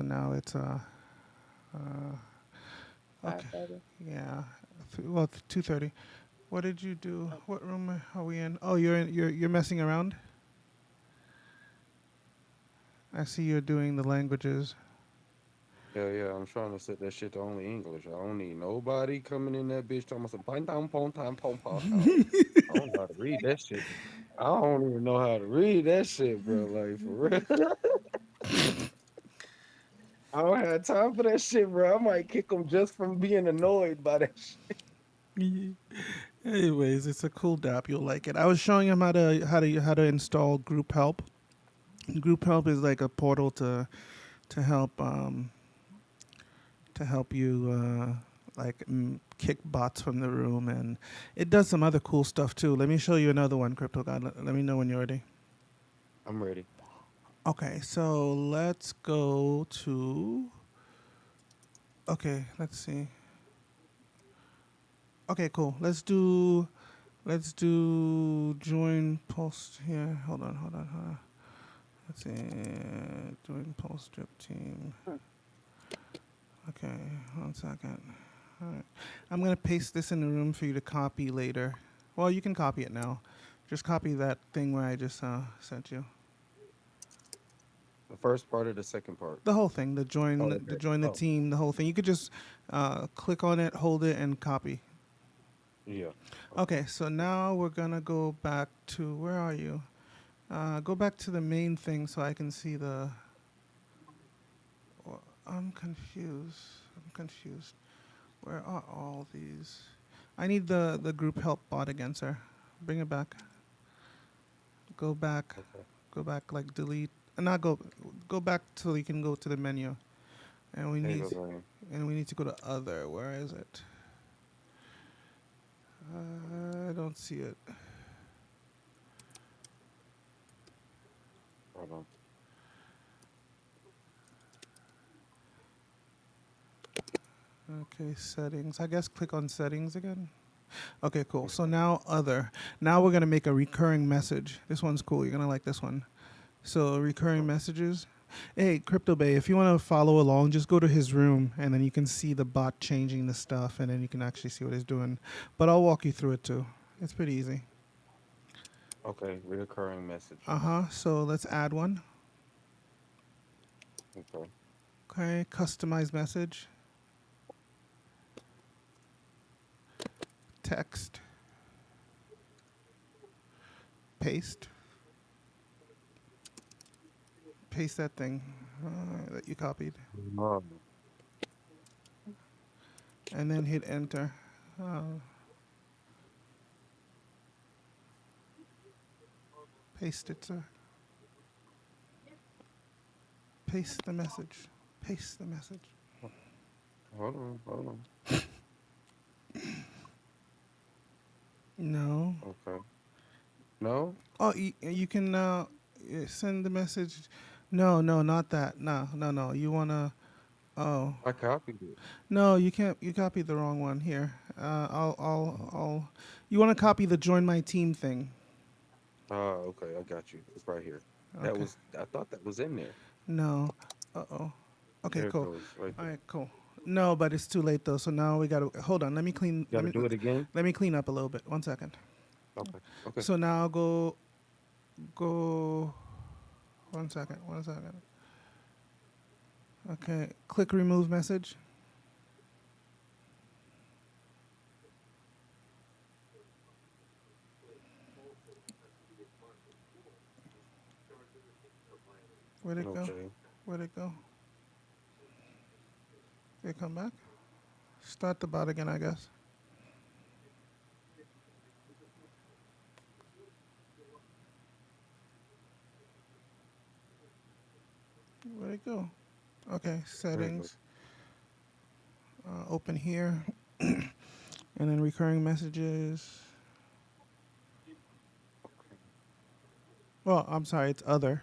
but now it's okay. 5:30. Yeah, well, 2:30. What did you do? What room are we in? Oh, you're messing around. I see you're doing the languages. Yeah, yeah, I'm trying to set that shit to only English. I don't need nobody coming in that bitch talking some pine down, pon time, pon pon pow. I don't know how to read that shit. I don't even know how to read that shit, bro. Like for real. I don't have time for that shit, bro. I might kick them just from being annoyed by that shit. Anyways, it's a cool dApp. You'll like it. I was showing him how to install Group Help. Group Help is like a portal to help you like kick bots from the room, and it does some other cool stuff too. Let me show you another one, Crypto God. Let me know when you're ready. I'm ready. Okay, so let's go to. Okay, let's see. Okay, cool. Let's do join post here. Hold on. Let's see. Join post strip team. Okay, 1 second. All right. I'm gonna paste this in the room for you to copy later. Well, you can copy it now. Just copy that thing where I just sent you. The first part or the second part? The whole thing. The Oh, join the okay. join the Oh, team. The whole thing. You could just click on it, hold it, and copy. yeah. Okay. Okay. So now we're gonna go back to where are you? Go back to the main thing so I can see the. I'm confused. I'm confused. Where are all these? I need the group help bot again, sir. Bring it back. Go back. Okay. Go back. Like delete. Not go. Go back till you can go to the menu. And we There you need. go, Brian. And we need to go to other. Where is it? I don't see it. Hold on. Okay, settings. I guess click on settings again. Okay, cool. So now other. Now we're gonna make a recurring message. This one's cool. You're gonna like this one. So recurring Okay. messages. Hey, Crypto Bay, if you want to follow along, just go to his room and then you can see the bot changing the stuff and then you can actually see what he's doing. But I'll walk you through it too. It's pretty easy. Okay. Reoccurring message. So let's add one. Okay. Okay, customize message, text, paste, paste that thing that you copied, Um, and then hit enter. Uh, paste it, sir. Paste the message. Paste the message. hold on. Hold on. No. Okay. No, Oh, you can send the message. No, no, not that. No, no, no. You wanna? Oh, I copied it. no, you can't. You copied the wrong one. Here, I'll. You want to copy the join my team thing? Okay. I got you. It's right here. That Okay. was. I thought that was in there. No. Oh. Okay. There it Cool. goes. Right All there. right. Cool. No, but it's too late though. So now we gotta hold on. Let me clean. Got to do it again. Let me clean up a little bit. 1 second. Okay. Okay. So now go. 1 second. 1 second. Okay. Click remove message. Where'd it go? Okay. Where'd it go? Did it come back? Start the bot again, I guess. Where'd it go? Okay, There you go. settings. Open here, and then recurring messages. Well, I'm sorry, it's other,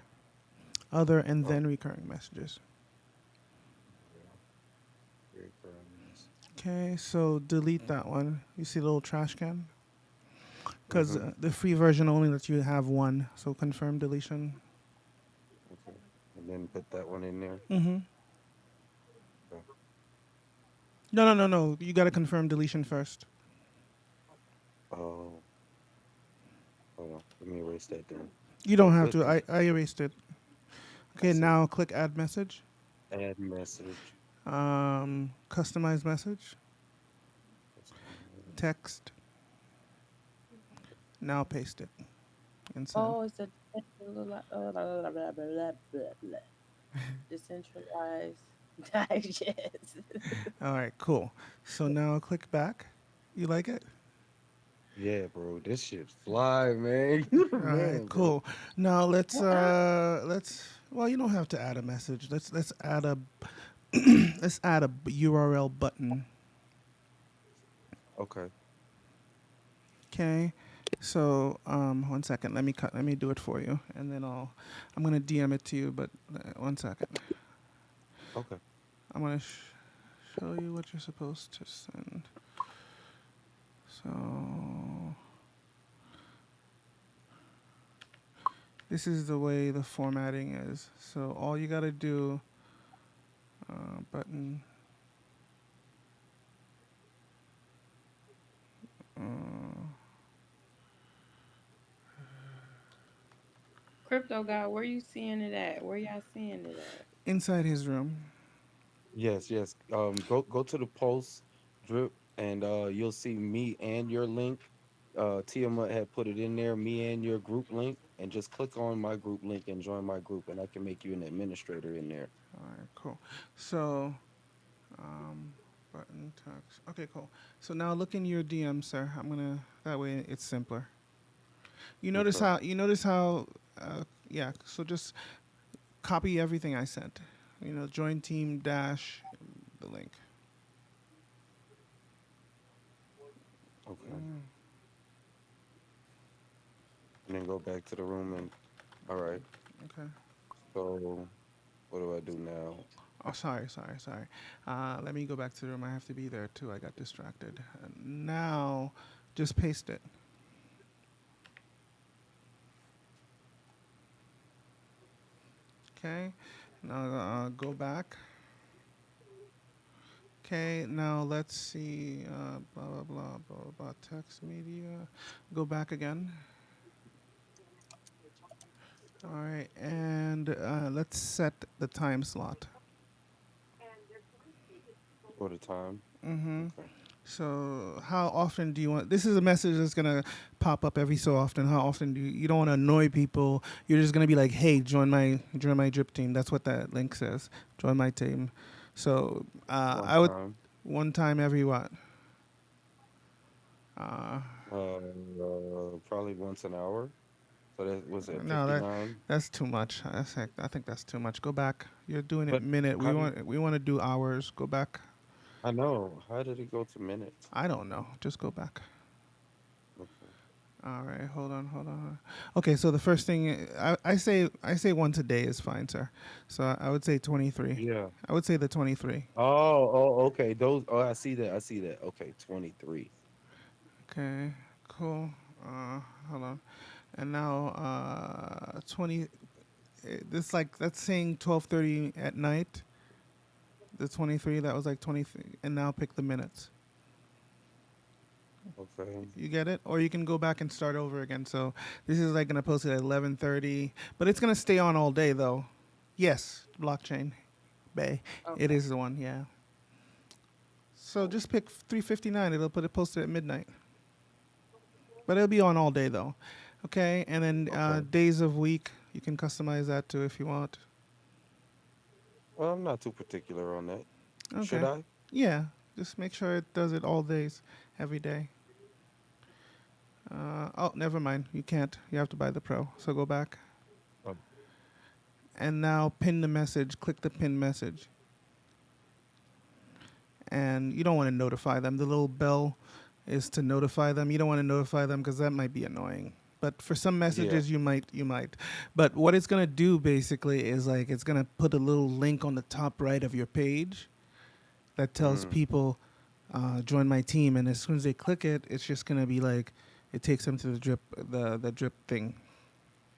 and Oh, then recurring messages. yeah. Reoccurring message. Okay, so delete that one. You see the little trash can? Because Mm-hmm. the free version only lets you have one. So confirm deletion. Okay. And then put that one in there. Mm-hmm. No, no, no, no. You got to confirm deletion first. Oh, hold on. Let me erase that then. You Oh, don't have good to. thing. I erased it. I Okay, see. now click add message. Add message. Customize message. Customize. Text. Now paste it and send. Oh, it's a decentralized digest. All right, cool. So now click back. You like it? Yeah, bro. This shit fly, man. You the All right, man, bro. cool. Now Wow. let's well, you don't have to add a message. Let's add a let's add a URL button. Okay. Okay. So, one second. Let me do it for you, and then I'm gonna DM it to you. But one second. Okay. I'm gonna show you what you're supposed to send. So this is the way the formatting is. So all you gotta do, button. Uh, Crypto God, where you seeing it at? Where y'all seeing it at? inside his room. Yes, yes. Go to the post drip, and you'll see me and your link. Tiamat had put it in there, me and your group link, and just click on my group link and join my group, and I can make you an administrator in there. All right, cool. So, um, button text. Okay, cool. So now look in your DM, sir. I'm gonna. That way it's simpler. Okay. You notice how. Yeah. So just copy everything I sent. Join team dash the link. Okay. And then go back to the room and all right. Okay. So what do I do now? Oh, sorry. Let me go back to the room. I have to be there too. I got distracted. Now, just paste it. Okay. Now go back. Okay. Now let's see. Blah blah blah blah blah. Text media. Go back again. All right. And let's set the time slot. For the time. Mm-hmm. Okay. So how often do you want? This is a message that's gonna pop up every so often. How often do you don't want to annoy people? You're just gonna be like, hey, join my drip team. That's what that link says. Join my team. So One I would time. one time every what? Uh, Probably once an hour. So that was at no, 59. that's too much. I think that's too much. Go back. You're doing it But minute. how did We want to do hours. Go back. I know? How did it go to minutes? I don't know. Just go back. Okay. All right, hold on. Okay, so the first thing I say once a day is fine, sir. So I would say 23. Yeah. I would say the 23. Okay. Those. Oh, I see that. I see that. Okay, 23. Okay, cool. Hold on. And now 20. This like that's saying 12:30 at night. The 23 that was like 23, and now pick the minutes. Okay. You get it? Or you can go back and start over again. So this is like gonna post it at 11:30, but it's gonna stay on all day though. Yes, blockchain bay. It Okay. is the one, yeah. So just pick 3:59. It'll put it posted at midnight, but it'll be on all day though. Okay, and then Okay. days of week you can customize that too if you want. Well, I'm not too particular on that. Should Okay, I? yeah. Just make sure it does it all days, every day. Oh, never mind. You can't. You have to buy the pro. So go back Oh, and now pin the message. Click the pin message, and you don't want to notify them. The little bell is to notify them. You don't want to notify them because that might be annoying. But for some yeah. messages, you might. But what it's gonna do basically is like it's gonna put a little link on the top right of your page that tells Mm. people join my team, and as soon as they click it, it's just gonna be like it takes them to the drip thing,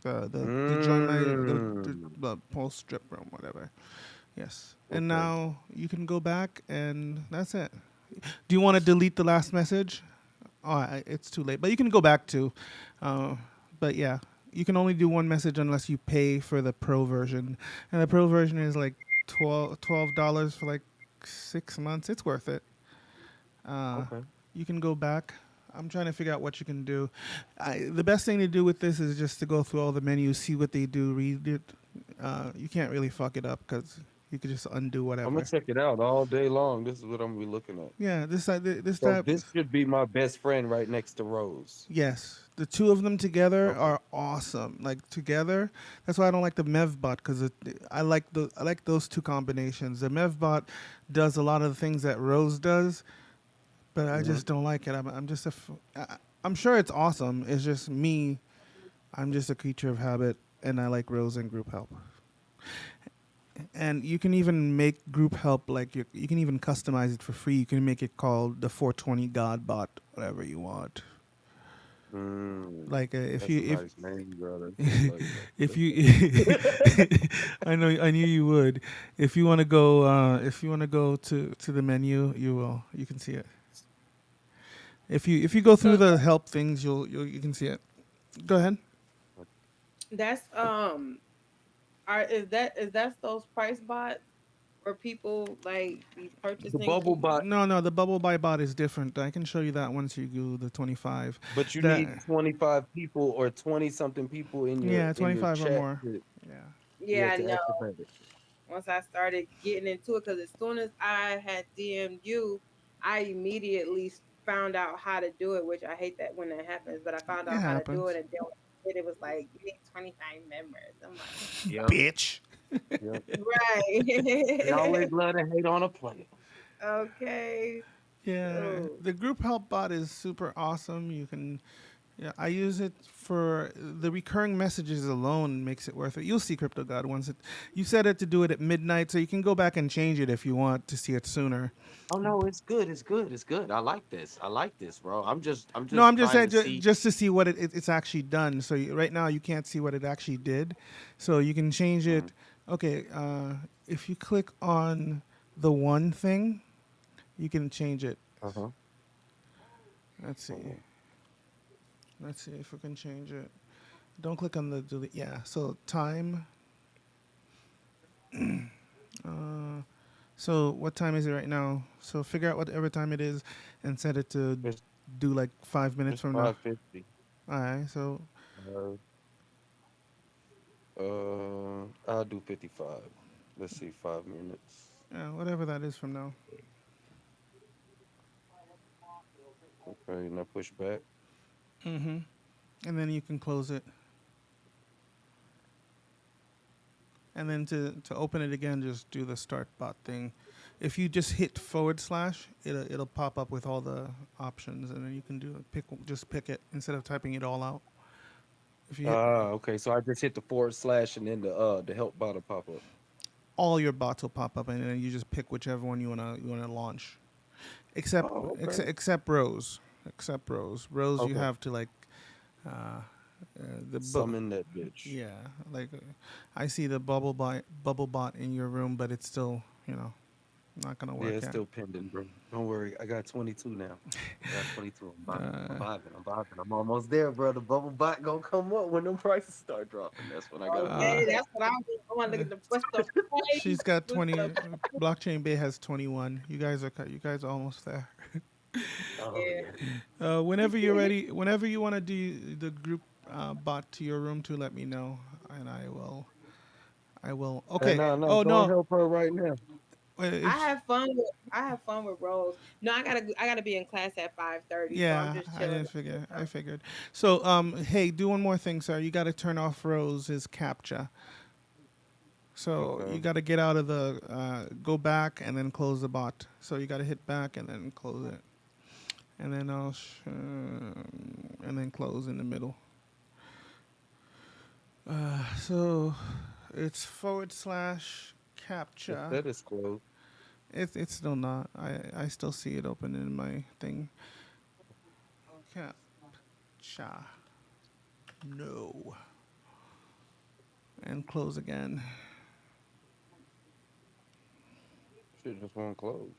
the join my Mm. the post drip room, whatever. Yes. And Okay. now you can go back, and that's it. Do you want to delete the last message? Oh, it's too late. But you can go back to. Uh, but yeah, you can only do one message unless you pay for the pro version, and the pro version is like $12 for like 6 months. It's worth it. Uh, Okay. you can go back. I'm trying to figure out what you can do. The best thing to do with this is just to go through all the menus, see what they do, read it. You can't really fuck it up because you could just undo I'm gonna whatever. check it out all day long. This is what I'm gonna be looking at. Yeah, this So type. this should be my best friend right next to Rose. Yes, the two of them together Okay. are awesome. Like together, that's why I don't like the Mevbot because I like those two combinations. The Mevbot does a lot of the things that Rose does, but I Hmm. just don't like it. I'm just I'm sure it's awesome. It's just me. I'm just a creature of habit, and I like Rose and group help. And you can even make group help like you can even customize it for free. You can make it called the 420 God Bot, whatever you want. Mm, Like if that's a you nice name, brother. I like if you that. I knew you would. If you want to go to the menu, you will. You can see it. If you go through So the help things, you can see it. Go ahead. that's are is that those price bots where people like be The purchasing? bubble bot, No, the bubble buy bot is different. I can show you that once you do the 25. but you need That 25 people or 20 something people yeah, in your 25 or chat more. to, Yeah. yeah, Yeah, I to know. activate it. Once I started getting into it, because as soon as I had DM'd you, I immediately found out how to do it, which I hate that when that happens, but I found It out how to do it, happens. and then when I did, it was like, you need 25 members. I'm like, what Yep, Bitch. yep. They always the fuck? Right. love to hate on a player. Okay. Yeah, So, the group help bot is super awesome. You can yeah, I use it for the recurring messages alone makes it worth it. You'll see Crypto God once it you set it to do it at midnight, so you can go back and change it if you want to see it sooner. Oh no, it's good. It's good. It's good. I like this. I like this, bro. I'm No, just I'm just trying saying to see. just to see what it's actually done. So right now you can't see what it actually did, so you can change Mhm. it. Okay, if you click on the one thing, you can change it. Uh-huh. Let's see. Oh, Let's see if we can change it. Don't click on the delete. Yeah. So time. Uh, so what time is it right now? So figure out whatever time it is, and set it to it's do like 5 minutes it's from now. 5:50. All right. So Uh, I'll do 55. Let's see, 5 minutes. yeah, whatever that is from now. Okay, now push back. Mm-hmm. And then you can close it. And then to open it again, just do the start bot thing. If you just hit forward slash, it'll pop up with all the options, and then you can do just pick it instead of typing it all out. If you hit Ah, okay. So I just hit the forward slash and then the help button pop up. all your bots will pop up, and then you just pick whichever one you wanna launch. Except Oh, okay. except Rose. Except Rose. Rose, you Okay. have to like uh, the Summon that bitch. yeah, like I see the bubble bot in your room, but it's still not gonna Yeah, work it's yet. still pending, bro. Don't worry. I got 22 now. I got 22. I'm vibing. I'm Uh, vibing. I'm vibing. I'm almost there, bro. The bubble bot gonna come up when them prices start dropping. That's when I gotta be uh, okay, ready. that's what I want to look at the what's the price? she's got What's 20. the Blockchain Bay has 21. You guys are almost there. Oh yeah. yeah. Whenever you're ready, whenever you want to do the group bot to your room, to let me know, and I will. I will. Hey, Okay. no, no, Oh go and no. help her right now. If I have fun with Rose. No, I gotta be in class at 5:30, so I'm Yeah, just I chilling. didn't figure. I figured. So, hey, do one more thing, sir. You got to turn off Rose's captcha. So you Okay. got to get out of the, go back and then close the bot. So you got to hit back and then close it, and then and then close in the middle. So it's forward slash It captcha. said it's closed. It's still not. I still see it open in my thing. Captcha. No. And close again. Shit just won't close.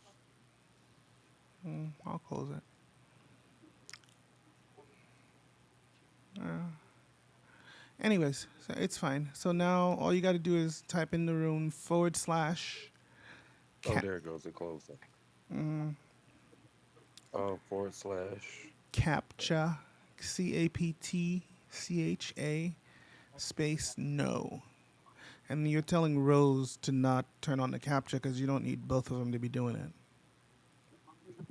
I'll close it. Anyways, so it's fine. So now all you got to do is type in the room forward slash Oh, cap, there it goes. It closed. Forward slash. captcha, CAPTCHA space no. And you're telling Rose to not turn on the captcha because you don't need both of them to be doing it.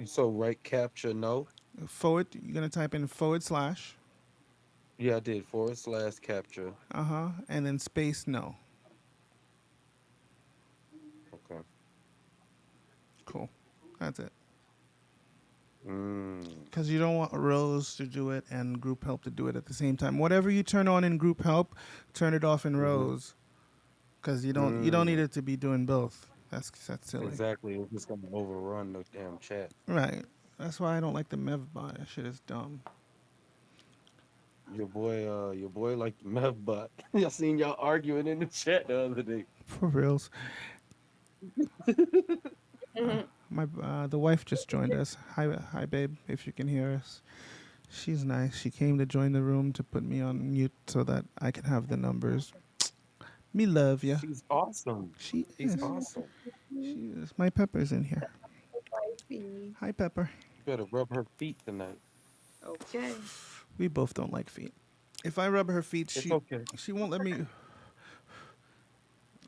So right capture no. Forward, you're gonna type in forward slash, Yeah, I did forward slash capture. and then space no. Okay. Cool. That's it. Mm. Because you don't want Rose to do it and group help to do it at the same time. Whatever you turn on in group help, turn it off in Mm-hmm. Rose. Because you don't need Mm. it to be doing both. That's silly. Exactly. It's just gonna overrun the damn chat. Right. That's why I don't like the Mev bot. That shit is dumb. Your boy like the meth bot. I seen y'all arguing in the chat the other day. For reals. Mhm. My the wife just joined us. Hi, babe. If you can hear us, she's nice. She came to join the room to put me on mute so that I can have the numbers. Me love ya. She's awesome. She She's is. awesome. She is. My Pepper's in here. Wifey. Hi, Pepper. You better rub her feet tonight. Okay. We both don't like feet. If I rub her feet, It's she okay. she won't let me.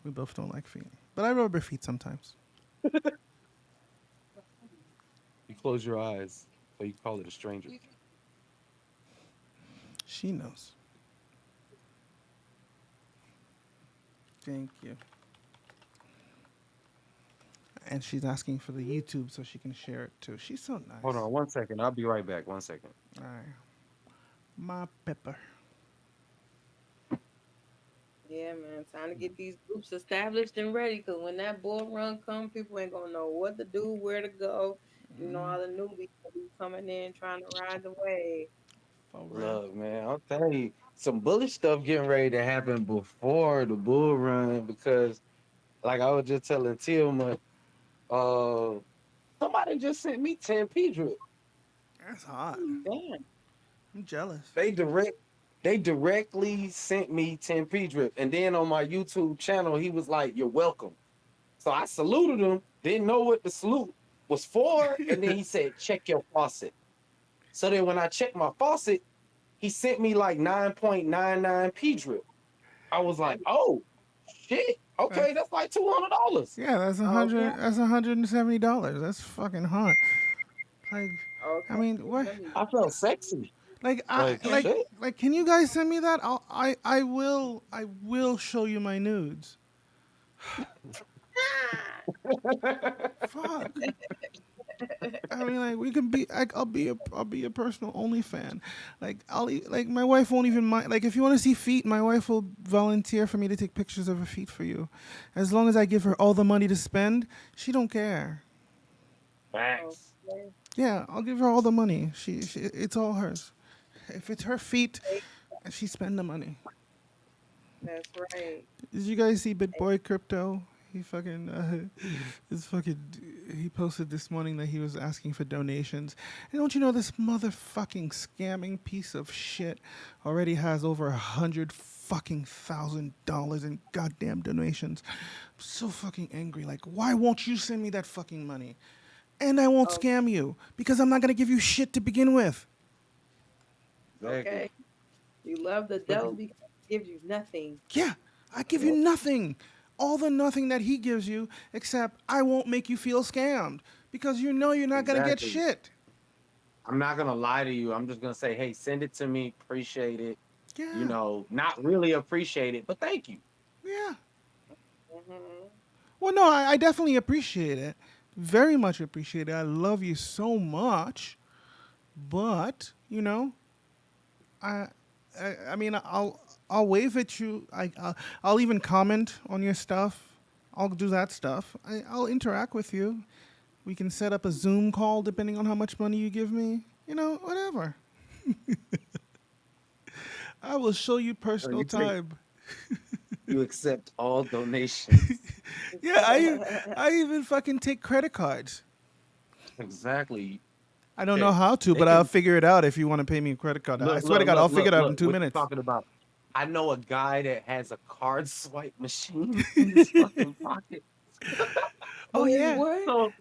We both don't like feet, but I rub her feet sometimes. You close your eyes, so you call it a stranger. She knows. Thank you. And she's asking for the YouTube so she can share it too. She's so Hold nice. on 1 second. I'll be right back. 1 second. All right, my Pepper. Yeah, man. Time to get these groups established and ready. Cause when that bull run come, people ain't gonna know what to do, where to go. You know, all the newbies will be coming in trying to ride the wave. For real. Look, man, I'll tell you some bullish stuff getting ready to happen before the bull run because, like I was just telling Tillman, uh, somebody just sent me 10p drip. That's hot. Damn. I'm jealous. They direct, they directly sent me 10p drip, and then on my YouTube channel, he was like, "You're welcome." So I saluted him, didn't know what the salute was for, and then he said, "Check your faucet." So then when I checked my faucet, he sent me like 9.99p drip. I was like, oh shit. That's, Okay, that's like $200. yeah, that's a Okay. hundred. That's $170. That's fucking hot. Like, I Okay. mean, what? Let me. I felt sexy. Like, I Like like shit. like. Can you guys send me that? I will show you my nudes. Ah! Fuck. I mean, like we can be. I'll be a personal only fan. Like like my wife won't even mind. Like if you want to see feet, my wife will volunteer for me to take pictures of her feet for you, as long as I give her all the money to spend. She don't care. Facts. Okay. Yeah, I'll give her all the money. She it's all hers. If it's her feet, she spend the money. That's right. Did you guys see BitBoy Crypto? He fucking this fucking he posted this morning that he was asking for donations. And don't you know this motherfucking scamming piece of shit already has over 100 fucking $1,000 in goddamn donations. I'm so fucking angry. Like, why won't you send me that fucking money? And I won't Oh, scam you because I'm not gonna give you shit to begin with. Exactly. okay. You love the But devil because he gives you nothing. Yeah, I give you yep, nothing. All the nothing that he gives you, except I won't make you feel scammed because you know you're not gonna get exactly. shit. I'm not gonna lie to you. I'm just gonna say, hey, send it to me. Appreciate it. You Yeah, know, not really appreciate it, but thank you. yeah. Hmm. Well, no, I definitely appreciate it. Very much appreciate it. I love you so much. But I, I mean, I'll wave at you. I'll even comment on your stuff. I'll do that stuff. I'll interact with you. We can set up a Zoom call depending on how much money you give me. Whatever. I will show you So personal you take time. you accept all donations. Yeah, I even fucking take credit cards. Exactly. I don't know Okay. how to, They but I'll can figure it out if you want to pay me a credit card. I look, swear to look, God, look, I'll figure look, it out in look. two What you minutes. talking about? I know a guy that has a card swipe machine in his fucking pocket. Oh His yeah. what? So,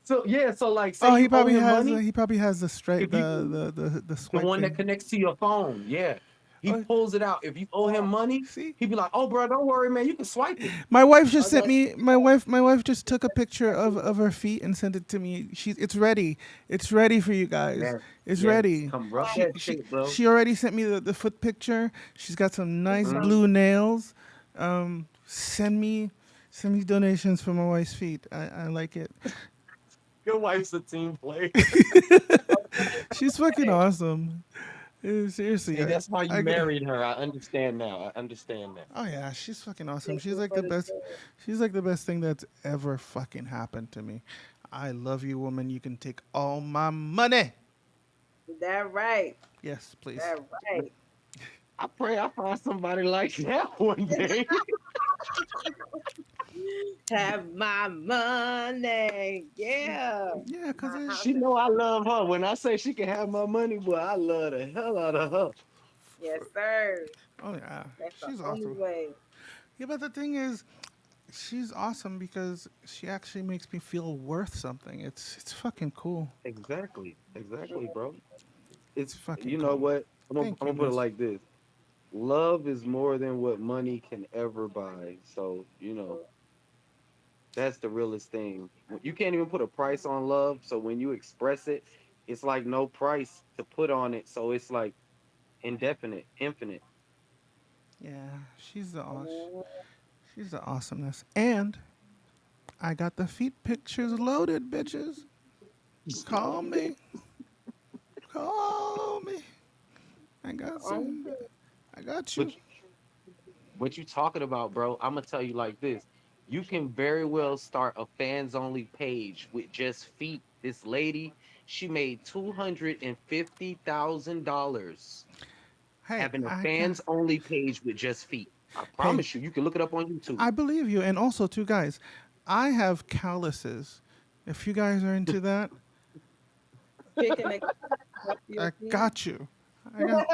so yeah. So like, say Oh, you owe him money. he probably has the straight If you the The swipe one that thing. connects to your phone. Yeah. He Oh, pulls it out. If you owe him money, see, he'd be like, "Oh, bro, don't worry, man. You can swipe it." my wife just Oh, sent that's me. My wife just took a picture of her feet and sent it to me. It's ready. It's ready for you guys. Yes, It's yes. ready. Come rub that shit, bro. She already sent me the foot picture. She's got some nice Hmm. blue nails. Send me donations for my wife's feet. I like it. Your wife's a team player. She's fucking awesome. Seriously, See, that's why you I married her. I understand now. I understand now. oh yeah, she's fucking awesome. thank you for the She's like the best thing that's ever fucking happened to me. I love you, woman. You can take all my money. that right. Yes, please. That right. I pray I find somebody like that one day. Have my money. Yeah. Yeah, cause My house She is know I love her. When I say she can have my money, boy, I love the hell out of her. yes, sir. oh yeah, That's the she's only awesome. way. Yeah, but the thing is, she's awesome because she actually makes me feel worth something. It's fucking cool. Exactly, bro. It's It's fucking you know cool. what? Thank I'm you, gonna put it miss. like this. Love is more than what money can ever buy. So, that's the realest thing. You can't even put a price on love. So when you express it, it's like no price to put on it. So it's like indefinite, infinite. Yeah, Mhm. she's the awesomeness. And I got the feet pictures loaded, bitches. Call me. Call me. I got Um, some. I got But you. what you talking about, bro? I'm gonna tell you like this. You can very well start a fans only page with just feet. This lady, she made $250,000 Hey, having a I can. fans only page with just feet. I Hey, promise you, you can look it up on YouTube. I believe you. And also, too, guys, I have calluses. If you guys are into that, kicking it up your I feet. got you. I got.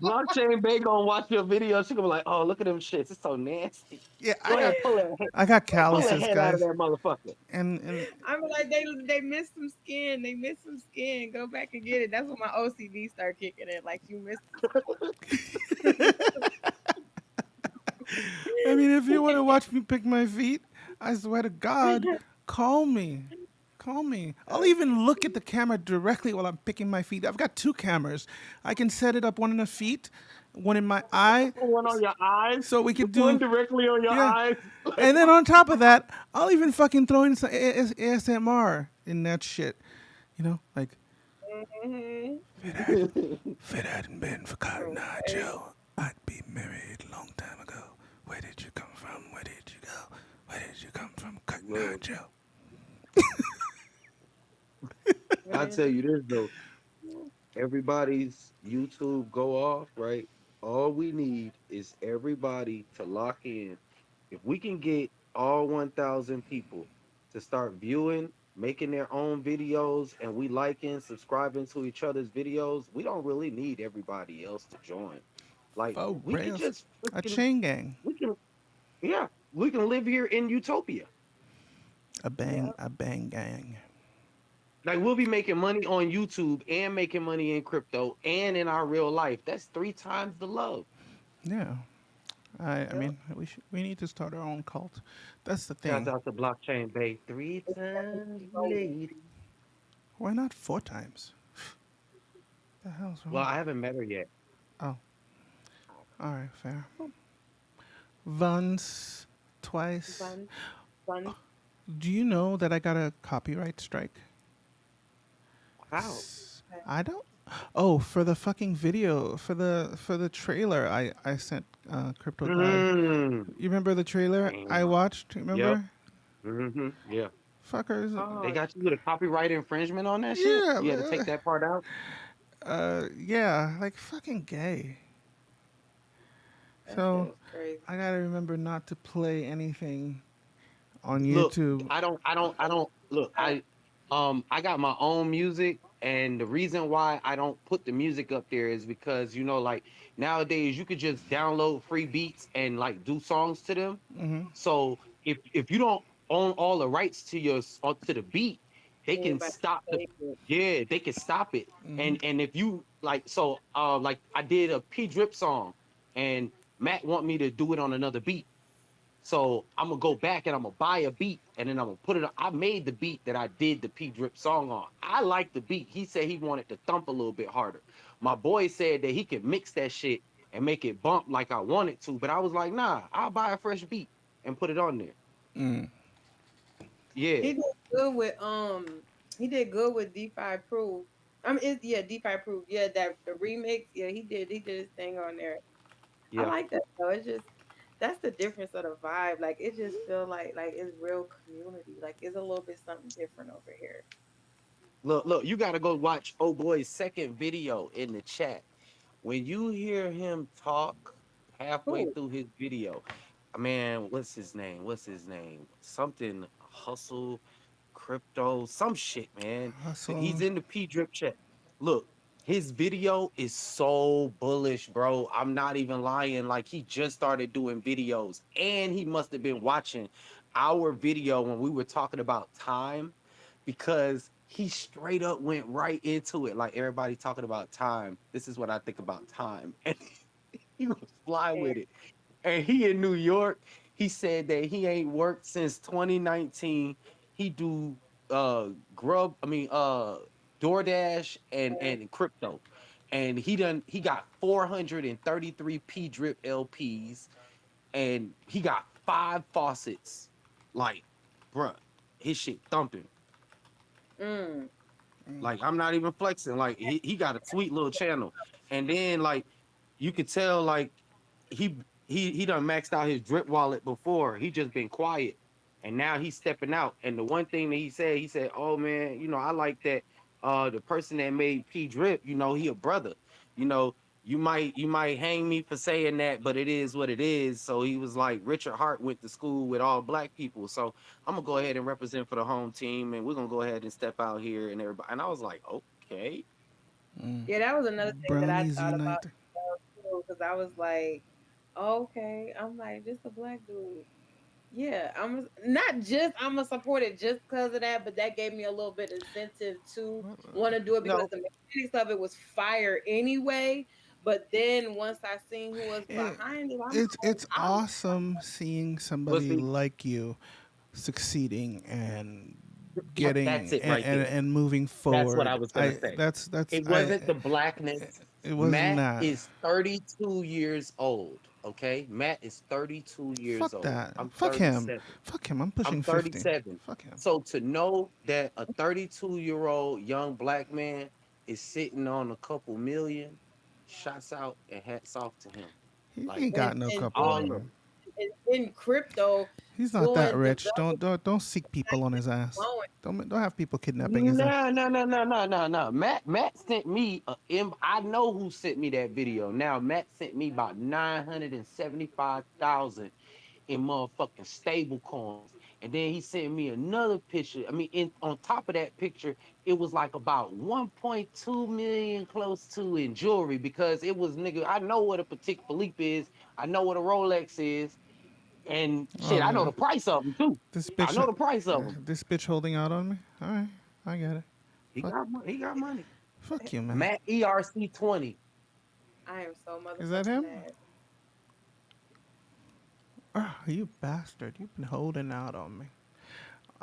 Blockchain Bay gonna watch your video. She gonna be like, "Oh, look at them shits. It's so nasty. Yeah, Go ahead, I got pull the calluses, head out of guys. that motherfucker." And I'm like they missed some skin. They missed some skin. Go back and get it. That's when my OCD start kicking in. Like you missed. I mean, if you want to watch me pick my feet, I swear to God, call me. Call me. I'll even look at the camera directly while I'm picking my feet. I've got two cameras. I can set it up one in the feet, one in my eye, One on your eyes, so we could one do, directly on your yeah. eyes. And then on top of that, I'll even fucking throw in some ASMR in that shit. You know, like, Mhm. if it hadn't been for Cotton Eye Okay. Joe, I'd be married a long time ago. Where did you come from? Where did you go? Where did you come from, Cotton Eye Look, Joe? I Man. tell you this though, everybody's YouTube go off, right? All we need is everybody to lock in. If we can get all 1,000 people to start viewing, making their own videos, and we liking, subscribing to each other's videos, we don't really need everybody else to join. Like Oh, we could rails. just A freaking, chain gang. we can, yeah, we can live here in utopia. Yeah. A bang gang. Like we'll be making money on YouTube and making money in crypto and in our real life. That's three times the love. Yeah. I Yep. mean, we need to start our own cult. That's the Shout thing. out to Blockchain Bay. Three It's times so lady. Why not four times? The hell's Well, wrong? I haven't met her yet. Oh, all right, fair. Once, twice. fun. Fun. Do you know that I got a copyright strike? How? I don't. Oh, for the fucking video, for the trailer, I sent Crypto God. Mm, You remember the trailer I damn. watched? Yep. Remember? Yeah. Fuckers. They Oh, got you with a copyright infringement on that shit? Yeah, You had to take that part out? yeah, like fucking gay. that shit So is crazy. I gotta remember not to play anything on Look, YouTube. I don't look. I got my own music, and the reason why I don't put the music up there is because like nowadays you could just download free beats and like do songs to them. So if you don't own all the rights to to the beat, they can Anybody stop the take it. yeah, they can stop it. And if you like I did a P Drip song, and Matt want me to do it on another beat. So I'm gonna go back and I'm gonna buy a beat, and then I'm gonna put it on. I made the beat that I did the P Drip song on. I like the beat. He said he wanted to thump a little bit harder. My boy said that he could mix that shit and make it bump like I wanted to, but I was like, nah, I'll buy a fresh beat and put it on there. Yeah, He did good with he did good with DeFi Proof. I mean, yeah, DeFi Proof. Yeah, that the remix. Yeah, he did his thing on there. I yeah. like that though. It's just that's the difference of the vibe. Like it just feel like it's real community. Like it's a little bit something different over here. Look, you gotta go watch Oh Boy's second video in the chat. When you hear him talk halfway Cool. through his video, man, what's his name? What's his name? Something hustle, crypto, some shit, man. He's Hustle. in the P drip chat. Look, his video is so bullish, bro. I'm not even lying. Like he just started doing videos, and he must have been watching our video when we were talking about time, because he straight up went right into it. Like everybody talking about time. This is what I think about time. And he was fly And with it. And he in New York. He said that he ain't worked since 2019. He do grub, I mean DoorDash and crypto. And he got 433 P drip LPs, and he got 5 faucets. Like, bruh, his shit thumping. mm, Like I'm not even flexing. Like he got a sweet little channel. And then like you could tell like he he done maxed out his drip wallet before. He just been quiet. And now he's stepping out. And the one thing that he said, "Oh man, I like that the person that made P drip, he a brother. You know, you might hang me for saying that, but it is what it is." So he was like, Richard Hart went to school with all black people. So I'm gonna go ahead and represent for the home team, and we're gonna go ahead and step out here and everybody. And I was like, okay, yeah, that was another thing that I Brownies thought about unite. too, because I was like, okay, I'm like, just a black dude. Yeah, not just I'm gonna support it just because of that, but that gave me a little bit of incentive to want to do it because no, the mechanics of it was fire anyway. But then once I seen who was It, behind it, I'm it's like, awesome seeing let's somebody see, like you succeeding and that's getting it right there. and moving That's what I forward. was gonna I say. that's It I wasn't the blackness. it wasn't Matt that. is 32 years old. Okay, Matt is 32 years Fuck old. that. I'm Fuck him. 37. Fuck him. I'm I'm pushing 50. 37. Fuck him. So to know that a 32-year-old young black man is sitting on a couple million, shots out and hats off to him. He Like ain't and got no and couple all doing of million. them. in crypto, He's not that doing rich. developing Don't seek people on his ass. flowing. Don't have people kidnapping his ass. No, no, no, no, no, no, no. Matt sent me I know who sent me that video. Now Matt sent me about 975,000 in motherfucking stable coins. And then he sent me another picture. I mean, on top of that picture, it was like about 1.2 million close to in jewelry, because it was nigga. I know what a Patek Philippe is. I know what a Rolex is. And shit, I know Oh, the price of them too. this I bitch, know the price of them. this bitch holding out on me. All right, I get it. He Fuck, got money. He got money. fuck you, man. Matt ERC 20. I am so Is that motherfucking him? mad. Oh, you bastard! You've been holding out on me. He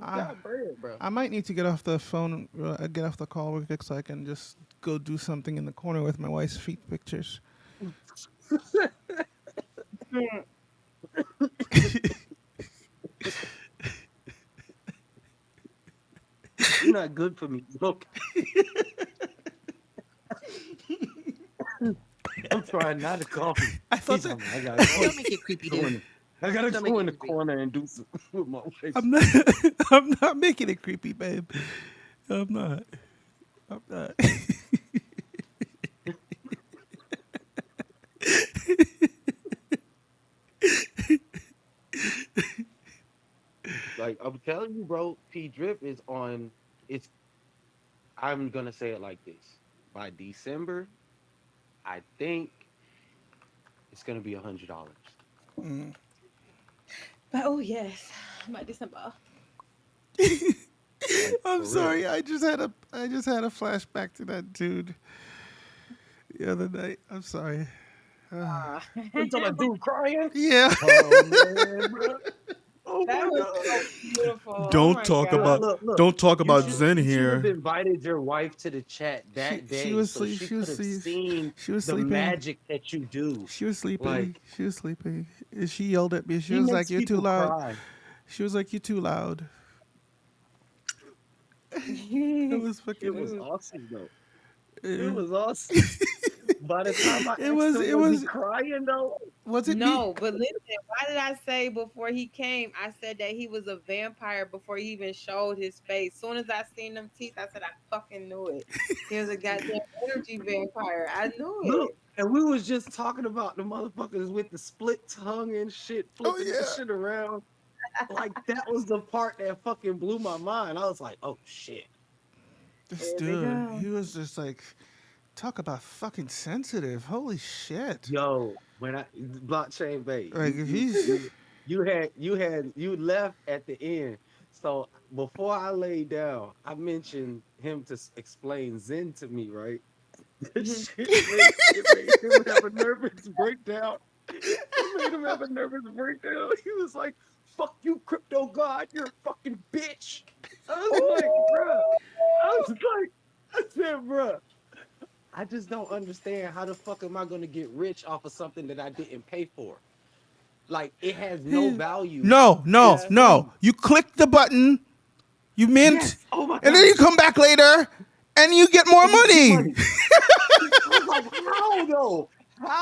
I got bread, bro. I might need to get off the phone, get off the call real quick, so I can just go do something in the corner with my wife's feet pictures. Hmm. You're not good for me. Look, I'm trying not to call him. I thought He's that on. I gotta Don't make it creepy, go dude. in. I gotta Don't make go it in the creepy. corner and do some with my wife. I'm not. I'm not making it creepy, babe. I'm not. I'm not. Like I'm telling you, bro, P Drip is on. It's. I'm gonna say it like this. By December, I think it's gonna be $100. But oh yes, by December. Like I'm for real. sorry. I just had a flashback to that dude the other night. I'm sorry. Ah. What you talking about, dude crying? Yeah. Oh man, bro. Oh That my was god. so beautiful. Oh Don't my talk Look, god. about look, look. don't talk about Zen You should have here. invited your wife to the chat that She day was so sleep. she She could was have sleep. seen She was the sleeping. magic that you do. She was sleeping. Like She was sleeping. And she yelled at me. She he was like, makes "You're too people loud." cry. She was like, "You're too loud." It was It fucking. was awesome though. It It, was awesome. By the time I it asked was. him, It was he was. crying though? Was it me? No, but listen, why did I say before he came? I said that he was a vampire before he even showed his face. Soon as I seen them teeth, I said I fucking knew it. He was a goddamn energy vampire. I knew Look, it. and we was just talking about the motherfuckers with the split tongue and shit, Oh flipping that yeah. shit around. Like that was the part that fucking blew my mind. I was like, oh shit. This Here they dude. go. He was just like, talk about fucking sensitive. Holy shit. Yo, when I blockchain bay, Like if he's. you left at the end. So before I laid down, I mentioned him to explain Zen to me, right? Mhm. It made him have a nervous breakdown. It made him have a nervous breakdown. He was like, "Fuck you, crypto god, you're a fucking bitch." I was like, "Bruh," I was like, I said, "Bruh, I just don't understand how the fuck am I gonna get rich off of something that I didn't pay for? Like it has no value. No, no, It's Yeah. no. free. You click the button, you mint, Yes. Oh my and then god. you come back later and you get more And you get money. money. I was like, how though?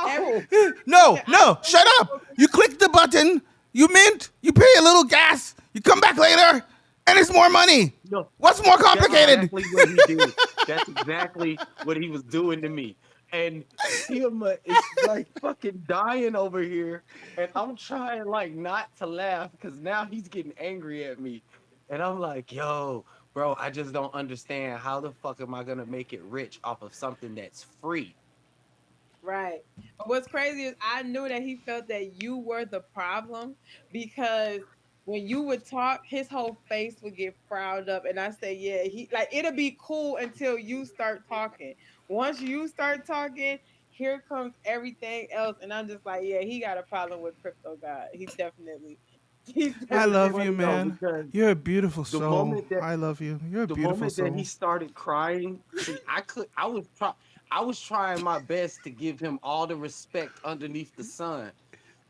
Every How? No, I no, told shut up. You click the button, you mint, you pay a little gas, you come back later, and it's more money. No, What's more that's complicated? exactly what he did. That's exactly what he was doing to me. And Tiamat is like fucking dying over here. And I'm trying like not to laugh because now he's getting angry at me. And I'm like, yo, bro, I just don't understand. How the fuck am I gonna make it rich off of something that's free? Right. But what's crazy is I knew that he felt that you were the problem because when you would talk, his whole face would get frowned up. And I said, yeah, he like it'll be cool until you start talking. Once you start talking, here comes everything else. And I'm just like, yeah, he got a problem with crypto God. He I It was love definitely you, funny though man. because You're a beautiful the soul. moment that I love you. You're a the beautiful moment that he soul. started crying, see, I was trying my best to give him all the respect underneath the sun.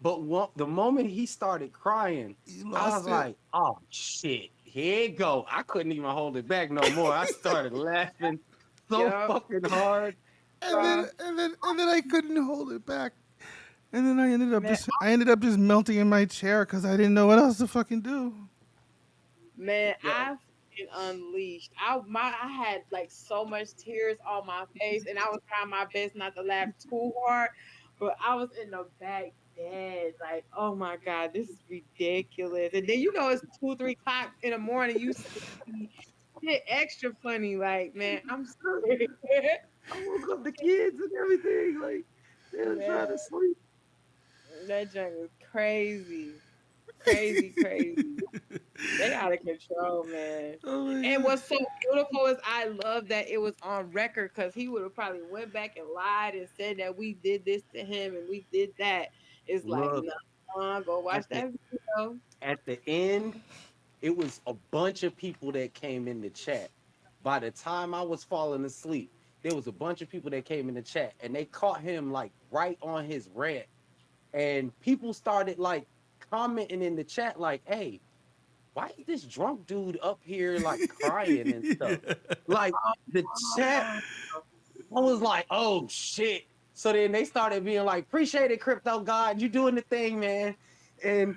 But the moment he started crying, You I was lost it. like, oh shit, here it go. I couldn't even hold it back no more. I started laughing so Yep. fucking hard. And then I couldn't hold it back. And then Man, I ended up just melting in my chair because I didn't know what else to fucking do. Man, Yo, I fucking unleashed. I had like so much tears on my face, and I was trying my best not to laugh too hard, but I was in the back dead, like, oh my god, this is ridiculous. And then it's 2, 3 o'clock in the morning. You see shit extra funny, like man, I'm sorry. I woke up the kids and everything. Like, they were Man, trying to sleep. that junk was crazy, crazy, crazy. They out of control, man. Oh my And god. what's so beautiful is I love that it was on record because he would have probably went back and lied and said that we did this to him and we did that. It's like, Look, no, go watch at the that video. at the end, it was a bunch of people that came in the chat. By the time I was falling asleep, there was a bunch of people that came in the chat and they caught him like right on his rant. And people started like commenting in the chat, like, hey, why is this drunk dude up here like crying and stuff? Like the Oh chat, God, I was like, oh shit. So then they started being like, appreciate it, crypto god, you doing the thing, man. And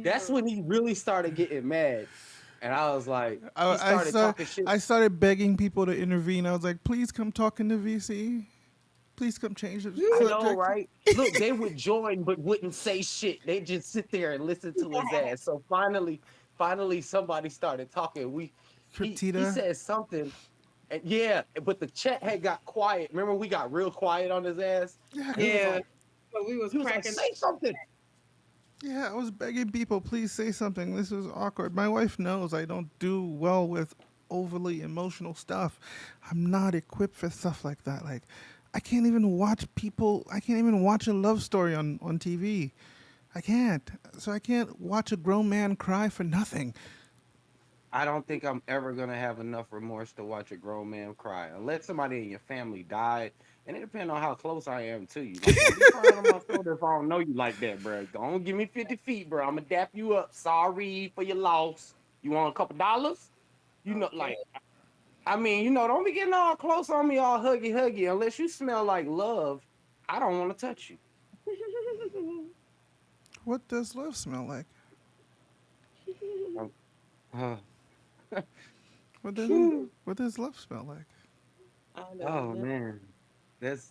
that's damn. when he really started getting mad. And I was like, he I started start talking shit. I started begging people to intervene. I was like, please come talk in the VC. Please come change the I know, subject. right? Look, they would join but wouldn't say shit. They just sit there and listen to his ass. So finally, finally somebody started talking. He Cryptida. said something, and yeah, but the chat had got quiet. Remember, we got real quiet on his ass. Yeah, He was Yeah. like, So we was cracking. say something. yeah, I was begging people, please say something. This was awkward. My wife knows I don't do well with overly emotional stuff. I'm not equipped for stuff like that. Like, I can't even watch people. I can't even watch a love story on TV. I can't. So I can't watch a grown man cry for nothing. I don't think I'm ever gonna have enough remorse to watch a grown man cry, unless somebody in your family died. And it depends on how close I am to you. Like, don't be crying on my shoulder if I don't know you like that, bro. Don't give me 50 feet, bro. I'm gonna dap you up. Sorry for your loss. You want a couple dollars? You know, Okay. like, I mean, don't be getting all close on me, all huggy huggy. Unless you smell like love, I don't want to touch you. What does love smell like? Um, uh, What does what does love smell like? I don't oh know. man, that's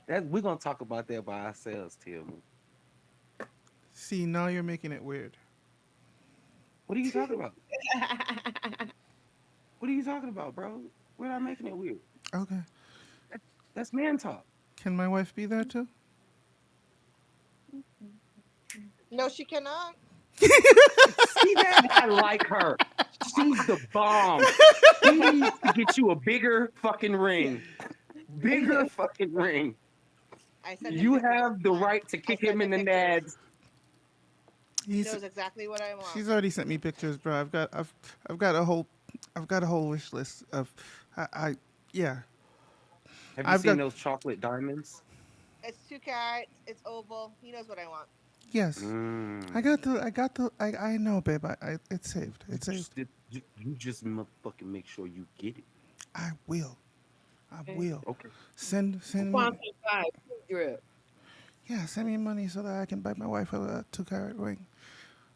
that. We're gonna talk about that by ourselves, Tim. See, now you're making it weird. What are you talking about? What are you talking about, bro? We're not making it weird. Okay. That, that's man talk. Can my wife be there too? No, she cannot. See that? I like her. She's the bomb. He needs to get you a bigger fucking ring. Bigger fucking ring. I sent him You pictures of have the mine. right to I kick him sent in him the pictures. nads. He He's knows exactly what I want. she's already sent me pictures, bro. I've got a whole wish list of I yeah. Have you I've seen got those chocolate diamonds? It's 2 carats. It's oval. He knows what I want. yes. Mm. I know, babe. I it's saved. You It's saved. just, you just motherfucking make sure you get it. I will. I will. Okay. Send Okay. me Sponsor by drip. yeah, send me money so that I can buy my wife a 2 carat ring.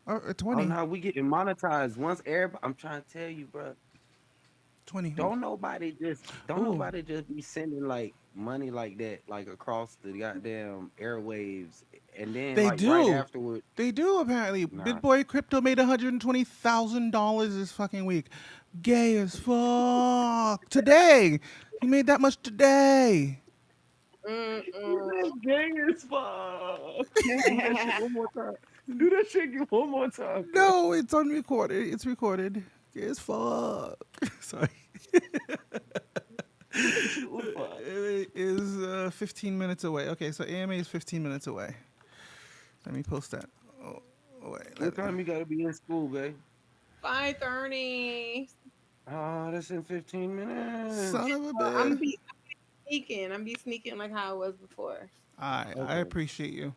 Or a Oh 20. no, we getting monetized once everybody. I'm trying to tell you, bro. 20. Don't Ooh. nobody just be sending like money like that, like across the goddamn airwaves, and then They like right do. afterward, They do apparently. nah. Big Boy Crypto made $120,000 this fucking week. Gay as fuck. Today. He made that much today. Mm-mm. That's gay as fuck. Do that shit one more time. Do that shit one more time, cuz. No, it's unrecorded. It's recorded. Gay as fuck. Sorry. Do that shit one more. It is 15 minutes away. Okay, so AMA is 15 minutes away. Let me post that. Oh, wait. What time you gotta be in school, babe? 5:30. Oh, that's in 15 Son minutes. of a I'm bitch. be sneaking. I'm be sneaking like how I was before. I Okay. appreciate you.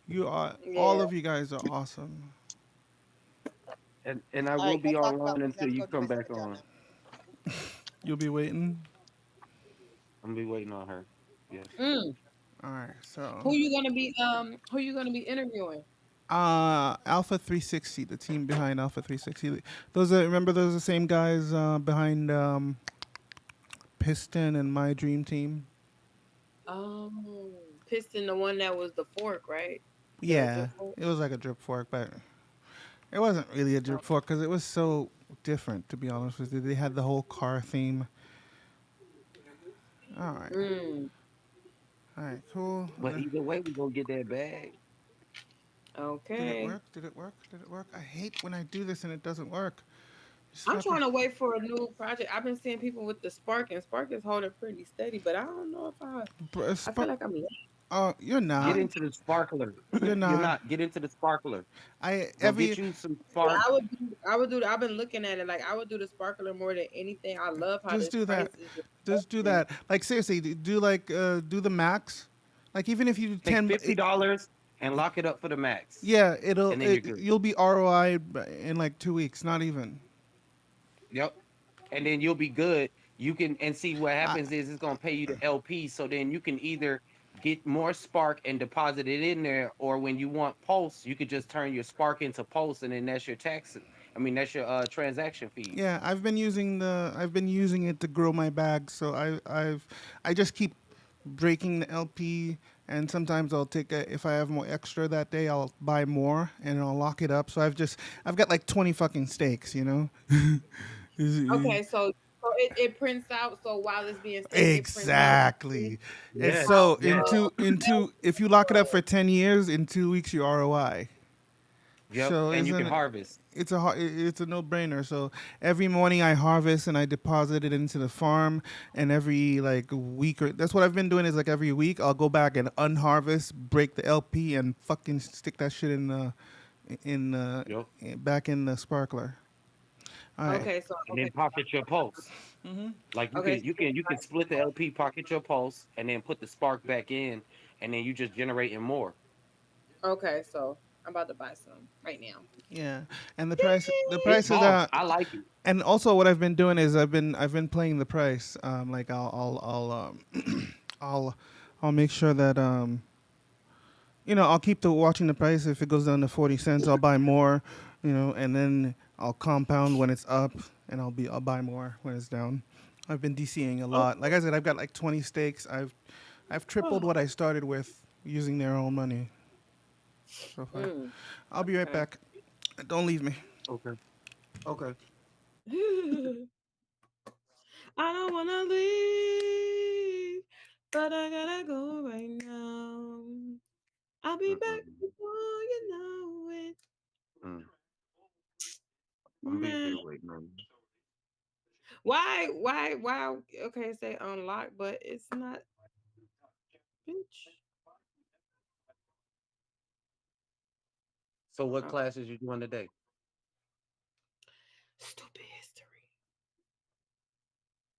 You are Yeah. all of you guys are awesome. And I All will right, be let's lock it up online because I until have to you go do come my back second job on. now. You'll be waiting. I'm gonna be waiting on her. Yes. Mm. All right. So, Who you gonna be interviewing? Alpha 360, the team behind Alpha 360. Those are remember those are the same guys behind Piston and My Dream Team. Piston, the one that was the fork, right? The Yeah, drip fork. it was like a drip fork, but it wasn't really a Oh. drip fork because it was so different. To be honest with you, they had the whole car theme. All right. Mm. All right. Cool. But either way, we gonna get that bag. Did it Okay. work? Did it work? Did it work? I hate when I do this and it doesn't work. Just I'm fucking. trying to wait for a new project. I've been seeing people with the Spark, and Spark is holding pretty steady, but I don't know if I feel like I'm late. You're Get not. into the sparkler. You're You're not. not. Get into the sparkler. I Go get every you some Yeah, spark. I've been looking at it like I would do the sparkler more than anything. I love how just this do price that. is just Just do and that. Like seriously, do the max. Like even if you do Take 10, $50 and lock it up for the max, yeah, and then you're good. you'll be ROI in like 2 weeks. Not even. Yep. And then you'll be good. You can and see what I, happens is it's gonna pay you the LP. So then you can either get more spark and deposit it in there, or when you want pulse, you could just turn your spark into pulse, and then that's your tax. I mean, that's your transaction fees. yeah, I've been using it to grow my bag. So I just keep breaking the LP and sometimes I'll take if I have more extra that day, I'll buy more and I'll lock it up. So I've got like 20 fucking steaks, you know. Okay, so it prints out. So while it's being staked, it prints out. Exactly. And Yes, so Out yes, if you lock it up for 10 years, in 2 weeks you ROI. yep. So And you can isn't it? harvest. It's a no brainer. So every morning I harvest and I deposit it into the farm, and every like week or that's what I've been doing is like every week I'll go back and unharvest, break the LP, and fucking stick that shit in Yep. back in the sparkler. All right. okay, so And okay, then pocket your pulse. Like okay, you can split the LP, pocket your pulse, and then put the spark back in, and then you just generating more. okay. So I'm about to buy some right now. Yeah, and the It's prices boss. are, I like it. and also what I've been doing is I've been playing the price. Like I'll I'll make sure that I'll keep the watching the price. If it goes down to 40 cents, I'll buy more. And then I'll compound when it's up, and I'll buy more when it's down. I've been DCing a Oh, lot. Like I said, I've got like 20 stakes. I've tripled what I started with using their own money so far. mm, I'll be right okay. back. Don't leave me. Okay. Okay. I don't wanna leave, but I gotta go right now. I'll be back Mm-mm. before you know it. Mm. I'm be Man, here waiting on you. why? Okay, say unlock, but it's not, bitch. So what Oh, classes you doing today? stupid history.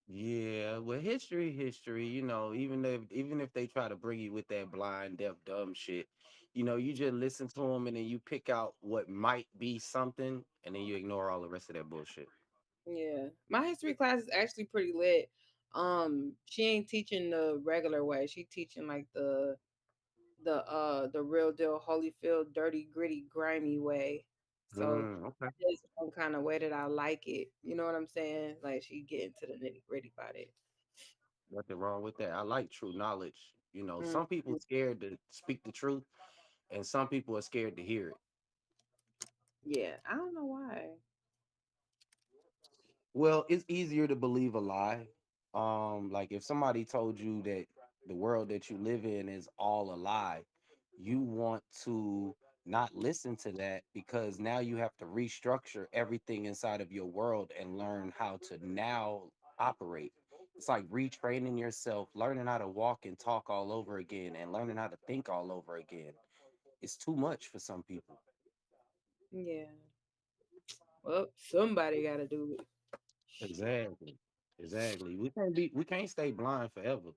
Yeah, well, history. Even if they try to bring you with that blind, deaf, dumb shit, you just listen to them and then you pick out what might be something, and then you ignore all the rest of that bullshit. Yeah, my history class is actually pretty lit. She ain't teaching the regular way. She teaching like the real deal Holyfield dirty gritty grimy way. So Okay, there's some kind of way that I like it. You know what I'm saying? Like she get into the nitty gritty about it. nothing wrong with that. I like true knowledge. Mm, Some people scared to speak the truth, and some people are scared to hear it. yeah, I don't know why. Well, it's easier to believe a lie. Like if somebody told you that the world that you live in is all a lie, you want to not listen to that because now you have to restructure everything inside of your world and learn how to now operate. It's like retraining yourself, learning how to walk and talk all over again, and learning how to think all over again. It's too much for some people. Yeah. Well, somebody got to do it. Shit. Exactly. Exactly. We can't stay blind forever.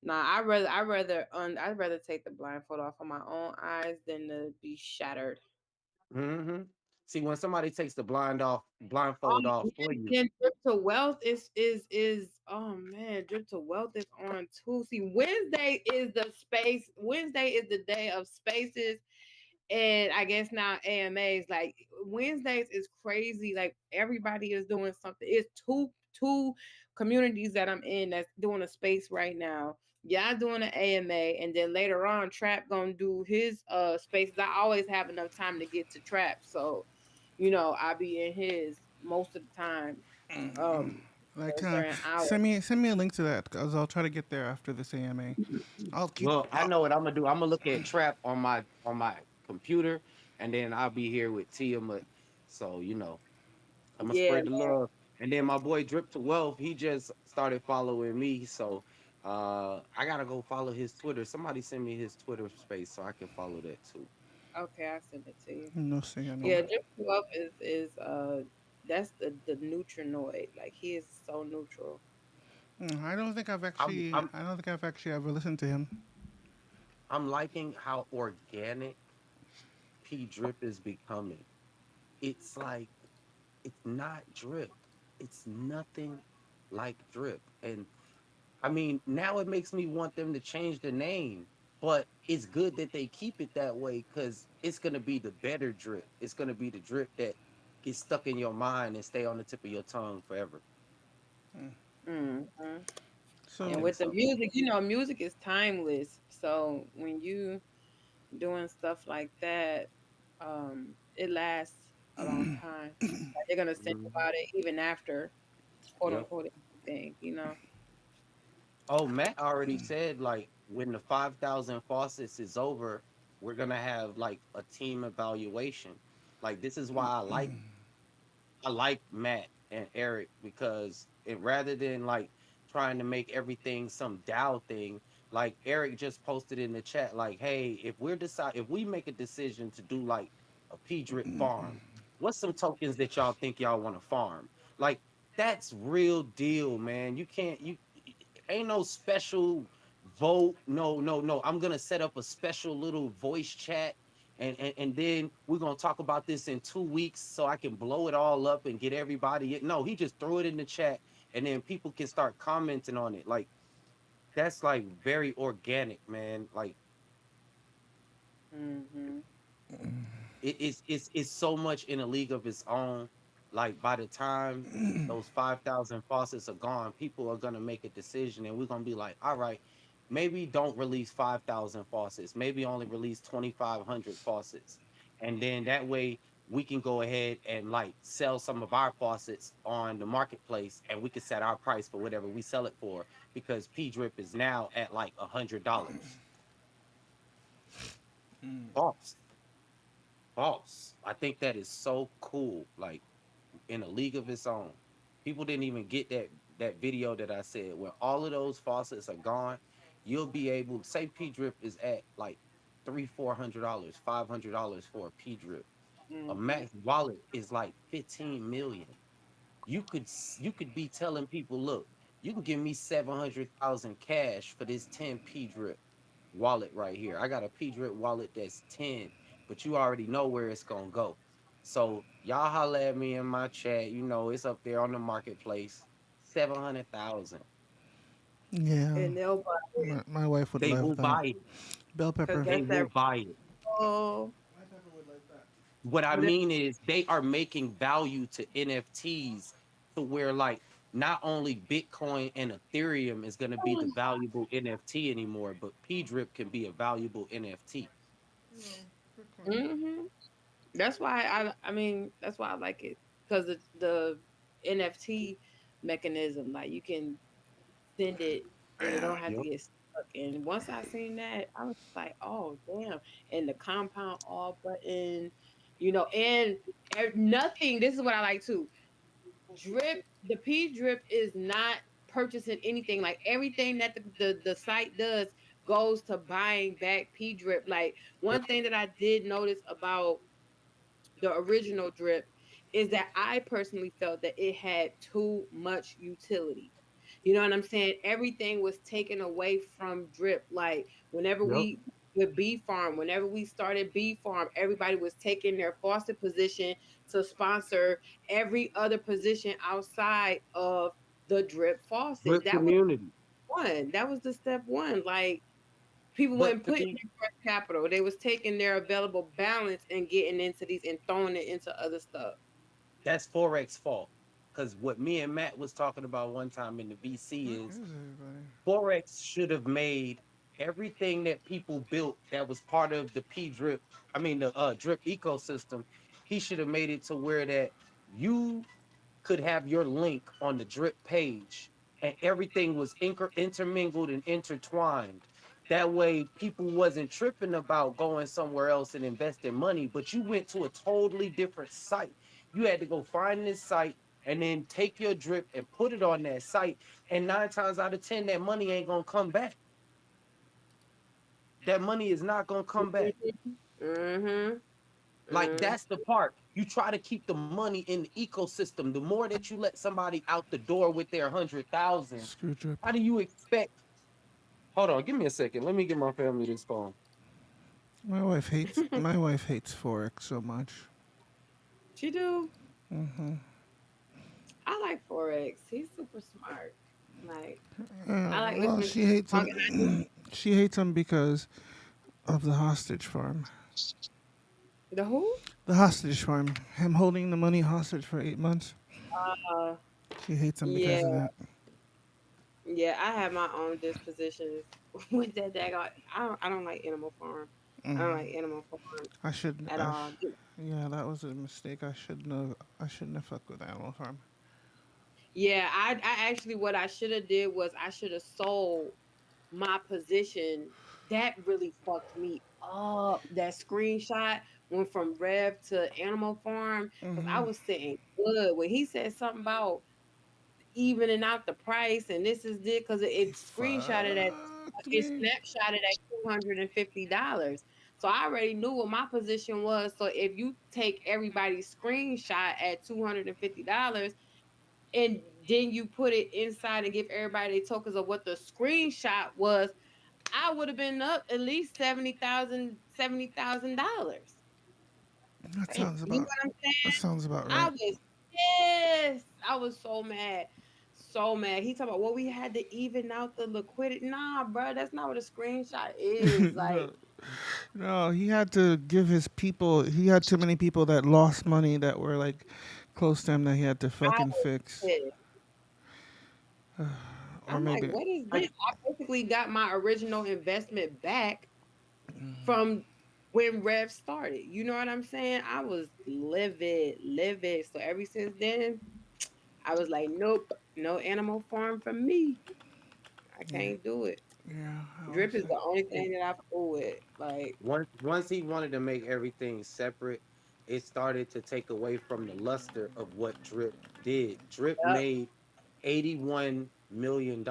Nah, I'd rather take the blindfold off of my own eyes than to be shattered. Hmm. See, when somebody takes the blindfold Oh, off for you, then Drip to Wealth is oh man, Drip to Wealth is on too. See, Wednesday is the space. Wednesday is the day of spaces, and I guess now AMAs. Like Wednesdays is crazy. Like everybody is doing something. It's two communities that I'm in that's doing a space right now. Yeah, doing an AMA, and then later on, Trap gonna do his spaces. I always have enough time to get to Trap, so I be in his most of the time. Like, For a certain hour. send me a link to that because I'll try to get there after this AMA. I'll keep. well, I know what I'm gonna do. I'm gonna look at Trap on my computer, and then I'll be here with Tia. So I'm gonna Yeah, spread the love. And then my boy Drip to Wealth, he just started following me. So I gotta go follow his Twitter. Somebody send me his Twitter space so I can follow that too. okay, I send it to you. No sé, I know. Yeah, Jeffrey Love is that's the neutrinoid. Like he is so neutral. I'm I'm I don't think I've actually ever listened to him. I'm liking how organic P Drip is becoming. It's like it's not drip. It's nothing like drip. And I mean, now it makes me want them to change the name. But it's good that they keep it that way because it's gonna be the better drip. It's gonna be the drip that gets stuck in your mind and stay on the tip of your tongue forever. Mm-hmm. And So think with the so. music, music is timeless. So when you doing stuff like that, it lasts a long time. Like they're gonna think Mhm. about it even after quote Yep. unquote everything. Oh, Matt already said like when the 5,000 faucets is over, we're gonna have like a team evaluation. Like this is why I like Matt and Eric because it rather than like trying to make everything some Dow thing, like Eric just posted in the chat, like, hey, if we make a decision to do like a P drip farm, what's some tokens that y'all think y'all want to farm? Like that's real deal, man. You can't you ain't no special vote. No, no, no. I'm gonna set up a special little voice chat and then we're gonna talk about this in 2 weeks so I can blow it all up and get everybody it. No, he just threw it in the chat and then people can start commenting on it. Like that's like very organic, man. Like Hmm. it's so much in a league of its own. Like by the time those 5,000 faucets are gone, people are gonna make a decision, and we're gonna be like, all right, maybe don't release 5,000 faucets, maybe only release 2,500 faucets, and then that way we can go ahead and like sell some of our faucets on the marketplace, and we can set our price for whatever we sell it for because P drip is now at like $100. False, false. I think that is so cool. Like in a league of its own. People didn't even get that video that I said. When all of those faucets are gone, you'll be able. Say P drip is at like $300-400, $500 for a P drip. A Hmm. max wallet is like 15 million. You could be telling people, look, you can give me 700,000 cash for this 10 P drip wallet right here. I got a P drip wallet that's 10, but you already know where it's gonna go. So y'all holla at me in my chat. You know it's up there on the marketplace. 700,000. yeah, And they'll buy it my wife would They love will that. buy it. Bell because pepper. They that's that. will buy it. Oh, My pepper would like that. What I but it, mean is they are making value to NFTs to where like not only Bitcoin and Ethereum is going to be the valuable NFT anymore, but P drip can be a valuable NFT. No, good point. hmm that's why that's why I like it because the NFT mechanism, like you can send it and it don't have to Yep. get stuck. And once I seen that, I was like, oh damn! And the compound all button, and nothing. This is what I like too. Drip, the P drip is not purchasing anything. Like everything that the site does goes to buying back P drip. Like one thing that I did notice about the original drip is that I personally felt that it had too much utility. You know what I'm saying? Everything was taken away from drip. Like whenever Yep. we with bee farm, whenever we started bee farm, everybody was taking their faucet position to sponsor every other position outside of the drip faucet. Drip That was community. one. That was the step one. Like people But wasn't to putting be their fresh capital. They was taking their available balance and getting into these and throwing it into other stuff. that's Forex fault. Because what me and Matt was talking about one time in the VC Where is is everybody? Forex should have made everything that people built that was part of the P drip, I mean the drip ecosystem. He should have made it to where that you could have your link on the drip page and everything was intermingled and intertwined. That way people wasn't tripping about going somewhere else and investing money, but you went to a totally different site. You had to go find this site and then take your drip and put it on that site. And 9 times out of 10, that money ain't gonna come back. That money is not gonna come back. Mm-hmm. Like Mm. that's the part. You try to keep the money in the ecosystem. The more that you let somebody out the door with their 100,000, Screw drip. how do you expect? Hold on, give me a second. Let me get my family this phone. My wife hates Forex so much. She do. I like Forex. He's super smart. Like I like Well, listening to she him hates talk. him. She hates him because of the hostage farm. The who? The hostage farm. Him holding the money hostage for 8 months. Uh, She hates him yeah. because of that. Yeah, I have my own dispositions with that daggone. I don't like Animal Farm. I don't like Animal Farm I should. at all. Yeah, that was a mistake. I shouldn't have. I shouldn't have fucked with Animal Farm. Yeah, I actually what I should have did was I should have sold my position. That really fucked me up. That screenshot went from Rev to Animal Farm because I was sitting good when he said something about evening out the price and this is it because it screenshotted at Fucked it me. snapshotted at $250. So I already knew what my position was. So if you take everybody's screenshot at $250 and then you put it inside and give everybody tokens of what the screenshot was, I would have been up at least $70,000. That And sounds you know about. what I'm That saying? sounds about I right. was pissed. I was so mad. So mad. He talking about, well, we had to even out the liquidity. Nah, bro, that's not what a screenshot is. Like, No, no, he had to give his people. He had too many people that lost money that were like close to him that he had to I fucking was fix. pissed. Or I'm like, maybe. what is I this? I basically got my original investment back from when Rev started. You know what I'm saying? I was livid, livid. So ever since then, I was like, nope, no Animal Farm for me. I Yeah, can't do it. yeah. I Drip was. is the only thing that I fool with. Like, once he wanted to make everything separate, it started to take away from the luster of what Drip did. Drip yep. made $81 million,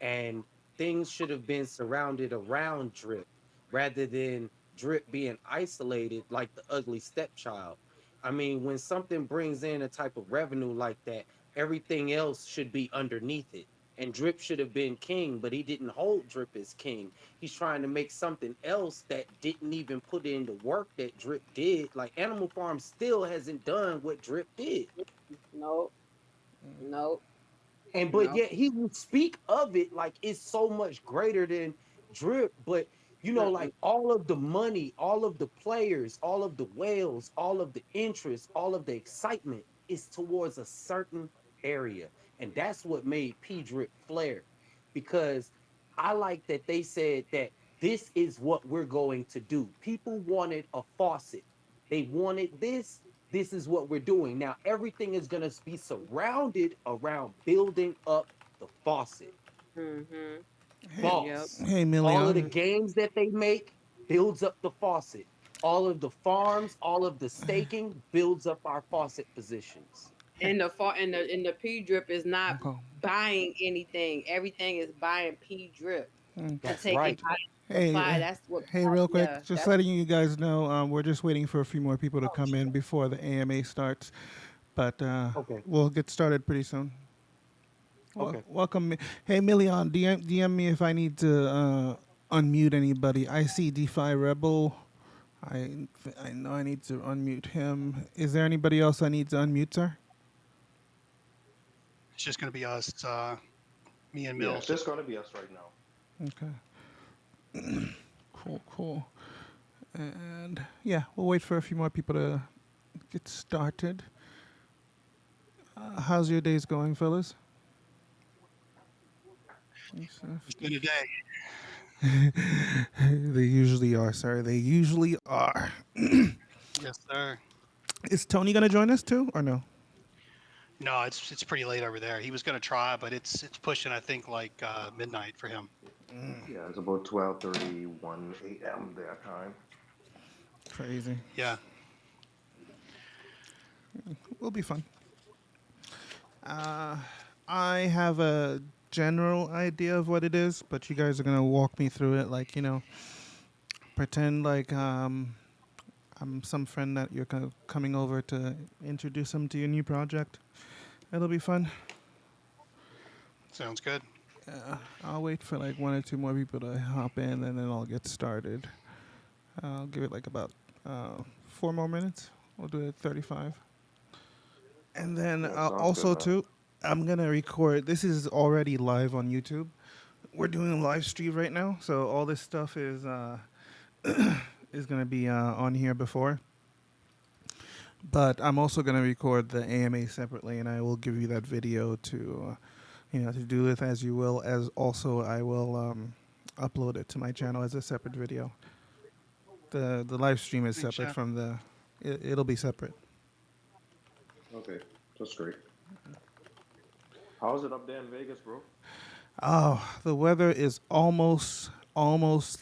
and things should have been surrounded around Drip rather than Drip being isolated like the ugly stepchild. I mean, when something brings in a type of revenue like that, everything else should be underneath it. And Drip should have been king, but he didn't hold Drip as king. He's trying to make something else that didn't even put in the work that Drip did. Like Animal Farm still hasn't done what Drip did. Nope. Nope. And but No. yet he will speak of it like it's so much greater than Drip. But Mm-mm. like all of the money, all of the players, all of the whales, all of the interest, all of the excitement is towards a certain area. And that's what made P Drip flare. Because I like that they said that this is what we're going to do. People wanted a faucet. They wanted this. This is what we're doing. Now, everything is going to be surrounded around building up the faucet. Mm-hmm. Hey, Yep. Boss. hey, All of the Million. games that they make builds up the faucet. All of the farms, all of the staking builds up our faucet positions. Hey. And the far and the P drip is not Okay. buying anything. Everything is buying P drip to That's take and right. buy Hey, supply. That's what. hey, real quick, Yeah. just That's letting you guys know, we're just waiting for a few more people to oh come shit. in before the AMA starts, but Okay. we'll get started pretty soon. Okay. Welcome. Hey, Million, DM me if I need to unmute anybody. I see DeFi Rebel. I know I need to unmute him. Is there anybody else I need to unmute, sir? It's just going to be us, me and Yeah, it's Mills. just gonna be us right now. Okay. Cool, cool. And yeah, we'll wait for a few more people to get started. How's your days going, fellas? It's been a day. They usually are, sir. They usually are. Yes, sir. Is Tony gonna join us too, or no? No, it's pretty late over there. He was going to try, but it's pushing. I think like midnight for him. Yeah, it's about 12:31 a.m. their time. Crazy. Yeah. Will be fun. I have a general idea of what it is, but you guys are gonna walk me through it. Like pretend like I'm some friend that you're coming over to introduce them to your new project. It'll be fun. Sounds good. I'll wait for like one or two more people to hop in, and then I'll get started. I'll give it like about 4 more minutes. We'll do it at 35. And then Yeah, sounds good, also man. too, I'm gonna record. This is already live on YouTube. We're doing a live stream right now, so all this stuff is is gonna be on here before. But I'm also gonna record the AMA separately, and I will give you that video to, to do with as you will. As also, I will upload it to my channel as a separate video. The live stream is Thanks, separate yeah. from the. It'll be separate. Okay, that's great. How's it up there in Vegas, bro? Oh, the weather is almost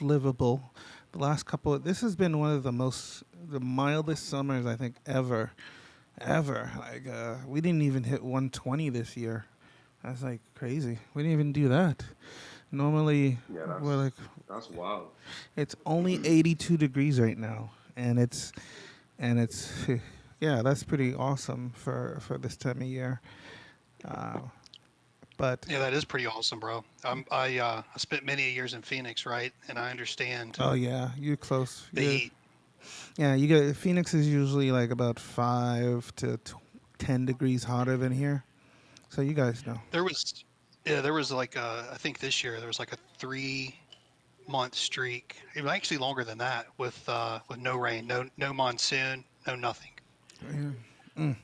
livable. The last couple this has been one of the mildest summers I think ever. Like we didn't even hit 120 this year. That's like crazy. We didn't even do that. Normally Yeah, we're like that's wild. it's only 82 degrees right now and it's yeah, that's pretty awesome for this time of year. Uh, but Yeah, that is pretty awesome, bro. I spent many years in Phoenix, right? And I understand oh yeah, you're close. the You're heat. Yeah, you get Phoenix is usually like about 10 degrees hotter than here. So you guys know. There was, yeah, there was like I think this year there was like a 3 month streak, even actually longer than that, with no rain, no monsoon, no nothing. Yeah. Mm.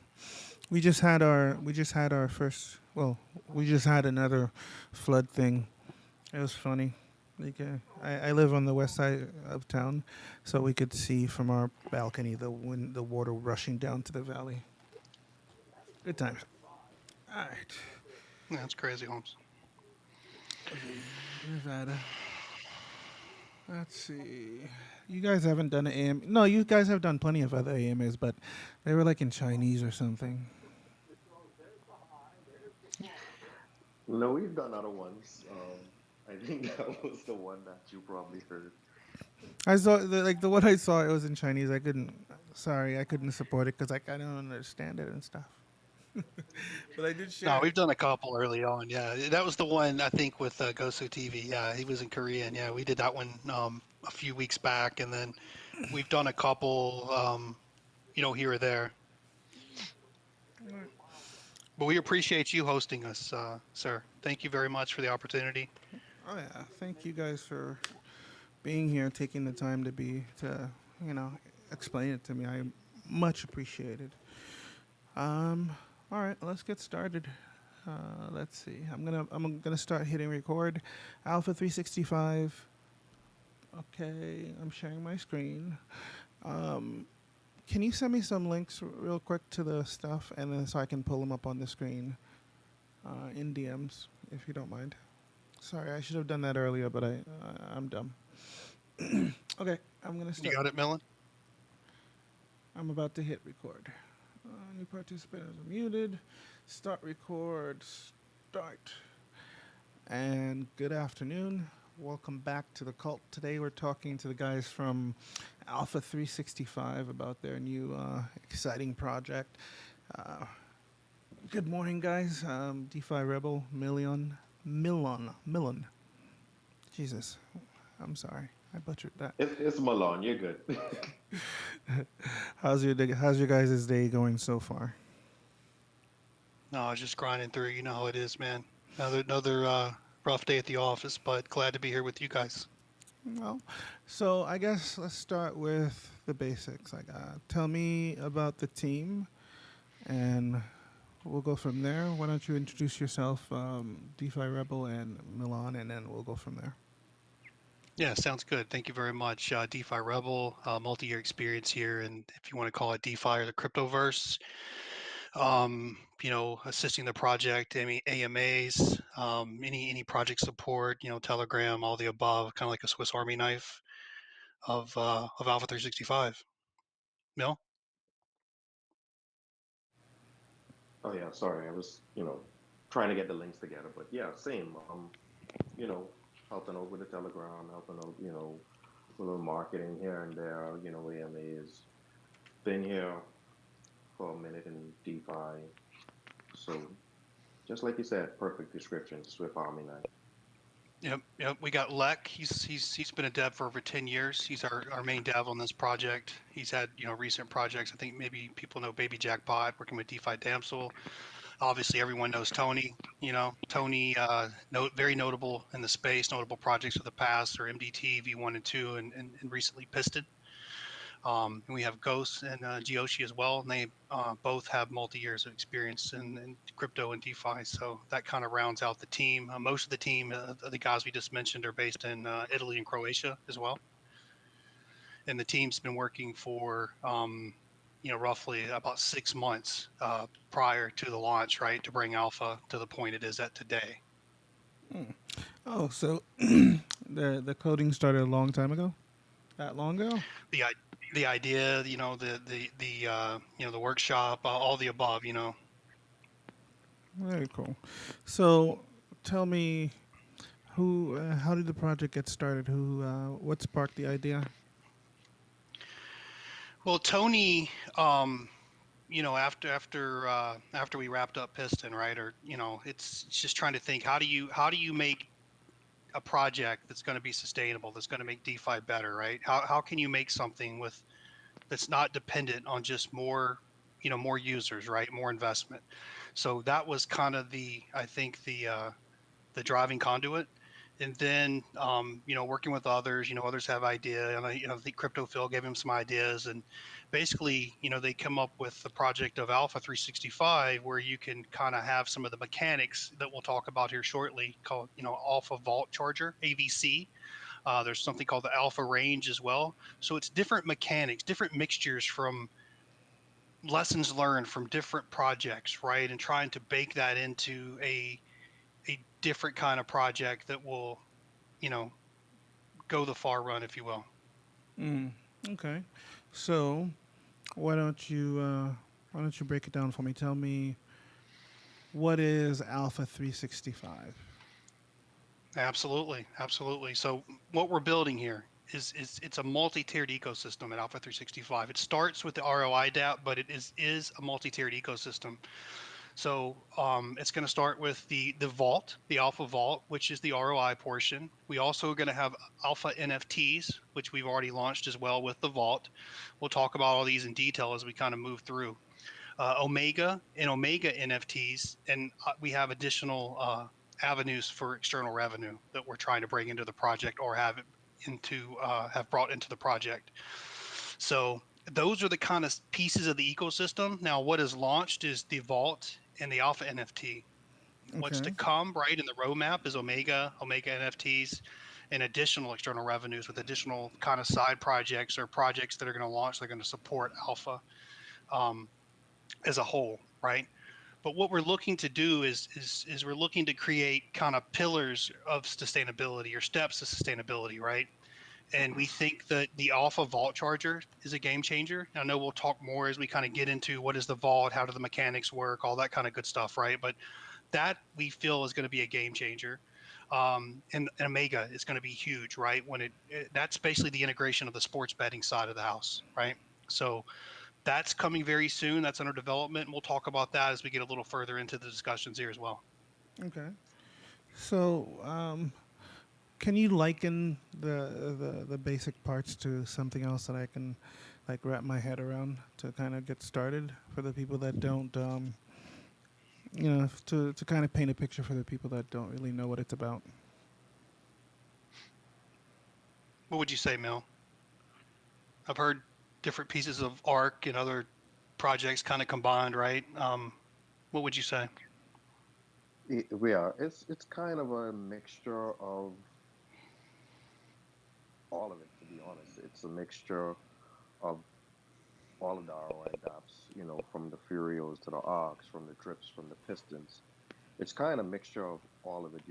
We just had our first. Well, we just had another flood thing. It was funny. Like I live on the west side of town, so we could see from our balcony the water rushing down to the valley. Good times. All right, Yeah, that's crazy, Holmes. Nevada. Let's see. You guys haven't done an AM. No, you guys have done plenty of other AMAs, but they were like in Chinese or something. No, we've done other ones. I think that was the one that you probably heard. I saw the one I saw. It was in Chinese. I couldn't. Sorry, I couldn't support it because I don't understand it and stuff. But I did No, share it. we've done a couple early on. Yeah, that was the one I think with Gosu TV. Yeah, he was in Korean. Yeah, we did that one a few weeks back, and then we've done a couple, here or there. But we appreciate you hosting us, sir. Thank you very much for the opportunity. Oh yeah, thank you guys for being here, taking the time to you know explain it to me. I much appreciated. Um, all right, let's get started. Let's see. I'm gonna start hitting record. Alpha 365. Okay, I'm sharing my screen. Um, can you send me some links real quick to the stuff, and then so I can pull them up on the screen in DMs, if you don't mind. Sorry, I should have done that earlier, but I'm dumb. Okay, I'm gonna You start. got it, Millen? I'm about to hit record. New participants are muted. Start record. Start. And good afternoon. Welcome back to the cult. Today we're talking to the guys from Alpha 365 about their new exciting project. Uh, good morning, guys. DeFi Rebel, Milon. Jesus, I'm sorry. I butchered that. It's Malone. You're good. How's your day, how's your guys' day going so far? No, I was just grinding through. You know how it is, man. Another rough day at the office, but glad to be here with you guys. Well, so I guess let's start with the basics. Like, tell me about the team, and we'll go from there. Why don't you introduce yourself, DeFi Rebel and Milan, and then we'll go from there. Yeah, sounds good. Thank you very much. DeFi Rebel, multi-year experience here, and if you want to call it DeFi or the cryptoverse, assisting the project, any AMAs, any project support, Telegram, all the above, kind of like a Swiss Army knife of Alpha 365. Mill? Oh yeah, sorry. I was, trying to get the links together, but yeah, same. You know, helping out with the Telegram, helping out, a little marketing here and there. AMA's been here for a minute in DeFi. So just like you said, perfect description, Swift Army Knife. Yep. We got Lek. He's been a dev for over 10 years. He's our main dev on this project. He's had recent projects. I think maybe people know Baby Jackpot working with DeFi Damsel. Obviously, everyone knows Tony. Tony, very notable in the space, notable projects of the past or MDT V1 and 2, and recently Piston. And we have Ghost and Gioshi as well, and they both have multi-years of experience in crypto and DeFi. So that kind of rounds out the team. Most of the team, the guys we just mentioned, are based in Italy and Croatia as well. And the team's been working for roughly about 6 months prior to the launch, right, to bring Alpha to the point it is at today. Oh, so the coding started a long time ago. That long ago? The the idea, the workshop, all the above, Very cool. So, tell me, how did the project get started? What sparked the idea? Well, Tony, after we wrapped up Piston, right? Or it's just trying to think, how do you make a project that's going to be sustainable, that's going to make DeFi better, right? How can you make something that's not dependent on just more users, right? More investment. So that was kind of I think the driving conduit. And then, working with others, others have idea, and the crypto Phil gave him some ideas, and basically, they come up with the project of Alpha 365, where you can kind of have some of the mechanics that we'll talk about here shortly, called, Alpha Vault Charger, AVC. There's something called the Alpha Range as well. So it's different mechanics, different mixtures from lessons learned from different projects, right? And trying to bake that into a different kind of project that will, you know, go the far run, if you will. Mm, okay. So, why don't you break it down for me? Tell me, what is Alpha 365? Absolutely, absolutely. So what we're building here is it's a multi-tiered ecosystem at Alpha 365. It starts with the ROI DApp, but it is a multi-tiered ecosystem. So it's going to start with the vault, the Alpha Vault, which is the ROI portion. We also are going to have Alpha NFTs, which we've already launched as well with the vault. We'll talk about all these in detail as we kind of move through. Omega and Omega NFTs, and we have additional avenues for external revenue that we're trying to bring into the project or have brought into the project. So those are the kind of pieces of the ecosystem. Now, what is launched is the Vault and the Alpha NFT. What's to Okay. come, right, in the roadmap is Omega NFTs, and additional external revenues with additional kind of side projects or projects that are going to launch. They're going to support Alpha. Um, as a whole, right? But what we're looking to do is we're looking to create kind of pillars of sustainability or steps to sustainability, right? And we think that the Alpha Vault Charger is a game changer. I know we'll talk more as we kind of get into what is the vault, how do the mechanics work, all that kind of good stuff, right? But that we feel is going to be a game changer. And Omega is going to be huge, right? That's basically the integration of the sports betting side of the house, right? So that's coming very soon. That's under development. And we'll talk about that as we get a little further into the discussions here as well. Okay. So, can you liken the basic parts to something else that I can like wrap my head around to kind of get started for the people that don't to kind of paint a picture for the people that don't really know what it's about. What would you say, Mel? I've heard different pieces of ARC and other projects kind of combined, right? What would you say? We are. It's kind of a mixture of all of it. To be honest, it's a mixture of all of the ROI dApps. From the Furios to the Arcs, from the Drips, from the Pistons. It's kind of mixture of all of it.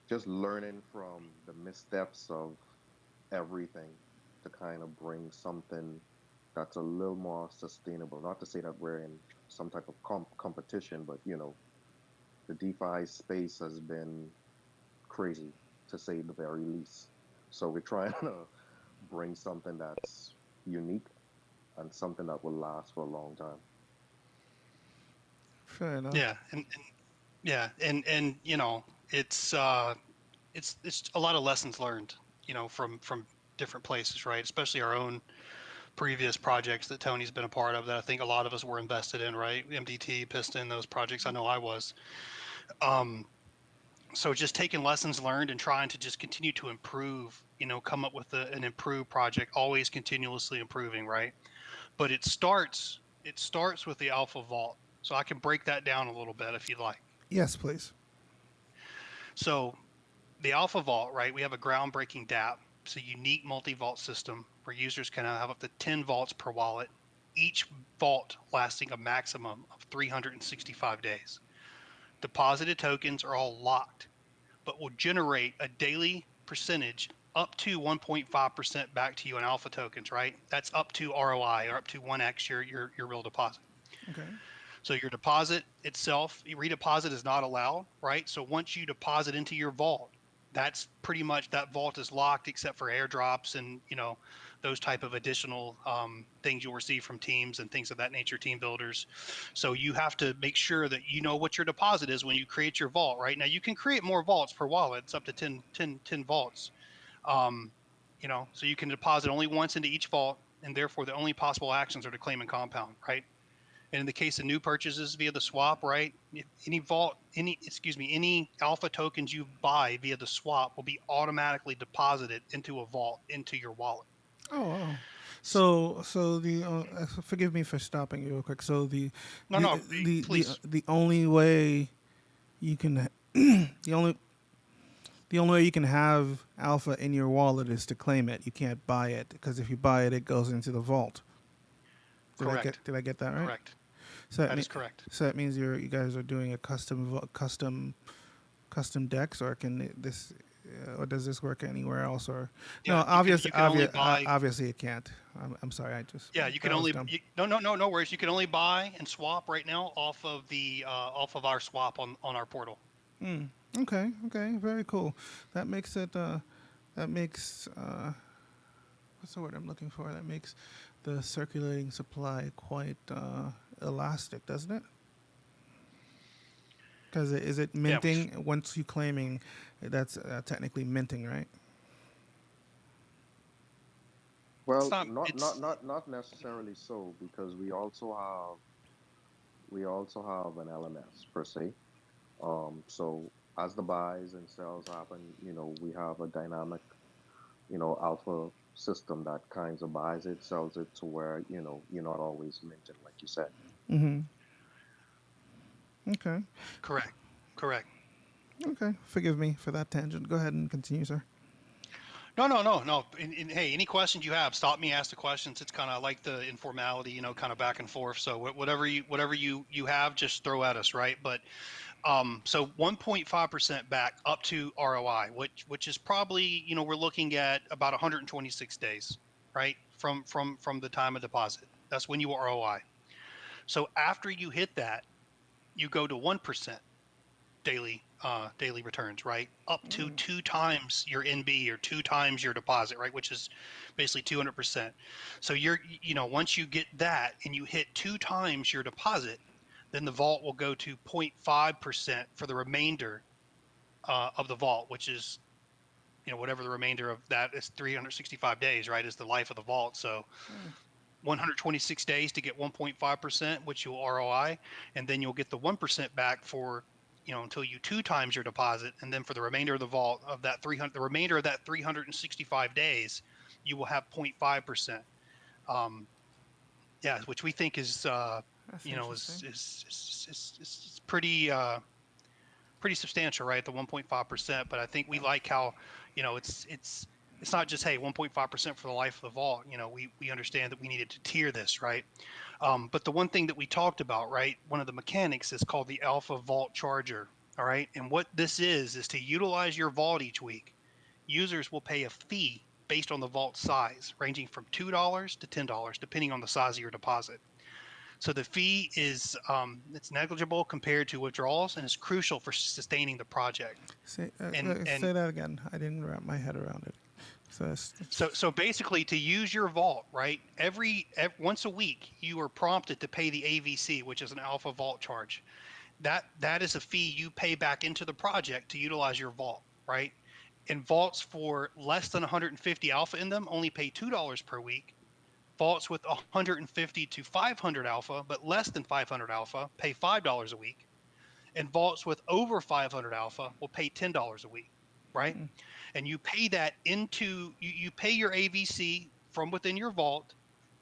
Just learning from the missteps of everything to kind of bring something that's a little more sustainable. Not to say that we're in some type of competition, but the DeFi space has been crazy to say the very least. So we're trying to bring something that's unique and something that will last for a long time. Fair enough. Yeah, and yeah, and it's a lot of lessons learned, from different places, right? Especially our own previous projects that Tony's been a part of that I think a lot of us were invested in, right? MDT, Piston, those projects. I know I was. Um, So just taking lessons learned and trying to just continue to improve, come up with an improved project, always continuously improving, right? But it starts with the alpha vault. So I can break that down a little bit if you'd like. Yes, please. So the alpha vault, right? We have a groundbreaking DApp. It's a unique multi-vault system where users can have up to 10 vaults per wallet, each vault lasting a maximum of 365 days. Deposited tokens are all locked, but will generate a daily percentage up to 1.5% back to you in alpha tokens, right? That's up to ROI or up to 1x your real deposit. Okay. So your deposit itself, redeposit is not allowed, right? So once you deposit into your vault, that's pretty much that vault is locked except for airdrops and those type of additional things you'll receive from teams and things of that nature, team builders. So you have to make sure that you know what your deposit is when you create your vault. Right now, you can create more vaults per wallet. It's up to 10 vaults. Um, so you can deposit only once into each vault, and therefore the only possible actions are to claim and compound. Right. And in the case of new purchases via the swap, right? Any alpha tokens you buy via the swap will be automatically deposited into a vault into your wallet. Oh, wow. So the forgive me for stopping you real quick. So No, no, please. the only way you can the only the only way you can have alpha in your wallet is to claim it. You can't buy it because if you buy it, it goes into the vault. Correct. Did I get that right? Correct. So That is correct. so that means you guys are doing a custom decks, or can this or does this work anywhere else? Or no, Yeah, you can only buy. obviously it can't. I'm sorry, I just Yeah, you can that was only. dumb. No worries. You can only buy and swap right now off of our swap on our portal. Okay, okay, very cool. That makes it that makes what's the word I'm looking for? That makes the circulating supply quite elastic, doesn't it? Because is it Yeah, minting once you claiming? That's technically minting, right? it's Well, not. not necessarily so, because we also have an LMS per se. So as the buys and sells happen, we have a dynamic, alpha system that kinds of buys it, sells it to where, you're not always minting, like you said. Mm-hmm. Okay. Correct. Correct. Okay. Forgive me for that tangent. Go ahead and continue, sir. No. And hey, any questions you have, stop me, ask the questions. It's kind of like the informality, kind of back and forth. So whatever you have, just throw at us, right? But so 1.5% back up to ROI, which is probably we're looking at about 126 days, right? From the time of deposit. That's when you ROI. So after you hit that, you go to 1% daily returns, right? Up to 2 times your NB or 2 times your deposit, right? Which is basically 200%. So once you get that and you hit 2 times your deposit, then the vault will go to 0.5% for the remainder of the vault, which is whatever the remainder of that is, 365 days, right? Is the life of the vault. So 126 days to get 1.5%, which you'll ROI, and then you'll get the 1% back for until you 2 times your deposit, and then for the remainder of the vault of that 300, the remainder of that 365 days, you will have 0.5%. Yeah, which we think is That's you know is interesting. is is, is pretty substantial, right? The 1.5%. But I think we like how it's not just, hey, 1.5% for the life of the vault. We understand that we needed to tier this, right? But the one thing that we talked about, right, one of the mechanics is called the Alpha Vault Charger. All right. And what this is to utilize your vault each week, users will pay a fee based on the vault size, ranging from $2 to $10, depending on the size of your deposit. So the fee is it's negligible compared to withdrawals, and is crucial for sustaining the project. And Say that again. I didn't wrap my head around it. So so basically, to use your vault, right, once a week, you are prompted to pay the AVC, which is an alpha vault charge. That is a fee you pay back into the project to utilize your vault, right? And vaults for less than 150 alpha in them only pay $2 per week. Vaults with 150 to 500 alpha, but less than 500 alpha, pay $5 a week. And vaults with over 500 alpha will pay $10 a week, right? And you pay that into you pay your AVC from within your vault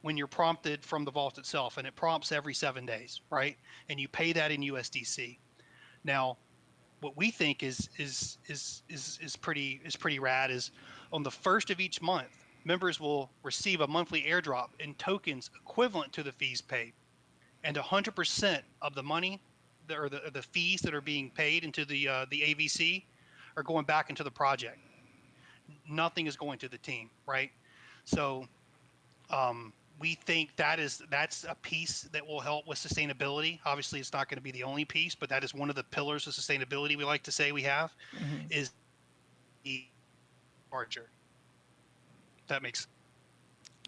when you're prompted from the vault itself, and it prompts every 7 days, right? And you pay that in USDC. Now, what we think is pretty rad is on the first of each month, members will receive a monthly airdrop in tokens equivalent to the fees paid, and 100% of the money or the fees that are being paid into the AVC are going back into the project. Nothing is going to the team, right? So we think that's a piece that will help with sustainability. Obviously, it's not going to be the only piece, but that is one of the pillars of sustainability we like to say we have is the larger. That makes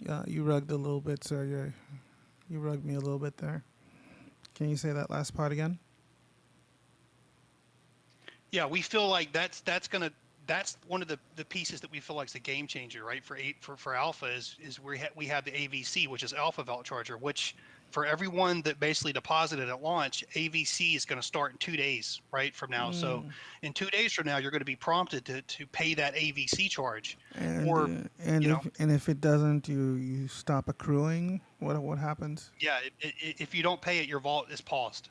Yeah, you rugged a little bit, sir. You rugged me a little bit there. Can you say that last part again? Yeah, we feel like that's one of the pieces that we feel like is a game changer, right? For alpha is we have the AVC, which is Alpha Vault Charger, which for everyone that basically deposited at launch, AVC is going to start in 2 days, right, from now. So in 2 days from now, you're going to be prompted to pay that AVC charge, And or if it doesn't, you stop accruing. What happens? yeah, if you don't pay it, your vault is paused.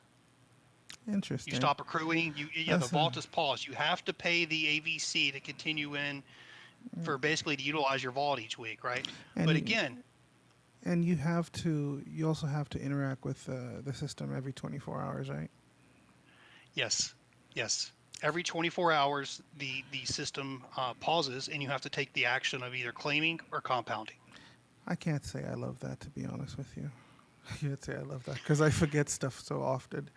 You Interesting. stop accruing. The That's vault is paused. You have to pay the AVC to continue in for basically to utilize your vault each week, right? But and again, and you also have to interact with the system every 24 hours, right? yes, yes. Every 24 hours, the system pauses, and you have to take the action of either claiming or compounding. I can't say I love that, to be honest with you. I can't say I love that because I forget stuff so often.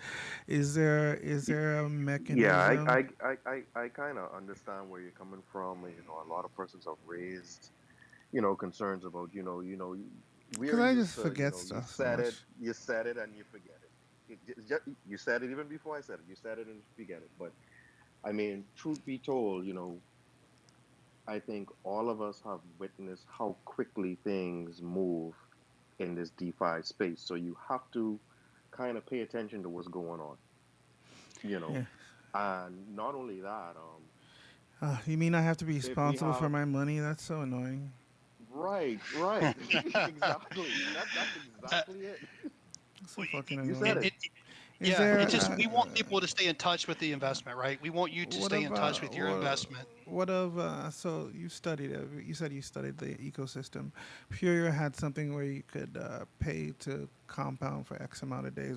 Is there a Yeah, mechanism? I kind of understand where you're coming from. You know, a lot of persons have raised, concerns about, Because we're I used just to, forget stuff so much. you said it and you forget it. You said it even before I said it. You said it and you forget it. But I mean, truth be told, I think all of us have witnessed how quickly things move in this DeFi space. So you have to kind of pay attention to what's going on, you know. Yeah. And not only that, You mean I have to be if we responsible for have my money? That's so annoying. right, exactly. That's Uh, exactly it. That's so fucking You said it, annoying. it. it, Is yeah, there? it just we want people to stay in touch with the investment, right? We want you to What stay in touch about with your investment. what of? So you studied it. You said you studied the ecosystem. Pure had something where you could pay to compound for X amount of days.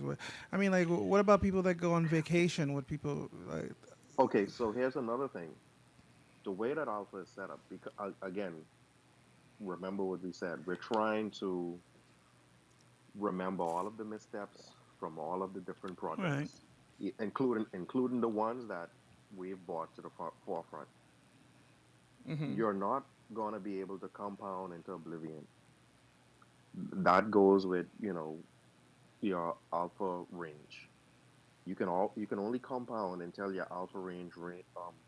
I mean, like, what about people that go on vacation? What people like? Okay, so here's another thing. The way that Alpha is set up, because again, remember what we said. We're trying to remember all of the missteps from all of the different Right. projects, including the ones that we've brought to the forefront. You're not going to be able to compound into oblivion. That goes with your alpha range. You can only compound until your alpha range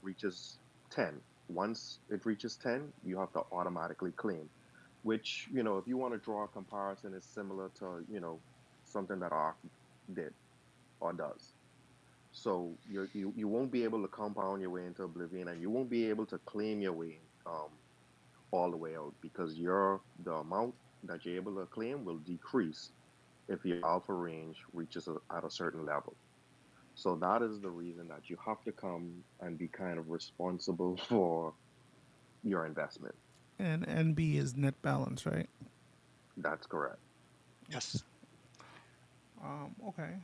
reaches 10. Once it reaches 10, you have to automatically claim. Which, if you want to draw a comparison, is similar to something that Arc did or does. So you won't be able to compound your way into oblivion, and you won't be able to claim your way all the way out because the amount that you're able to claim will decrease if your alpha range reaches at a certain level. So that is the reason that you have to come and be kind of responsible for your investment. And NB is net balance, right? That's correct. Yes. Okay.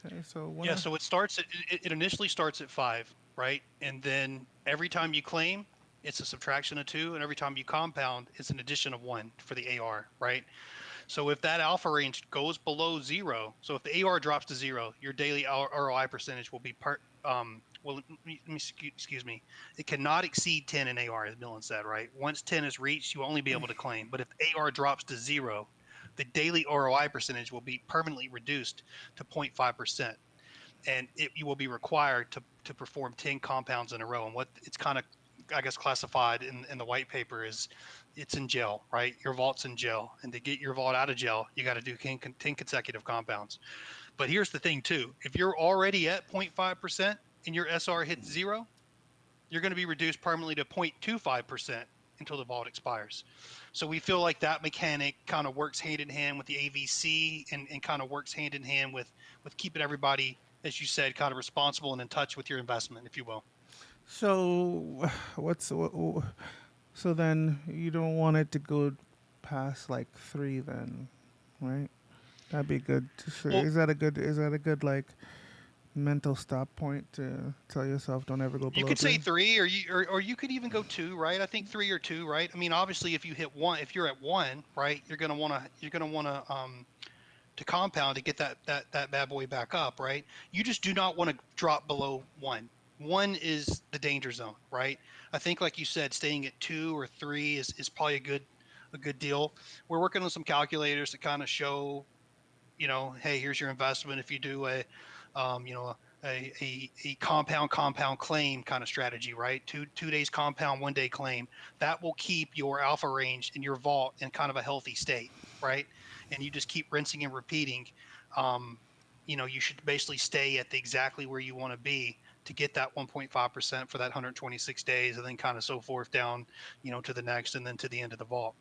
Okay. So when Yeah. So it initially starts at 5, right? And then every time you claim, it's a subtraction of 2, and every time you compound, it's an addition of 1 for the AR, right? So if that alpha range goes below 0, so if the AR drops to 0, your daily ROI percentage will be excuse me, it cannot exceed 10 in AR, as Dylan said, right? Once 10 is reached, you will only be able to claim. But if AR drops to 0, the daily ROI percentage will be permanently reduced to 0.5%. And you will be required to perform 10 compounds in a row. And what it's kind of, I guess, classified in the white paper is it's in jail, right? Your vault's in jail. And to get your vault out of jail, you got to do 10 consecutive compounds. But here's the thing too: if you're already at 0.5% and your SR hits zero, you're going to be reduced permanently to 0.25% until the vault expires. So we feel like that mechanic kind of works hand in hand with the AVC and kind of works hand in hand with keeping everybody, as you said, kind of responsible and in touch with your investment, if you will. So, so then you don't want it to go past like 3 then, right? That'd be good to see. Well, Is that a good like mental stop point to tell yourself don't ever go you below could say 3? 3, or you could even go 2, right? I think 3 or 2, right? I mean, obviously, if you hit 1, if you're at 1, right, you're gonna want to compound to get that bad boy back up, right? You just do not want to drop below 1. 1 is the danger zone, right? I think, like you said, staying at 2 or 3 is probably a good deal. We're working on some calculators to kind of show, hey, here's your investment if you do you know, a compound claim kind of strategy, right? Two days compound, 1 day claim. That will keep your alpha range in your vault in kind of a healthy state, right? And you just keep rinsing and repeating. You should basically stay at exactly where you want to be to get that 1.5% for that 126 days, and then kind of so forth down, to the next, and then to the end of the vault.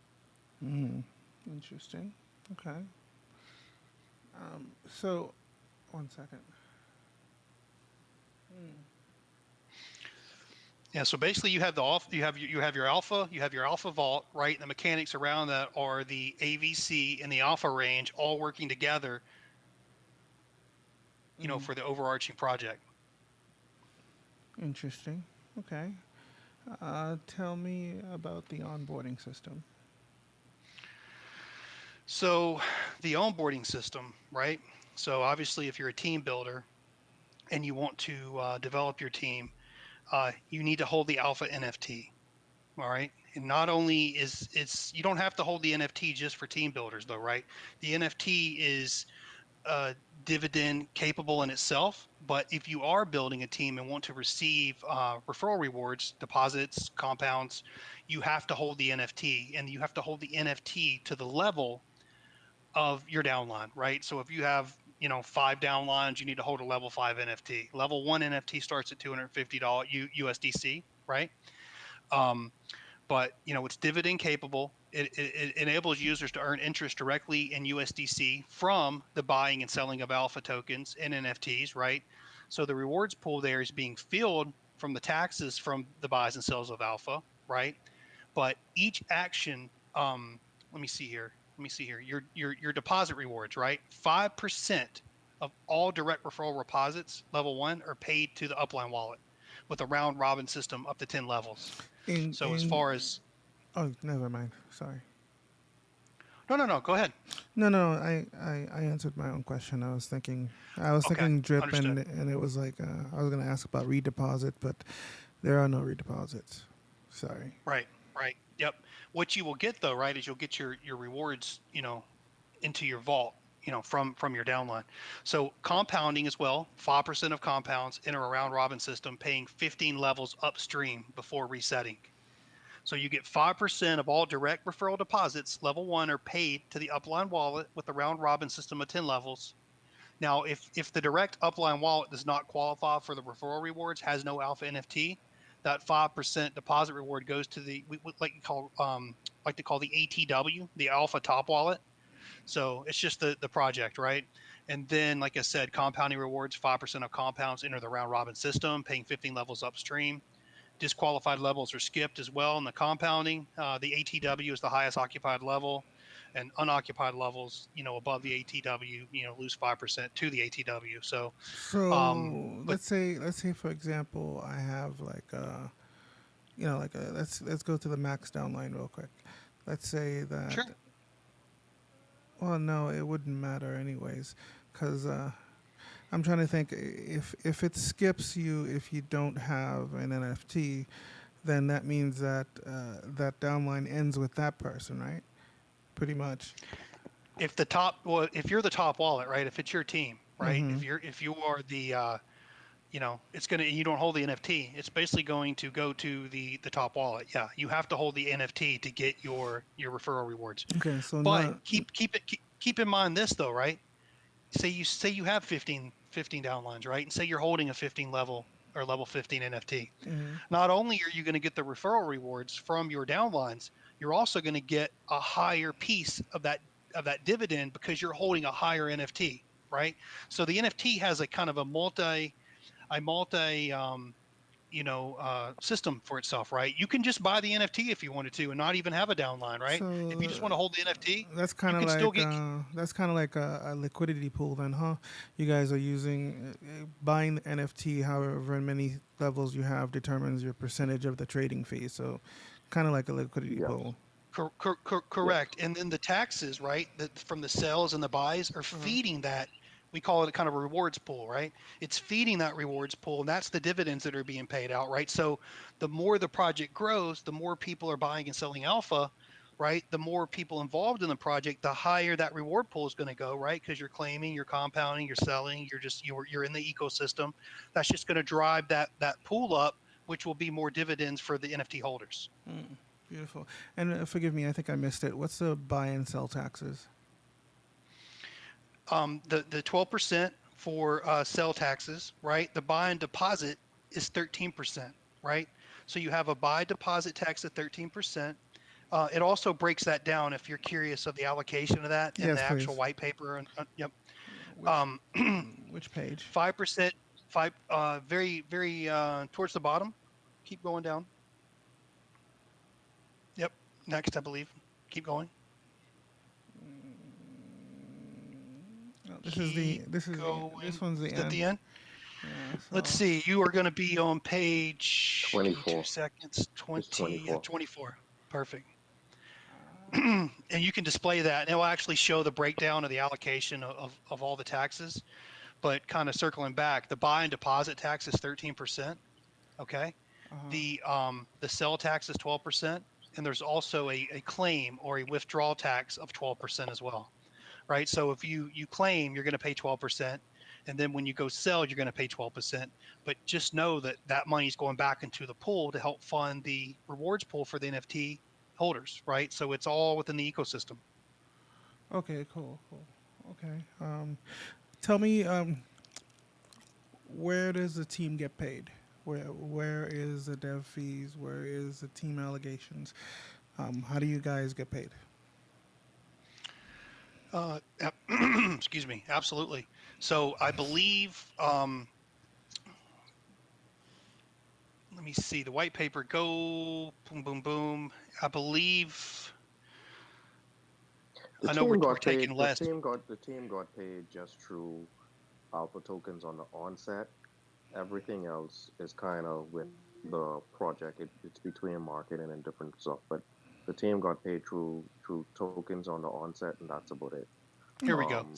Interesting. Okay. So, one second. Yeah, so basically you have you have your alpha vault, right? And the mechanics around that are the AVC and the alpha range all working together, for the overarching project. Interesting. Okay. Tell me about the onboarding system. So the onboarding system, right? So obviously if you're a team builder and you want to develop your team, you need to hold the alpha NFT. All right. And not only you don't have to hold the NFT just for team builders though, right? The NFT is dividend capable in itself, but if you are building a team and want to receive referral rewards, deposits, compounds, you have to hold the NFT, and you have to hold the NFT to the level of your downline, right? So if you have 5 downlines, you need to hold a level 5 NFT. Level 1 NFT starts at $250 USDC, right? But it's dividend capable. It enables users to earn interest directly in USDC from the buying and selling of alpha tokens and NFTs, right? So the rewards pool there is being filled from the taxes from the buys and sells of alpha, right? But each action, let me see here. Your deposit rewards, right? 5% of all direct referral deposits, level 1, are paid to the upline wallet with a round robin system up to 10 levels. In So as in far as Oh, never mind. Sorry. no, go ahead. No. I answered my own question. I was Okay, thinking drip, understood. and it was like I was gonna ask about redeposit, but there are no redeposits. Sorry. Right. Yep. What you will get though, right, is you'll get your rewards, into your vault, from your downline. So compounding as well, 5% of compounds enter a round robin system, paying 15 levels upstream before resetting. So you get 5% of all direct referral deposits, level 1, are paid to the upline wallet with the round robin system of 10 levels. Now, if the direct upline wallet does not qualify for the referral rewards, has no alpha NFT, that 5% deposit reward goes to we like to call the ATW, the alpha top wallet. So it's just the project, right? And then, like I said, compounding rewards, 5% of compounds enter the round robin system, paying 15 levels upstream. Disqualified levels are skipped as well in the compounding. The ATW is the highest occupied level, and unoccupied levels, above the ATW, lose 5% to the ATW. So, So but let's say for example, I have like let's go to the max downline real quick. Let's say that. sure. Well, no, it wouldn't matter anyways, because I'm trying to think if it skips you if you don't have an NFT, then that means that that downline ends with that person, right? Pretty much. If you're the top wallet, right? If it's your team, right? If you are the it's gonna you don't hold the NFT. It's basically going to go to the top wallet. Yeah, you have to hold the NFT to get your referral rewards. Okay, so But not. keep in mind this though, right? say you have 15 downlines, right? And say you're holding a 15 level or level 15 NFT. Mm-hmm. Not only are you going to get the referral rewards from your downlines, you're also going to get a higher piece of that dividend because you're holding a higher NFT, right? So the NFT has a kind of a multi system for itself, right? You can just buy the NFT if you wanted to and not even have a downline, right? If you just So want to hold the NFT, that's you kind of can still like get. a liquidity pool then, huh? You guys are using buying the NFT, however many levels you have determines your percentage of the trading fee. So kind of like a liquidity Yes. pool. Yes. Correct. And then the taxes, right, that from the sales and the buys are Uh-huh. feeding that. We call it a kind of a rewards pool, right? It's feeding that rewards pool, and that's the dividends that are being paid out, right? So the more the project grows, the more people are buying and selling alpha, right? The more people involved in the project, the higher that reward pool is going to go, right? Because you're claiming, you're compounding, you're selling, you're in the ecosystem. That's just going to drive that pool up, which will be more dividends for the NFT holders. Mm, beautiful. And forgive me, I think I missed it. What's the buy and sell taxes? The 12% for sell taxes, right? The buy and deposit is 13%, right? So you have a buy deposit tax of 13%. It also breaks that down if you're curious of the allocation of that in the Yes, actual please. white paper. And yep, Which um, which page? 5%, very towards the bottom. Keep going down. Yep, next I believe. Keep going. Oh, Keep this going. one's the Is that end. the end? Yeah. Let's So see. You are going to be on page, give me 24. 2 seconds, It's 20, 24. 24. Perfect. And you can display that. And it will actually show the breakdown of the allocation of all the taxes. But kind of circling back, the buy and deposit tax is 13%. Okay. uh-huh. The sell tax is 12%. And there's also a claim or a withdrawal tax of 12% as well, right? So if you claim, you're going to pay 12%, and then when you go sell, you're going to pay 12%. But just know that that money is going back into the pool to help fund the rewards pool for the NFT holders, right? So it's all within the ecosystem. Okay. Cool. Cool. Okay. Tell me, where does the team get paid? Where is the dev fees? Where is the team allegations? How do you guys get paid? Uh, excuse me, absolutely. So I believe, let me see, the white paper go boom, boom, boom. I believe, The I know team we're got paid. taking less. The team got paid just through alpha tokens on the onset. Everything else is kind of with the project. It's between marketing and different stuff. But the team got paid through tokens on the onset, and that's about it. Here we go. Um,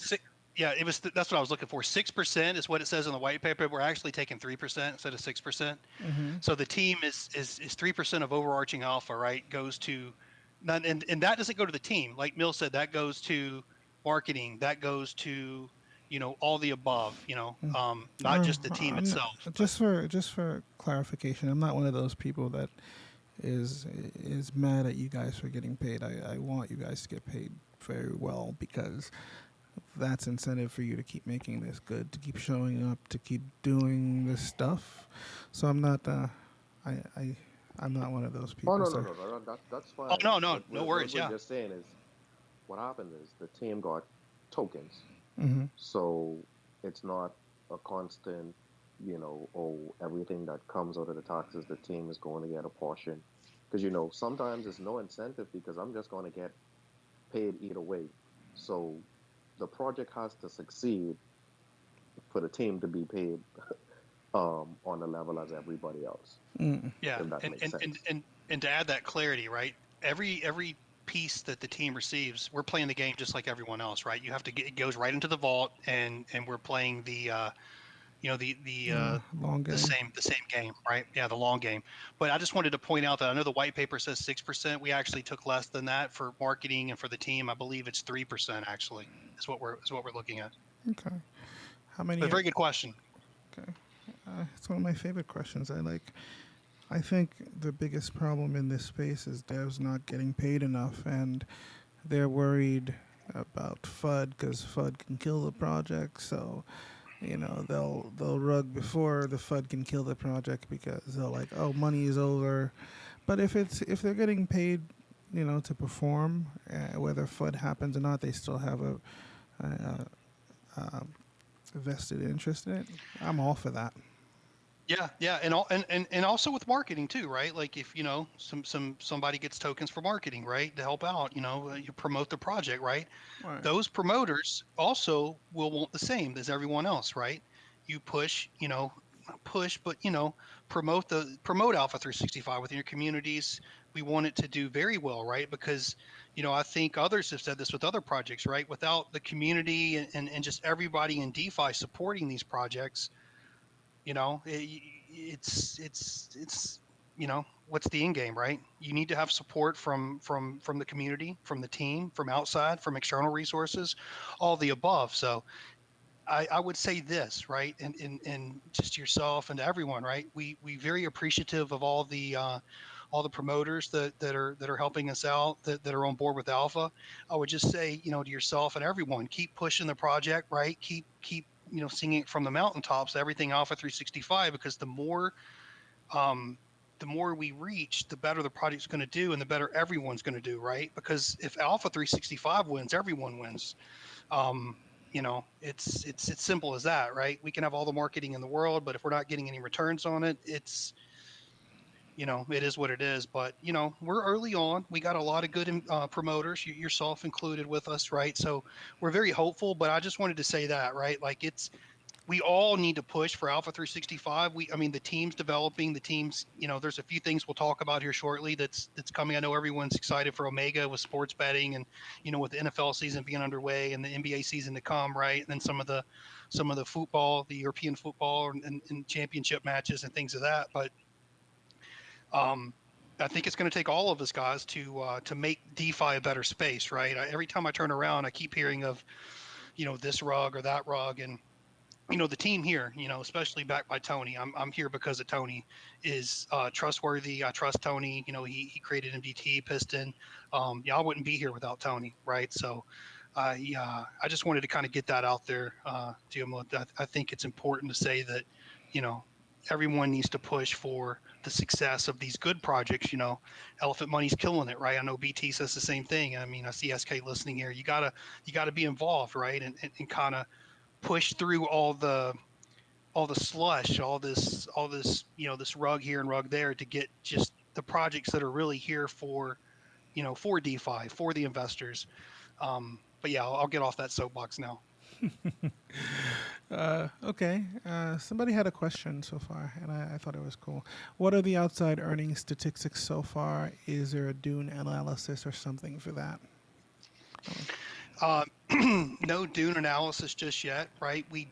Yeah, it was. That's what I was looking for. 6% is what it says in the white paper. We're actually taking 3% instead of 6%. Mm-hmm. So the team is 3% of overarching alpha, right? Goes to, and that doesn't go to the team. Like Mill said, that goes to marketing. That goes to all the above. Not just the team I'm not, itself, but just for clarification. I'm not one of those people that is is mad at you guys for getting paid. I want you guys to get paid very well because that's incentive for you to keep making this good, to keep showing up, to keep doing this stuff. So I'm not I I I'm not one of those oh people, no no sir. no no that's oh fine. no, no, no What worries. we're Yeah. just saying is what happened is the team got tokens, Mm-hmm. so it's not a constant. Oh, everything that comes out of the taxes, the team is going to get a portion. Because sometimes it's no incentive because I'm just going to get paid either way. So the project has to succeed for the team to be paid on the level as everybody else, Mm. Yeah, if that and makes and and sense. and and to add that clarity, right? Every piece that the team receives, we're playing the game just like everyone else, right? You have to get it goes right into the vault, and we're playing you know Long game. the same game, right? Yeah, the long game. But I just wanted to point out that I know the white paper says 6%. We actually took less than that for marketing and for the team. I believe it's 3% actually. Is what we're looking at. Okay. How But a many? very good question. Okay. It's one of my favorite questions. I think the biggest problem in this space is devs not getting paid enough, and they're worried about FUD because FUD can kill the project. So they'll rug before the FUD can kill the project because they're like, oh, money is over. But if they're getting paid, to perform, whether FUD happens or not, they still have a, a vested interest in it. I'm all for that. Yeah, yeah, and also with marketing too, right? Like if somebody gets tokens for marketing, right, to help out, you promote the project, right? Right. Those promoters also will want the same as everyone else, right? You push, not push, but promote Alpha 365 within your communities. We want it to do very well, right? Because I think others have said this with other projects, right? Without the community and just everybody in DeFi supporting these projects, it's what's the end game, right? You need to have support from the community, from the team, from outside, from external resources, all the above. So I would say this, right, and just yourself and to everyone, right? We very appreciative of all the promoters that are helping us out, that are on board with Alpha. I would just say, to yourself and everyone, keep pushing the project, right? Keep singing it from the mountaintops, everything Alpha 365, because um, the more we reach, the better the project's going to do, and the better everyone's going to do, right? Because if Alpha 365 wins, everyone wins. um, it's simple as that, right? We can have all the marketing in the world, but if we're not getting any returns on it, it is what it is. But we're early on. We got a lot of good promoters, yourself included, with us, right? So we're very hopeful. But I just wanted to say that, right? Like we all need to push for Alpha 365. I mean, the team's developing. The team's, there's a few things we'll talk about here shortly. That's coming. I know everyone's excited for Omega with sports betting, and with the NFL season being underway and the NBA season to come, right? And then some of the football, the European football, and championship matches and things of that. But um, I think it's going to take all of us guys to make DeFi a better space, right? Every time I turn around, I keep hearing of this rug or that rug, and the team here, especially backed by Tony. I'm here because of Tony is trustworthy. I trust Tony. He created MDT Piston. I wouldn't be here without Tony, right? So I just wanted to kind of get that out there to him. I think it's important to say that, you know, everyone needs to push for the success of these good projects. Elephant Money's killing it, right? I know BT says the same thing. I mean, I see SK listening here. You gotta be involved, right? And kind of push through all the slush, all this, this rug here and rug there to get just the projects that are really here for DeFi, for the investors. But yeah, I'll get off that soapbox now. Okay. Somebody had a question so far, and I thought it was cool. What are the outside earnings statistics so far? Is there a Dune analysis or something for that? Uh, no Dune analysis just yet, right? We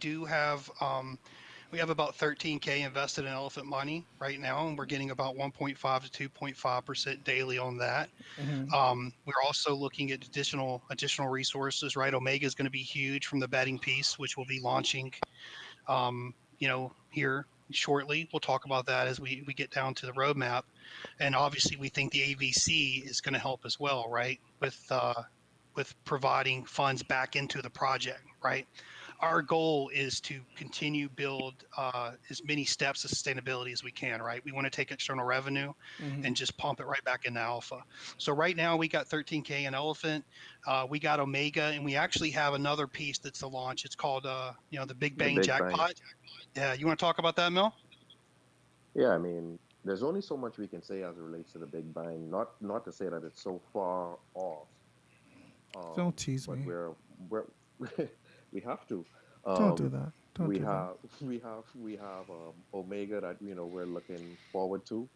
have about 13K invested in Elephant Money right now, and we're getting about 1.5 to 2.5% daily on that. Mm-hmm. We're also looking at additional resources, right? Omega is going to be huge from the betting piece, which will be launching, here shortly. We'll talk about that as we get down to the roadmap. And obviously, we think the AVC is going to help as well, right? With providing funds back into the project, right? Our goal is to continue build as many steps of sustainability as we can, right? We want to take external revenue Mm-hmm. and just pump it right back into Alpha. So right now we got 13K in Elephant, we got Omega, and we actually have another piece that's a launch. It's called the Big The Bang Big Bang. Jackpot. Yeah, you want to talk about that, Mel? Yeah, I mean, there's only so much we can say as it relates to the Big Bang. Not to say that it's so far off, Don't tease but me. we're we have to. Don't do Um, that. Don't we do that. have we have Omega that we're looking forward to,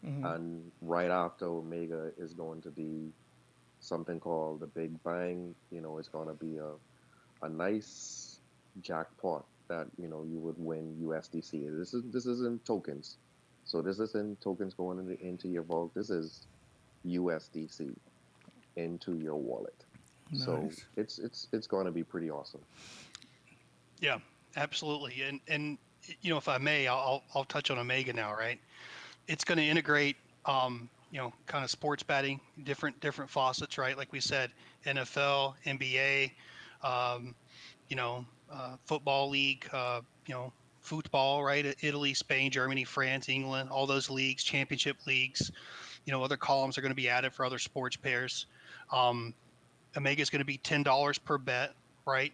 Mm-hmm. and right after Omega is going to be something called the Big Bang. It's going to be a nice jackpot that you would win USDC. This is in tokens, so this isn't tokens going into your vault. This is USDC into your wallet. So Nice. it's going to be pretty awesome. Yeah, absolutely. And if I may, I'll touch on Omega now, right? It's going to integrate kind of sports betting, different faucets, right? Like we said, NFL, NBA, um, football league, football, right? Italy, Spain, Germany, France, England, all those leagues, championship leagues. Other columns are going to be added for other sports pairs. Um, Omega is going to be $10 per bet, right?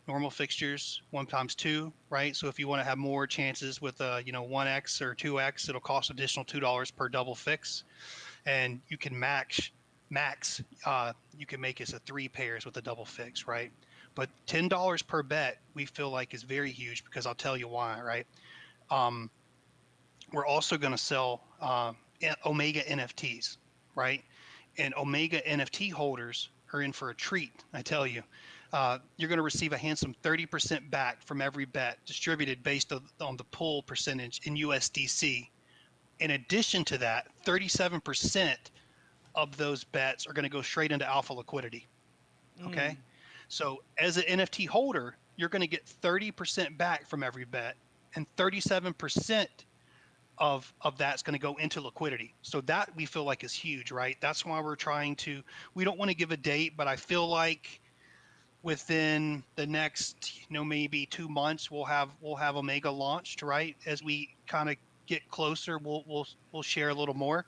Normal fixtures, 1 times 2, right? So if you want to have more chances with 1x or 2x, it'll cost additional $2 per double fix, and you can max. You can make it a 3 pairs with a double fix, right? But $10 per bet, we feel like is very huge because I'll tell you why, right? Um, we're also going to sell Omega NFTs, right? And Omega NFT holders are in for a treat, I tell you. You're going to receive a handsome 30% back from every bet distributed based on the pull percentage in USDC. In addition to that, 37% of those bets are going to go straight into alpha liquidity. Okay. So as an NFT holder, you're going to get 30% back from every bet, and 37% of that's going to go into liquidity. So that we feel like is huge, right? That's why we don't want to give a date, but I feel like within the next, maybe 2 months, we'll have Omega launched, right? As we kind of get closer, we'll share a little more.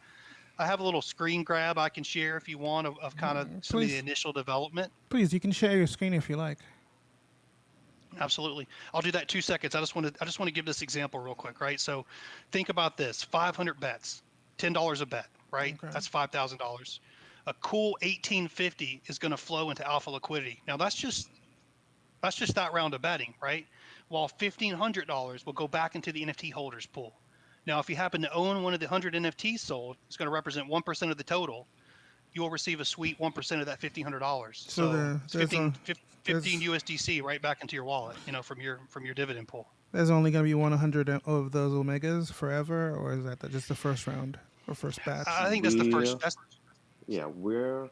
I have a little screen grab I can share if you want of kind of some of the Please, initial development. please, you can share your screen if you like. Absolutely. I'll do that in 2 seconds. I just want to give this example real quick, right? So think about this, 500 bets, $10 a bet, right? Okay. That's $5,000. A cool 1850 is going to flow into alpha liquidity. Now that's just that round of betting, right? While $1,500 will go back into the NFT holders pool. Now, if you happen to own one of the 100 NFTs sold, it's going to represent 1% of the total. You will receive a sweet 1% of that $1,500. So So it's there's 15 USDC right back into your wallet, from your dividend pool. there's only gonna be 100 of those Omegas forever, or is that just the first round or first batch? I think that's the We, first. That's yeah, we're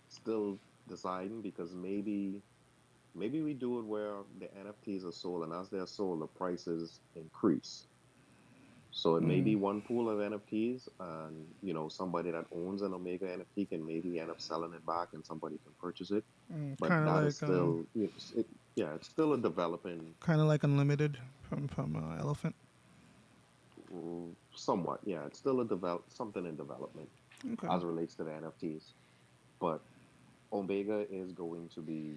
still deciding because maybe we do it where the NFTs are sold, and as they're sold, the prices increase. So it may be one pool of NFTs, and somebody that owns an Omega NFT can maybe end up selling it back, and somebody can purchase it. But Kind of that is like still, yeah, it's still a developing, unlimited from Elephant. somewhat, yeah, it's still something in development Okay. as it relates to the NFTs. But Omega is going to be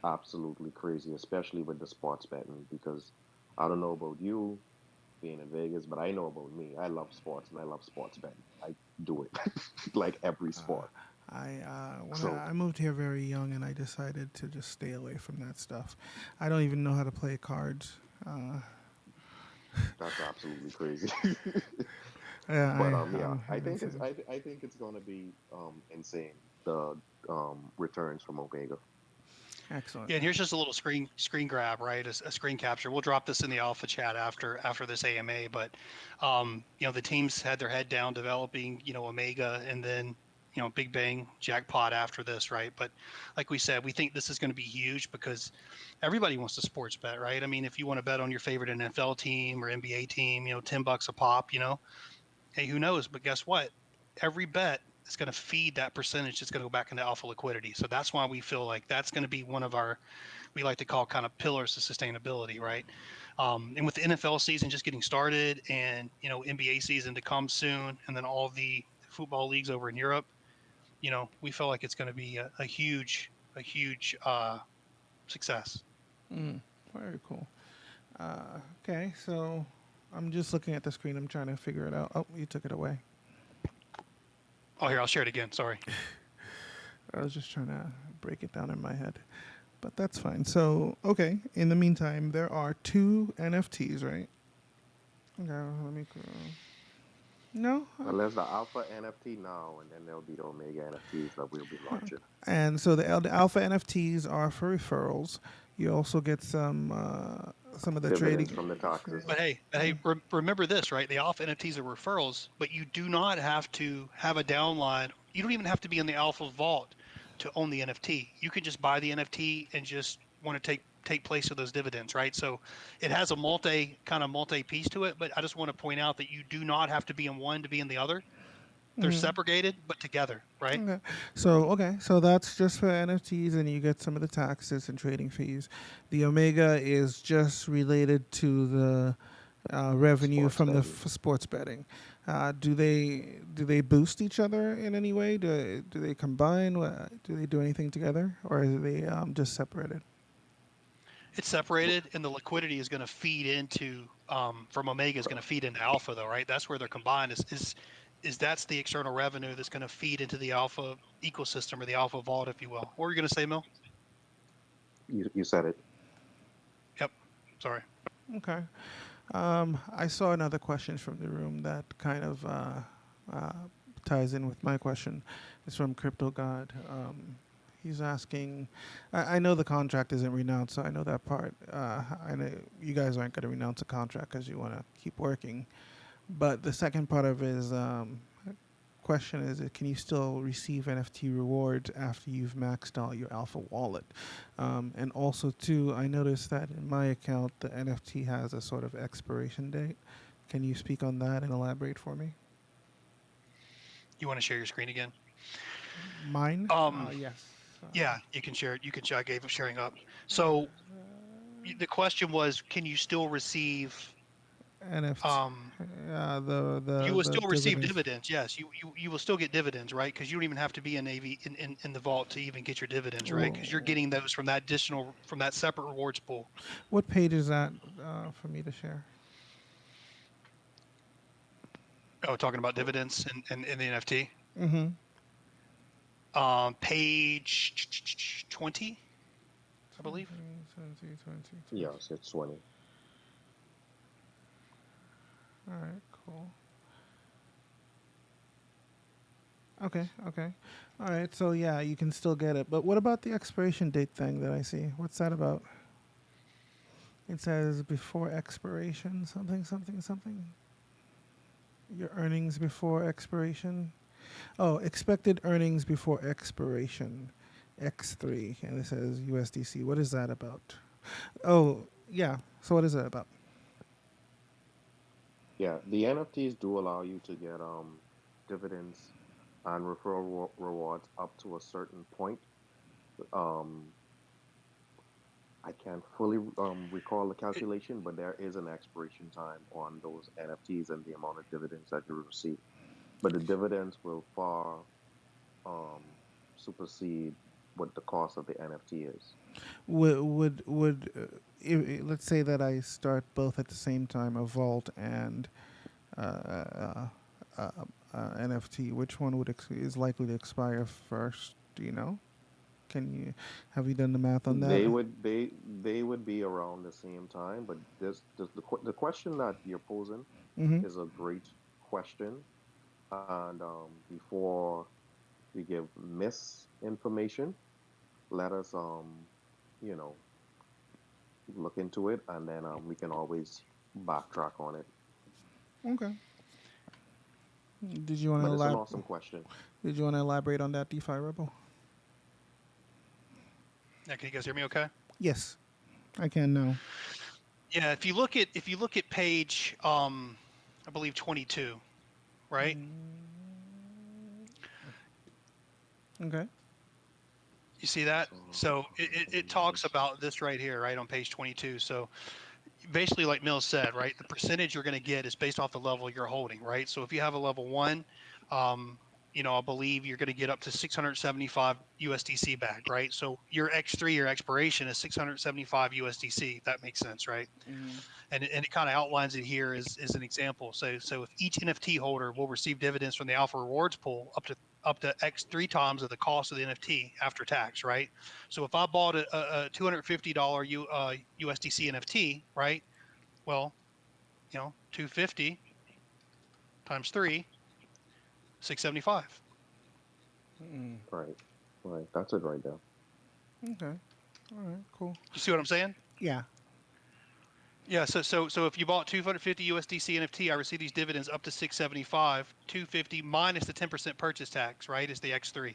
absolutely crazy, especially with the sports betting, because I don't know about you being in Vegas, but I know about me. I love sports and I love sports betting. I do it like every sport. When So I moved here very young, and I decided to just stay away from that stuff. I don't even know how to play cards. that's absolutely crazy. Yeah, But I yeah, I haven't think it's seen. I think it's gonna be insane, the returns from Omega. Excellent. Yeah, and here's just a little screen grab, right? A screen capture. We'll drop this in the alpha chat after this AMA, but the teams had their head down developing, Omega, and then Big Bang jackpot after this, right? But like we said, we think this is going to be huge because everybody wants to sports bet, right? I mean, if you want to bet on your favorite NFL team or NBA team, $10 a pop, hey, who knows? But guess what? Every bet is going to feed that percentage that's going to go back into alpha liquidity. So that's why we feel like that's going to be one of our, we like to call kind of pillars of sustainability, right? And with the NFL season just getting started and, NBA season to come soon, and then all the football leagues over in Europe, we feel like it's going to be a huge success. Very cool. Okay, so I'm just looking at the screen. I'm trying to figure it out. Oh, you took it away. Oh, here, I'll share it again. Sorry. I was just trying to break it down in my head, but that's fine. So, okay. In the meantime, there are 2 NFTs, right? Okay, let me go. No, Unless the Alpha NFT now, and then there'll be the Omega NFTs that we'll be launching. and so the Alpha NFTs are for referrals. You also get some of the trading. Dividends from the taxes. But hey, remember this, right? The alpha NFTs are referrals, but you do not have to have a downline. You don't even have to be in the alpha vault to own the NFT. You can just buy the NFT and just want to take take place of those dividends, right? So it has a multi piece to it, but I just want to point out that you do not have to be in one to be in the other. They're separated but together, right? Okay. So that's just for NFTs, and you get some of the taxes and trading fees. The Omega is just related to the revenue Sports from the betting. sports betting. Do they boost each other in any way? Do they combine? Do they do anything together, or are they just separated? It's separated, and the liquidity is going to feed into from Omega is going to feed into Alpha, though, right? That's where they're combined. Is that's the external revenue that's going to feed into the Alpha ecosystem or the Alpha vault, if you will. What were you going to say, Mil? You said it. Yep. Sorry. Okay. I saw another question from the room that kind of uh, ties in with my question. It's from Crypto God. He's asking, I know the contract isn't renounced, so I know that part. I know you guys aren't going to renounce a contract because you want to keep working. But the second part of his question is, can you still receive NFT rewards after you've maxed out your Alpha wallet? And also, too, I noticed that in my account, the NFT has a sort of expiration date. Can you speak on that and elaborate for me? You want to share your screen again? Mine? Um, Yes. yeah, you can share it. You can share. I gave it sharing up. So the question was, can you still receive NFT. um, The you the will the still receive dividends. dividends. Yes, you will still get dividends, right? Because you don't even have to be in in the vault to even get your dividends, right? Because you're getting those from that additional from that separate rewards pool. What page is that for me to share? Oh, talking about dividends and the NFT. Mm-hmm. Page 20, I believe. 20, 20, 20. Yes, it's 20. All right, cool. Okay, okay. All right, so yeah, you can still get it. But what about the expiration date thing that I see? What's that about? It says before expiration, something, something, something. Your earnings before expiration. Oh, expected earnings before expiration. X3. And it says USDC. What is that about? Oh, yeah. So what is that about? Yeah, the NFTs do allow you to get dividends and rewards up to a certain point. Um, I can't fully recall the calculation, but there is an expiration time on those NFTs and the amount of dividends that you receive. But the dividends will far um, supersede what the cost of the NFT is. Let's say that I start both at the same time, a vault and uh, uh, uh, NFT. Which one is likely to expire first? Do you know? Can you have you done the math on that? They would be around the same time, but the question that you're posing Mm-hmm. is a great question. And before we give misinformation, let us you know look into it, and then we can always backtrack on it. Okay. Did you want to But it's an elab- awesome question. Did you want to elaborate on that, DeFi Rebel? Yeah, can you guys hear me? Okay. Yes, I can now. Yeah, if you look at page I believe 22, right? Okay. You see that? So it talks Yes. about this right here, right on page 22. So basically, like Mills said, right, the percentage you're going to get is based off the level you're holding, right? So if you have a level one, um, I believe you're going to get up to 675 USDC back, right? So your X3, your expiration is 675 USDC. That makes sense, right? And it kind of outlines it here as an example. So if each NFT holder will receive dividends from the Alpha Rewards pool up to X three times of the cost of the NFT after tax, right? So if I bought a $250 USDC NFT, right? Well, 250 times three, 675. Right, right. That's it right there. Okay. All right. Cool. You see what I'm saying? Yeah. Yeah, so if you bought 250 USDC NFT, I receive these dividends up to 675, 250 minus the 10% purchase tax, right? Is the X3.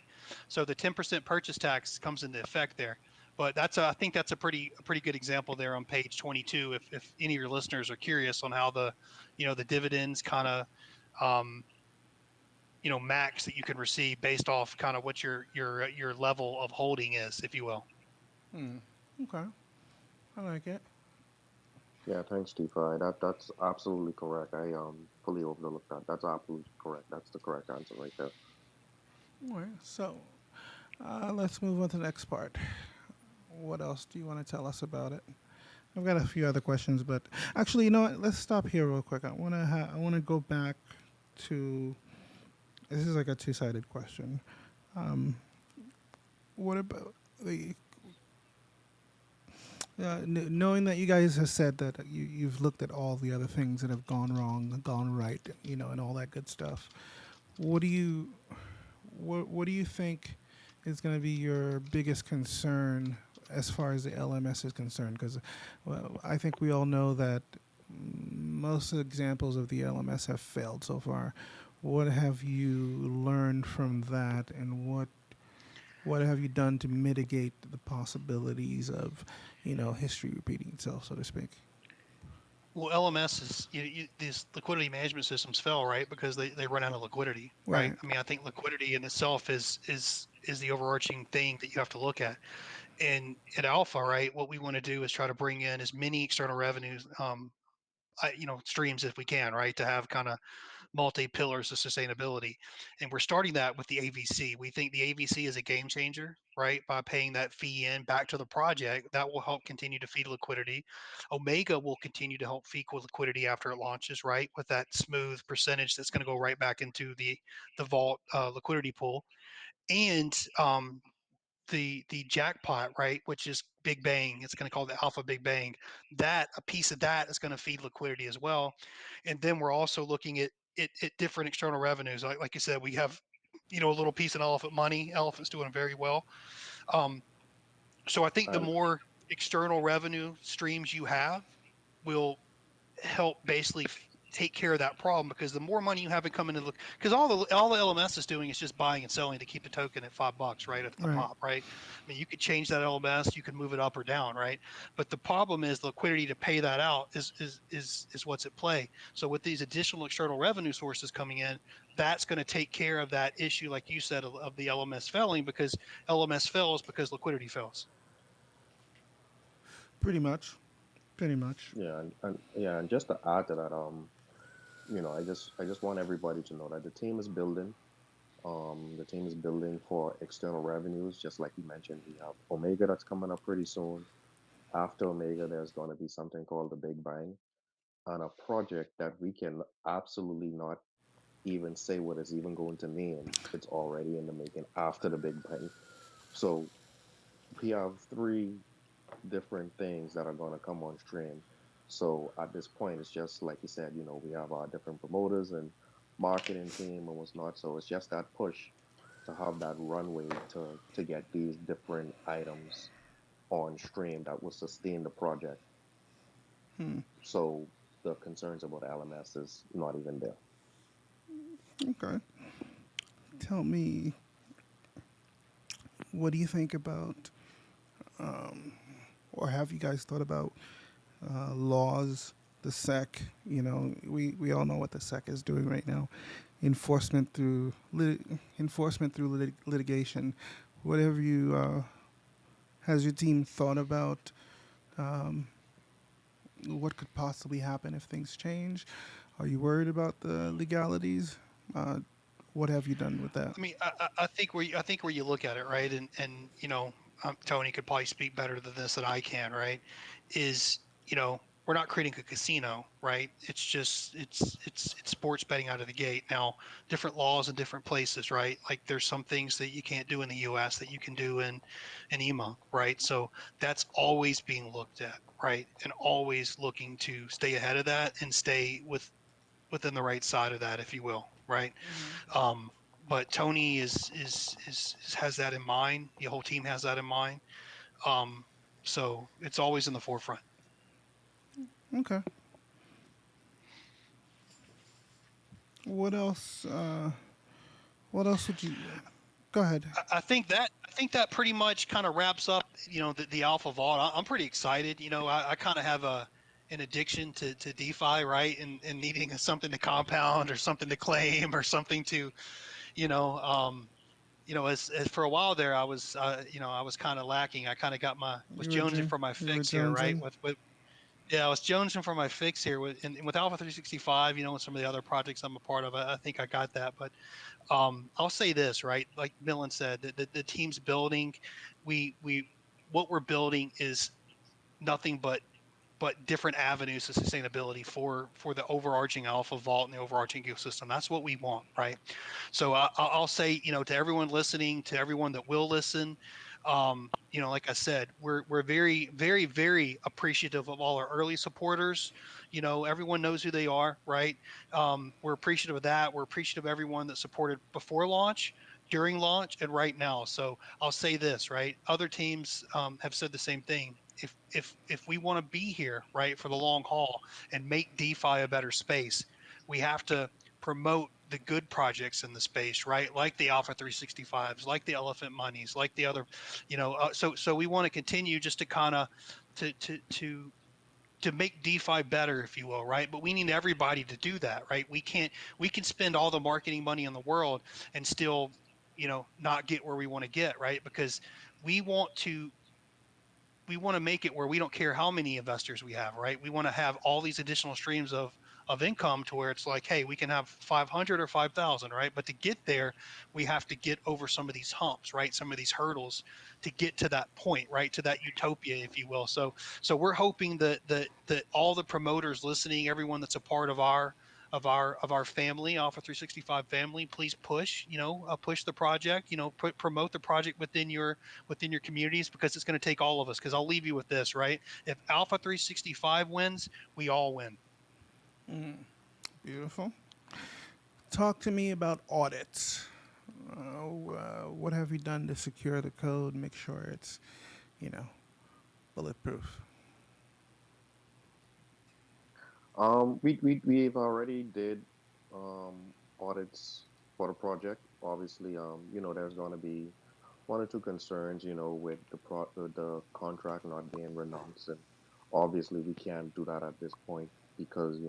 So the 10% purchase tax comes into effect there. But I think that's a pretty good example there on page 22. If any of your listeners are curious on how the, the dividends kind of, um, max that you can receive based off kind of what your level of holding is, if you will. Okay, I like it. Yeah, thanks, DeFi. That's absolutely correct. I fully overlooked that. That's absolutely correct. That's the correct answer right there. All right, so let's move on to the next part. What else do you want to tell us about it? I've got a few other questions, but actually, you know what? Let's stop here real quick. I wanna go back to. This is like a two-sided question. What about the knowing that you guys have said that you've looked at all the other things that have gone wrong, gone right, and all that good stuff. What do you what do you think is going to be your biggest concern as far as the LMS is concerned? Because I think we all know that most of the examples of the LMS have failed so far. What have you learned from that, and what have you done to mitigate the possibilities of, history repeating itself, so to speak? Well, LMS is these liquidity management systems fail, right, because they run out of liquidity, right? Right. I mean, I think liquidity in itself is the overarching thing that you have to look at. And at Alpha, right, what we want to do is try to bring in as many external revenues, streams as we can, right, to have kind of multi-pillars of sustainability. And we're starting that with the AVC. We think the AVC is a game changer, right? By paying that fee in back to the project, that will help continue to feed liquidity. Omega will continue to help feed liquidity after it launches, right? With that smooth percentage that's going to go right back into the vault liquidity pool. And the jackpot, right, which is Big Bang. It's going to call the Alpha Big Bang. That a piece of that is going to feed liquidity as well. And then we're also looking at different external revenues. Like you said, we have a little piece in Elephant Money. Elephant's doing very well. Um, so I think the And more external revenue streams you have will help basically take care of that problem, because the more money you have it coming in, because all the LMS is doing is just buying and selling to keep the token at $5, right, a Right. pop, right? I mean, you could change that LMS, you could move it up or down, right? But the problem is liquidity to pay that out is what's at play. So with these additional external revenue sources coming in, that's going to take care of that issue, like you said, of the LMS failing, because LMS fails because liquidity fails. Pretty much. Pretty much. yeah, and yeah, and just to add to that, I just want everybody to know that the team is building. The team is building for external revenues, just like you mentioned. We have Omega that's coming up pretty soon. After Omega, there's going to be something called the Big Bang, and a project that we can absolutely not even say what it's even going to mean. It's already in the making after the Big Bang. So we have three different things that are going to come on stream. So at this point, it's just like you said, we have our different promoters and marketing team and what's not. So it's just that push to have that runway to get these different items on stream that will sustain the project. So the concerns about LMS is not even there. Okay. Tell me, what do you think about, or have you guys thought about laws, the SEC? We all know what the SEC is doing right now. Enforcement through litigation. Whatever you has your team thought about what could possibly happen if things change? Are you worried about the legalities? Uh, what have you done with that? I mean, I think where you look at it, right, and Tony could probably speak better than this than I can, right? Is we're not creating a casino, right? It's just it's sports betting out of the gate. Now, different laws in different places, right? Like there's some things that you can't do in the U.S. that you can do in EMA, right? So that's always being looked at, right, and always looking to stay ahead of that and stay within the right side of that, if you will, right? Um, but Tony has that in mind. The whole team has that in mind. Um, so it's always in the forefront. Okay. What else? What else would you? Go ahead. I think that pretty much kind of wraps up the Alpha Vault. I'm pretty excited. I kind of have an addiction to DeFi, right? And needing something to compound or something to claim or something to, you know, um, as for a while there, I was kind of lacking. I kind of was jonesing for my You were fix here, right? jonesing. Yeah, I was jonesing for my fix here and with Alpha 365, and some of the other projects I'm a part of. I think I got that, but I'll say this, right? Like Millen said, the team's building. We what we're building is nothing but different avenues of sustainability for the overarching Alpha Vault and the overarching ecosystem. That's what we want, right? So I'll say, to everyone listening, to everyone that will listen, like I said, we're very, very, very appreciative of all our early supporters. Everyone knows who they are, right? We're appreciative of that. We're appreciative of everyone that supported before launch, during launch, and right now. So I'll say this, right? Other teams have said the same thing. If we want to be here, right, for the long haul and make DeFi a better space, we have to promote the good projects in the space, right? Like the Alpha 365s, like the Elephant Monies, like the other, so we want to continue just to kind of to to to to make DeFi better, if you will, right? But we need everybody to do that, right? We can spend all the marketing money in the world and still, not get where we want to get, right? Because we want to we want to make it where we don't care how many investors we have, right? We want to have all these additional streams of income to where it's like, hey, we can have 500 or 5,000, right? But to get there, we have to get over some of these humps, right? Some of these hurdles to get to that point, right? To that utopia, if you will. So we're hoping that all the promoters listening, everyone that's a part of our family, Alpha 365 family, please push the project, promote the project within your communities, because it's going to take all of us. Because I'll leave you with this, right? If Alpha 365 wins, we all win. Beautiful. Talk to me about audits. What have you done to secure the code, make sure it's, you know, bulletproof? We've already did audits for the project. Obviously, there's going to be one or two concerns, with the contract not being renounced, and obviously we can't do that at this point because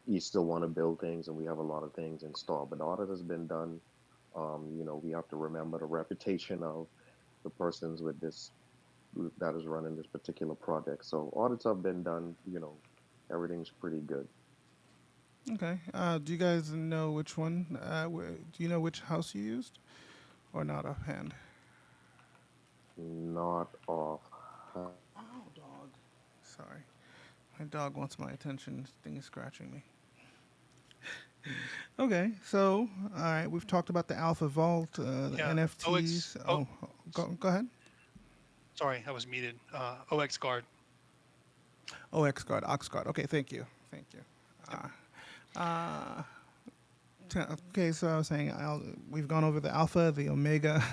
you still want to build things, and we have a lot of things installed. But the audit has been done. We have to remember the reputation of the persons with this that is running this particular project. So audits have been done. Everything's pretty good. Okay. Do you guys know which one? Do you know which house you used, or not offhand? Not off. Oh, dog. Sorry, my dog wants my attention. This thing is scratching me. Okay, so all right, we've talked about the Alpha Vault, the Yeah. NFTs. Go ahead. Sorry, I was muted. OX Guard. Oh, XGuard, Oxguard. Okay, thank you, thank you. Yep. Uh, okay, so I was saying we've gone over the Alpha, the Omega.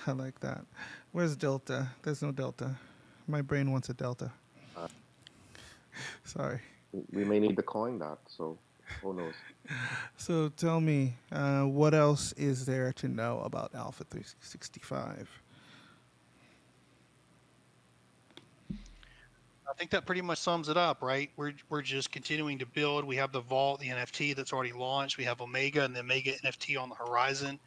I like that. Where's Delta? There's no Delta. My brain wants a Delta. Uh, Sorry. we may need to coin that, so who knows? So tell me, what else is there to know about Alpha 365? I think that pretty much sums it up, right? We're just continuing to build. We have the vault, the NFT that's already launched. We have Omega and the Omega NFT on the horizon.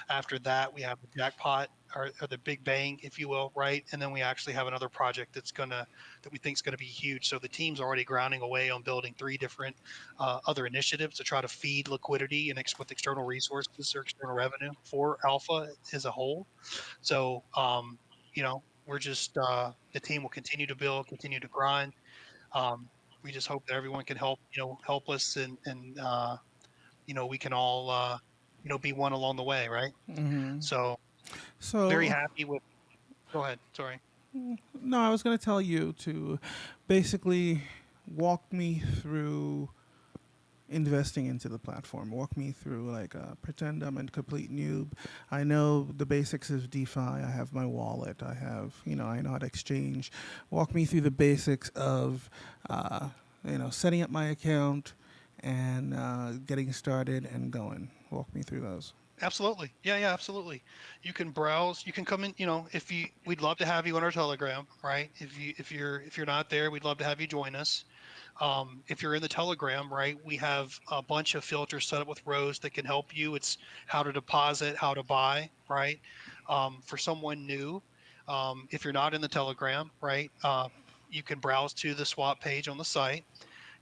After that, we have the jackpot or the big bang, if you will, right? And then we actually have another project that we think is gonna be huge. So the team's already grounding away on building 3 different other initiatives to try to feed liquidity and with external resources or external revenue for Alpha as a whole. So we're just the team will continue to build, continue to grind. We just hope that everyone can help us, and we can all be one along the way, right? So very So happy with. Go ahead. Sorry. no, I was going to tell you to basically walk me through investing into the platform. Walk me through, like, pretend I'm a complete noob. I know the basics of DeFi. I have my wallet. I know how to exchange. Walk me through the basics of, setting up my account and getting started and going. Walk me through those. Absolutely. Yeah, yeah, absolutely. You can browse, you can come in, if we'd love to have you on our Telegram, right? If you're not there, we'd love to have you join us. If you're in the Telegram, right, we have a bunch of filters set up with rows that can help you. It's how to deposit, how to buy, right? For someone new, if you're not in the Telegram, right, you can browse to the swap page on the site.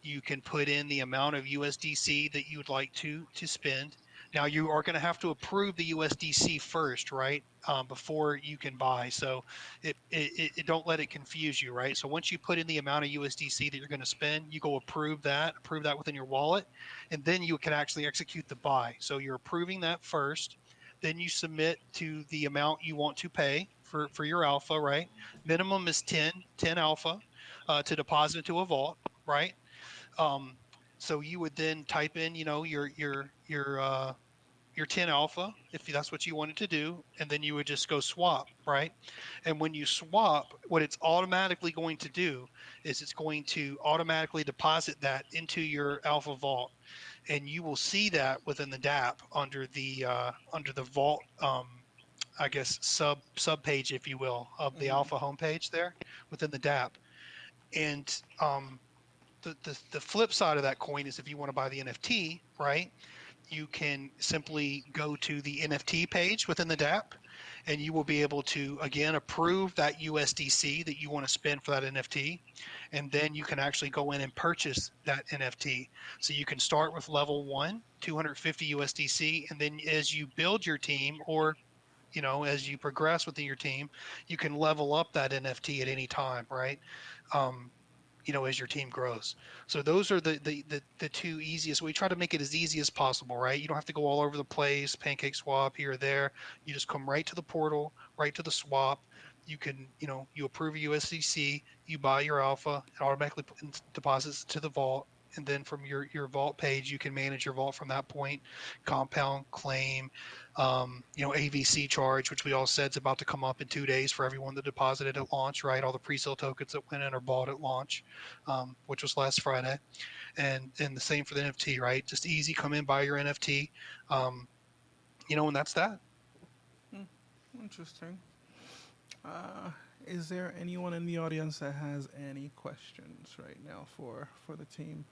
You can put in the amount of USDC that you would like to spend. Now you are going to have to approve the USDC first, right? Before you can buy. So it don't let it confuse you, right? So once you put in the amount of USDC that you're going to spend, you go approve that within your wallet, and then you can actually execute the buy. So you're approving that first. Then you submit to the amount you want to pay for your alpha, right? Minimum is 10 alpha to deposit into a vault, right? Um, so you would then type in, your 10 alpha if that's what you wanted to do, and then you would just go swap, right? And when you swap, what it's automatically going to do is it's going to automatically deposit that into your alpha vault, and you will see that within the DApp under the vault. I guess sub page, if you will, of the alpha homepage there within the DApp. And the flip side of that coin is if you want to buy the NFT, right? You can simply go to the NFT page within the DApp, and you will be able to again approve that USDC that you want to spend for that NFT, and then you can actually go in and purchase that NFT. So you can start with level one, 250 USDC, and then as you build your team, or as you progress within your team, you can level up that NFT at any time, right? Um, as your team grows. So those are the two easiest. We try to make it as easy as possible, right? You don't have to go all over the place, pancake swap here or there. You just come right to the portal, right to the swap. You can, you approve a USDC, you buy your alpha, it automatically deposits to the vault. And then from your vault page, you can manage your vault from that point. Compound, claim, AVC charge, which we all said is about to come up in 2 days for everyone that deposited at launch, right? All the pre-sale tokens that went in or bought at launch, which was last Friday, and the same for the NFT, right? Just easy, come in, buy your NFT, and that's that. Interesting. Uh, is there anyone in the audience that has any questions right now for the team?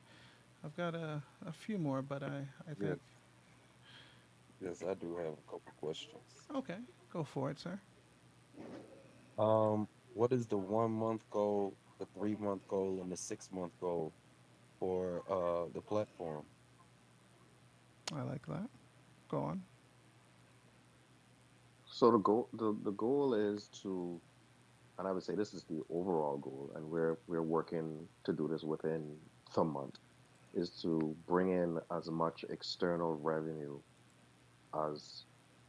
I've got a few more, but I Yes, think yes, I do have a couple questions. okay, go for it, sir. What is the 1 month goal, the 3 month goal, and the 6 month goal for the platform? I like that. Go on. So the goal is to, and I would say this is the overall goal, and we're working to do this within the month, is to bring in as much external revenue as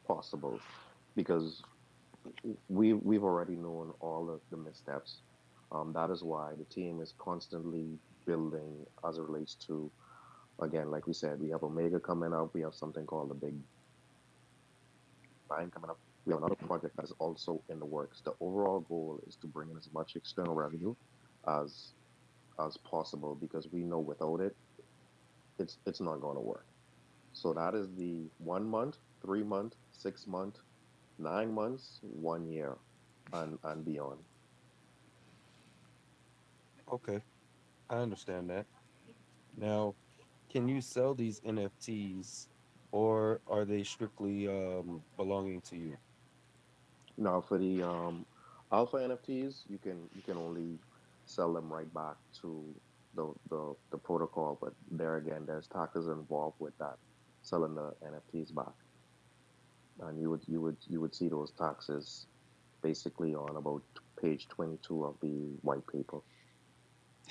possible, because we've already known all of the missteps. That is why the team is constantly building as it relates to, again, like we said, we have Omega coming up, we have something called the Big Bang coming up. We have another project that is also in the works. The overall goal is to bring in as much external revenue as possible, because we know without it, it's not going to work. So that is the 1 month, 3 month, 6 month, 9 months, 1 year, and beyond. Okay, I understand that. Now, can you sell these NFTs, or are they strictly belonging to you? Now for the alpha NFTs, you can only sell them right back to the protocol, but there again, there's taxes involved with that, selling the NFTs back, and you would see those taxes basically on about page 22 of the white paper.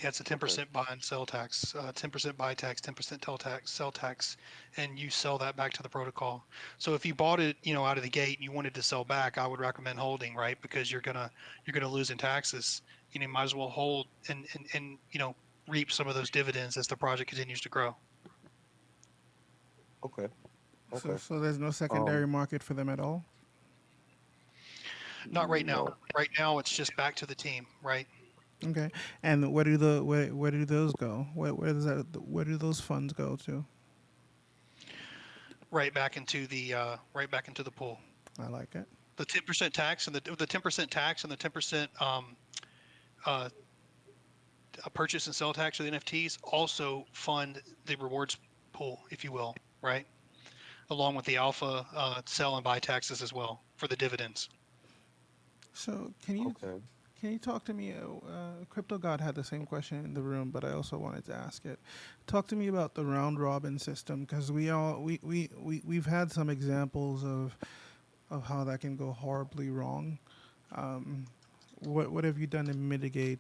Yeah, it's a Okay, 10% buy and sell tax, 10% buy tax, 10% sell tax, and you sell that back to the protocol. So if you bought it, out of the gate and you wanted to sell back, I would recommend holding, right? Because you're gonna lose in taxes. You might as well hold and reap some of those dividends as the project continues to grow. okay, So okay. so there's no Um, secondary market for them at all. Not right now. No. Right now, it's just back to the team, right? Okay. And where do those go? Where does that where do those funds go to? right back into the pool. I like it. The 10% tax and the 10% tax and the 10% uh, purchase and sell tax of the NFTs also fund the rewards pool, if you will, right? Along with the alpha sell and buy taxes as well for the dividends. So Okay. can you talk to me? Crypto God had the same question in the room, but I also wanted to ask it. Talk to me about the round robin system because we've had some examples of how that can go horribly wrong. Um, what have you done to mitigate?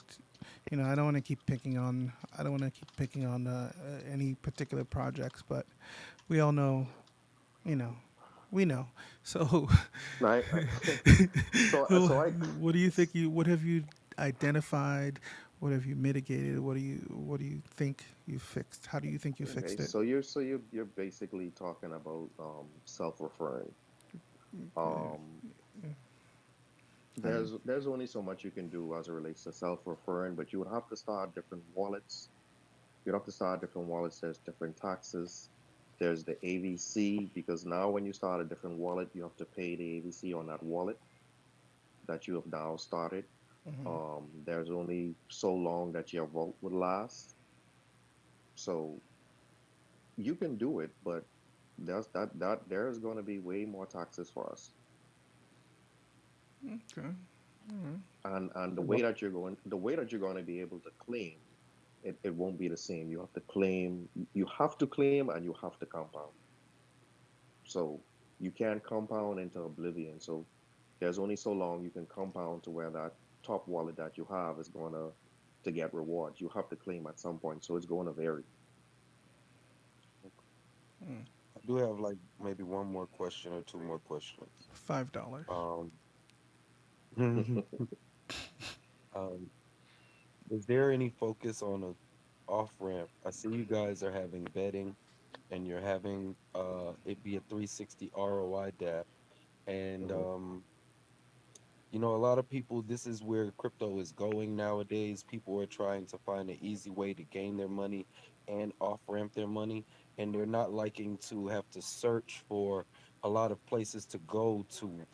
You know, I don't want to keep picking on any particular projects, but we all know, you know, we know. So, I so I what do you think what have you identified? What have you mitigated? What do you think you fixed? How do you think you okay. fixed it? So you're basically talking about self-referring. Um, I'm there's only so much you can do as it relates to self-referring, but you would have to start different wallets. You'd have to start different wallets. There's different taxes. There's the AVC because now when you start a different wallet, you have to pay the AVC on that wallet that you have now started. There's only so long that your vote would last. So you can do it, but there's going to be way more taxes for us. okay. And Yep. the way that you're going to be able to claim it won't be the same. You have to claim and you have to compound. So you can't compound into oblivion. So there's only so long you can compound to where that top wallet that you have is going to get rewards. You have to claim at some point, so it's going to vary. I do have like maybe one more question or two more questions. $5. Um, um, is there any focus on a off ramp? I see you guys are having betting and you're having it be a 360 ROI DApp. And Hmm. you know, a lot of people, this is where crypto is going nowadays. People are trying to find an easy way to gain their money and off ramp their money. And they're not liking to have to search for a lot of places to go to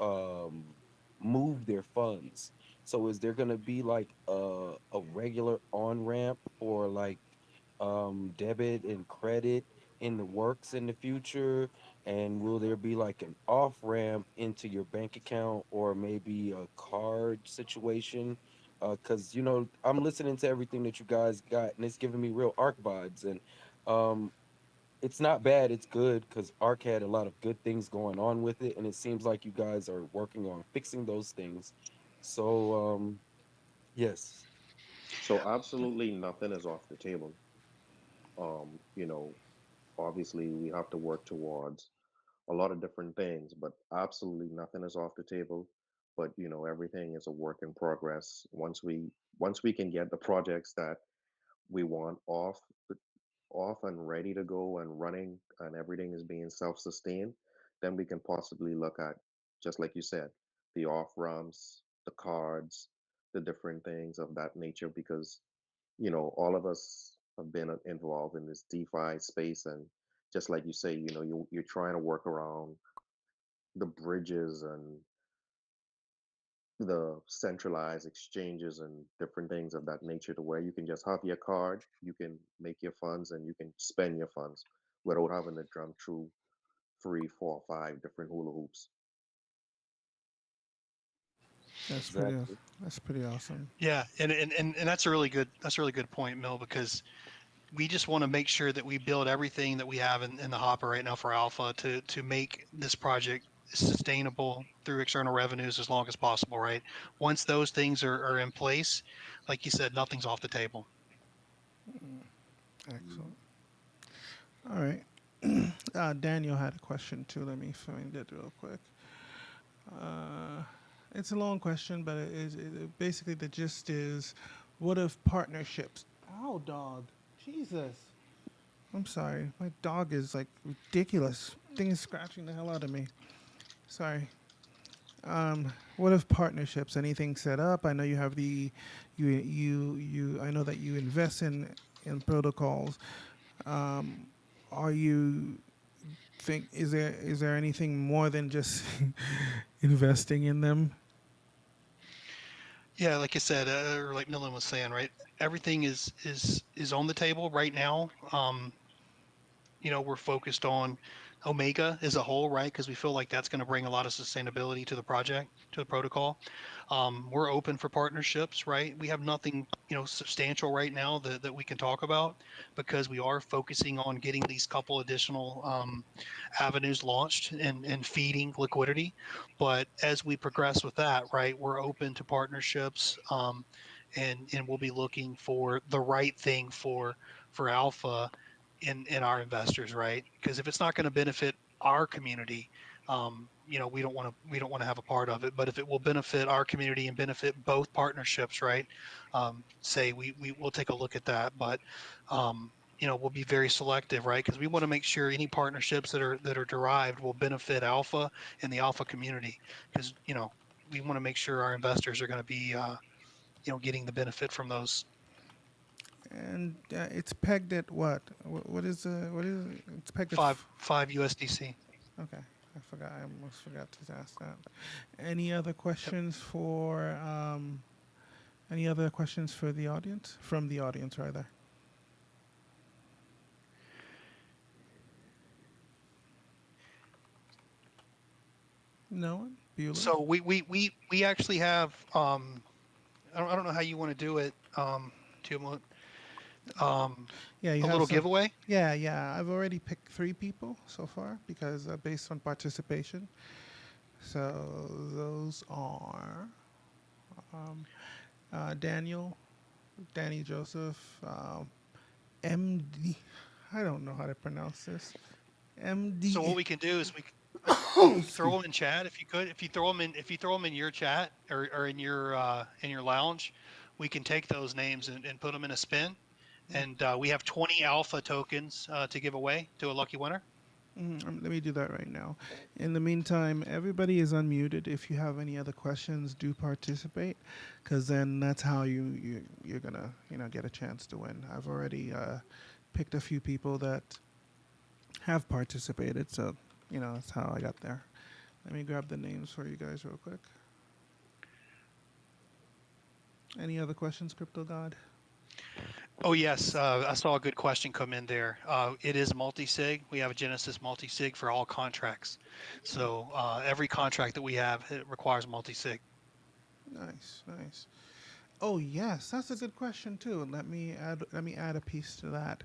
move their funds. So, is there going to be like a regular on ramp for like debit and credit in the works in the future? And will there be like an off ramp into your bank account or maybe a card situation? Because, you know, I'm listening to everything that you guys got and it's giving me real ARC vibes. And um, it's not bad, it's good because ARC had a lot of good things going on with it. And it seems like you guys are working on fixing those things. So, yes. So absolutely nothing is off the table. You know, obviously we have to work towards a lot of different things, but absolutely nothing is off the table. But you know, everything is a work in progress. Once we can get the projects that we want off and ready to go and running and everything is being self-sustained, then we can possibly look at, just like you said, the off ramps, the cards, the different things of that nature, because all of us have been involved in this DeFi space, and just like you say, you're trying to work around the bridges and the centralized exchanges and different things of that nature to where you can just have your card, you can make your funds, and you can spend your funds without having to jump through three, four, five different hula hoops. That's pretty. Exactly. That's pretty awesome. Yeah, and that's a really good point, Mill, because we just want to make sure that we build everything that we have in the hopper right now for alpha to make this project sustainable through external revenues as long as possible, right? Once those things are in place, like you said, nothing's off the table. Excellent. All right. Daniel had a question too. Let me find it real quick. Uh, it's a long question, but basically the gist is, what if partnerships? Ow, dog. Jesus. I'm sorry. My dog is like ridiculous. Thing is scratching the hell out of me. Sorry. What if partnerships? Anything set up? I know you have you. I know that you invest in protocols. Are you think is there anything more than just investing in them? Yeah, like I said, or like Millen was saying, right? Everything is on the table right now. We're focused on Omega as a whole, right? Because we feel like that's going to bring a lot of sustainability to the project, to the protocol. We're open for partnerships, right? We have nothing, substantial right now that we can talk about because we are focusing on getting these couple additional avenues launched and feeding liquidity. But as we progress with that, right, we're open to partnerships, and we'll be looking for the right thing for Alpha in our investors, right? Because if it's not going to benefit our community, we don't want to have a part of it. But if it will benefit our community and benefit both partnerships, right? Say we will take a look at that, but we'll be very selective, right? Because we want to make sure any partnerships that are derived will benefit Alpha and the Alpha community. Because we want to make sure our investors are going to be getting the benefit from those And it's pegged at what? What is it? It's pegged at. five USDC. Okay, I forgot. I almost forgot to ask that. Any other Yep. questions for any other questions for the audience? From the audience, rather. No one. Bueller. So we actually have I don't know how you want to do it, Timo. Um, Yeah, you a have little some. giveaway. Yeah. I've already picked 3 people so far because based on participation. So those are um, Daniel, Danny Joseph, MD. I don't know how to pronounce this. So MD. what we can do is throw Excuse. them in chat if you could. If you throw them in your chat or in your lounge, we can take those names and put them in a spin. And we have 20 alpha tokens to give away to a lucky winner. Let me do that right now. In the meantime, everybody is unmuted. If you have any other questions, do participate, because then that's how you're gonna get a chance to win. I've already picked a few people that have participated, so that's how I got there. Let me grab the names for you guys real quick. Any other questions, Crypto God? Oh yes, I saw a good question come in there. It is multi-sig. We have a Genesis multi-sig for all contracts. So every contract that we have, it requires multi-sig. Nice, nice. Oh yes, that's a good question too. Let me add a piece to that.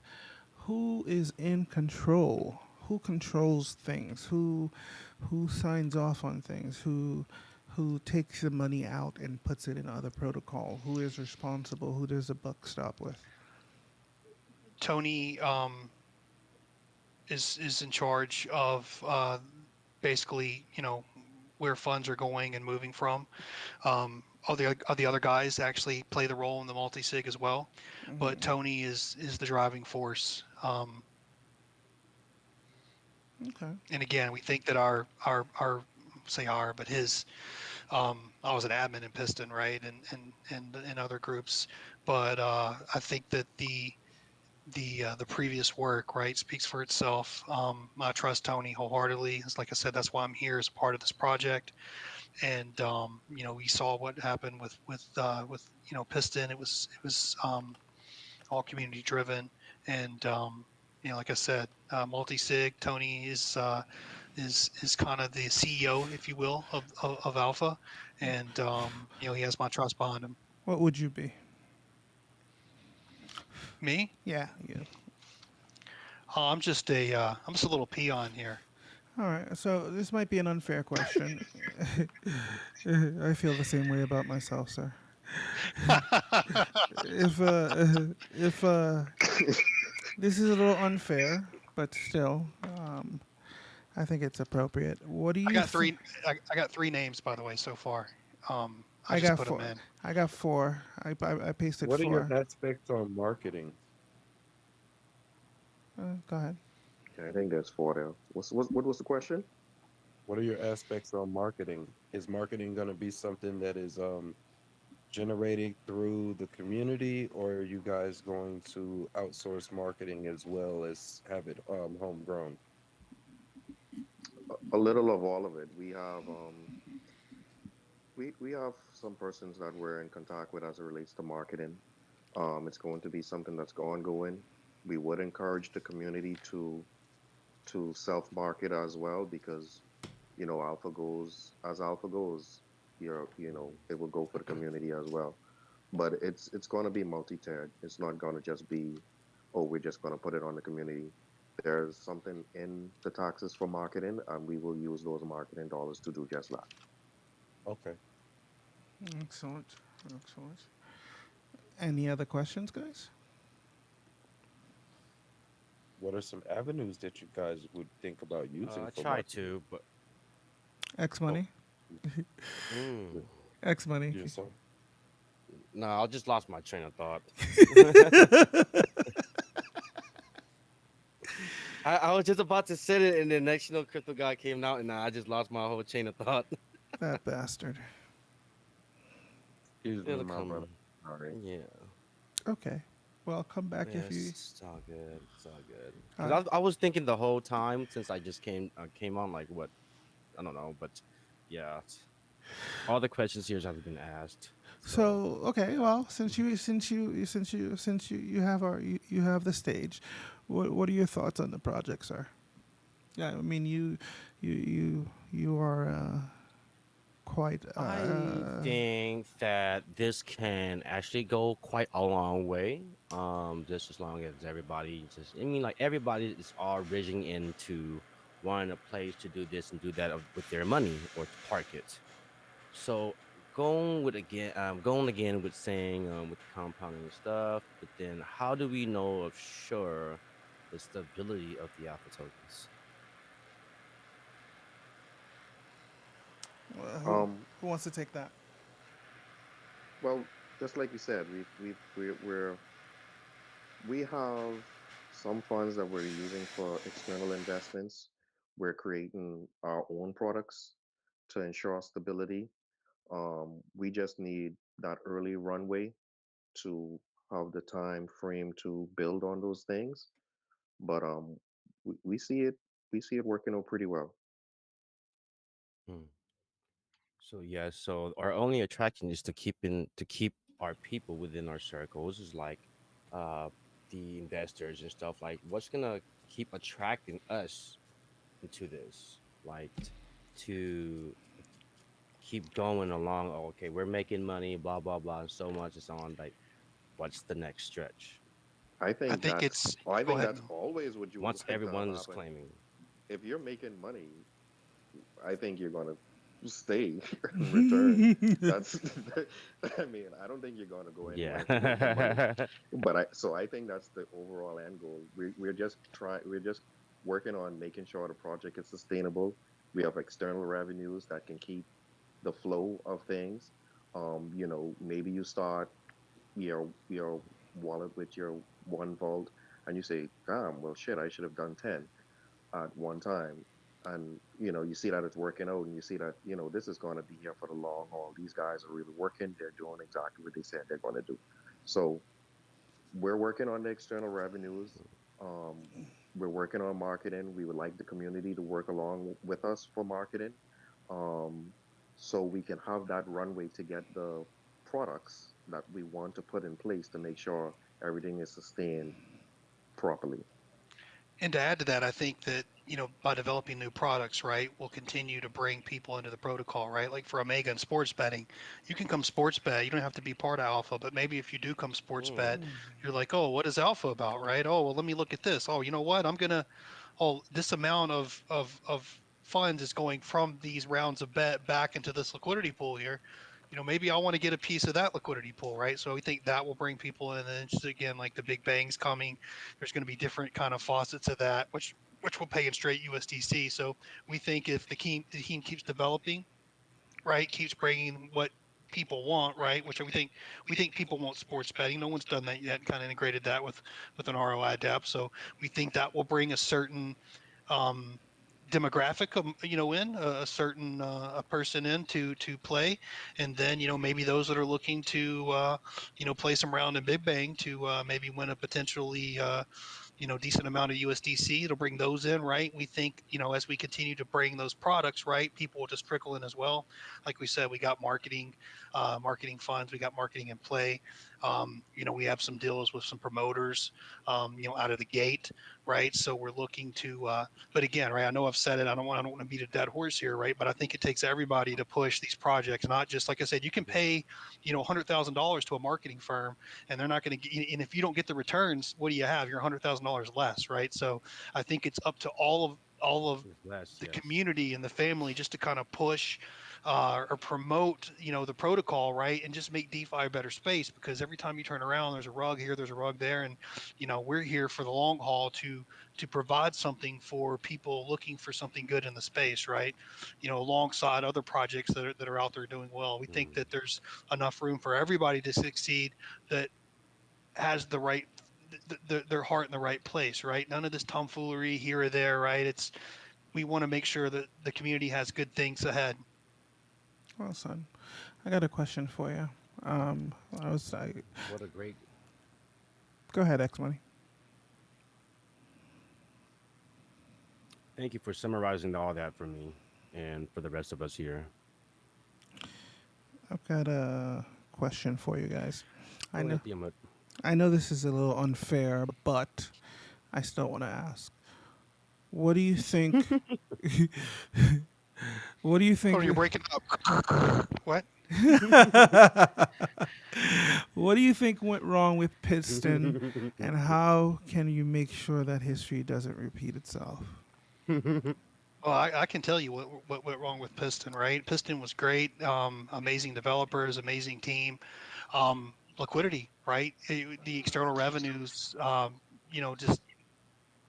Who is in control? Who controls things? Who signs off on things? Who takes the money out and puts it in other protocol? Who is responsible? Who does the buck stop with? Tony is in charge of basically, where funds are going and moving from. All the other guys actually play the role in the multi-sig as well, but Tony is the driving force. Okay. And again, we think that our say our, but his I was an admin in Piston, right, and in other groups, but I think that the previous work, right, speaks for itself. I trust Tony wholeheartedly. As like I said, that's why I'm here as a part of this project. And we saw what happened with Piston. It was all community driven, and like I said, multi-sig. Tony is kind of the CEO, if you will, of Alpha, and he has my trust behind him. What would you be? Me, Yeah, you. I'm just a little peon here. All right. So this might be an unfair question. I feel the same way about myself, sir. If this is a little unfair, but still, I think it's appropriate. What do I you got think? three. I got three names, by the way, so far. I I just got put them four. in. I got four. I pasted What are your 4. aspects on marketing? Go ahead. Okay, I think there's 4 there. What was the question? What are your aspects on marketing? Is marketing going to be something that is generated through the community, or are you guys going to outsource marketing as well as have it homegrown? a little of all of it. We have some persons that we're in contact with as it relates to marketing. It's going to be something that's ongoing. We would encourage the community to self market as well because alpha goes as alpha goes. It will go for the community as well. But it's going to be multi-tiered. It's not going to just be, oh, we're just going to put it on the community. There's something in the taxes for marketing, and we will use those marketing dollars to do just that. Okay. Excellent. Excellent. Any other questions, guys? What are some avenues that you guys would think about using I for try marketing? to, but X Oh, money. mm, yeah, X money. yeah, so no, I just lost my train of thought. I was just about to say it, and the next, crypto guy came out, and I just lost my whole chain of thought. That bastard. excuse me, It'll my brother. come. Sorry. Yeah. Okay. Well, come back if you. Yes, it's all good. It's all good. All Because right. I was thinking the whole time since I just came on, like, what, I don't know, but yeah, all the questions here have been asked. So So okay. yeah. Well, since you have you have the stage, what are your thoughts on the project, sir? Yeah. I mean, you are quite. I think that this can actually go quite a long way. Just as long as everybody I mean, like, everybody is all ridging into wanting a place to do this and do that with their money or to park it. So going again with saying with the compounding and stuff, but then how do we know of sure the stability of the alpha tokens? Um, who wants to take that? well, just like you said, we have some funds that we're using for external investments. We're creating our own products to ensure stability. We just need that early runway to have the time frame to build on those things. But we see it working out pretty well. Hmm. So yeah, so our only attraction is to keep our people within our circles is like uh the investors and stuff. Like, what's gonna keep attracting us into this? Like, to keep going along. Oh, okay, we're making money, blah blah blah, and so much is on. Like, what's the next stretch? I think it's. I Go think ahead. that's always what you would Once like to have everyone's happen. claiming, If you're making money, I think you're gonna stay in return. That's, I mean, I don't think you're gonna go yeah. anywhere to make the money. But I think that's the overall end goal. We're just working on making sure the project is sustainable. We have external revenues that can keep the flow of things. Maybe you start your wallet with your 1 vault, and you say, "Damn, well, shit, I should have done 10 at one time." And you see that it's working out, and you see that this is going to be here for the long haul. These guys are really working. They're doing exactly what they said they're going to do. So we're working on the external revenues. Um, we're working on marketing. We would like the community to work along with us for marketing, um, so we can have that runway to get the products that we want to put in place to make sure everything is sustained properly. And to add to that, I think that, by developing new products, right, we'll continue to bring people into the protocol, right? Like for Omega and sports betting, you can come sports bet. You don't have to be part of Alpha, but maybe if you do come sports Mm, bet, you're like, oh, what is Alpha about, right? Oh, well, let me look at this. Oh, you know what? This amount of funds is going from these rounds of bet back into this liquidity pool here. Maybe I want to get a piece of that liquidity pool, right? So we think that will bring people in. And then just again, like the big bangs coming, there's going to be different kind of faucets of that, which will pay in straight USDC. So we think if the team keeps developing, right, keeps bringing what people want, right, which we think people want sports betting. No one's done that yet. Kind of integrated that with an ROI adapt. So we think that will bring a certain um, demographic, in a certain a person in to play, and then maybe those that are looking to play some round in Big Bang to maybe win a potentially decent amount of USDC. It'll bring those in, right? We think, as we continue to bring those products, right, people will just trickle in as well. Like we said, we got marketing funds, we got marketing in play. We have some deals with some promoters, out of the gate, right? So we're looking to, but again, right, I know I've said it. I don't want to beat a dead horse here, right? But I think it takes everybody to push these projects, not just like I said. You can Yeah. pay, $100,000 to a marketing firm, and they're not going to get. And if you don't get the returns, what do you have? You're $100,000 less, right? So I think it's up to all of It's less, the yes. community and the family just to kind of push or promote, the protocol, right, and just make DeFi a better space. Because every time you turn around, there's a rug here, there's a rug there, and we're here for the long haul to provide something for people looking for something good in the space, right? Alongside other projects that are out there doing well. We think Mm. that there's enough room for everybody to succeed that has the right their heart in the right place, right? None of this tomfoolery here or there, right? It's we want to make sure that the community has good things ahead. Well, son, I got a question for you. I was I, What a great. Go ahead, X Money. Thank you for summarizing all that for me and for the rest of us here. I've got a question for you guys. I Go know ahead, Tiamat. I know this is a little unfair, but I still want to ask. What do you think? What do you Oh, think? you're breaking up. What? What do you think went wrong with Piston, and how can you make sure that history doesn't repeat itself? Well, I can tell you what went wrong with Piston, right? Piston was great, amazing developers, amazing team, liquidity, right? The external revenues, just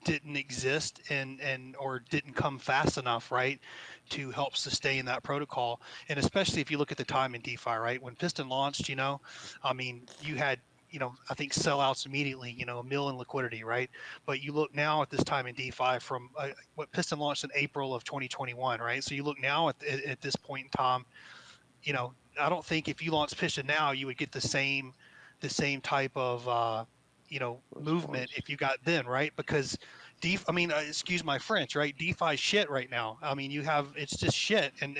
didn't exist and or didn't come fast enough, right, to help sustain that protocol. And especially if you look at the time in DeFi, right, when Piston launched, I mean, you had, I think sellouts immediately, a mill in liquidity, right? But you look now at this time in DeFi from what Piston launched in April of 2021, right? So you look now at this point in time, I don't think if you launch Piston now, you would get the same type of movement response. if you got then, right? Because I mean, excuse my French, right? DeFi shit right now. I mean, it's just shit, and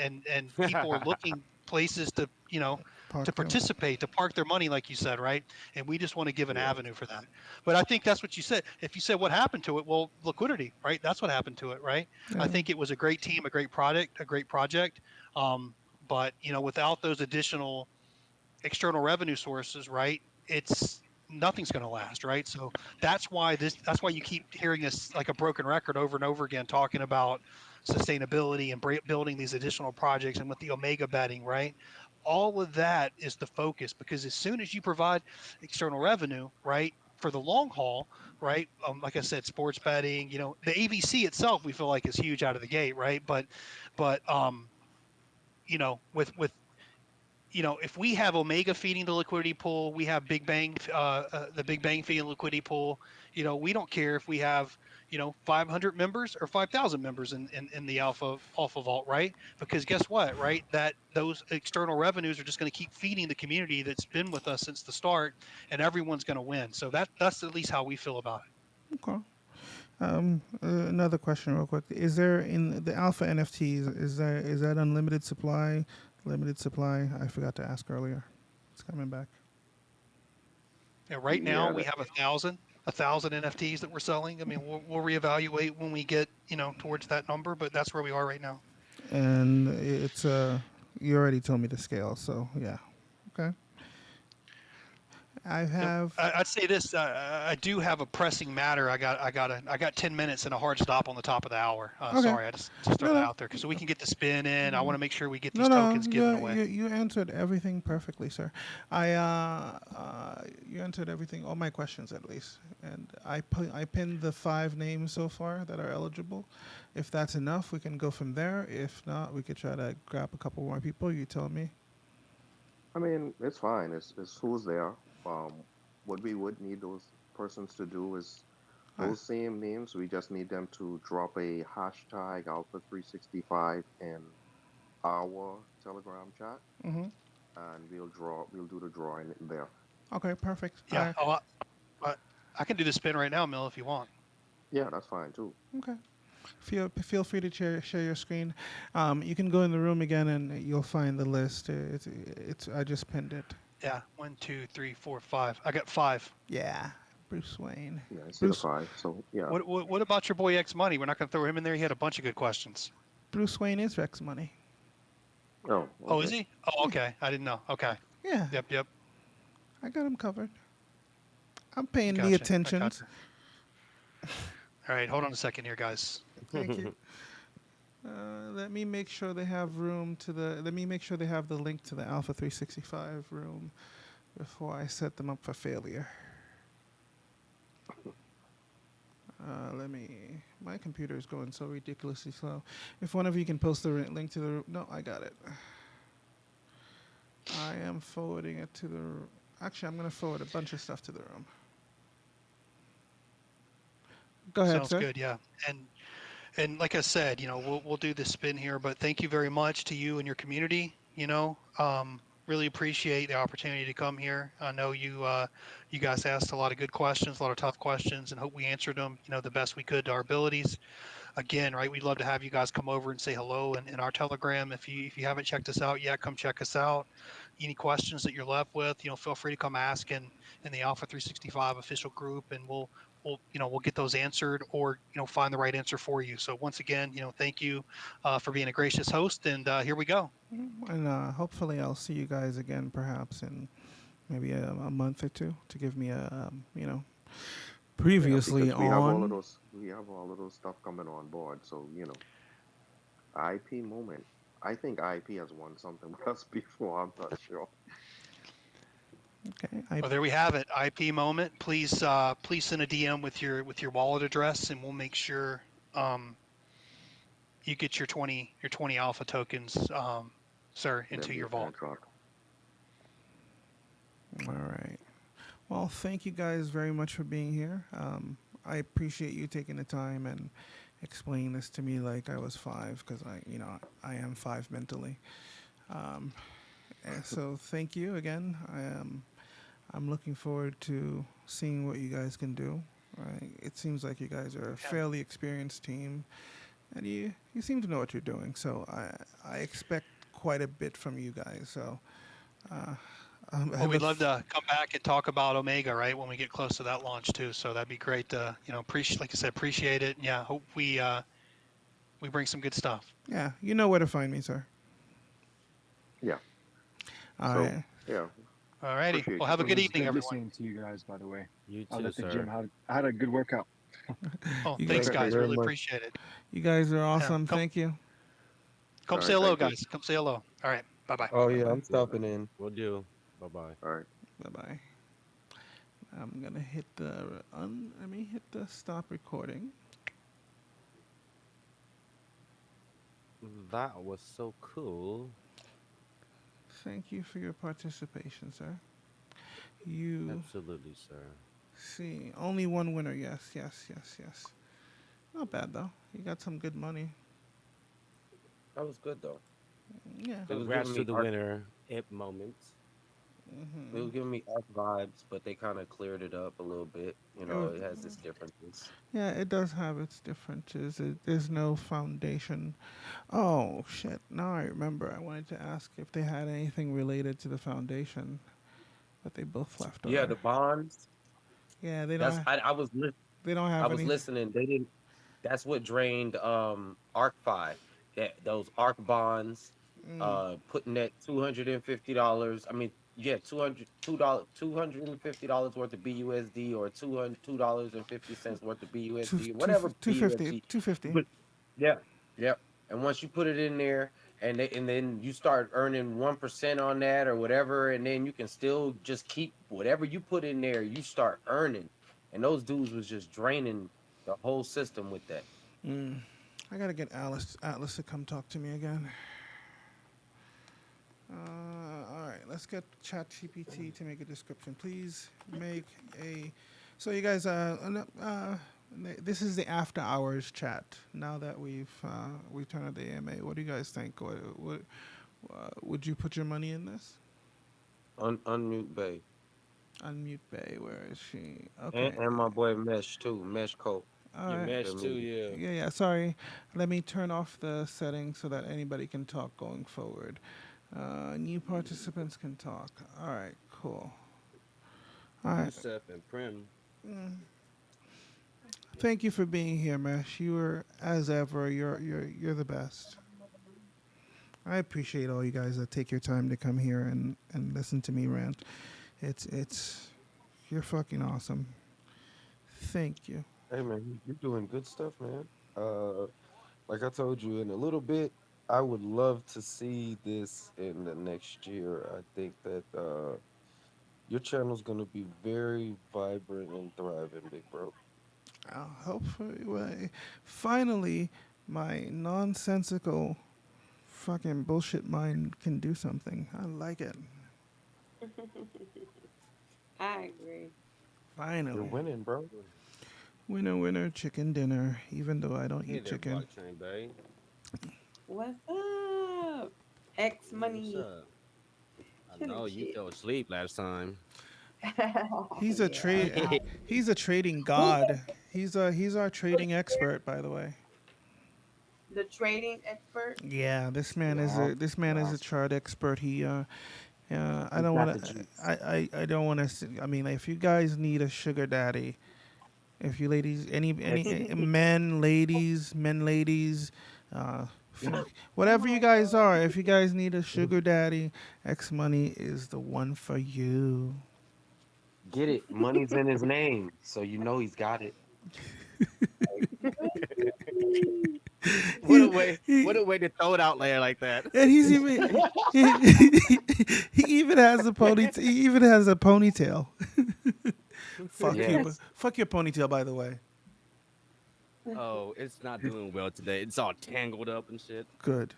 people are looking places to Park them. participate, to park their money, like you said, right? And we just want to give an Yeah. avenue for that. But I think that's what you said. If you said what happened to it, well, liquidity, right? That's what happened to it, right? I Yeah. think it was a great team, a great product, a great project. Um, but without those additional external revenue sources, right? It's nothing's going to last, right? So that's why you keep hearing us like a broken record over and over again talking about sustainability and building these additional projects and with the Omega betting, right? All of that is the focus because as soon as you provide external revenue, right, for the long haul, right? Like I said, sports betting, the ABC itself we feel like is huge out of the gate, right? But with if we have Omega feeding the liquidity pool, we have the Big Bang feeding the liquidity pool. We don't care if we have 500 members or 5,000 members in the Alpha Vault, right? Because guess what, right? That those external revenues are just going to keep feeding the community that's been with us since the start, and everyone's going to win. So that's at least how we feel about it. Okay. Another question, real quick. Is there in the alpha NFTs? Is that unlimited supply? Limited supply? I forgot to ask earlier. It's coming back. And right now Yeah. we have a thousand NFTs that we're selling. I mean, we'll reevaluate when we get towards that number, but that's where we are right now. And it's you already told me the scale, so yeah. Okay. I Yep. have. I'd say this. I do have a pressing matter. I got 10 minutes and a hard stop on the top of the hour. Okay. Sorry, I just throw No, that no. out there because so we can get the spin in. I want to make sure we get No, these no, tokens given you, away. you you answered everything perfectly, sir. You answered everything, all my questions at least, and I pinned the 5 names so far that are eligible. If that's enough, we can go from there. If not, we could try to grab a couple more people. You tell me. I mean, it's fine. It's who's there. What we would need those persons to do is Ah, those same names. We just need them to drop a hashtag Alpha365 in our Telegram chat, mm-hmm. and We'll do the drawing in there. Okay, perfect. Yeah. I can do the spin right now, Mill, if you want. Yeah, that's fine too. Okay. Feel free to share your screen. You can go in the room again, and you'll find the list. It's I just pinned it. Yeah, 1, 2, 3, 4, 5. I got 5. Yeah, Bruce Wayne. Yeah, I see the Bruce five. So yeah, What about your boy X Money? We're not going to throw him in there. He had a bunch of good questions. Bruce Wayne is Rex Money. oh, Oh, is okay. he? Oh, Yeah, okay. I didn't know. Okay. yeah. Yep, yep. I got him covered. I'm paying the Gotcha. I attentions. gotcha. All right, hold on a second here, guys. Thank you. Let me make sure they have room to the. Let me make sure they have the link to the Alpha 365 room before I set them up for failure. Let me. My computer is going so ridiculously slow. If one of you can post the link to the room. No, I got it. I am forwarding it to the. Actually, I'm going to forward a bunch of stuff to the room. Go ahead, Sounds sir. good. Yeah. And like I said, we'll do the spin here, but thank you very much to you and your community. Really appreciate the opportunity to come here. I know you guys asked a lot of good questions, a lot of tough questions, and hope we answered them, the best we could to our abilities. Again, right, we'd love to have you guys come over and say hello in our Telegram. If you haven't checked us out yet, come check us out. Any questions that you're left with, feel free to come ask in the Alpha 365 official group, and we'll get those answered, or find the right answer for you. So once again, thank you for being a gracious host, and here we go. And hopefully I'll see you guys again, perhaps in maybe a month or two, to give me a Yeah, previously because on. we have all of those stuff coming on board. So IP moment. I think IP has won something with us before. I'm not sure. Okay, Well, there we have it. IP moment. Please send a DM with your wallet address, and we'll make sure you get your 20 alpha tokens, sir, There'll into be your a vault. airdrop. all right. Well, thank you guys very much for being here. I appreciate you taking the time and explaining this to me like I was 5, because I am 5 mentally. Um, so thank you again. I'm looking forward to seeing what you guys can do. Right? It seems like you guys are a Yeah. fairly experienced team, and you seem to know what you're doing. So I expect quite a bit from you guys. So uh, I Well, we'd look. love to come back and talk about Omega, right, when we get close to that launch too. So that'd be great to, appreciate, like I said, appreciate it. Yeah, hope we bring some good stuff. Yeah, you know where to find me, sir. Yeah. All So right. yeah, All righty. appreciate Well, you have a It good too. was evening, good everyone. listening to you guys, by the way. You I was too, at the gym. sir. I had a good workout. Oh, You thanks, guys, Thank you guys. very Really much. appreciate it. you guys are Yeah, awesome. come Thank you. come All say right, hello, thank you. guys. Come say hello. All right. Bye bye. Oh Bye yeah, bye. I'm Yeah. stopping in. We'll do. Bye bye. All right. Bye bye. I'm gonna hit the let me hit the stop recording. That was so cool. Thank you for your participation, sir. You Absolutely, sir. see only one winner. Yes, yes, yes, yes. Not bad though. You got some good money. That was good though. Yeah. It was Congrats giving to me the arc. winner. It moments. It Hmm. was giving me arc vibes, but they kind of cleared it up a little bit. It was, It has its differences. yeah, it does have its differences. There's no foundation. Oh shit! Now I remember. I wanted to ask if they had anything related to the foundation, but they both left Yeah, over. the bonds. Yeah, they don't. That's They don't I have was any. listening. They didn't. That's what drained ArcFi. Those ARC bonds, Mm, putting that $250. I mean, yeah, $250 worth of BUSD, or $202.50 worth of two, BUSD, two, whatever 250, BUSD. You 250. put, yeah, yeah. And once you put it in there, and then you start earning 1% on that or whatever, and then you can still just keep whatever you put in there. You start earning, and those dudes was just draining the whole system with that. Mm. I gotta get Atlas to come talk to me again. All right, let's get ChatGPT to make a description. Please make a. So you guys, this is the after hours chat. Now that we've turned on the AMA, what do you guys think? Would you put your money in this? Unmute Bay. Unmute Bay. Where is she? And, Okay. and my boy Mesh too. Mesh Coat. All Your right. mesh That too, movie. yeah. Yeah, yeah. Sorry. Let me turn off the settings so that anybody can talk going forward. New participants can talk. All right. Cool. All right. Yusef and Prim. Thank you for being here, Mesh. You are, as ever, you're the best. I appreciate all you guys that take your time to come here and listen to me rant. It's you're fucking awesome. Thank you. Hey man, you're doing good stuff, man. Uh, like I told you in a little bit, I would love to see this in the next year. I think that your channel's gonna be very vibrant and thriving, big bro. Hopefully, finally, my nonsensical fucking bullshit mind can do something. I like it. I agree. You're Finally. winning, bro. Winner, winner, chicken dinner, even though I don't Hey eat there, chicken. blockchain babe. What's up? X Hey, what's money. up? I Chilling know you shit. fell asleep last time. He's a Yeah, I'm trade. tired. He's a trading god. He's our trading expert, by the way. The trading expert. Yeah, Yeah, this man is yeah. a chart expert. I He's don't got want the to. juice. I don't want to. I mean, if you guys need a sugar daddy, if you ladies, X. any men, ladies, uh, Oh whatever you my guys god. are, if you guys need a sugar daddy, X Money is the one for you. Get it. Money's in his name, so you know he's got it. What a He, way! What he a way to throw it out there like that. and he's even he even has a ponytail. He even has a ponytail. Fuck you, Yes. fuck your ponytail. By the way, Oh, it's not doing well today. It's all tangled up and shit. good,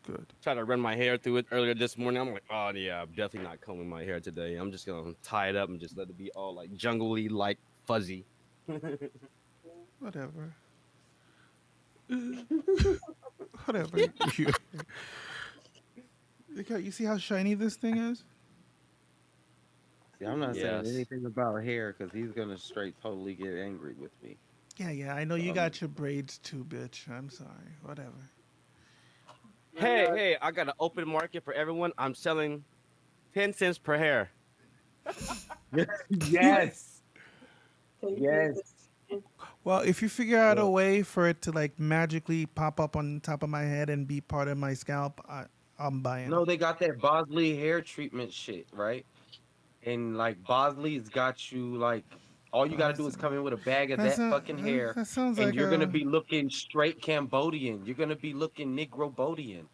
good. Tried to run my hair through it earlier this morning. I'm like, oh yeah, I'm definitely not combing my hair today. I'm just gonna tie it up and just let it be all like jungly, like fuzzy. Whatever, whatever. You see how shiny this thing is? See, I'm not saying Yes. anything about hair because he's gonna straight totally get angry with me. Yeah, yeah. I know So you I'm got your braids too, bitch. I'm sorry. Whatever. I Hey, know. hey, I got an open market for everyone. I'm selling 10 cents per hair. yes, Take this. yes. Well, if you figure out a Look, way for it to like magically pop up on top of my head and be part of my scalp, I'm buying. no, they got that Bosley hair treatment shit, right? And like Bosley's got you like all you gotta do Buzz. is come in with a bag of That's that not. fucking hair, That sounds and like you're gonna a. be looking straight Cambodian. You're gonna be looking Negrobodian.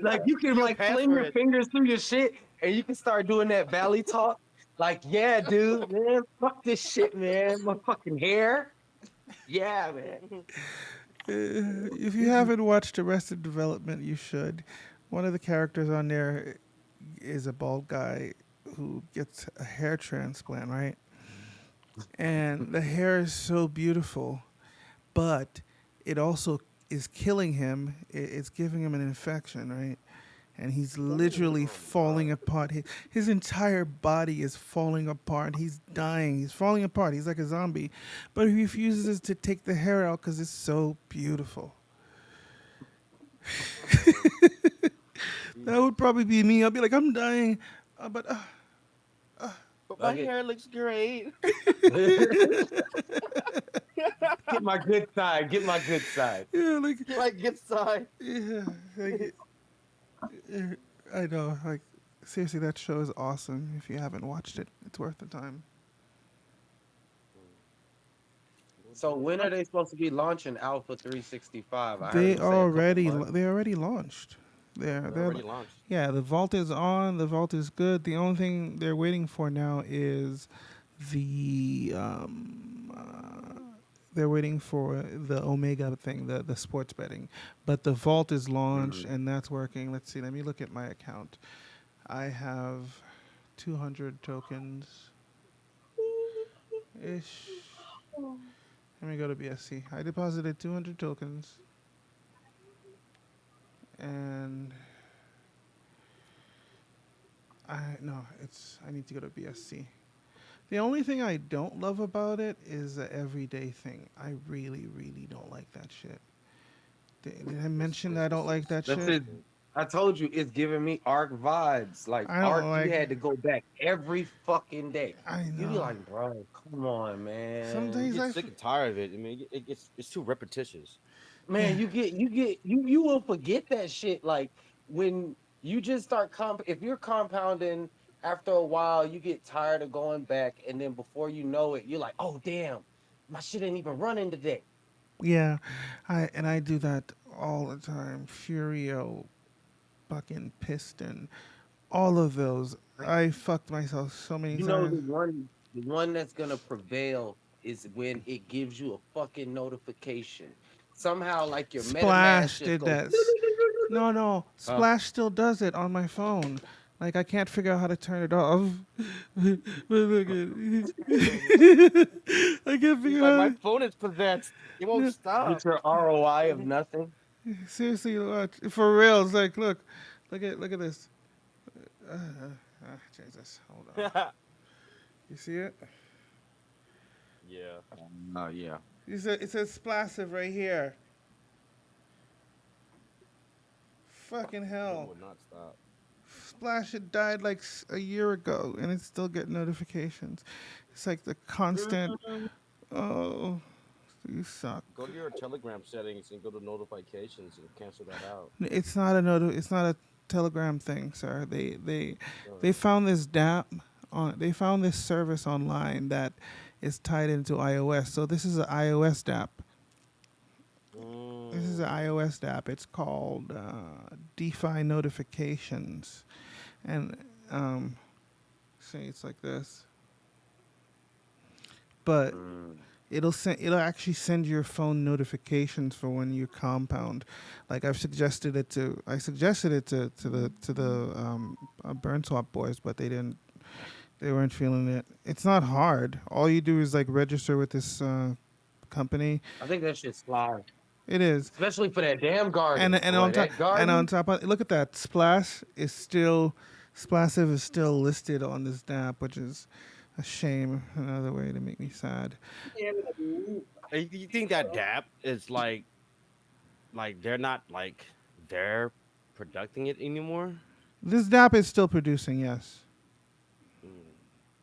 Like you can You'll like pay fling for your it. fingers through your shit, and you can start doing that valley talk. Like, yeah, dude, man, fuck this shit, man. My fucking hair. Yeah, man. If you haven't watched Arrested Development, you should. One of the characters on there is a bald guy who gets a hair transplant, right? And the hair is so beautiful, but it also is killing him. It's giving him an infection, right? And he's literally Oh my falling apart. His entire body is falling apart. He's dying. He's falling apart. He's like a zombie. But he refuses to take the hair out because it's so beautiful. God. That would probably be me. I'll be like, I'm dying. But But my Fuck it. hair looks great. Get my good side. Get my good side. yeah, like, Like, get side. yeah, like, I know. Like, seriously, that show is awesome. If you haven't watched it, it's worth the time. So when are they supposed to be launching Alpha 365? I heard They them say a couple already months. they already launched. They're They're already launched. yeah. The vault is on. The vault is good. The only thing they're waiting for now is the they're waiting for the Omega thing, the sports betting. But the vault is launched Mhm. and that's working. Let's see. Let me look at my account. I have 200 tokens ish. Let me go to BSC. I deposited 200 tokens and I no, it's I need to go to BSC. The only thing I don't love about it is the everyday thing. I really, really don't like that shit. Did I mention that I don't like that That's shit? it. I told you it's giving me Arc vibes. Like I don't Arc, you like. had to go back every fucking day. I You be know. like, bro, come on, You Some man. days get I. sick and tired of it. I mean, it's too repetitious. Man, you will forget that shit. Like when you just start if you're compounding after a while, you get tired of going back, and then before you know it, you're like, oh damn, my shit ain't even running today. Yeah, I do that all the time. Furio, fucking Piston, all of those. Like, I fucked myself so many you know times. the one that's gonna prevail is when it gives you a fucking notification. Somehow, like your MetaMask Splash just did goes. that. No, no, Huh? Splash still does it on my phone. Like I can't figure out how to turn it off. But look at I can't He's figure like, my out. phone is possessed. It won't Get stop. your ROI of nothing. Seriously, watch for real. It's like look at this. Jesus, hold on. You see it? Yeah, Yeah. It says Splassive right here. Fucking phone hell. would not stop. Splash had died like a year ago, and it still get notifications. It's like the constant. Oh, you suck. Go to your Telegram settings and go to notifications and cancel that out. It's not a It's not a Telegram thing, sir. They Uh, found this DApp on. They found this service online that is tied into iOS. So this is an iOS app. This is an mm, iOS app. It's called DeFi Notifications, and see, it's like this. But Mm. it'll actually send your phone notifications for when you compound. Like I suggested it to the burn swap boys, but they weren't feeling it. It's not hard. All you do is like register with this company. I think that shit's fly, It is. especially for that damn and garden, and boy. on top That and on garden. top of look at that Splassive is still listed on this app, which is a shame. Another way to make me sad. Yeah, like, ooh. you think that DApp is like they're not like they're producing it anymore? This app is still producing, yes. Mm.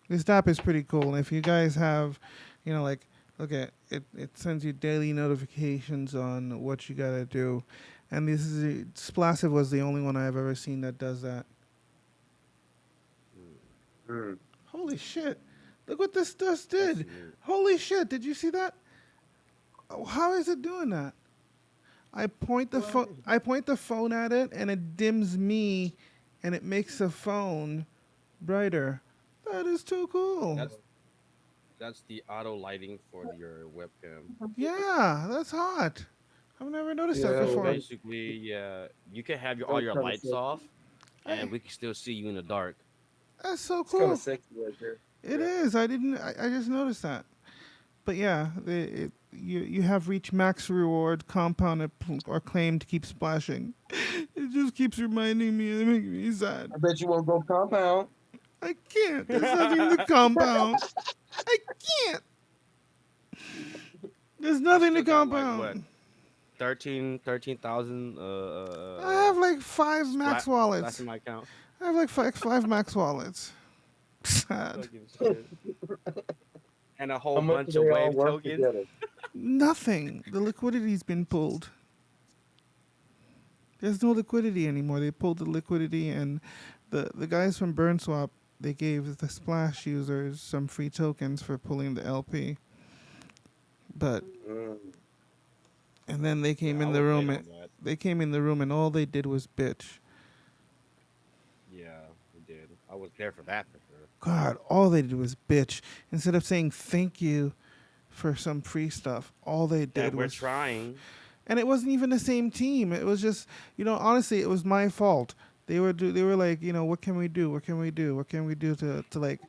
This app is pretty cool. And if you guys have, like, look at it, it sends you daily notifications on what you gotta do. And Splassive was the only one I've ever seen that does that. Mm. Mm. Holy shit! Look what this just That's did. unique. Holy shit! Did you see that? Oh, how is it doing that? I point the phone at it, and it dims me, and it makes the phone brighter. That is too cool. That's the auto lighting for your webcam. Yeah, that's hot. I've never noticed that Yeah, So before. basically, yeah, you can have all that's your kind of lights sexy. off, Hey, and we can still see you in the dark. that's so It's kind of cool. sexy right there. It Yeah. is. I didn't. I just noticed that. But yeah, you have reached max reward, compounded or claim to keep splashing. It just keeps reminding me and making me sad. I bet you won't go compound. I can't. There's nothing to compound. I can't. There's I nothing to still got like what compound. 13,000 I have like five max splash in wallets. my account. I have like five max wallets. Sad. Fucking shit. And a How whole much do bunch of they all wave work tokens. together? Nothing. The liquidity's been pulled. There's no liquidity anymore. They pulled the liquidity, and the guys from BurnSwap, they gave the Splash users some free tokens for pulling the LP. But Mm. and then they Yeah, came I in the was room. late on that. They came in the room, and all they did was bitch. Yeah, we did. I was there for that for sure. God, all they did was bitch. Instead of saying thank you for some free stuff, all they That did we're was. trying. And it wasn't even the same team. It was just, honestly, it was my fault. They were like, what can we do? What can we do? What can we do to like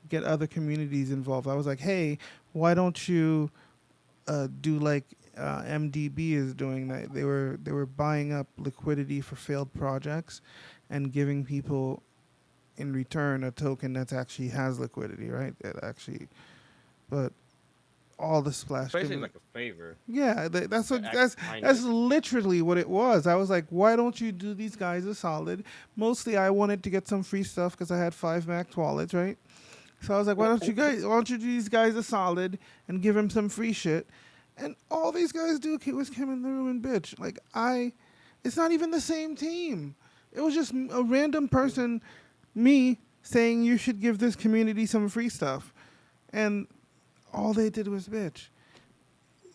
get other communities involved? I was like, hey, why don't you do like MDB is doing that? They were buying up liquidity for failed projects and giving people in return a token that actually has liquidity, right? That actually, but all the It's splash basically community. like a favor. Yeah, that's The what act of that's kindness. literally what it was. I was like, why don't you do these guys a solid? Mostly, I wanted to get some free stuff because I had 5 max wallets, right? So I was like, why don't you do these guys a solid and give them some free shit? And all these guys do was come in the room and bitch. Like it's not even the same team. It was just a random person, me saying you should give this community some free stuff, and all they did was bitch.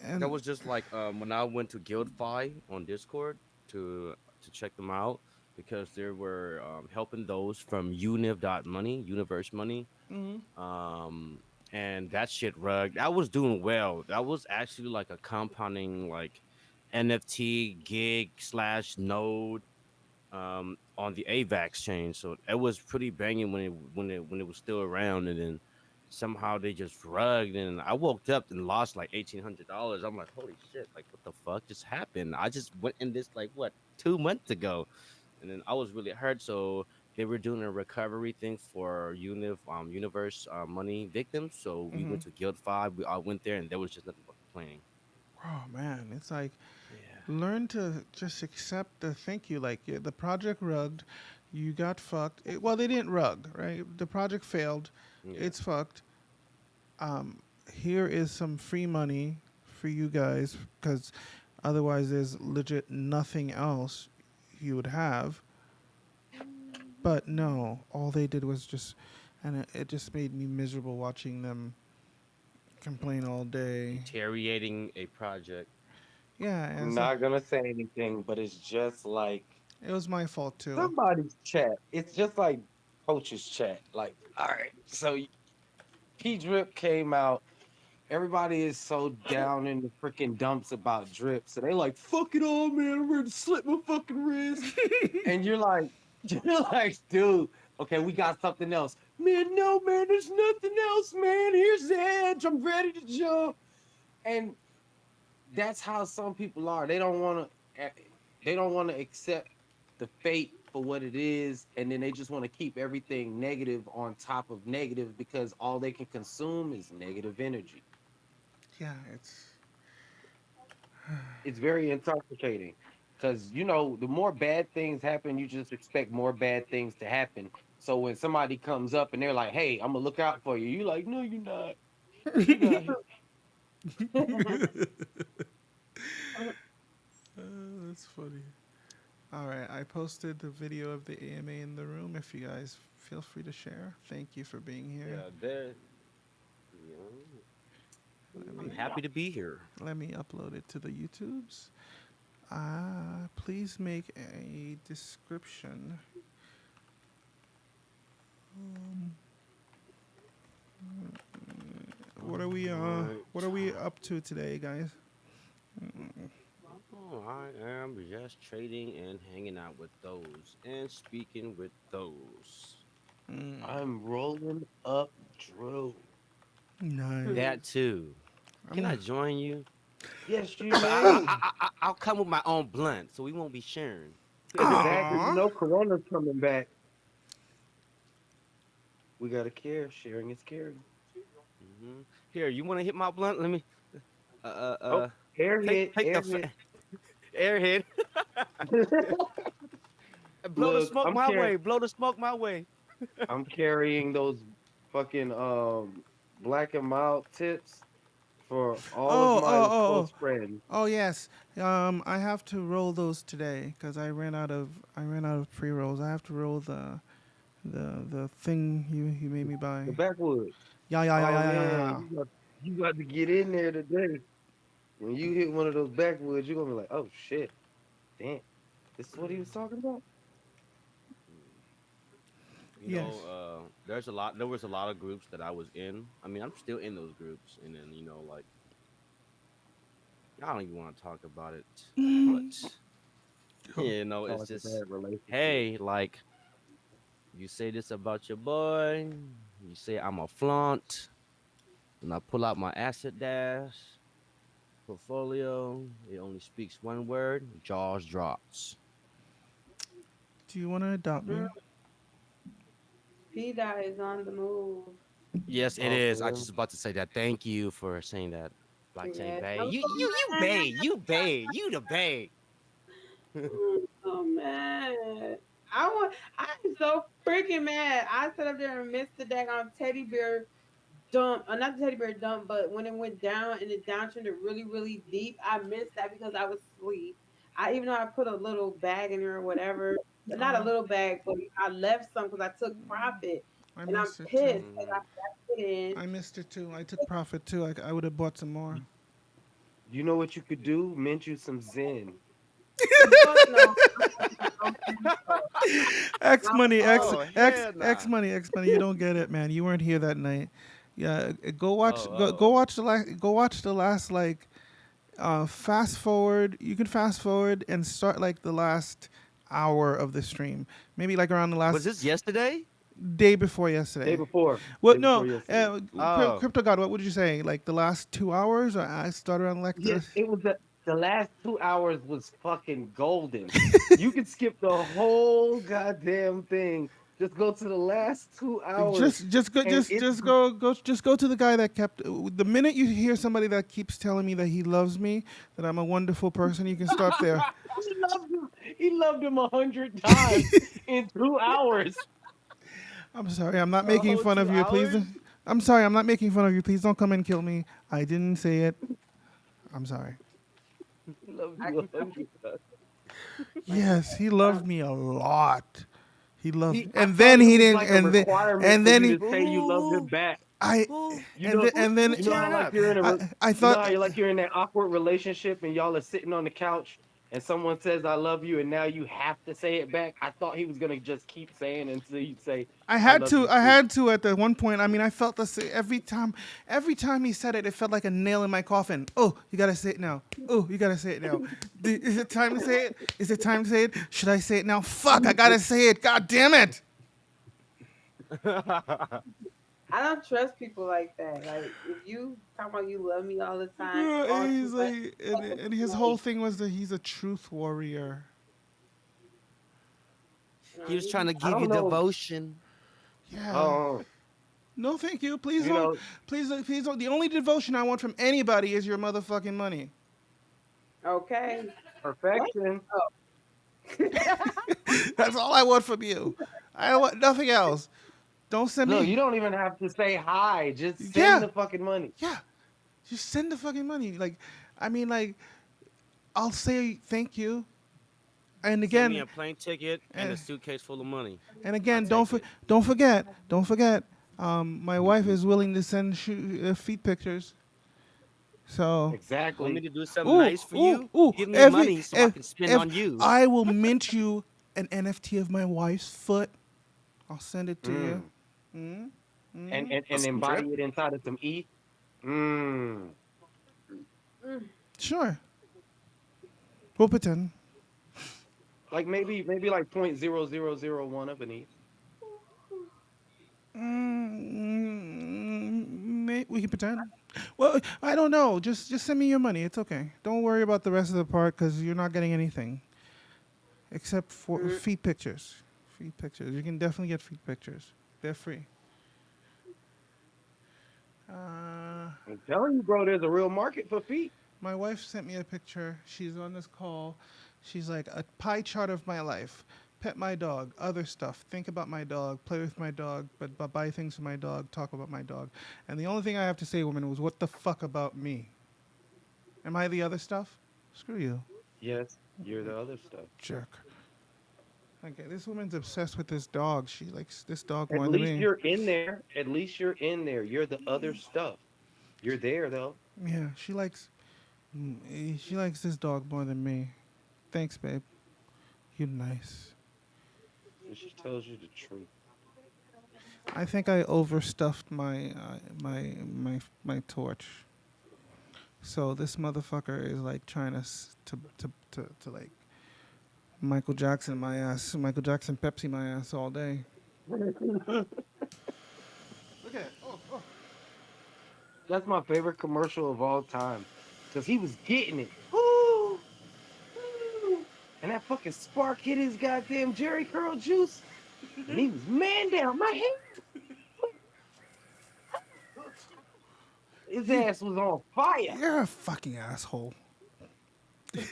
That And was just like when I went to GuildFi on Discord to check them out because they were helping those from Univ.money, Universe Money. Um, and that shit rug. That was doing well. That was actually like a compounding like NFT gig slash node on the AVAX chain. So it was pretty banging when it was still around, and then somehow they just rugged, and I woke up and lost like $1,800. I'm like, holy shit! Like, what the fuck just happened? I just went in this like what 2 months ago, and then I was really hurt. So they were doing a recovery thing for Universe money victims. So we went to Guild 5. We all went there, and there was just nothing but complaining. oh man, it's like Yeah, learn to just accept the thank you. Like the project rugged, you got fucked. Well, they didn't rug, right? The project failed. yeah. It's fucked. Here is some free money for you guys because otherwise there's legit nothing else you would have. But no, all they did was just, and it just made me miserable watching them complain all day. Deteriorating a project. Yeah, and I'm it's like not gonna say anything, but it's just like it was my fault too. somebody's chat. It's just like coach's chat. Like, all right, so P Drip came out. Everybody is so down in the freaking dumps about Drip, so they like, fuck it all, man. I'm ready to slit my fucking wrist. And you're like, you're like, dude, okay, we got something else. Man, no, man, there's nothing else, man. Here's the edge. I'm ready to jump. And that's how some people are. They don't want to accept the fate for what it is, and then they just want to keep everything negative on top of negative because all they can consume is negative energy. Yeah, it's It's very intoxicating because the more bad things happen, you just expect more bad things to happen. So when somebody comes up and they're like, "Hey, I'm gonna look out for you," you're like, "No, you're not. You're not." that's funny. All right, I posted the video of the AMA in the room. If you guys feel free to share. Thank you for being here. Yeah, there. You know, Let I'm me happy to be here. let me upload it to the YouTubes. Please make a description. Alright. What are we up to today, guys? Oh, I am just trading and hanging out with those and speaking with those. I'm rolling up Drew. Nice. That too. I'm Can I gonna. join you? Yes, you But I, may. I'll come with my own blunt, so we won't be sharing. Exactly. You Aww. know, Corona's coming back. We gotta care. Sharing is caring. Here, you want to hit my blunt? Let me. Uh, uh, Oh, uh. airhead, Take the airhead. airhead. Blow the Look, smoke my way. Blow the smoke my way. I'm carrying those fucking black and mild tips for all of Oh, my oh, oh, close oh. friends. Oh yes. I have to roll those today because I ran out of pre rolls. I have to roll the thing you made me The buy. backwoods. Yeah, yeah, yeah, Oh yeah, yeah, yeah, man, yeah. you got to get in there today. When you hit one of those backwoods, you're gonna be like, oh shit, damn, this is what he was talking about. Yes. There was a lot of groups that I was in. I mean, I'm still in those groups, and then like I don't even want to talk about it, but Sound it's like a just bad relationship. hey, like you say this about your boy, you say I'm a flaunt, and I pull out my asset dash portfolio. It only speaks one word: jaws drops. Do you want to adopt me? P dot is on the move. Yes, it Oh, is. I for just about to say that. Thank you for saying that. Blockchain Yes, Bay. I'm You so Bay. You Bay. You the Bay. I'm so mad. I'm so freaking mad. I sat up there and missed the daggone teddy bear dump. Not the teddy bear dump, but when it went down and it down turned it really, really deep, I missed that because I was asleep. I even though I put a little bag in there or whatever, but not a Oh, little bag, but I left some because I took profit. I And I'm missed it too. pissed because I Mhm. put it in. I missed it too. I took profit too. I would have bought some more. you know what you could do? Mint you some Zen. Fuck no. I'm X money, X Oh X hell X nah. money, X money. You don't get it, man. You weren't here that night. Yeah, Oh go oh. watch the last like fast forward. You can fast forward and start like the last hour of the stream. Maybe like around the Was last this yesterday? day before Day yesterday. before. Day What? before No, yesterday. Oh. Crypto God. What would you say? Like the last 2 hours? Or I started around like Yeah, the. it was the last 2 hours was fucking golden. You could skip the whole goddamn thing. Just go to the last 2 hours, and it's Just go to the guy that kept. The minute you hear somebody that keeps telling me that he loves me, that I'm a wonderful person, you can stop there. he loved him. He loved him 100 times in 2 hours. I'm sorry. I'm not A making whole fun two of you. Please. hours? I'm sorry. I'm not making fun of you. Please don't come and kill me. I didn't say it. I'm sorry. He loved I you 100 times. Yes, he loved me a lot. He loved, He, I and thought then it he was didn't, like a requirement and for then you he, to say you loved him Who? back. I, Who? You know, and then Who's you know how tearing like up? you're in a, I you know thought how you're like you're in that awkward relationship and y'all are sitting on the couch and someone says I love you and now you have to say it back. I thought he was gonna just keep saying it until you'd say I love you I too. had to at the one point. I mean, I felt this every time he said it, it felt like a nail in my coffin. Oh, you gotta say it now. Oh, you gotta say it now. Is it time to say it? Is it time to say it? Should I say it now? Fuck, I gotta say it. God damn it. I don't trust people like that. Like if you talk about you love me all the time, Yeah, all and too he's much, like, fucking and his whole snake. thing was that he's a truth warrior. You know, He was you trying be to I give you don't know. devotion. Yeah. Oh, No, thank you. Please you don't. know, Please don't. The only devotion I want from anybody is your motherfucking money. okay. What? perfection. Oh, That's all I want from you. I don't want nothing else. Don't send Look, me. you don't even have to say hi. Just send Yeah, the fucking money. yeah. Just send the fucking money. Like, I mean, like, I'll say thank you, and Send me again, a plane ticket and a and, suitcase full of money. and I again, take it. don't forget. My wife is willing to send feet pictures. So, Want me Exactly. to do something ooh, nice for ooh, you? ooh. Give me money so I can spend If on you. I will mint you an NFT of my wife's foot, I'll send it to you. Mm. Mm, And, mm. and That's and some drip. embody it inside of some ETH. Mm. mm, Sure, we'll pretend. Like maybe like 0.0001 of an ETH. We can pretend. Well, I don't know. Just send me your money. It's okay. Don't worry about the rest of the part because you're not getting anything except for mm. feet pictures. Feet pictures. You can definitely get feet pictures. They're free. Uh, I'm telling you, bro, there's a real market for feet. my wife sent me a picture. She's on this call. She's like a pie chart of my life. Pet my dog, other stuff. Think about my dog, play with my dog, but buy things for my dog, talk about my dog. And the only thing I have to say, woman, was what the fuck about me? Am I the other stuff? Screw you, Yes, you're the other stuff. jerk. Okay, this woman's obsessed with this dog. She likes this dog At more than least me. you're in there. At least you're in there. You're the other stuff. You're there though. Yeah, she likes this dog more than me. Thanks, babe. You nice. So she tells you the truth. I think I overstuffed my torch. So this motherfucker is like trying to like Michael Jackson Pepsi my ass all day. Look at it. Oh. That's my favorite commercial of all time. Cause he was getting it. Woo! Woo! And that fucking spark hit his goddamn Jerry Curl juice. and he was man down. My hand, his ass was on fire. You're a fucking asshole.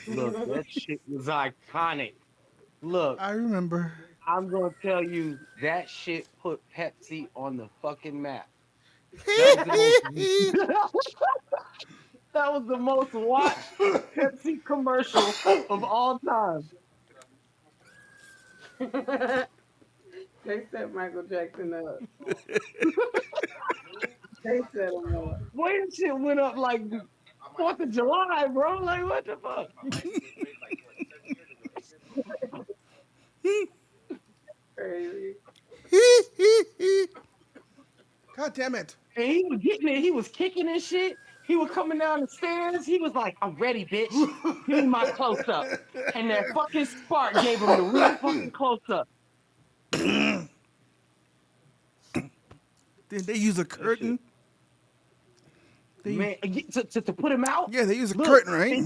Look, that shit was iconic. Look, I remember. I'm gonna tell you that shit put Pepsi on the fucking map. That was the most that was the most watched Pepsi commercial of all time. They set Michael Jackson up. They set him up. Boy, that shit went up like 4th of July, bro. Like what the fuck? Crazy. God damn it. And he was getting it. He was kicking and shit. He was coming down the stairs. He was like, "I'm ready, bitch. Give me my close up." And that fucking spark gave him the real fucking close up. Did they use a That shit, curtain? They, man. To put him out. yeah, they use a Look, curtain, right?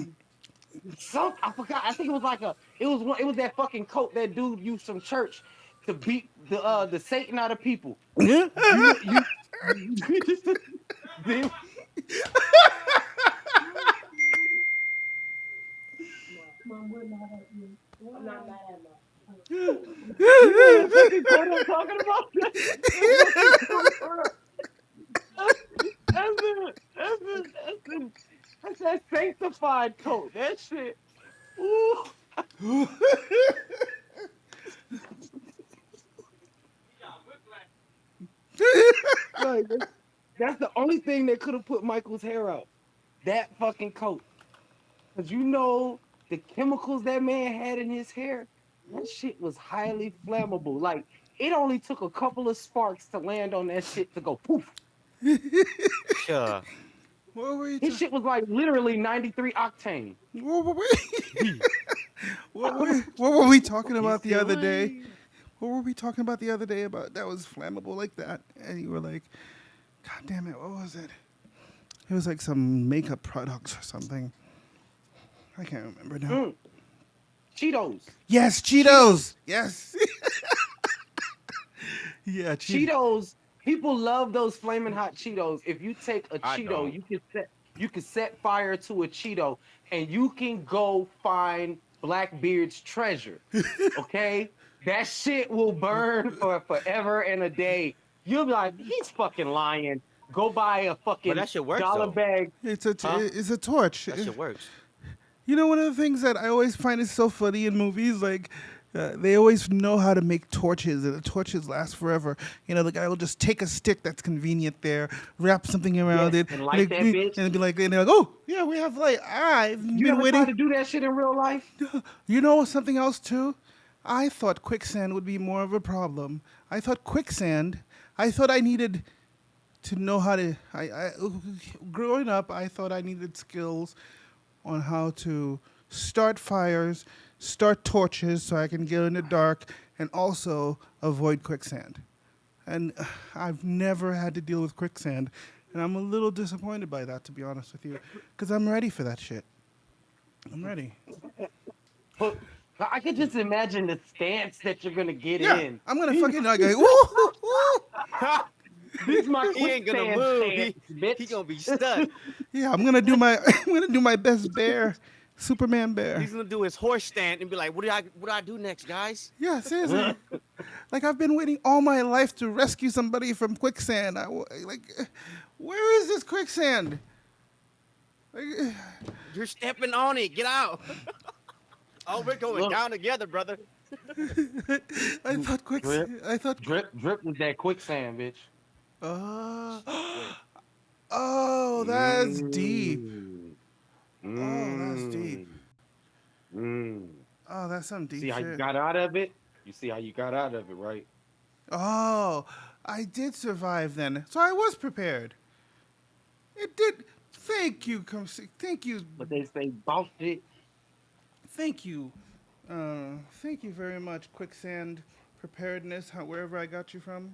I forgot. I think it was like it was that fucking coat that dude used from church to beat the Satan out of people. Yeah. You they- you know what fucking coat I'm talking about? That fucking coat, bro. That's it. That's it. That's it. That's that sanctified coat. That shit. Ooh. Like, that's the only thing that could have put Michael's hair out. That fucking coat. Because you know the chemicals that man had in his hair, that shit was highly flammable. Like, it only took a couple of sparks to land on that shit to go poof. Yeah. What were you His shit was like literally 93 octane. what were we, He what were we talking about the still other day? ain't. What were we talking about the other day about that was flammable like that? And you were like, God damn it, what was it? It was like some makeup products or something. I can't remember now. Mm. Cheetos. Yes, Cheetos. Yes. Yeah, Cheetos. People love those flaming hot Cheetos. If you take a I Cheeto, don't. you can set fire to a Cheeto and you can go find Blackbeard's treasure. Okay? That shit will burn for forever and a day. You'll be like, he's fucking lying. Go buy a But fucking that shit works dollar though. bag. Huh? It's a torch. That shit works. You know, one of the things that I always find is so funny in movies, like they always know how to make torches, and the torches last forever. You know, the guy will just take a stick that's convenient there, wrap something around Yes, it, and light that bitch. and it'd be like, and they're like, oh yeah, we have light. I've You been ever tried to waiting. do that shit in real life? You know something else too? I thought quicksand would be more of a problem. I thought quicksand. I thought I needed to know how to. Growing up, I thought I needed skills on how to start fires, start torches so I can get in the dark, and also avoid quicksand. And I've never had to deal with quicksand, and I'm a little disappointed by that, to be honest with you, because I'm ready for that shit. I'm ready. But I could just imagine the stance that you're gonna get Yeah, in. I'm gonna fucking like, ooh. This is my He ain't gonna quicksand move. stance, bitch. He gonna be stuck. Yeah, I'm gonna do my I'm gonna do my best bear, Superman bear. He's gonna do his horse stand and be like, what do I do next, guys? Yeah, seriously. Like I've been waiting all my life to rescue somebody from quicksand. Where is this quicksand? Like, You're stepping on it. Get out. Oh, we're going Look. down together, brother. I thought Drip. I thought. Drip was that quicksand, bitch. Oh, Wait. oh, that's deep. Mm. Oh, that's deep. Mm. Oh, that's some deep See how you shit. got out of it? You see how you got out of it, right? Oh, I did survive then, so I was prepared. It did. Thank you, thank you, But they say boss it. thank you, thank you very much, quicksand preparedness. Wherever I got you from.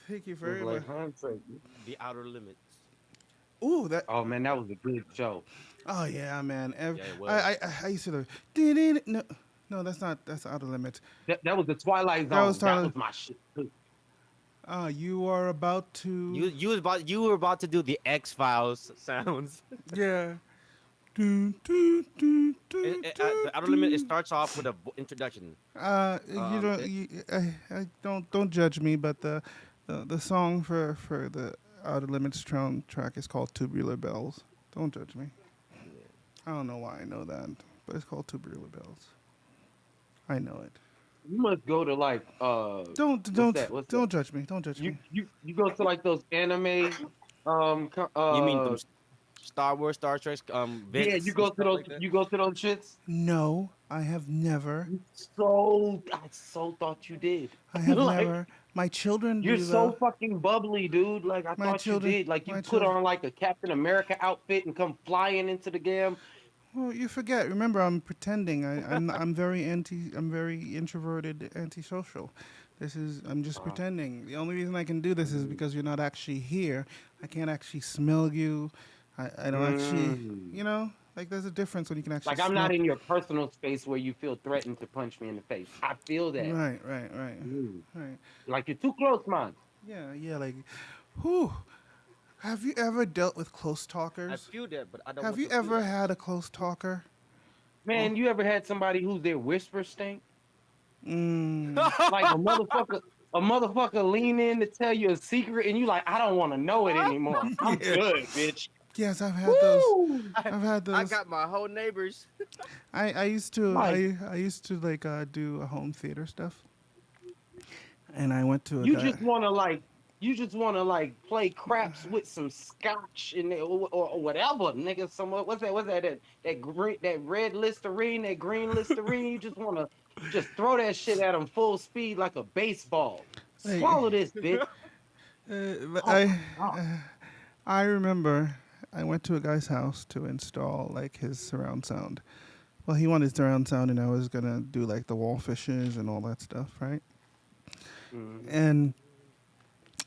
Thank you It was very much. like hindsight. The outer limits. Ooh, that. Oh man, that was a good show. Oh yeah, man. Yeah, it was. I used to. No, No, that's not. That's Outer Limits. That was the Twilight That was Zone. That Tyler. was my shit too. You are about You to. you were about to do the X Files sounds. Yeah. Do, do, do, do, do, The outer limit, it do. starts off with a introduction. You know, It, I don't judge me, but the song for the Outer Limits track is called Tubular Bells. Don't judge me. yeah. I don't know why I know that, but it's called Tubular Bells. I know it. You must go to like Don't what's don't that? What's that? don't judge me. Don't judge me. You go to like those anime You mean them Star Wars, Star Trek, yeah, vents and stuff like that? you go to those shits. No, I have never. So I so thought you did. I have Like never. My children you're do though. so fucking bubbly, dude. Like I My thought you children. did. Like you My put children. on like a Captain America outfit and come flying into the game. Well, you forget. Remember, I'm pretending. I'm very anti. I'm very introverted, antisocial. This is. I'm just Uh, pretending. The only reason I can do this is mm, because you're not actually here. I can't actually smell you. I don't actually. mm. You know, like there's a difference when you can actually Like I'm not smell. in your personal space where you feel threatened to punch me in the face. I feel that. Right, right, right, Mm. right. Like you're too close, man. Yeah, yeah. Like, whew. Have you ever dealt with close I talkers? feel that, but I don't Have want you to feel ever that. had a close talker? Oh, Man, you ever had somebody who's their whisper stink? mm, Like a motherfucker lean in to tell you a secret and you like, I don't want to know it anymore. I'm yeah. good, bitch. Yes, I've had those. Woo! I've had I those. got my whole neighbors. I used to Like I used to like do a home theater stuff, and I went to a you guy. just wanna like you just wanna like play craps with some scotch and or whatever, nigga. Some what's that that green that red Listerine, that green Listerine. You just wanna just throw that shit at them full speed like a baseball. Like, Swallow this, bitch. but Oh my god. I remember I went to a guy's house to install like his surround sound. Well, he wanted surround sound, and I was gonna do like the wall fishes and all that stuff, right? Mhm. And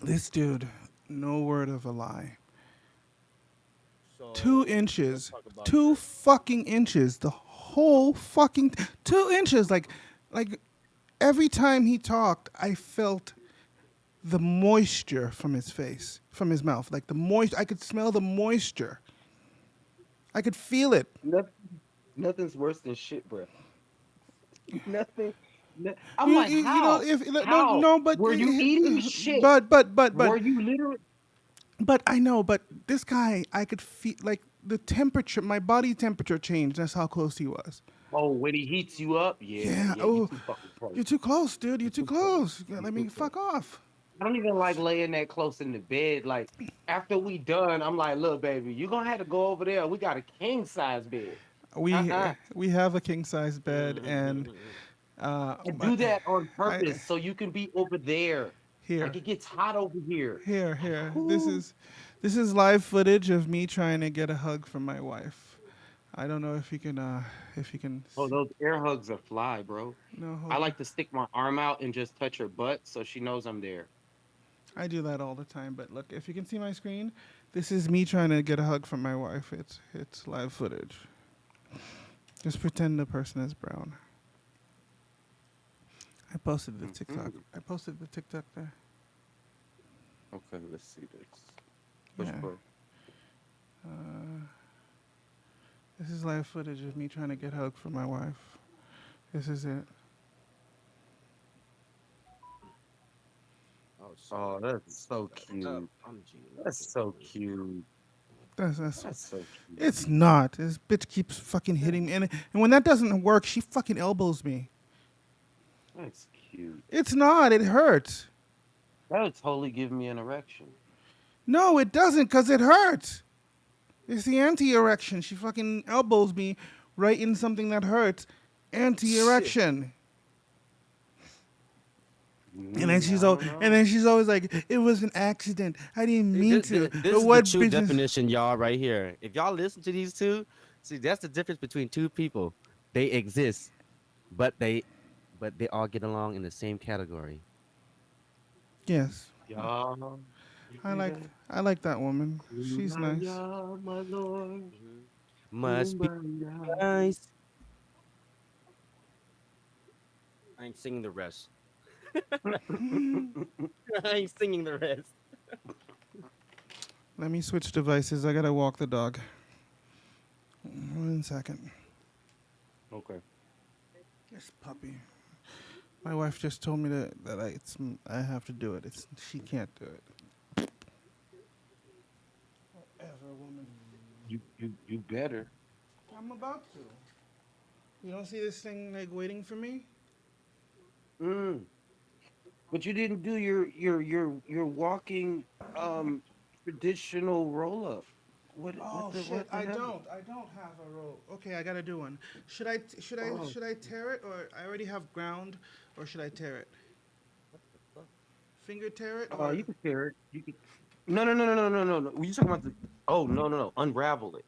this dude, no word of a lie, two So let's inches, talk about two this. fucking inches, the whole fucking 2 inches, like every time he talked, I felt the moisture from his face, from his mouth, like the moist. I could smell the moisture. I could feel it. Nothing, nothing's worse than shit, bro. Nothing. I'm You, like, you, you know, how? if no, How? no, but Were you eating shit? but but but but Were you literally? but I know. But this guy, I could feel like the temperature. My body temperature changed. That's how close he was. Oh, when he heats you up, yeah, Yeah. yeah, you Oh, too fucking close. you're too close, dude. You're You too too close. close. Yeah, You let me too close. fuck off. I don't even like laying that close in the bed. Like after we done, I'm like, look, baby, you gonna have to go over there. We got a king size bed. Uh-uh. We have a king size bed, and Mhm. I my, do that on I purpose so you can be over there. Like here. it gets hot over here. Like, Here. whoo. This is live footage of me trying to get a hug from my wife. I don't know if you can Oh, see. those air hugs are fly, bro. No, I hold on. like to stick my arm out and just touch her butt so she knows I'm there. I do that all the time, but look, if you can see my screen, this is me trying to get a hug from my wife. It's live footage. Just pretend the person is brown. I posted the TikTok. Mhm. I posted the TikTok there. Okay, let's see this. Push Yeah. play. Uh, this is live footage of me trying to get a hug from my wife. This is it. Oh, so Oh, that's so up. cute. I'm cheating. That's so cute. That's That's so cute. It's not. This bitch keeps fucking hitting me, and when that doesn't work, she fucking elbows me. That's cute. It's not. It hurts. That would totally give me an erection. No, it doesn't, cause it hurts. It's the anti-erection. She fucking elbows me right in something that hurts. Shit. Anti-erection. I don't And know. then she's always like, "It was an accident. I didn't See, mean to." this is the What true business? definition, y'all, right here. If y'all listen to these two, see, that's the difference between two people. They exist, but they all get along in the same category. Yes, Y'all, you I see like that? I like that woman. She's nice. Kumbaya, my lord. Mhm. Must be Kumbaya. nice. I ain't singing the rest. I ain't singing the rest. Let me switch devices. I gotta walk the dog. 1 second. Okay. This puppy. My wife just told me I have to do it. She can't do it. Whatever, woman. You better. I'm about to. You don't see this thing like waiting for me? Mm. But you didn't do your walking traditional roll up. Oh shit! What the hell? I don't have a rope. Okay, I gotta do one. Oh, Should I tear it, or I already have ground, or should I tear it? What the fuck? Finger tear it, or you can share it. You can. No. Were you talking about the? Oh no. Unravel it.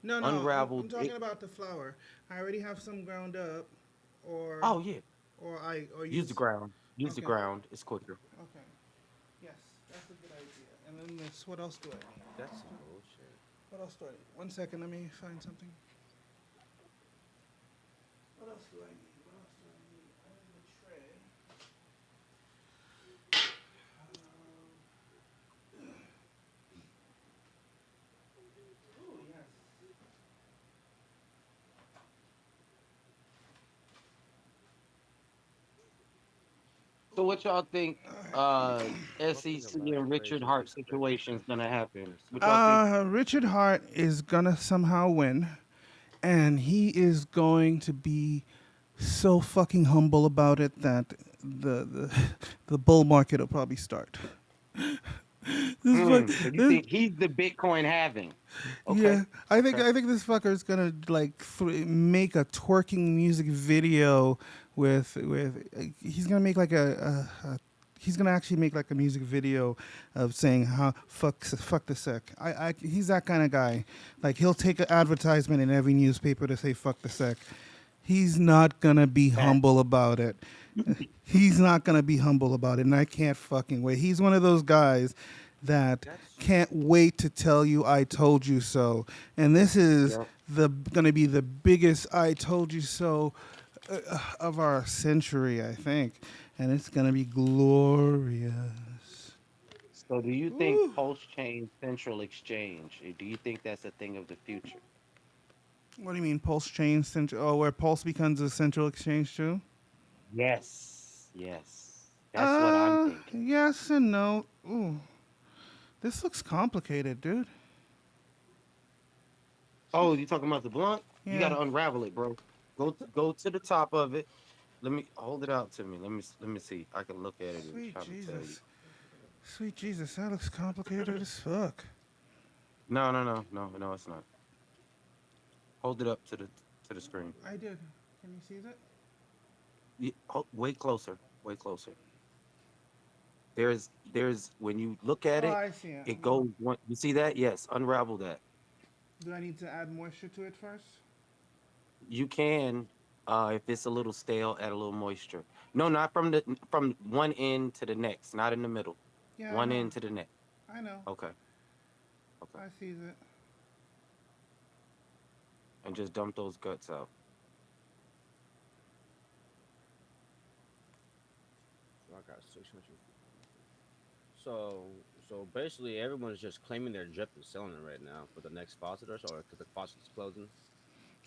no, no. I'm Unraveled talking it. about the flour. I already have some ground up, or Oh yeah. or Use the use. ground. Use the Okay, ground. It's quicker. okay. Yes, that's a good idea. And then this. What else do I need? That's some bullshit. What else do I need? 1 second. Let me find something. What else do I need? What else do I need? I need a tray. Oh yes. So what y'all think? One thing SEC about and Richard inflation Hart is that situation's gonna happen. it's What y'all think? Richard Hart is gonna somehow win, and he is going to be so fucking humble about it that the the bull market will probably start. So you This think he's the Bitcoin having? Okay. Yeah, Okay. I think this fucker is gonna like make a twerking music video with he's gonna make like he's gonna actually make like a music video of saying how fuck the sec. He's that kind of guy. Like he'll take an advertisement in every newspaper to say fuck the sec. He's not gonna be humble Facts. about it. He's not gonna be humble about it, and I can't fucking wait. He's one of those guys that that's can't wait to tell you I told you so. And this is Yep. the gonna be the biggest I told you so of our century, I think, and it's gonna be glorious. So do you think Ooh. post chain central exchange? Do you think that's a thing of the future? What do you mean, Pulse change? Oh, where Pulse becomes a central exchange too? Yes. Yes. That's what I'm thinking. Yes and no. Ooh, this looks complicated, dude. Oh, you talking about the blunt? You got Yeah. to unravel it, bro. Go to the top of it. Let me hold it out to me. Let me see. I can look at it and Sweet try to tell you. Jesus. Sweet Jesus, that looks complicated as fuck. No. It's not. Hold it up to the screen. I did. Can you see that? Way closer. Way closer. There's when you look at Oh, it, I see it. it goes one. You see that? Yes. Unravel that. Do I need to add moisture to it first? You can, if it's a little stale, add a little moisture. No, not from one end to the next, not in the middle. Yeah, I One know. end to the next. I know. Okay. Okay. I see that. And just dump those guts out. I got 600. So so basically, everyone's just claiming their drip and selling it right now for the next faucet or so, or because the faucet's closing.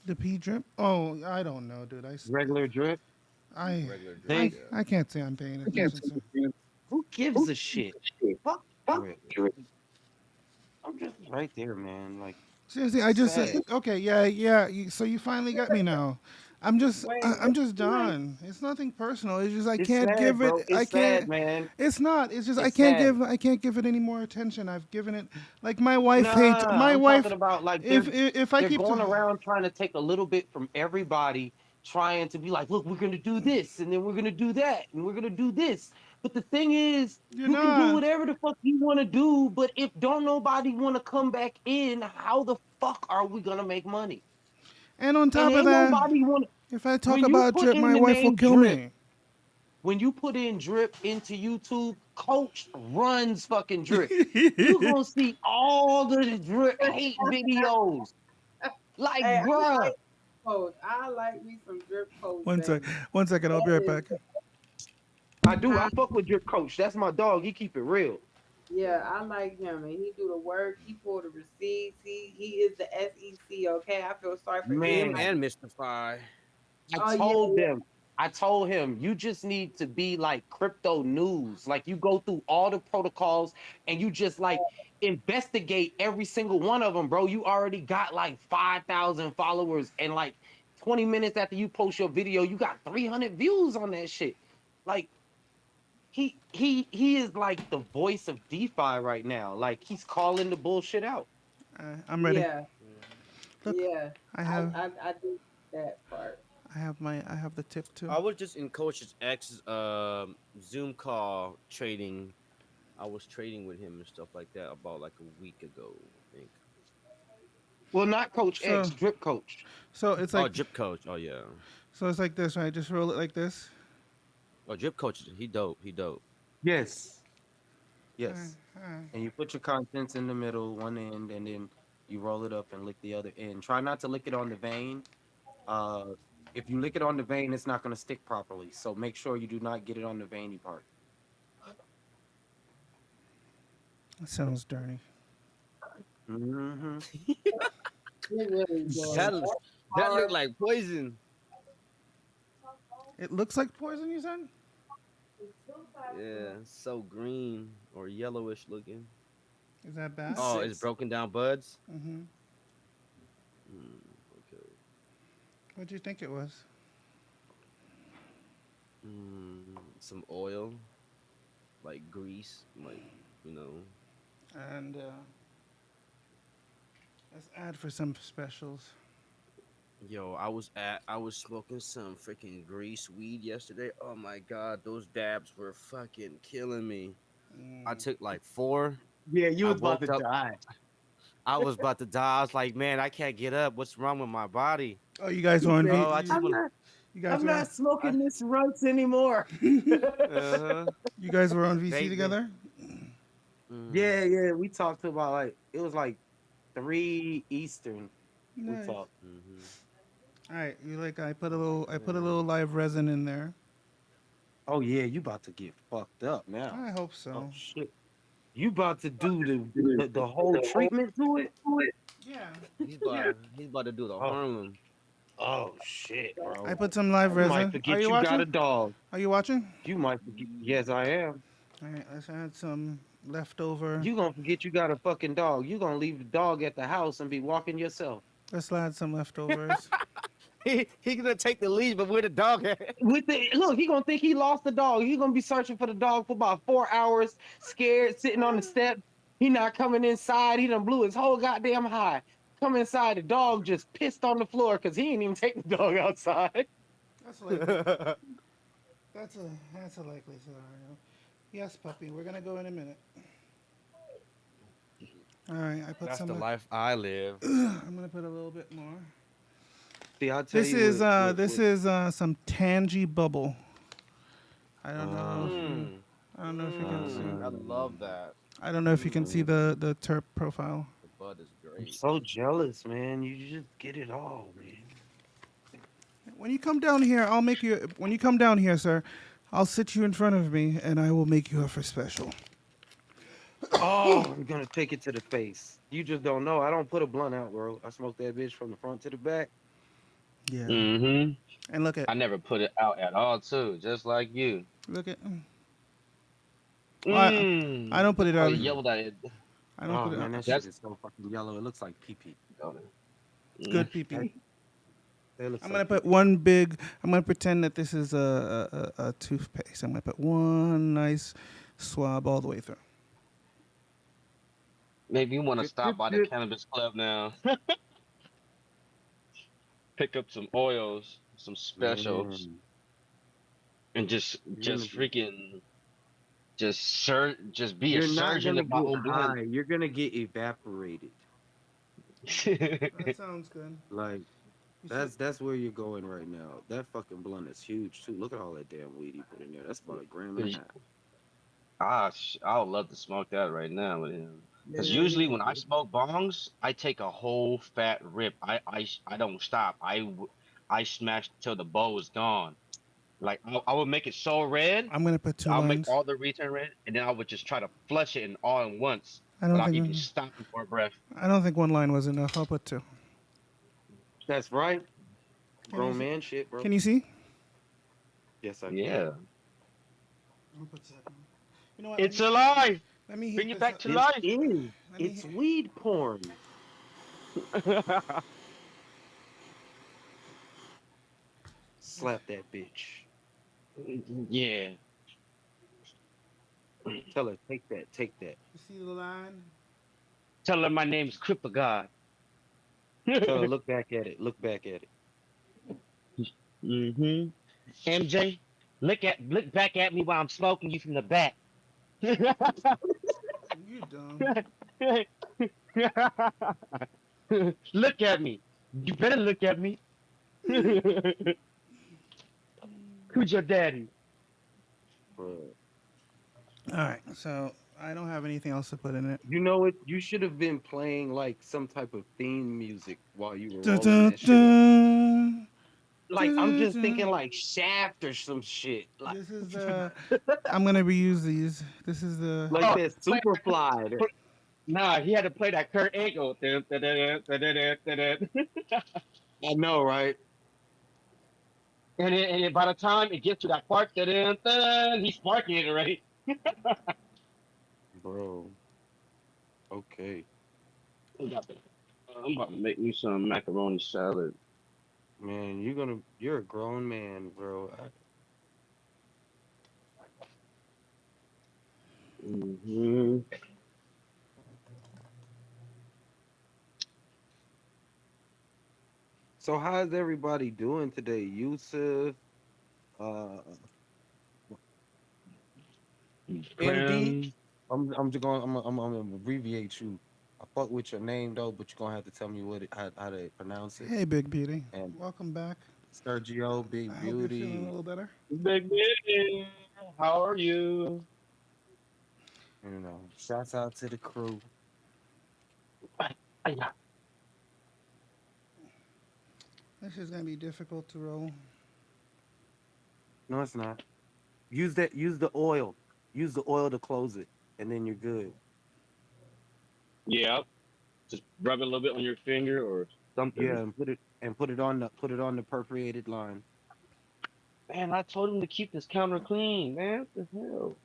The P drip? Oh, I don't know, dude. Regular drip. I, Regular drip, They yeah. I can't say I'm paying attention to. who gives a shit? Fuck drip. I'm just right there, man. Like Seriously, I it's just sad. okay, yeah. So you finally got me now. Wait, I'm what just you like? done. It's nothing personal. It's just I It's can't sad, give it. bro. I It's sad, can't. man. It's not. It's just It's sad. I can't give it any more attention. I've given it like my wife hates Nah, my I'm talking wife. about like If I they're keep going around trying to take a little bit from everybody, trying to be like, look, we're gonna do this, and then we're gonna do that, and we're gonna do this. But the thing is, you're you can do not. whatever the fuck you want to do, but if don't nobody want to come back in, how the fuck are we gonna make money? And on And top of ain't that, nobody want if I talk when you about put drip, in my the wife will name kill drip, me. when you put in drip into YouTube, Coach runs fucking drip. You gonna see all the drip hate videos. Like, Hey, bruh, coach. I like me some drip coach, One sec. baby. One second. I'll be That right is back. I do. I high. fuck with your coach. That's my dog. He keep it real. Yeah, I like him, and he do the work. He pull the receipts. He is the SEC. Okay, I feel sorry for Him Man, anybody. and Mystify. I Oh yeah, told yeah. them, I told him, you just need to be like crypto news. Like you go through all the protocols and you just like investigate every single one of them, bro. You already got like 5,000 followers, and like 20 minutes after you post your video, you got 300 views on that shit. Like he is like the voice of DeFi right now. Like he's calling the bullshit out. I'm ready. Yeah, Mhm. Look, yeah. I I have, I I do that part. I have the tip too. I was just in Coach's X's Zoom call trading. I was trading with him and stuff like that about like a week ago, I think. Well, not Coach X, So, Drip Coach. so it's Oh, like, Drip Coach. Oh yeah. so it's like this, right? Just roll it like this. Oh, Drip Coach. He dope. He dope. Yes. All right, Yes. all right. And you put your contents in the middle, one end, and then you roll it up and lick the other end. Try not to lick it on the vein. Uh, if you lick it on the vein, it's not going to stick properly. So make sure you do not get it on the veiny part. That sounds dirty. Hmm. It really That does. that Hard. looked like poison. It looks like poison. You said? Yeah, so green or yellowish looking. Is that bad? Oh, it's broken down buds. Mm-hmm. Mm, okay. What do you think it was? Some oil, like grease, like you know. And let's add for some specials. Yo, I was smoking some freaking grease weed yesterday. Oh my god, those dabs were fucking killing me. I Mm. took like four. Yeah, you I was about to woke up. die. I was about to die. I was like, man, I can't get up. What's wrong with my body? Oh, you guys He were on said, V. Oh, I just I'm want. not, You guys I'm were not on. I smoking this runts anymore. You uh huh. guys were on VC Vape me. together. Mm, Yeah, yeah. We talked about like, it was like 3 Eastern. We Nice. talked. mm-hmm. All right. You like? I put a little Man. live resin in there. Oh, yeah, you about to get fucked up now. I hope Oh, so. shit. You about to do the whole treatment to it? Yeah. He's about to do the Oh, Harlem. oh shit, I bro. put some live You might resin. Are forget you you got a watching? dog. Are you watching? You might forget. Yes, I am. All right. Let's add some leftover. You gonna forget you got a fucking dog. You gonna leave the dog at the house and be walking yourself. Let's add some leftovers. He gonna take the lead, but where the dog at? With the look, he gonna think he lost the dog. He gonna be searching for the dog for about 4 hours, scared, sitting on the step. He not coming inside. He done blew his whole goddamn high. Come inside, the dog just pissed on the floor because he ain't even take the dog outside. That's likely. That's a likely scenario. Yes, puppy. We're gonna go in a minute. All right. I put That's some. the life I live. I'm gonna put a little bit more. See, I'll tell you This is some tangy bubble. I don't know if you Mm, I don't know if you can see. I love that. I don't know if you can see the terp profile. The bud is I'm great. so jealous, man. You just get it all, man. When you come down here, I'll make you. When you come down here, sir, I'll sit you in front of me and I will make you a for special. Oh, I'm gonna take it to the face. You just don't know. I don't put a blunt out, bro. I smoke that bitch from the front to the back. Yeah. Mm-hmm. And look at I never put it out at all, too, just like you. look at. Well, I Mm. don't put it Oh, out. you yelled at it. I don't Oh put it man, out. that shit That's is so fucking yellow. It looks like pee pee. It's mm. good pee That, pee. that looks I'm like gonna pee put pee. one big. I'm gonna pretend that this is a toothpaste. I'm gonna put one nice swab all the way through. Maybe you want to Drip, stop drip, by the drip. cannabis club now, pick up some oils, some specials, Man, and just you're gonna just get. freaking just be a You're not surgeon gonna of my get own blend. high. You're gonna get evaporated. That sounds good. Like You see, that's where you're going right now. That fucking blunt is huge too. Look at all that damn weed he put in there. That's about a gram and a half. I would love to smoke that right now with him. Because Yeah, usually when I smoke bongs, I take a whole fat rip. I don't stop. I smash till the bowl is gone. Like I would make it so red, I'm gonna put two I'll make lines. all the return red, and then I would just try to flush it in all in once I don't without even think stopping for a breath. I don't think one line was enough. I'll put two. That's right. Can you Grown see? man shit, bro. Can you see? Yes, I can. Yeah, I'll put second. You know what? it's alive. Let me Bring heat it this back up. to It life. is. Let me It's heat. weed porn. Slap that bitch. Yeah. Tell her, take that, take that. You see the line? Tell her my name's Crypto God. Tell her, look back at it. Look back at it. Mm-hmm. MJ, look back at me while I'm smoking you from the back. You dumb. Look at me. You better look at me. Who's your daddy? Bro. All right. So I don't have anything else to put in it. You know it. You should have been playing like some type of theme music while you were Dun, rolling dun, that shit up. dun. Like Dun, I'm dun, just thinking dun. like Shaft or some shit. Like This is the. I'm gonna reuse these. This is the. like Oh, that play Superfly. that. Nah, he had to play that Kurt Angle. Dun, dun, dun, dun, dun, dun, dun, dun. I know, right, And then by the time it gets to that part, dun, dun, dun, he's sparking it already. bro? Okay, I'm about to make me some macaroni salad. man, you're a grown man, bro. Hmm. So how's everybody doing today, Yusuf? Uh, MD. Cram. I'm just going. I'm gonna abbreviate you. I fuck with your name though, but you're gonna have to tell me how to pronounce it. Hey, Big Beauty. And Welcome back. Sergio, I Big hope you're feeling a Beauty. little better. Big Daddy, how are you? You know, shouts out to the crew. Ay, ay, ay. This is gonna be difficult to roll. No, it's not. Use that. Use the oil. Use the oil to close it, and then you're good. Yeah, just rub it a little bit on your finger or Yeah, something. and put it on the perforated line. Man, I told him to keep this counter clean, man. What the hell?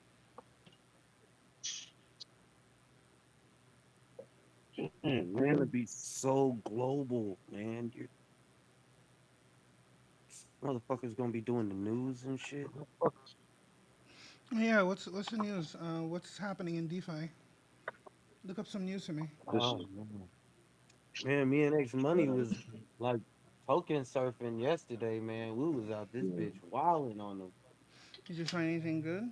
Man, you're gonna Man. be so global, man. You're motherfuckers gonna be doing the news and shit. Yeah. What's the news? What's happening in DeFi? Look up some news for me. This, Oh man, me and X Money was like token surfing yesterday, man. We was out this bitch wilding on them. Did you find anything good?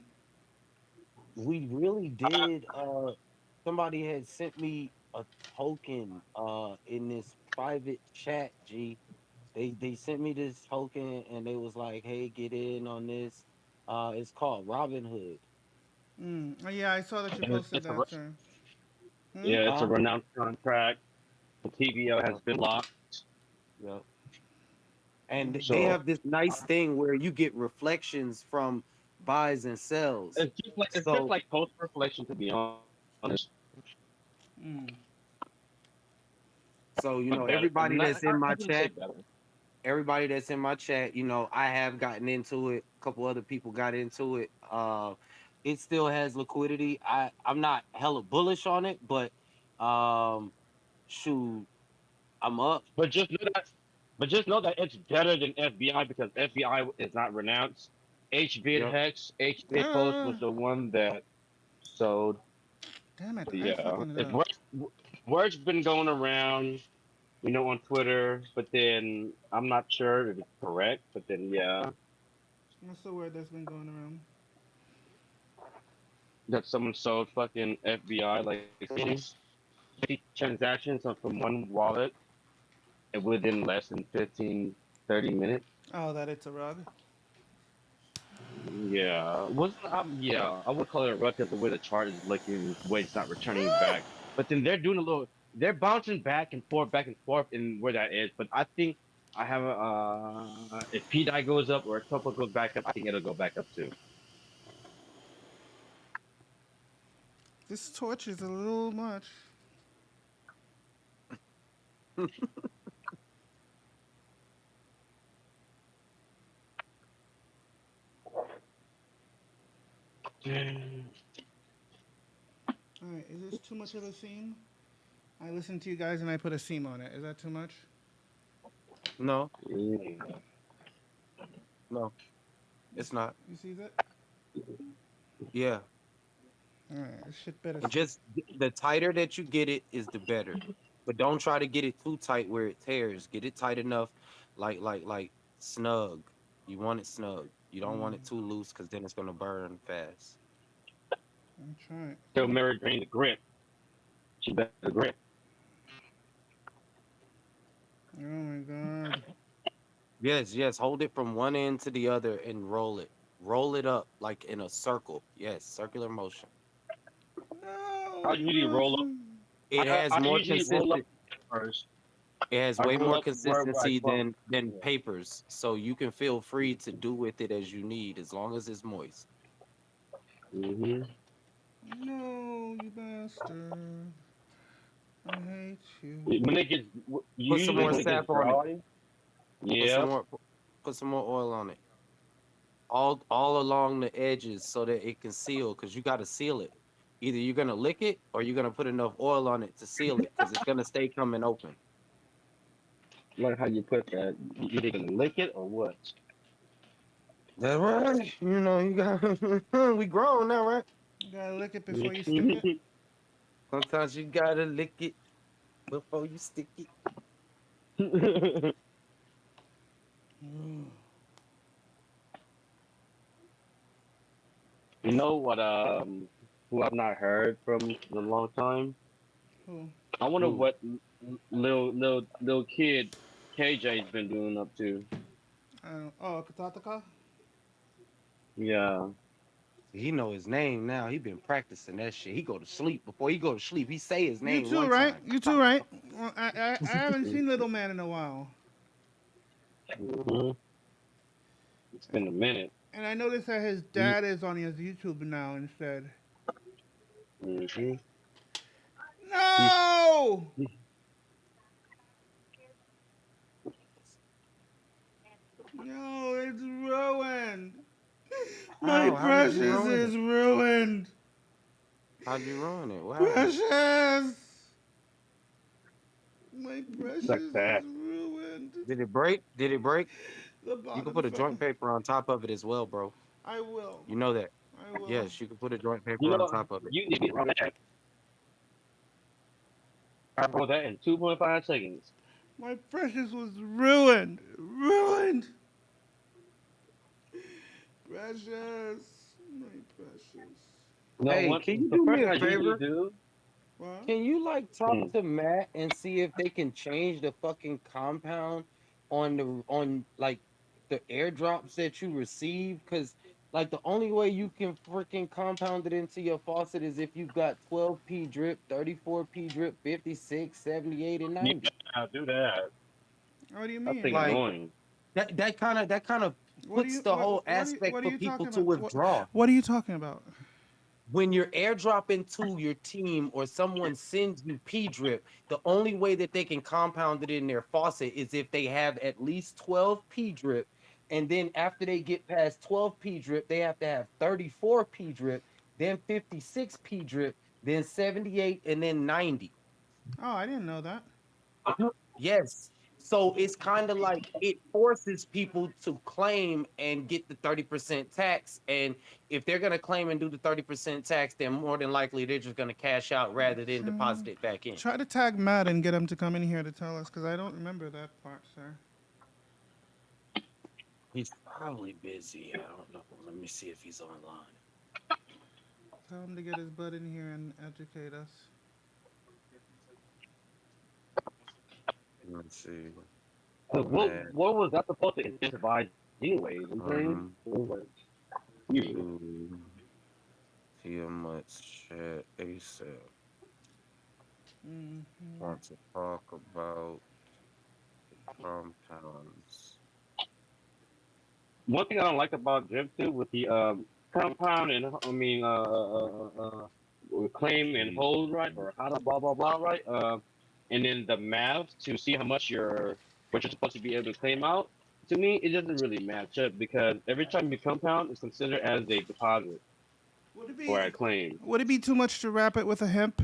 We really did. Somebody had sent me a token in this private chat. G, they sent me this token and they was like, "Hey, get in on this." It's called Robin Hood. Oh, yeah, I saw that you posted it's a, that, sir. Hmm? yeah, it's a Huh? renowned contract. The TVO has Yep. been locked. Yep. And they So have this nice thing where you get reflections from buys and sells. it's just So like post reflection, to be honest. Mm. so Better. everybody Not, that's in I my wouldn't say chat, better. I have gotten into it. A couple other people got into it. It still has liquidity. I'm not hella bullish on it, but um, shoot, I'm up. But just know that, but just know that it's better than FBI because FBI is not renounced. HBid Yep. Hex, HBid Post was Ah, the one that sold. damn it! So I yeah, fucking it if up. words been going around, on Twitter, but then I'm not sure if it's correct. But then yeah, What's the word that's been going around? that someone sold fucking FBI like 50 transactions from one wallet and within less than 15, 30 minutes. Oh, that it's a rug. Yeah, wasn't yeah, I would call it a rut because the way the chart is looking, the way it's not returning back. but then they're doing a little. They're bouncing back and forth in where that is. But I think I have a if P dye goes up or if Topo goes back up, I think it'll go back up too. This torch is a little much. All right, is this too much of a seam? I listened to you guys and I put a seam on it. Is that too much? No, Mm. no, it's not. You see that? Yeah, All right, this shit better. and just the tighter that you get it is the better. But don't try to get it too tight where it tears. Get it tight enough, like snug. You want it snug. You don't want it too loose because then it's gonna burn fast. I'm trying. Tell Mary Green the grip. She better grip. Oh my god. Yes, yes. Hold it from one end to the other and roll it. Roll it up like in a circle. Yes, circular motion. I No, usually roll up. Boston. It has I more usually roll up consistent. first. It has I way roll more up where I consistency bump. than Yeah. papers, so you can feel free to do with it as you need, as long as it's moist. Hmm. No, you bastard. I hate you. When it gets Put some usually more when it gets sap on it. dry. Put some Yep. more. Put some more oil on it. All along the edges so that it can seal. Cause you got to seal it. Either you're gonna lick it or you're gonna put enough oil on it to seal it. Cause it's gonna stay coming open. Like how you put that. You either gonna lick it or what? That's right. You know you got. We grown now, right? You gotta lick it before you stick it. Sometimes you gotta lick it before you stick it. You know what? Who I've not heard from in a long time. Who? I wonder Ooh, what little kid KJ's been doing up to. I don't. Oh, Katataka. Yeah. he know his name now. He been practicing that shit. He go to sleep. Before he go to sleep, he say his You name too, one right? time. You too, right? Well, I haven't seen Little Man in a while, Hmm. It's been a minute. and I noticed that his He, dad is on his YouTube now instead. hmm he's, No! he, No, it's ruined. My How did you precious ruin is it? ruined. How'd you ruin it? What happened? Precious. My like precious is that. ruined. Did it break? Did it break? The You can bottom put a fell. joint paper on top of it as well, bro. I will. You know that. I will. Yes, you can put a joint You paper on know, top of it. you need to run that. I wrote that in 2.5 seconds. My precious was ruined. Ruined. Precious. My precious. No, Hey, what can you the do first me thing a I usually favor? do. What? Can you like talk Hmm. to Matt and see if they can change the fucking compound on like the airdrops that you receive? Cause like the only way you can freaking compound it into your faucet is if you've got 12p drip, 34p drip, 56, 78, and Yeah, 90. I'll do that. What do you That thing mean? Like annoying. that kind of What do puts you the whole aspect what are for you people talking to about? withdraw. What are you talking about? When you're airdropping to your team or someone sends you P drip, the only way that they can compound it in their faucet is if they have at least 12 P drip. And then after they get past 12 P drip, they have to have 34 P drip, then 56 P drip, then 78, and then 90. Oh, I didn't know that. Yes. So it's kind of like it forces people to claim and get the 30% tax. And if they're going to claim and do the 30% tax, then more than likely they're just going to cash out rather than deposit it back in. Try to tag Matt and get him to come in here to tell us, because I don't remember that part, sir. He's probably busy. I don't know. Let me see if he's online. Tell him to get his butt in here and educate us. Let's see. Matt, What was that supposed to incentivize anyways? I'm saying. um, It was like, you. to TMX chat ASAP. Mm-hmm. Want to talk about compounds. One thing I don't like about drip too with the compound and I mean claim and Tree. hold right or how to blah blah blah right and then the math to see how much what you're supposed to be able to claim out. To me, it doesn't really match up because every time you compound, it's considered as a deposit Would it or be a claim. would it be too much to wrap it with a hemp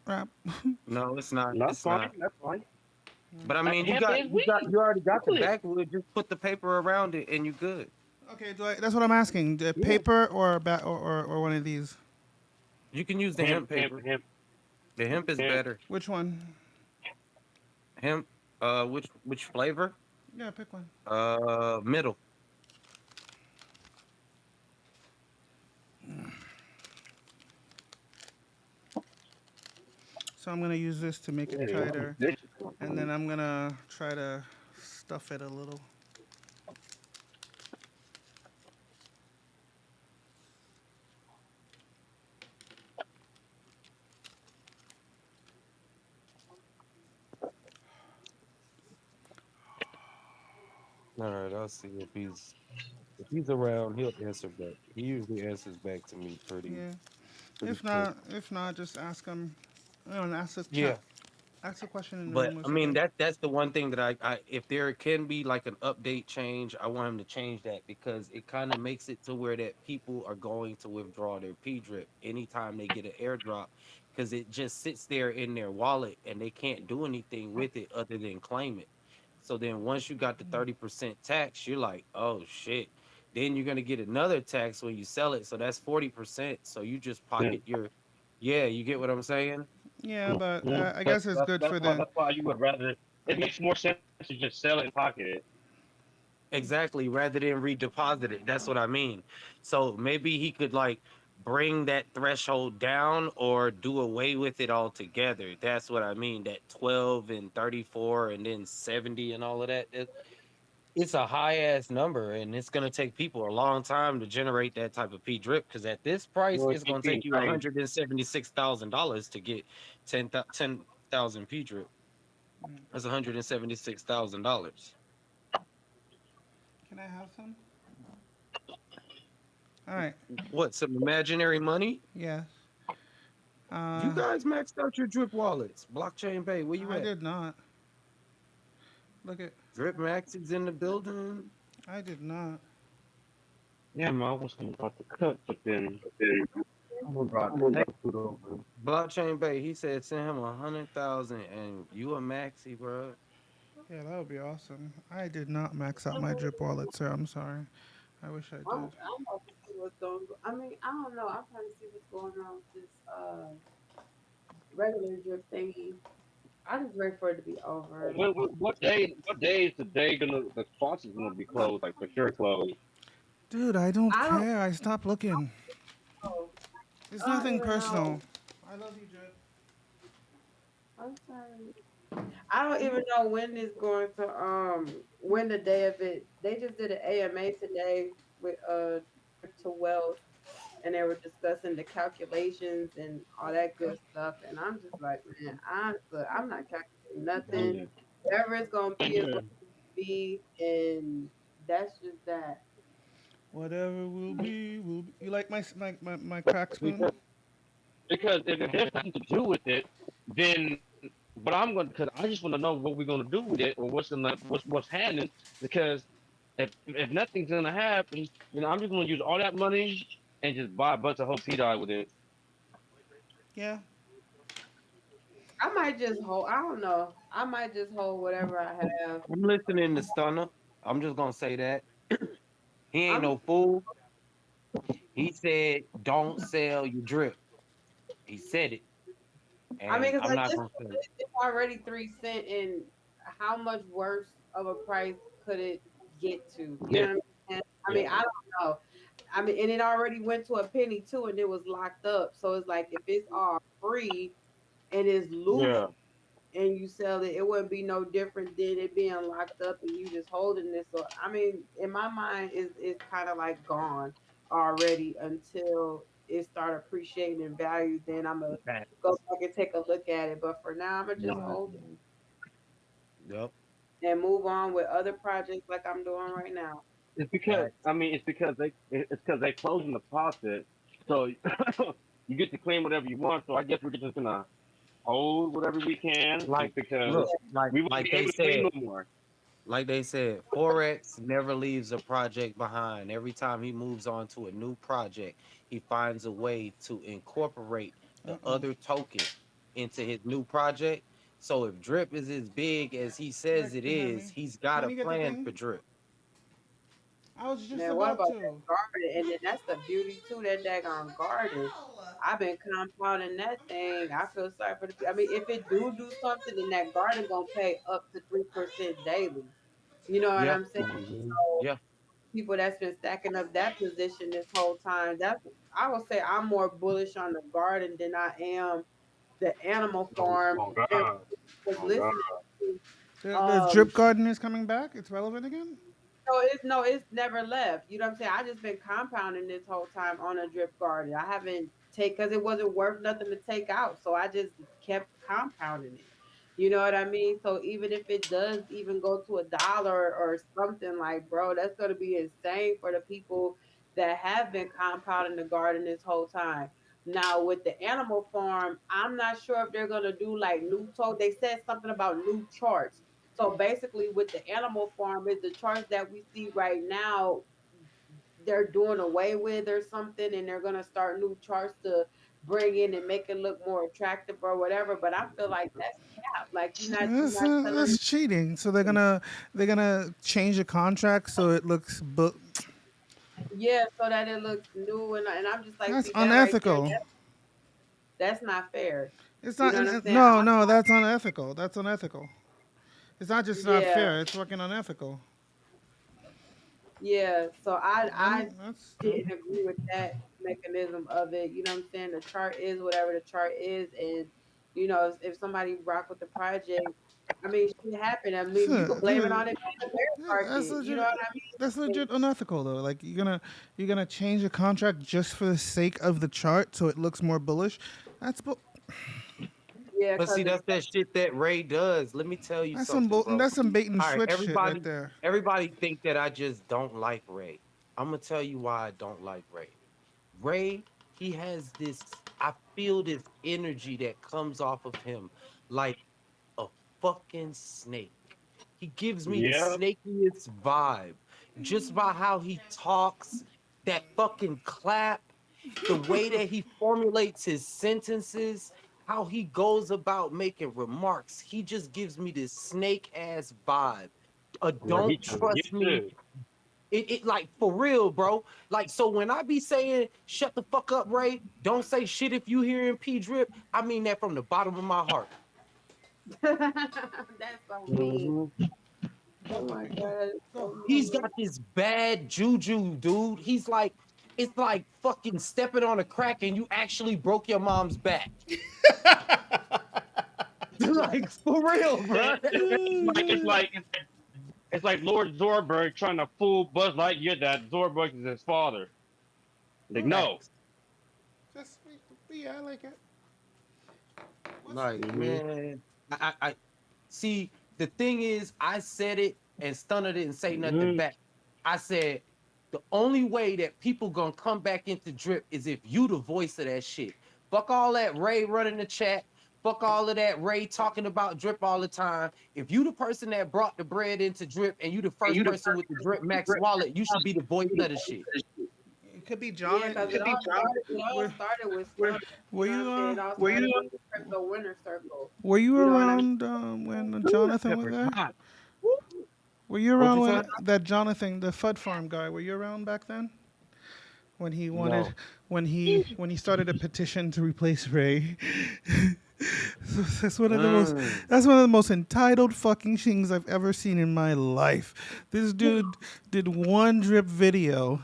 wrap? No, it's not. That's It's fine. not. That's fine. But I mean, Hemp is you weed. already got the Really? backwood. Just put the paper around it, and you good. Okay, that's what I'm asking. The Yeah. paper or or one of these? You can use the Hemp, hemp hemp, paper. hemp, The hemp is hemp. better. Which one? Hemp. Which flavor? Yeah, pick one. Middle. So I'm gonna use this to make it Yeah, tighter, this and then I'm gonna try to stuff it a little. All right, I'll see if he's around. He'll answer back. He usually answers back to me Yeah. pretty quick. If not, just ask them. You know, and ask the Yeah. chat. Ask a question in the But room or I mean something. that's the one thing that I if there can be like an update change, I want him to change that because it kind of makes it to where that people are going to withdraw their P drip anytime they get an airdrop because it just sits there in their wallet and they can't do anything with it other than claim it. So then once you got the 30% tax, you're like, oh shit. Then you're gonna get another tax when you sell it. So that's 40%. So you just yeah. pocket your yeah, you get what I'm saying? Yeah, but Yeah. I guess it's good for the. That's why you would rather. It makes more sense to just sell it and pocket it. Exactly, rather than redeposit it. That's what I mean. So maybe he could like bring that threshold down or do away with it altogether. That's what I mean. That 12 and 34 and then 70 and all of that. It's a high ass number and it's gonna take people a long time to generate that type of P drip because at this price, Well, it's keep gonna take being you crazy. $176,000 to get 10,000 P drip. That's $176,000. Can I have some? All right. What, some imaginary money? Yes. You Uh, guys maxed out your drip wallets. Blockchain Bay, where you I at? did not. Look at. Drip Max is in the building. I did not. Yeah, man, I was about to cut, but then I brought the Hey, next food over. Blockchain Bay, he said send him 100,000 and you a maxi, bro. Yeah, that would be awesome. I did not max out my drip wallet, sir. I'm sorry. I wish I did. I'm about to see what's going. I mean, I don't know. I'm trying to see what's going on with this regular drip thingy. I just ready for it to be over. What day? What day is the day gonna? The spots is gonna be closed, like for sure closed. Dude, I don't I don't care. I stopped looking. know. It's I don't nothing even personal. know. I love you, Drip. I'm sorry. I don't even know when it's going to when the day of it. They just did an AMA today with Drip to Wealth, and they were discussing the calculations and all that good stuff. And I'm just like, man, I'm not calculating nothing. Yeah. Whatever it's gonna be is Yeah. what it's gonna be, and that's just that. Whatever will be, will be. You like my crack spoon? Because if it has nothing to do with it, then but I'm gonna because I just want to know what we're gonna do with it or what's happening because if nothing's gonna happen, I'm just gonna use all that money and just buy a bunch of whole P dye with it. Yeah. I might just hold. I don't know. I might just hold whatever I have. I'm listening to Stunner. I'm just gonna say that. He ain't I'm. no fool. He said, don't sell your drip. He said it. I mean, And because I'm at not this gonna sell it. point, it's already 3 cent, and how much worse of a price could it get to? You Yeah, know what I'm saying? I yeah, mean, I don't know. I mean, and it already went to a penny too, and it was locked up. So it's like if it's all free and it's loose Yeah. and you sell it, it wouldn't be no different than it being locked up and you just holding this. So I mean, in my mind, it's kind of like gone already until it start appreciating in value, then I'm gonna That, go back and take a look at it. But for now, I'm gonna just no, hold Yep. it and move on with other projects like I'm doing right now. it's because Facts. I mean it's because they closing the faucet, so you get to clean whatever you want. So I guess we're just gonna hold whatever we can, Like, and because look, Yeah, like we won't like be they able to clean said, no more. Forex never leaves a project behind. Every time he moves on to a new project, he finds a way to incorporate the Uh-oh. other token into his new project. So if Drip is as big as he says Rick, it behind is, me. he's got Let a me get the plan thing. for Drip. I was just man. What about about that to. garden? And then that's the beauty too. That daggone garden. I've been compounding that thing. I feel sorry for the. I mean, if it do something, then that garden gonna pay up to 3% daily. You know what Yeah, I'm saying? Mhm. So yeah. people that's been stacking up that position this whole time. That's I would say I'm more bullish on the garden than I am the animal Oh, farm. oh And God, was oh God. listening to The drip garden is coming back. It's relevant again. it's never left. You know what I'm saying? I just been compounding this whole time on a drip garden. I haven't take because it wasn't worth nothing to take out. So I just kept compounding it. You know what I mean? So even if it does even go to $1 or something like, bro, that's gonna be insane for the people that have been compounding the garden this whole time. Now with the animal farm, I'm not sure if they're gonna do like new They said something about new charts. So basically, with the animal farm, is the charts that we see right now, they're doing away with or something, and they're gonna start new charts to bring in and make it look more attractive or whatever. But I feel like that's cap. Like you're not telling. That's cheating. So they're gonna change the contract so it looks. Yeah, so that it looks new, and I'm just like, That's see that right there. unethical. That's not fair. It's You not. know what I'm saying? No, no, that's unethical. That's unethical. It's not just not Yeah, fair. It's fucking unethical. yeah. So I That's didn't agree with that mechanism of it. You know what I'm saying? The chart is whatever the chart is, and if somebody rock with the project, I mean, shit happened. I mean, you could blame it on it being a bear that's market. You know legit. what I That's mean? legit unethical though. Like you're gonna change a contract just for the sake of the chart so it looks more bullish. That's Yeah, But see, because that's that shit that Ray does. Let me tell you something, bro. that's some bait and All right, switch shit right everybody, there. everybody think that I just don't like Ray. I'm gonna tell you why I don't like Ray. Ray, he has this. I feel this energy that comes off of him like a fucking snake. He gives me the Yeah, snakiest vibe just by how he talks, that fucking clap, the way that he formulates his sentences, how he goes about making remarks. He just gives me this snake ass vibe. yeah. He Don't trying to get trust me. you. It like for real, bro. Like, so when I be saying shut the fuck up, Ray, don't say shit if you hearing P drip, I mean that from the bottom of my heart. that's so mean. Hmm. Oh my god, that's Go. so He's mean. got this bad juju, dude. He's like, it's like fucking stepping on a crack and you actually broke your mom's back. Like for real, bro. It's like Lord Zorberg trying to fool Buzz Lightyear that Zorberg is his father. Like, no. Facts. Just yeah, I like it. Like, Hmm. man, I see. The thing is, I said it and Stunner didn't say nothing Hmm. back. I said the only way that people gonna come back into drip is if you the voice of that shit. Fuck all that Ray running the chat. Fuck all of that Ray talking about drip all the time. If you the person that brought the bread into drip and you the first person with the drip max wallet, you should be the voice of the shit. It could be Yeah, John. because it all Were, started with Stunner. were You know what you I'm saying? It all started with the crypto winner circle. were you You know what I mean? around when Ooh, that Jonathan was pepper's there? hot. Were you What'd around you when say? that Jonathan, the Fud Farm guy? Were you around back then? When he wanted, No. when he started a petition to replace Ray. So Mm. that's one of the most entitled fucking things I've ever seen in my life. This dude did one drip video,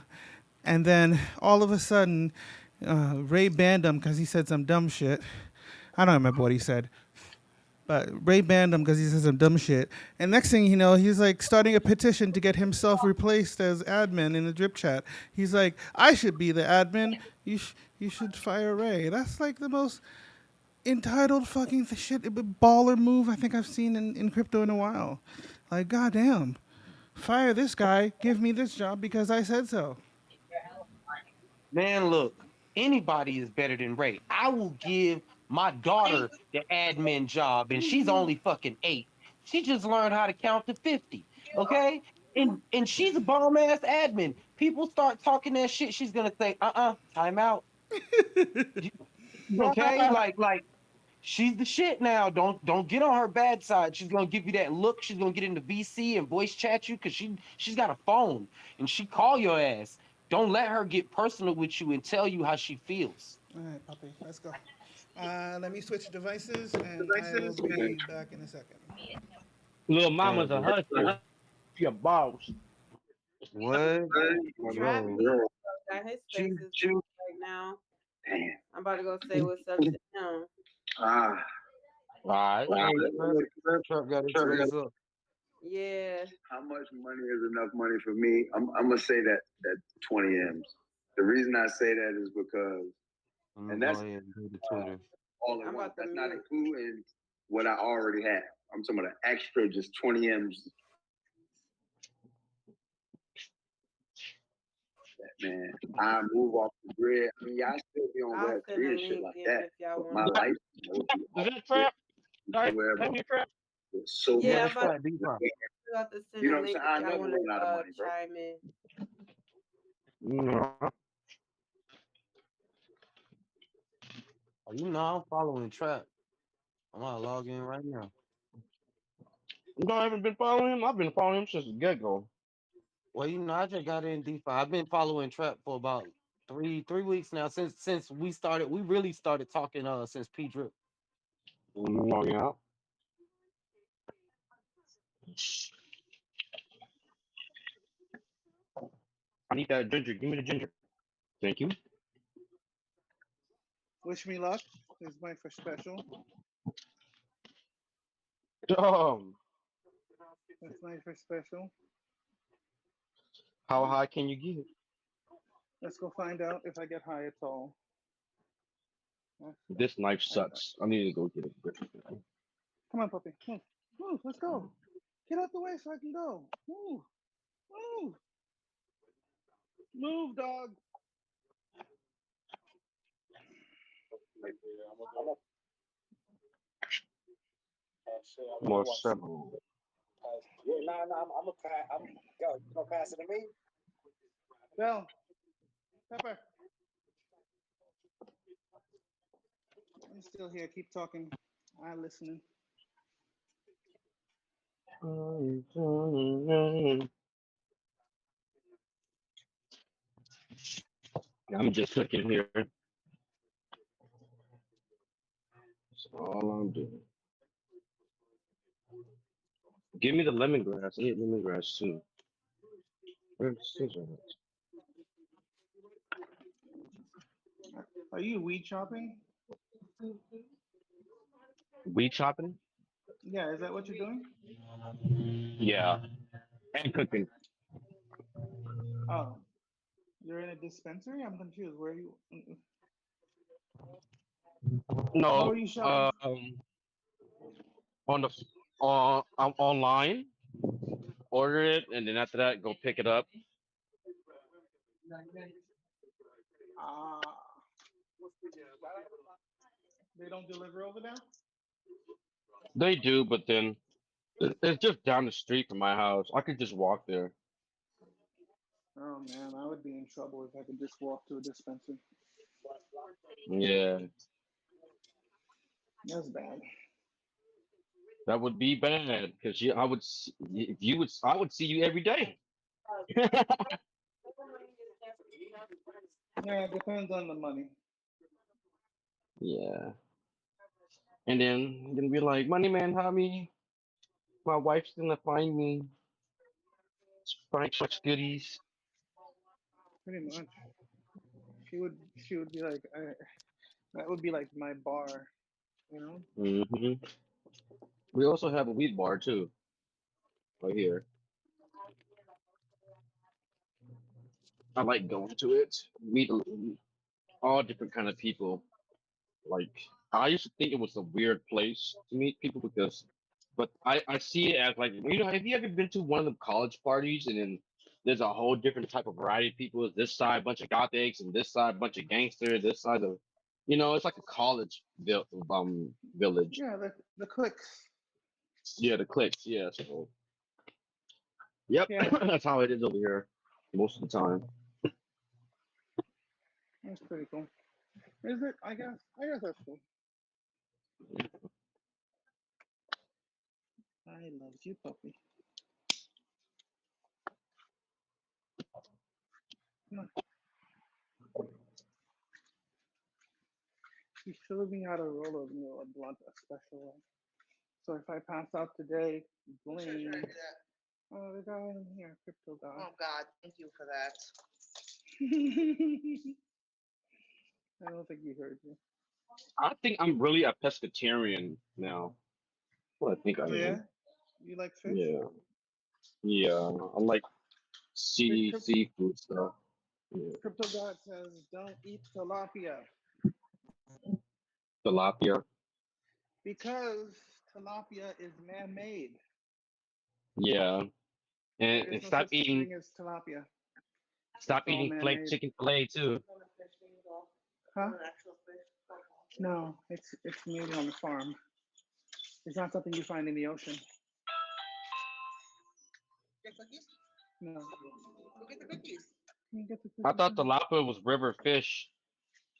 and then all of a sudden, Ray banned him because he said some dumb shit. I don't remember what he said. But Ray banned him because he said some dumb shit. And next thing you know, he's like starting a petition to get himself replaced as admin in the drip chat. He's like, I should be the admin. You should fire Ray. That's like the most entitled fucking shit, baller move I think I've seen in crypto in a while. Like, goddamn, fire this guy, give me this job because I said so. Man, look, anybody is better than Ray. I will give my daughter the admin job, and she's only fucking 8. She just learned how to count to 50. Okay? And she's a bomb ass admin. People start talking that shit, she's gonna say, time out. Okay? Like she's the shit now. Don't get on her bad side. She's gonna give you that look. She's gonna get into VC and voice chat you because she's got a phone and she call your ass. Don't let her get personal with you and tell you how she feels. All right, puppy, let's go. Let me switch devices, and I will be back in a second. Little All right, mama's a bro. hustler. She a boss. What? Trap Bro. me. Got his She spaces right now. I'm about to go say what's up to him. Ah, All right. hey Trap got his face up. Yeah. how much money is enough money for me? I'm gonna say that 20 M's. The reason I say that is because, I'm gonna and go that's ahead and do the Twitter. all at I'm once. about to That's not mute. including what I already have. I'm talking about an extra, just 20 M's. Man, I move off the grid. I mean, yeah, I still be on I'll Web send three a and shit link like in that, if y'all but want my to. life would be Is off that the grid trap? Right. wherever. Tell me trap. There's so Yeah, Yeah, I'm much. it's about Trap DeFi. to send You a know what I'm link saying? if I y'all never want run out of to money, bro. chime in. No, Oh, you know I'm following Trap. I'm gonna log in right now. I haven't been following him. I've been following him since the get go. Well, you know, I just got in DeFi. I've been following Trap for about three weeks now. Since we really started talking since P Drip. Oh yeah. I need that ginger. Give me the ginger. Thank you. Wish me luck. This is my first special. Um, That's my first special. how high can you get? Let's go find out if I get high at all. Let's go. This knife sucks. I need to go get it. Come on, puppy. Move. Move. Let's go. Get out the way so I can go. Move. Move. Move, dog. More seven. Bell. Pepper. I'm still here. Keep talking. I'm listening. I'm just cooking here. That's all I'm doing. Give me the lemongrass. I need lemongrass too. Where's the scissors? Are you weed chopping? Weed chopping? Yeah, is that what you're doing? Yeah. And cooking. Oh, you're in a dispensary? I'm confused. Where are you? How No. are you shopping? On the online, order it, and then after that, go pick it up. Ah, they don't deliver over there? They do, but then it's just down the street from my house. I could just walk there. Oh man, I would be in trouble if I could just walk to a dispensary. Yeah, That's bad. that would be bad because I would if you would I would see you every day. Yeah, it depends on the money. Yeah, and then you're gonna be like, "Money man, how me? My wife's gonna find me, find such goodies." Pretty much. She would be like, that would be like my bar, you know? Hmm. We also have a weed bar too, right here. I like going to it. Meet all different kind of people. Like I used to think it was a weird place to meet people because, but I see it as like have you ever been to one of the college parties and then there's a whole different type of variety of people. This side bunch of gothics and this side bunch of gangsters. This side of, it's like a college village. Yeah, the clicks. Yeah, the cliques. Yeah, so yep, Yeah, that's how it is over here most of the time. that's pretty cool. Is it? I guess. I guess that's cool. I love you, puppy. Come on. He showed me how to roll a blunt, a special one. So if I pass out today, bling. Oh, the guy in here, crypto guy. Oh God, thank you for that. I don't think he heard you. I think I'm really a pescatarian now. Well, I think I Yeah, am. you like fish? Yeah, yeah. I like Crypto seafood stuff. Yeah. God says don't eat tilapia Tilapia. because tilapia is man-made. Yeah, There's and no such thing as tilapia. stop It's all eating flake man-made. chicken fillet too. Huh? No, it's made on the farm. It's not something you find in the ocean. Get cookies? No. Go get the cookies. Can you get the I cookies thought now? tilapia was river fish.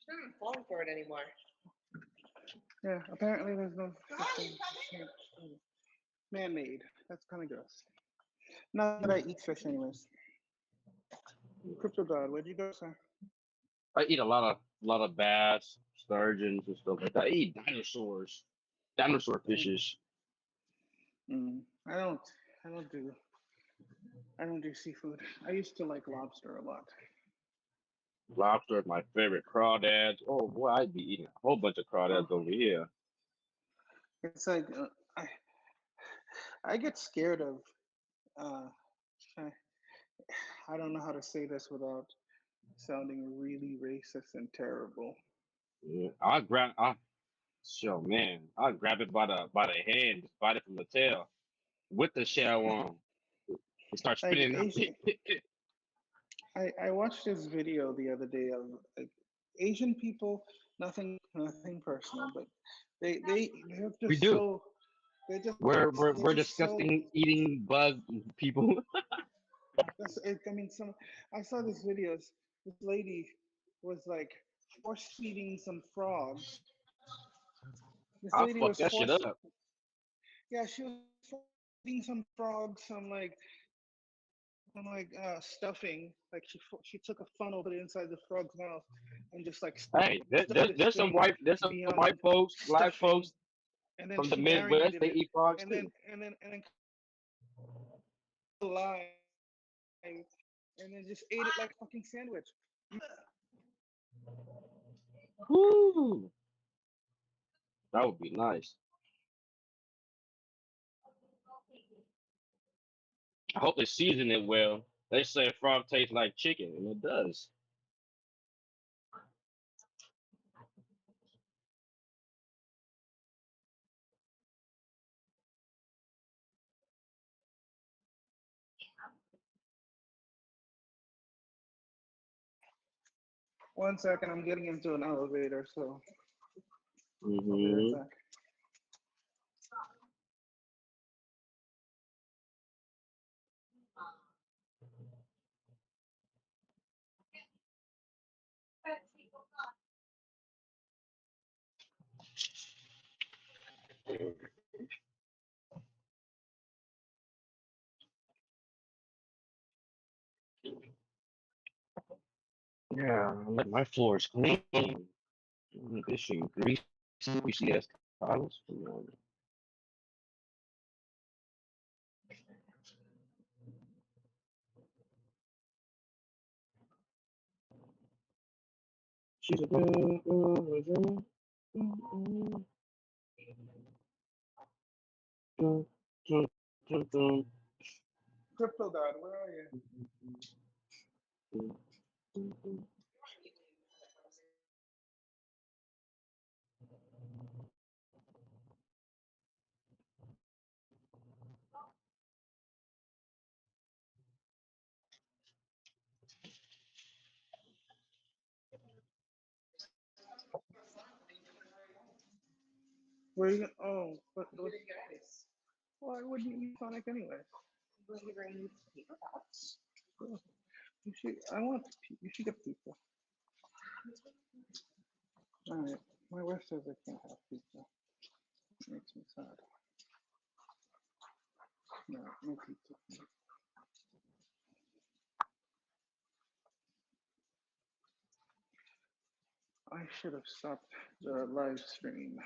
They're not falling for it anymore. Yeah, apparently there's no such thing. Man-made. That's kind of gross. Not that I eat fish anyways. Crypto God, where'd you go, sir? I eat a lot of bass, sturgeons, and stuff like that. I eat dinosaur fishes. Mm, I don't. I don't do. I don't do seafood. I used to like lobster a lot. Lobster is my favorite. Crawdads. Oh boy, I'd be eating a whole bunch of Oh, crawdads over here. it's like I get scared of. Uh, I, I don't know how to say this without sounding really racist and terrible. Yeah, sure man, I grab it by the hand, just bite it from the tail with the shell on, and start Like spinning. Asian, I watched this video the other day of like Asian people. Nothing personal, but they're We just do. so they're just they're We're just so. disgusting eating bug people. I mean, I saw this video. This lady was like force feeding some frogs. This I'll lady fuck was that shit force. up. Yeah, she was feeding some frogs some stuffing. Like she took a funnel, put it inside the frog's mouth, and just like Hey, stuck this thing there's some white beyond folks, black stuffing, folks and then from the she Midwest. marinated They it, eat frogs and then too. alive, and then just ate it like a fucking sandwich. Woo! That would be nice. I hope they season it well. They say frog tastes like chicken, and it does. One second, I'm getting into an elevator, so I'll be right Hmm. back. Yeah, like my floor is clean. This shit greasy. We see as tiles. She's a Dun, dun, dun, dun, Crypto God, where are you? dun, dun, dun. Where are you? Oh, what? Why wouldn't you eat Sonic anyway? You should. I want. You should get pizza. All right. My wife says I can't have pizza. It makes me sad. No, no pizza. I should have stopped the live stream.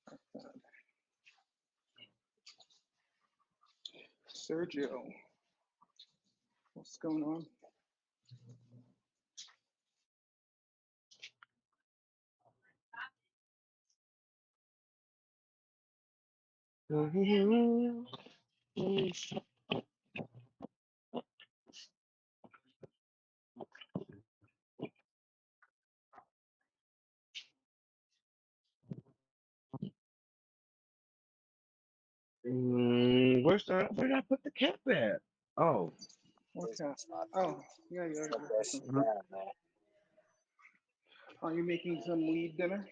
That's sad. Sergio, what's going on? Where's that? Where did I put the cap at? Oh, What's that? Oh, yeah, you're cooking. Are you making some weed dinner?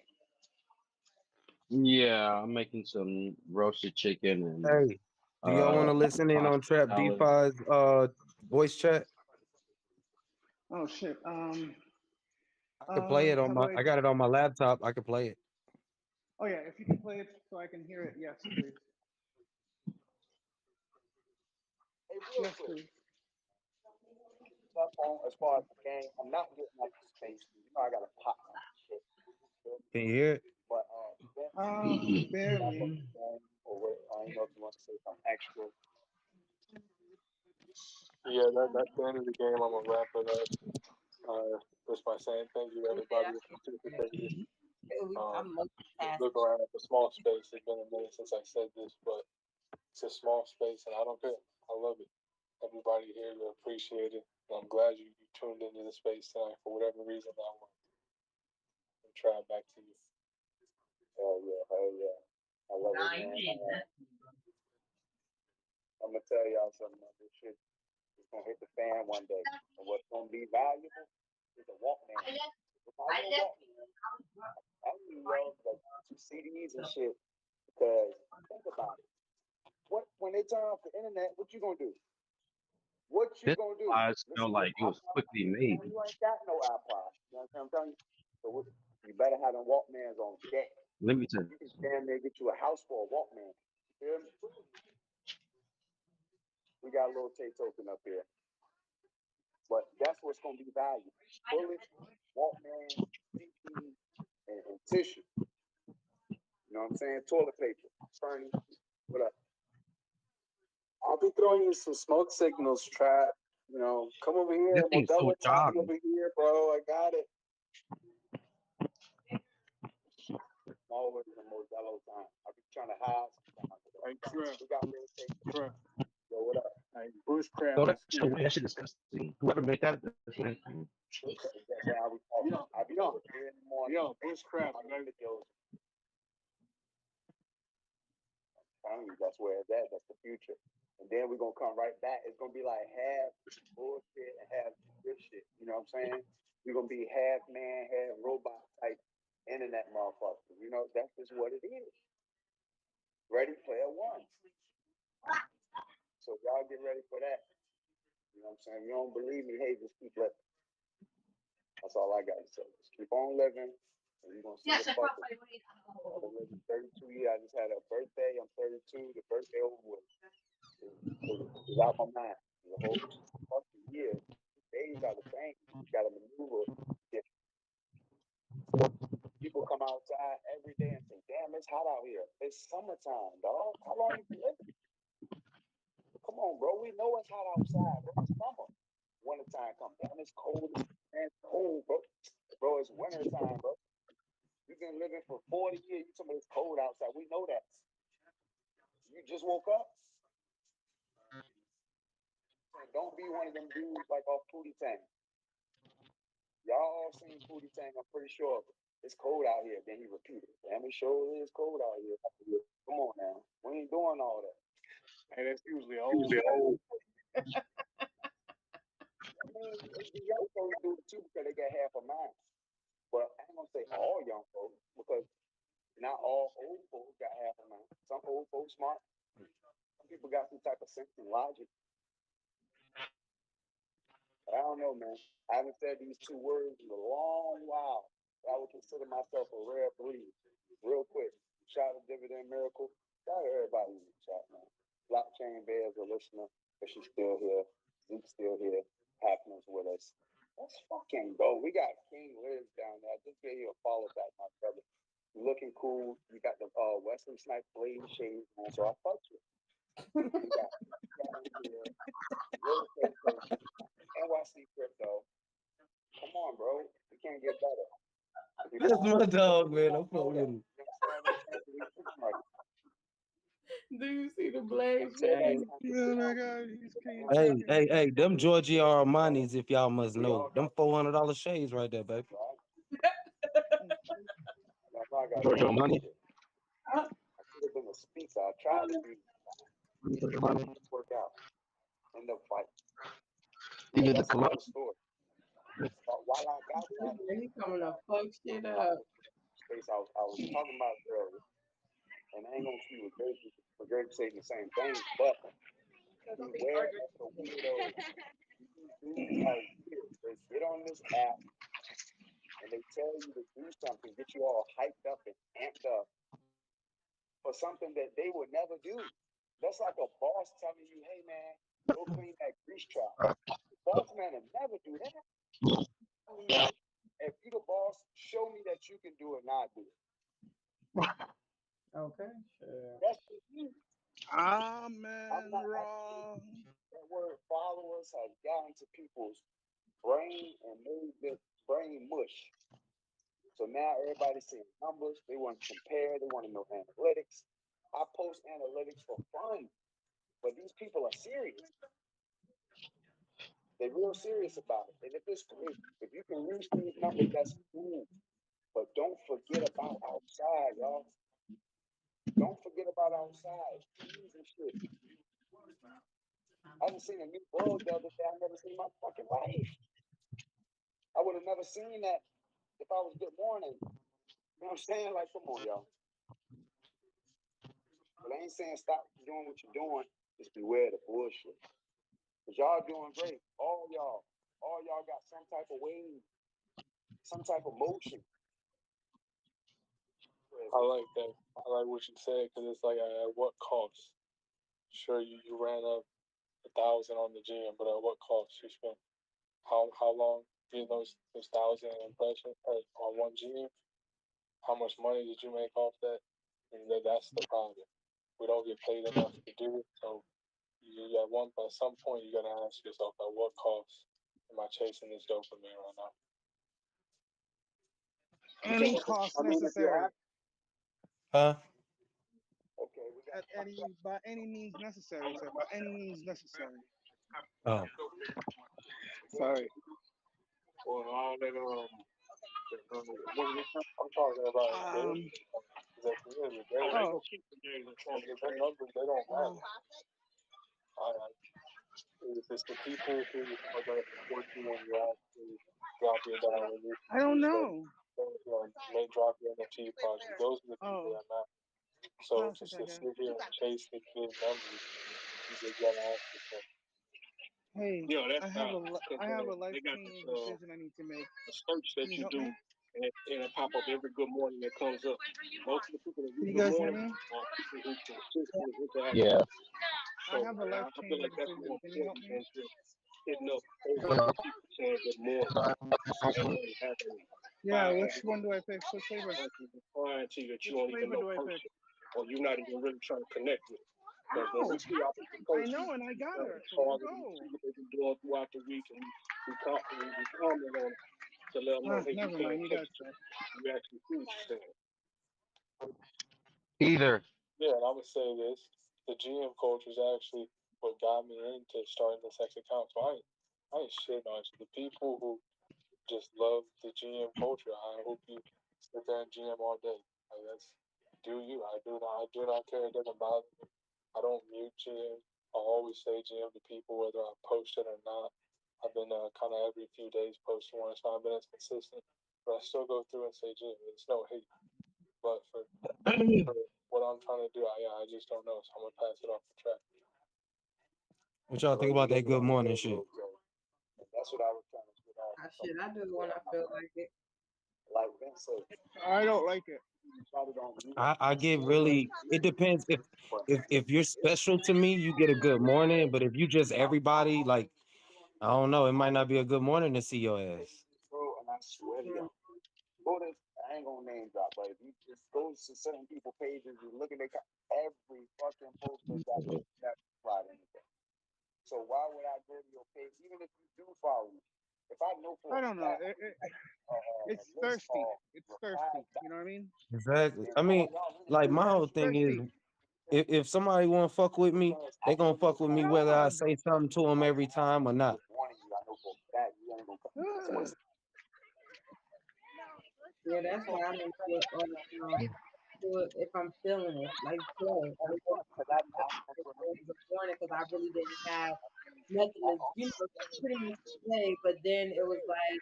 yeah, I'm making some roasted chicken and Hey, do y'all want to listen in pasta on Trap salad. DeFi's voice chat? Oh shit. I could play it on How do my. I? I got it on my laptop. I could play it. Oh yeah, if you can play it so I can hear it, yes, please. Yes, please. As far as the game, I'm not getting like the space. You know, I got to pop my shit. Can you hear it? But Barely. or what, I don't know if you want to say something extra. Yeah, that's the end of the game. I'm gonna wrap it up. Just by saying thank you to everybody who participated. I'm Look multitasking. around at the small space. It's been a minute since I said this, but it's a small space, and I don't care. I love it. Everybody here, you appreciate it. And I'm glad you tuned into the space tonight for whatever reason that was. And try it back to you. Hell yeah, hell yeah. I love it, man. I'm gonna tell y'all something about this shit. It's gonna hit the fan one day, and what's gonna be valuable is a Walkman. It's not a Walkman. I mean, yo, like some CDs and shit. Because think about it. What when they turn off the internet, what you gonna do? What you This gonna do? flies smell Listen to like it was iPod? quickly made. You ain't got no iPod. You know what I'm telling you? So you better have them Walkmans on deck. Let me tell you. You can damn near get you a house for a Walkman. You feel me? We got a little tape token up here. But that's what's gonna be valuable. Bullets, Walkman, CDs, and tissue. You know what I'm saying? Toilet paper. Fernie. What up? I'll be throwing you some smoke signals, Trap. You know, come over here. This thing's so Modelo time jolly. over here, bro. I got it. Always a Modelo time. I be trying to hide sometimes. Hey, Trap. We got real tape. Trap. Yo, what up? Hey, bushcraft. Throw that shit away. That shit disgusting. Whoever made that, that's nasty. That's how we talk. I be on here in the morning. Yo, bushcraft. Videos. Telling you, that's where it's at. That's the future. And then we're gonna come right back. It's gonna be like half bullshit and half good shit. You know what I'm saying? We're gonna be half man, half robot type internet motherfucker. You know, that's just what it is. Ready Player One. So y'all get ready for that. You know what I'm saying? If you don't believe me, hey, just keep living. That's all I got to say. Just keep on living, and you're gonna see the fuck. I've been living 32 years. I just had a birthday. I'm 32. The birthday over with. It's out my mind. The whole fucking year. Days are the same. You gotta maneuver. People come outside every day and say, "Damn, it's hot out here. It's summertime, dog. How long you been living? Come on, bro. We know it's hot outside, bro. It's summer. Wintertime come. Damn, it's cold. Man, it's cold, bro. Bro, it's wintertime, bro. You've been living for 40 years. You told me it's cold outside. We know that. You just woke up. Don't be one of them dudes like off Pootie Tang. Y'all all seen Pootie Tang, I'm pretty sure. It's cold out here. Then he repeated, damn, it sure is cold out here. Come on now. We ain't doing all that. Hey, that's usually old. I mean, the young folks do it too because they got half a mind. But I ain't gonna say all young folks because not all old folks got half a mind. Some old folks smart. Some people got some type of sense and logic. But I don't know, man. I haven't said these two words in a long while. I would consider myself a rare breed. Real quick, shout out to Dividend Miracle. Shout out to everybody in the chat, man. Blockchain Bears a listener, but she's still here. Zeke's still here. Happiness with us. Let's fucking go. We got King Liz down there. I just gave you a follow back, my brother. You looking cool. You got the Wesley Snipes blade shades, man. So I fucked you. We got here. Real estate person. NYC crypto. Come on, bro. We can't get better. That's my dog, man. I'm fucking with him. Do you see the blade Hey, shade? Oh my God, he's clean hey, talking. hey, hey, them Giorgio Armani's, if y'all must know. Them $400 shades right there, baby. Georgia Armani. I could have been a speaker. I tried to be. Work out. End up fight. That's another story. But while I got that, He coming to fuck shit up. space I was talking about earlier, and I ain't gonna see what Greg saying the same thing, but beware of the weirdos. Dudes are weird. They get on this app and they tell you to do something, get you all hyped up and amped up for something that they would never do. That's like a boss telling you, hey man, go clean that grease trap. The boss man will never do that. If you the boss, show me that you can do it, not do it. Okay, sure. That's for you. Amen, wrong. That word followers has gotten to people's brain and made their brain mush. So now everybody's seeing numbers. They want to compare. They want to know analytics. I post analytics for fun, but these people are serious. They're real serious about it. And if you can reach these numbers, that's cool. But don't forget about outside, y'all. Don't forget about outside. Trees and shit. I just seen a new bug the other day I never seen in my fucking life. I would have never seen that if I was Good Morning. You know what I'm saying? Like, come on, y'all. But I ain't saying stop doing what you're doing. Just beware the bullshit. Because y'all doing great. All y'all got some type of wave, some type of motion. I like that. I like what you said because it's like at what cost? Sure, you ran up 1,000 on the gym, but at what cost? You spent how long getting those 1,000 impressions on one gym? How much money did you make off that? And that's the problem. We don't get paid enough to do it. So at some point you gotta ask yourself at what cost am I chasing this dopamine right now? Any cost necessary. Huh? Okay, we got By any means necessary, sir. By any means necessary. Oh. Sorry. Well, all that I'm talking about is at the end of the day, the numbers they don't matter. If it's the people who are going to support you when you actually drop your dollar, I don't know. May drop your NFT project. Those are the people that matter. So just to sit here and chase the big numbers, you just gotta ask yourself. Hey, I have a life-changing decision I need to make. The search that you do, and it pop up every Good Morning that comes up. Most of the people that do Good Morning are people who consistently interact. Yeah. So I have a I feel life-changing like that's decision. more Can you help important me? than hitting up over people saying Good Morning. Yeah, which one do I pick? Which flavor? Replying to you that you don't even know person, or you're not even really trying to connect with. I know, and I got her. So let's go. What we're doing throughout the week, and we comment on it to let them know, hey, never mind, you got that. You actually see what you're saying. Either. Yeah, and I would say this. the GM culture is actually what got me into starting this X account. So I ain't shitting on you. The people who just love the GM culture, I hope you sit there and GM all day. Like that's do you. I do not care. It doesn't bother me. I don't mute GM. I always say GM to people whether I post it or not. I've been kind of every few days posting one, so I've been as consistent. But I still go through and say GM. It's no hate. But for what I'm trying to do, I just don't know. So I'm gonna pass it off the track. What y'all think about that good morning shit? And that's what I was trying to get off Ah, from shit, I do it when I feel like it. like Vince said. I don't like it. You probably don't need I get it, really. It depends but if you're special to me, you get a good morning. But if you just everybody, like I don't know, it might not be a good morning to see your ass. bro, and I swear to Mm. y'all, go to I ain't gonna name drop, but if you just go to certain people pages, you look at every fucking post they got that pride in it. So why would I go to your page, even if you do follow me? If I know for I a don't know. fact It's a list thirsty. of It's thirsty. replies You know what I mean? Exactly. then I mean, all y'all really like do my is whole It's thing is, thirsty. if somebody want to fuck with me, because I they know gonna you're fuck with me trying to whether I Yeah. say something to them like every time or not. good morning you. I know for a fact you ain't gonna come. So Uh, it's Yeah, that's why I don't do it all the time. Do it if I'm feeling it, like today. I woke up because and said good morning because I really didn't have nothing to, pretty much today. But then it was like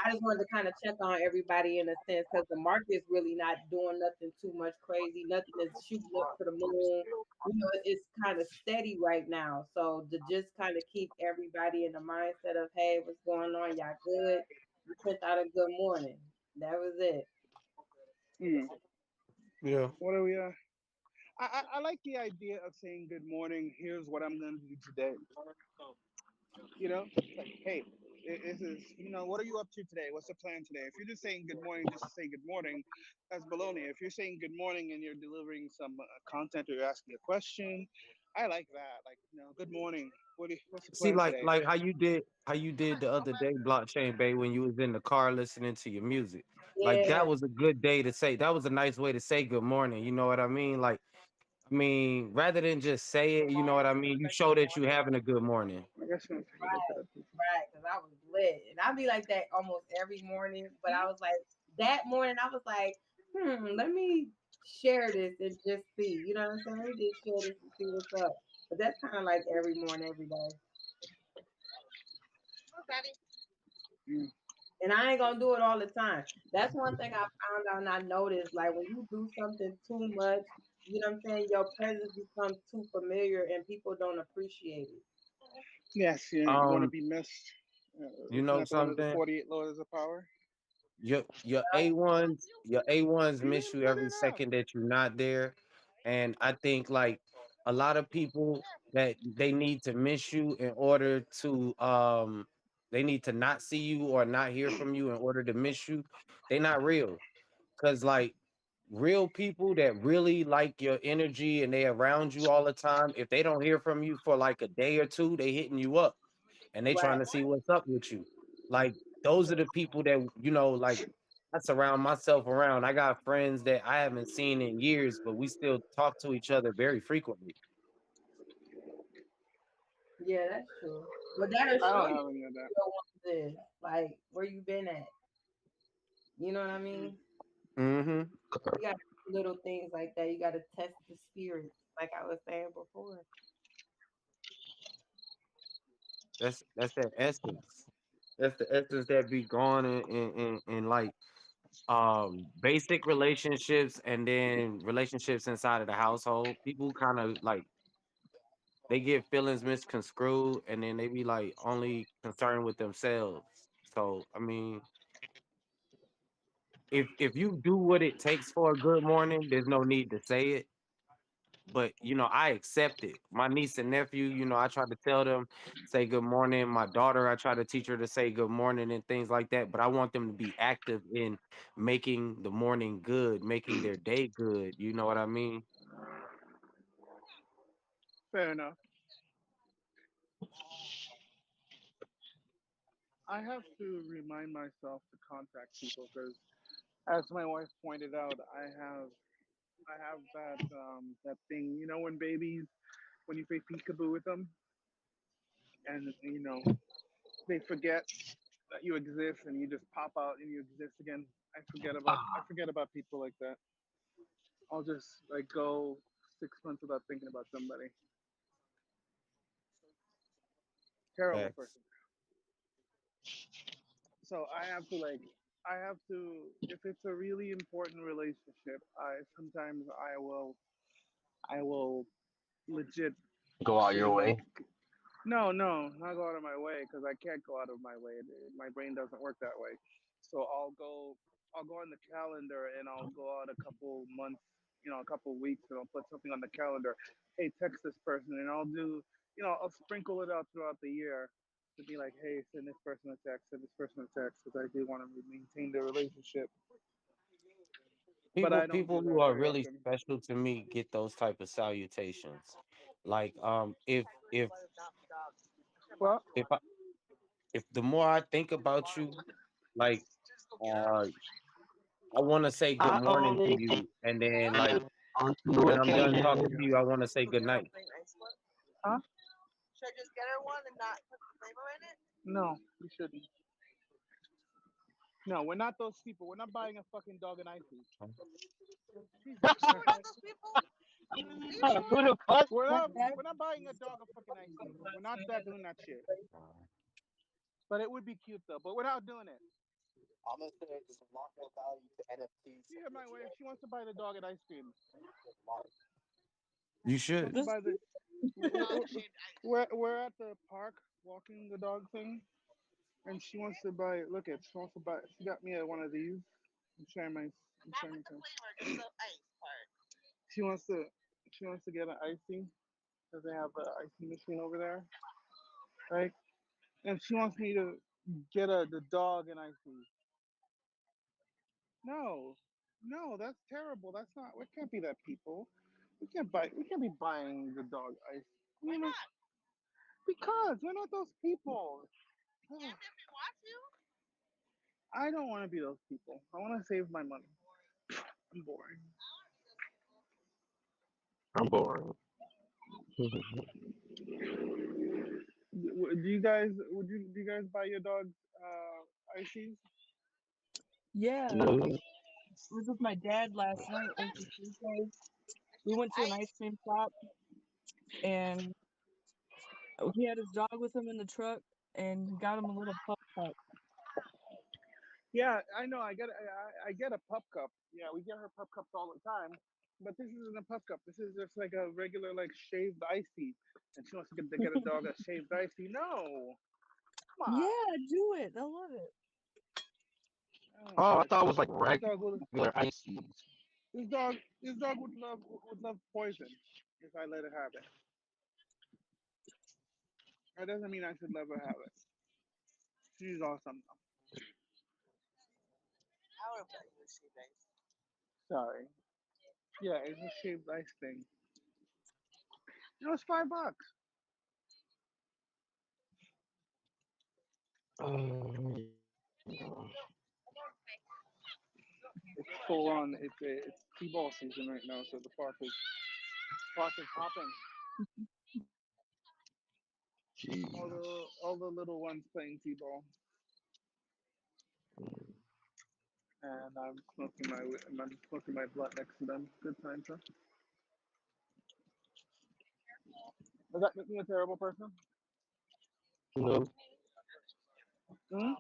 I just wanted to kind of check on everybody in a sense because the market's really not doing nothing too much crazy. Nothing is shooting up to the moon. It's kind of steady right now. So to just kind of keep everybody in the mindset of, hey, what's going on? Y'all good? You sent out a good morning. That was it. hmm. Yeah. What are we? I like the idea of saying good morning. Here's what I'm going to do today. Like, hey, this is, what are you up to today? What's the plan today? If you're just saying good morning just to say good morning, that's baloney. If you're saying good morning and you're delivering some content or you're asking a question, I like that. Like, good morning. What's the See, plan like today? like how you did the other day, blockchain bay, when you was in the car listening to your music. Like Yeah, that was a good day to say. That was a nice way to say good morning. You know what I mean? Like, I mean, rather than just say it, you know what I mean? You show that you having a good morning. I guess I'm going to take a look at it. right. Because I was lit. And I be like that almost every morning. But I was like, that morning, I was like, let me share this and just see. You know what I'm saying? Let me just share this and see what's up. But that's kind of like every morning, every day. Mm. And I ain't gonna do it all the time. That's one thing I found out and I noticed. Like when you do something too much, you know what I'm saying, your presence becomes too familiar and people don't appreciate it. Yes, you don't want to Um, be missed. you Isn't know that the one of the something? 48 laws of power? Your A ones You miss didn't you put every it up. second that you're not there. And I think like a lot of people that they need to miss you in order to they need to not see you or not hear from you in order to miss you. They not real. Cause like real people that really like your energy and they around you all the time, if they don't hear from you for like a day or two, they hitting you up and they Right. trying to see what's up with you. Like those are the people that like I surround myself around. I got friends that I haven't seen in years, but we still talk to each other very frequently. Yeah, that's true. But that'll I show don't you have any of that. what it is. Like where you been at. You know what I mean? Mm-hmm. You got little things like that. You gotta test the spirits, like I was saying before. That's that essence. That's the essence that be gone in like basic relationships and then relationships inside of the household. People kind of like they get feelings misconstrued and then they be like only concerned with themselves. So I mean, if you do what it takes for a good morning, there's no need to say it. But I accept it. My niece and nephew, I try to tell them say good morning. My daughter, I try to teach her to say good morning and things like that. But I want them to be active in making the morning good, making their day good. You know what I mean? Fair enough. I have to remind myself to contact people because, as my wife pointed out, I have I have that thing. You know when babies, when you play peekaboo with them, and they forget that you exist, and you just pop out and you exist again. I forget about people like that. I'll just like go 6 months without thinking about somebody. Terrible Facts. person. So I have to if it's a really important relationship, I will legit Go out say your no. way. No, no, not go out of my way because I can't go out of my way. My brain doesn't work that way. So I'll go on the calendar and I'll go out a couple months, a couple weeks, and I'll put something on the calendar. Hey, text this person, and I'll do, I'll sprinkle it out throughout the year to be like, hey, send this person a text, send this person a text, because I do want to maintain the relationship. But People I don't people do who that are very really often. special to me get those type of salutations. Like Well, if I if the more I think about you, like I want to say good I morning to only can you, and then like live on two when I'm done talking to occasions. you, I want to say good night. huh? Should I just get her one and not put the flavor in it? No, you shouldn't. No, we're not those people. We're not buying a fucking dog and icy. Jesus Christ. Who the fuck? We're not buying a dog a fucking icy. We're not that doing that shit. But it would be cute though. But we're not doing it. I'm gonna say there's a lot more value to NFTs You than hear the my wife? GA. She wants to buy the dog and ice cream. You She wants should. to buy the. We're at the park walking the dog thing, and she wants to buy. Look at. She wants to buy. She got me one of these. I'm sharing my. I'm sharing my. She wants to. She wants to get an icy because they have an icy machine over there, right? And she wants me to get the dog and icy. No, no, that's terrible. That's not. We can't be that people. We can't buy. We can't be buying the dog ice. Why not? Because we're not those people. I don't want to be those people. I want to save my money. I'm boring. I'm boring. Do you guys? Do you guys buy your dogs ices? Yeah, No. I was with my dad last night. It was his birthday. We went to an ice cream shop, and he had his dog with him in the truck, and he got him a little pup cup. Yeah, I know. I get a pup cup. Yeah, we get her pup cups all the time. But this isn't a pup cup. This is just like a regular like shaved icy. And she wants to get a dog a shaved icy. No, come Yeah, on. do it. I love it. Oh Oh, I shit. thought it was like This dog would regular ices. this dog would love poison if I let her have it. That doesn't mean I should let her have it. She's awesome though. Sorry. Yeah, it's a shaved ice thing. It's $5. It's full on. It's T-ball season right now, so the park is hopping. Jeez. All the little ones playing T-ball, and I'm smoking my blunt next to them. Good time, huh? Does that make me a terrible person? No. Hmm?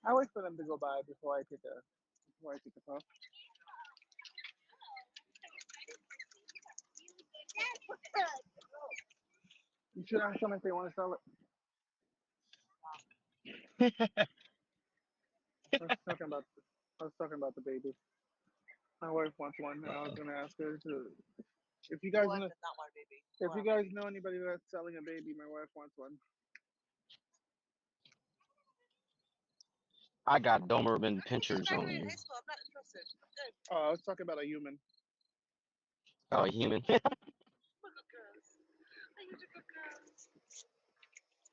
I wait for them to go by before I take a puff. You should ask them if they want to sell it. I was talking about the baby. My wife wants one, and I was gonna ask her to. If you guys know, if you guys know anybody that's selling a baby, my wife wants one. I got Doberman pinchers on. Oh, I was talking about a human. Oh, human. I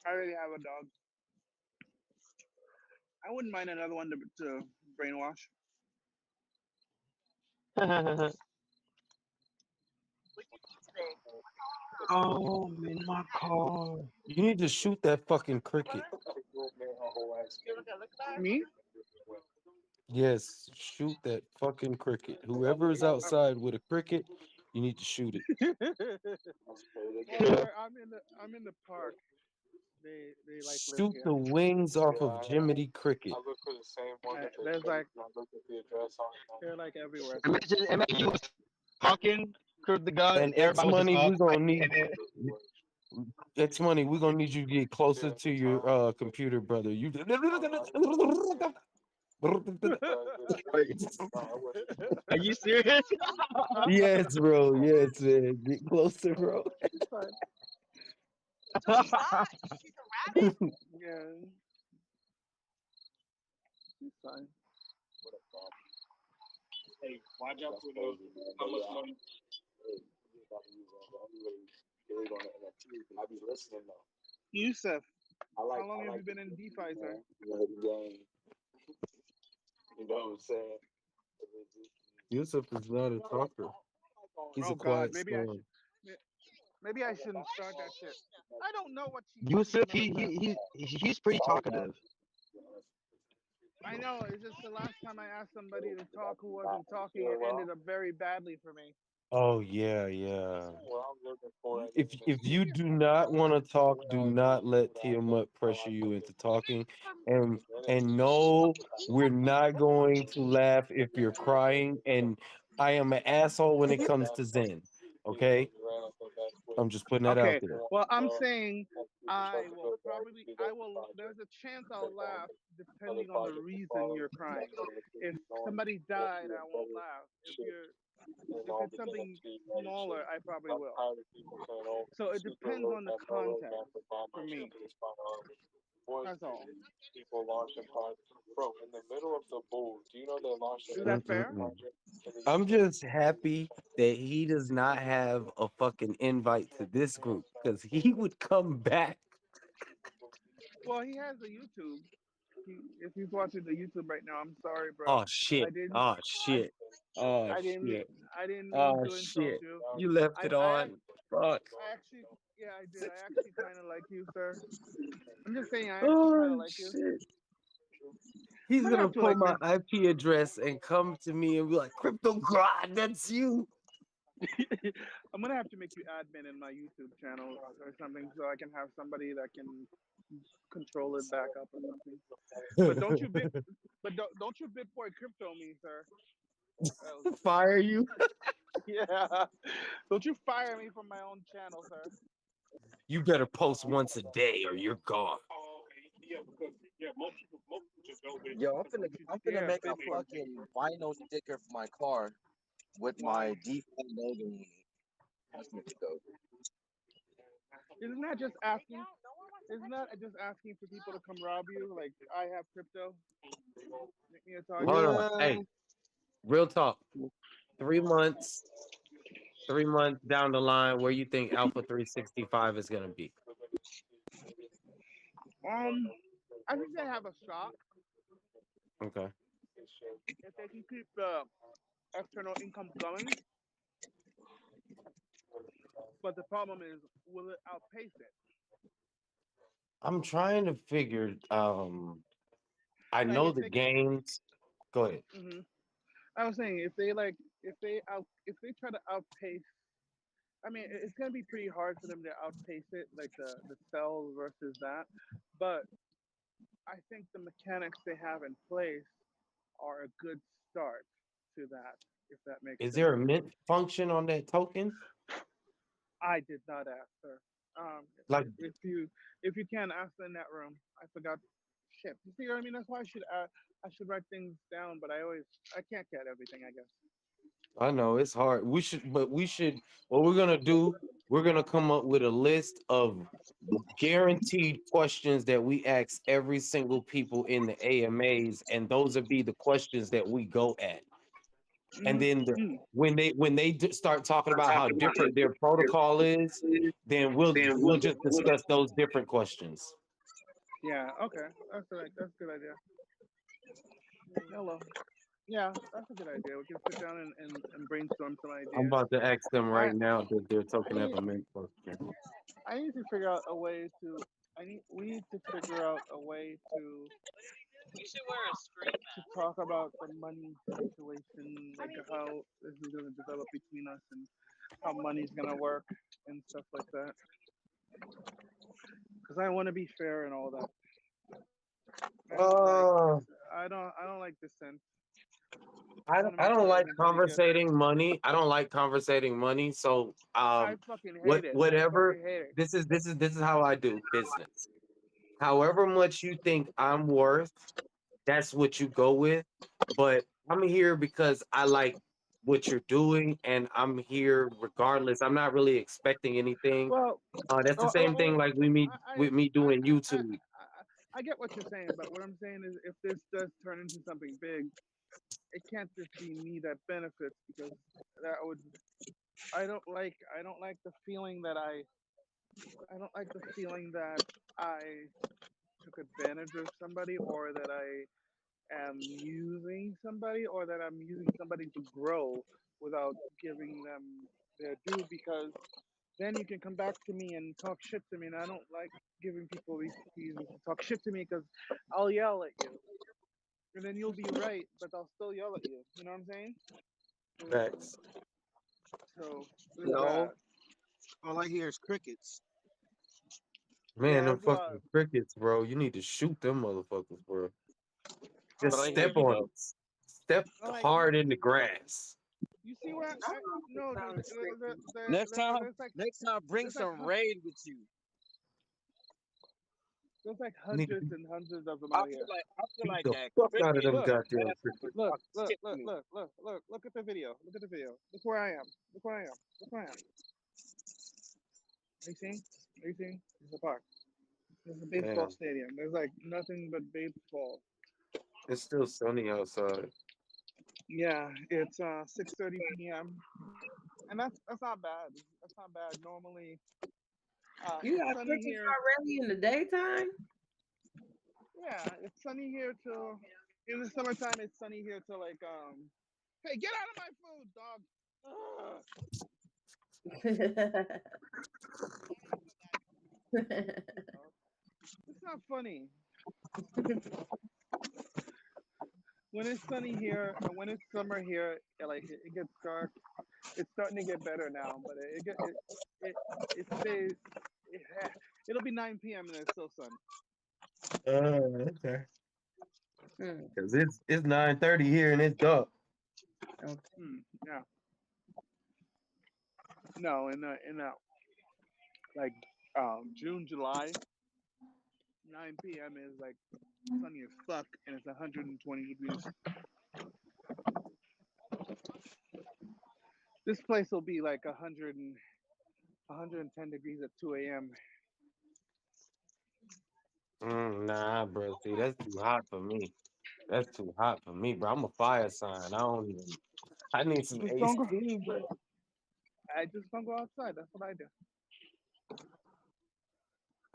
already have a dog. I wouldn't mind another one to brainwash. Oh, I'm in my car. You need to shoot that fucking cricket. Me? Yes, shoot that fucking cricket. Whoever is outside with a cricket, you need to shoot it. Well, sir, I'm in the park. They like live Shoot here. the wings off Yeah, of Jiminy Cricket. I look for the same one that they There's put. like I look at the address on they're like everywhere, sir. Imagine you was talking to the God, And and X everybody was just Money, up. we're gonna And need then, X Money, we're gonna need you to get closer to your computer, brother. You are you serious? yes, bro. Yes, man. Get closer, bro. She's fine. Yeah, she's fine. Hey, watch out for the how much money. I be listening though. Yusuf, how long I have you like been in DeFi, sir? the game. You know what I'm saying? Yusuf is not a talker. He's a Oh God, quiet storm. maybe I shouldn't start that shit. I don't know what she's Yusuf, talking about. he's pretty talkative. I know. It's just the last time I asked somebody to talk who wasn't talking, it ended up very badly for me. Oh yeah, yeah. what I'm looking for in If this you do not want to talk, do not let Tiamat pressure you into talking. And no, we're not going to laugh if you're crying. And I am an asshole when it comes to Zen. Okay, I'm just putting that out Okay. there. Well, I'm saying there's a chance I'll laugh depending on the reason you're crying. If somebody died, I won't laugh. If it's something smaller, I probably will. So it depends on the context for me. That's all. people launching projects. Bro, in the middle of the bull, do you know they launched Is an that fair? Mm-mm-mm. project in the I'm UK? just happy that he does not have a fucking invite to this group because he would come back. Well, he has a YouTube. If he's watching the YouTube right now, I'm sorry, bro. Oh I shit. didn't. Oh I shit. Oh I didn't. shit. I didn't mean Oh to insult shit. you. You left I it I on. Fuck. I actually, yeah, I did. I actually kind of like you, sir. I'm just saying, I actually kind of Oh like you. shit. I'm He's gonna gonna have to pull like my IP address and come to me and be like, Crypto God, that's you. I'm gonna have to make you admin in my YouTube channel or something, so I can have somebody that can control it back up or something. But don't you Bitboy crypto me, sir. Fire you. Yeah. Don't you fire me from my own channel, sir. You better post once a day or you're gone. Oh, okay. Yeah, because most people just go with Yo, Don't you I'm finna dare make a Bitboy. fucking vinyl sticker for my car with my Wow. DeFi logo on it. That's gonna be dope. Isn't that just asking? Isn't that just asking for people to come rob you? Like, I have crypto, make me a target. Hold on. Yeah, Hey, real talk. 3 months, 3 months down the line, where you think Alpha 365 is gonna be? I think they have a shot Okay. if they can keep the external income going. But the problem is, will it outpace it? I'm trying to figure. I Like, know if the they can. games. Go ahead. I was saying if they try to outpace. I mean, it's gonna be pretty hard for them to outpace it, like the cells versus that. But I think the mechanics they have in place are a good start to that, if that makes Is sense. there a mint function on that token? I did not ask her. Like, If you can ask her in that room, I forgot. Shit, you see what I mean? That's why I should write things down, but I can't get everything. I guess. I know it's hard. We should. What we're gonna do? We're gonna come up with a list of guaranteed questions that we ask every single people in the AMAs, and those would be the questions that we go at. And then start talking about how different their protocol is, then we'll just discuss those different questions. Yeah. Okay. That's right. That's a good idea. Hello. Yeah, that's a good idea. We can sit down and brainstorm some I'm ideas. about to ask them I right now that they're I token need have a mint question. I need to figure out a way to. We need to figure out a way to talk about the money situation, like how this is going to develop between us and how money's going to work and stuff like that. Because I want to be fair and all that. I don't like Uh, this. I don't like dissent. I I don't, want to I make don't sure like everybody gets. conversating money. I don't like conversating money. So I fucking hate it. I whatever. fucking hate it. This is how I do business. However much you think I'm worth, that's what you go with. But I'm here because I like what you're doing, and I'm here regardless. I'm not really expecting anything. Well, That's the same thing like with me I, doing I, YouTube. I get what you're saying, but what I'm saying is if this does turn into something big, it can't just be me that benefits because that would I don't like the feeling that I don't like the feeling that I took advantage of somebody or that I am using somebody or that I'm using somebody to grow without giving them their due because then you can come back to me and talk shit to me and I don't like giving people reasons to talk shit to me because I'll yell at you and then you'll be right but I'll still yell at you, you know what I'm saying? Facts. So there's No, that. all I hear is crickets. Man, Yeah, them that's why. fucking crickets, bro. You need to shoot them motherfuckers, bro. Oh, Just But I you hear step you see, on though. it. Step like hard in the grass. you see where no dude, Next time, bring there's like some raid with you. there's like You need to hundreds and hundreds of them out here. I feel beat like the that fuck out of cricket them Look, goddamn crickets. asshole look, talking look, shit to look, me. look, look, look, look at the video. Look at the video. Look where I am. Look where I am. Look where I am. Are you seeing? Are you seeing? There's a park. There's a baseball Damn, stadium. There's like nothing but baseball. it's still sunny outside. Yeah, it's 6:30 p.m. and that's not bad. That's not bad. Normally, You it's got sunny crickets here. already in the daytime? Yeah, it's sunny here till in the summertime. It's sunny here till like Hey, get out of my food, dog. Ugh. It's not funny. When it's sunny here and when it's summer here, it gets dark. It's starting to get better now, but it it stays. It, it'll be 9 p.m. and it's still sun. Okay. Hmm, Cause it's 9:30 here and it's dark. okay. Yeah. No, in like June, July, 9 p.m. is like sunny as fuck, and it's 120 degrees. This place will be like 110 degrees at 2 a.m. Nah, bro. See, that's too hot for me. That's too hot for me, bro. I'm a fire sign. I don't even. I need some Just don't go. AC, bro. I just don't go outside. That's what I do.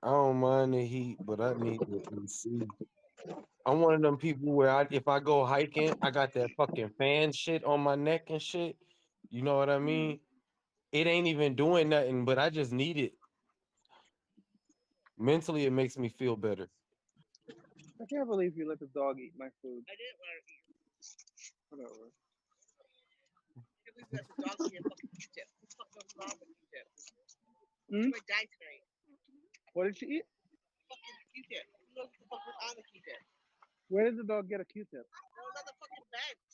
I don't mind the heat, but I need the AC. I'm one of them people where if I go hiking, I got that fucking fan shit on my neck and shit. You know what I Mm. mean? It ain't even doing nothing, but I just need it. Mentally, it makes me feel better. I can't believe you let the dog eat my food. I didn't let her eat. Whatever. I can't believe you let the dog eat a fucking Q-tip. What the fuck goes wrong with Q-tip? Hmm? My died tonight. What did she eat? Fucking Q-tip. Who knows what the fuck was on the Q-tip? Where did the dog get a Q-tip? That was on the fucking bench.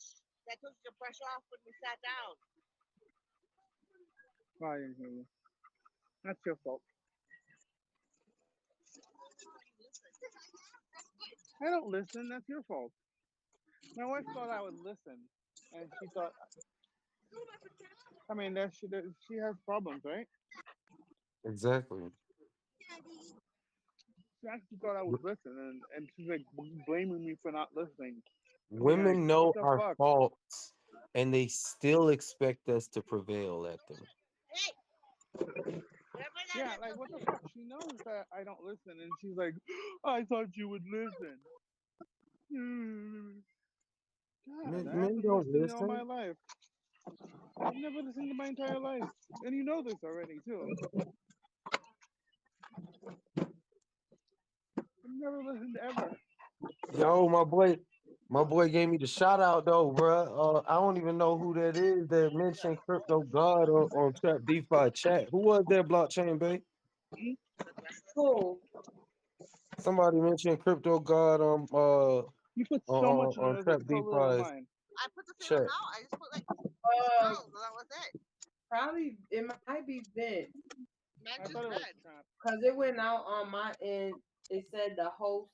That took you to brush off when we sat down. Oh, I didn't hear you. That's your fault. I don't listen. That's your fault. My wife thought I would listen, and she thought. I mean, she has problems, right? Exactly. She actually thought I would listen, and she's like blaming me for not listening. I mean, like, Women what know the our fuck? faults, and they still expect us to prevail at them. Yeah, like what the fuck? She knows that I don't listen, and she's like, I thought you would listen. Hmm. God, Men, I men haven't don't listened all my listen. life. I've never listened in my entire life, and you know this already too. I've never listened ever. Yo, my boy gave me the shout out though, bruh. I don't even know who that is that mentioned Crypto God on Trap DeFi chat. Who was that blockchain, babe? Cool. Somebody mentioned Crypto God You put so much in on yours Trap and so little in DeFi's mine. I put the same chat. amount. I just put like Uh, 12. That was it. Probably it might be Vince Mine I just thought it was red. trap. because it went out on my end. It said the host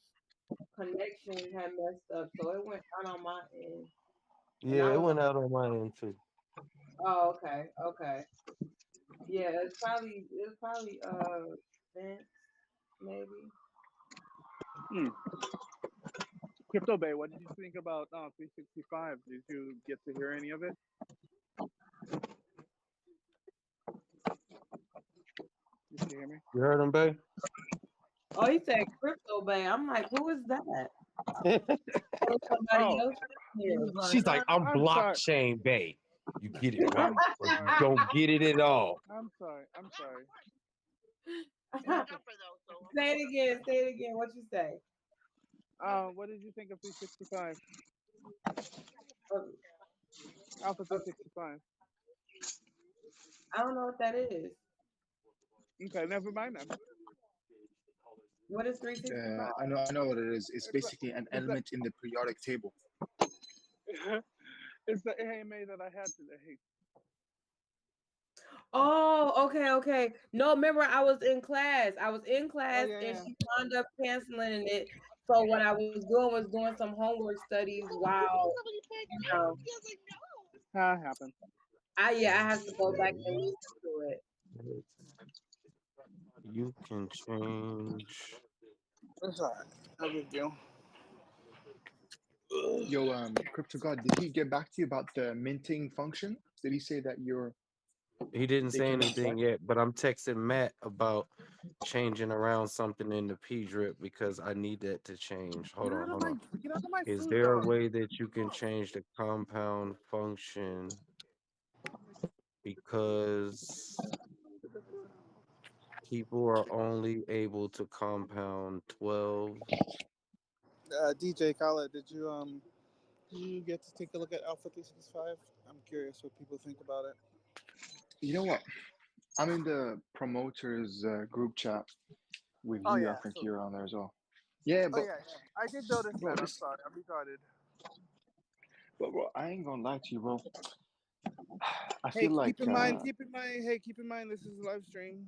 connection had messed up, so it went out on my end, and Yeah, I it was went out on my end too. oh okay, okay, yeah, it's probably Vince maybe. Hmm. Crypto Bay, what did you think about 365? Did you get to hear any of it? Did you hear me? You heard him, babe? Oh, he said Crypto Bay. I'm like, who is that? Oh, somebody Oh, else he here. was like, She's like, I'm I'm sorry. blockchain, babe. You get it right, I'm or you sorry. don't get it at all. I'm sorry. I'm sorry. It's a jumper though, so I'm Say cool. it again. Say it again. What you say? What did you think of 365? Oh, Alpha oh, 365. I don't know what that is. Okay, never mind then. What is 365? I know what it is. It's It's a, basically an it's a, element in the periodic table. it's the AMA that I had today. Oh, okay, okay. No, remember I was in class. I was in Oh class and yeah, she wound up canceling it. So what I was doing was doing some homework studies while, you know, yeah. Happened. I have to go back and listen to it. You can change. It's alright. No big deal. Yo, Crypto God, did he get back to you about the minting function? Did he say that He didn't they say cannot anything buy? yet, but I'm texting Matt about changing around something in the P drip because I need that to change. Get Hold out on, of hold my on. get out of my Is food there a dog. way that you can change the compound function because people are only able to compound 12? DJ Khaled, did you get to take a look at Alpha 365? I'm curious what people think about it. You know what? I'm in the promoters group chat with Oh you. I yeah, think so you're on there as well. Yeah, oh yeah, yeah. I did notice bro, that. I'm this, sorry, I'm retarded. bro, I ain't gonna lie to you, bro. I Hey, feel like, keep in mind, this is a live stream.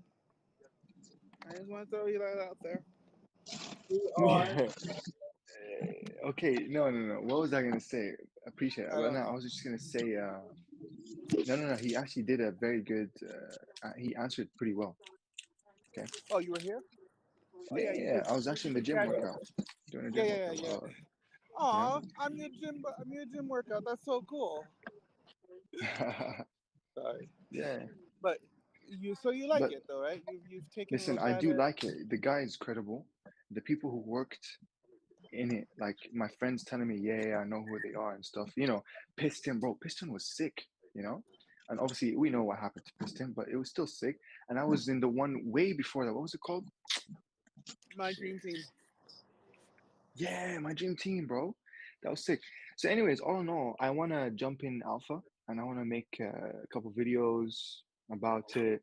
I just want to throw you that out there. We are. yeah. Okay, no. What was I gonna say? Appreciate it, I but don't no, know. I was just gonna say, no. He actually did a very good. He answered pretty well. Okay. Oh, you were here? Oh Yeah, yeah, yeah, you yeah. did. I was actually in the Yeah, gym workout, doing a yeah, gym yeah, workout. yeah. You Aw, I'm your gym workout. That's so cool. know. Sorry, Yeah, but you like but it though, right? You've taken a listen, look I at do it. like it. The guy is credible. The people who worked in it, like my friends telling me, yeah, I know who they are and stuff. Piston, bro. Piston was sick. And obviously we know what happened to Piston, but it was still sick. And I was in the one way before that. What was it called? My Shit. dream team. Yeah, my dream team, bro. That was sick. So, anyways, all in all, I want to jump in alpha and I want to make a couple videos about it.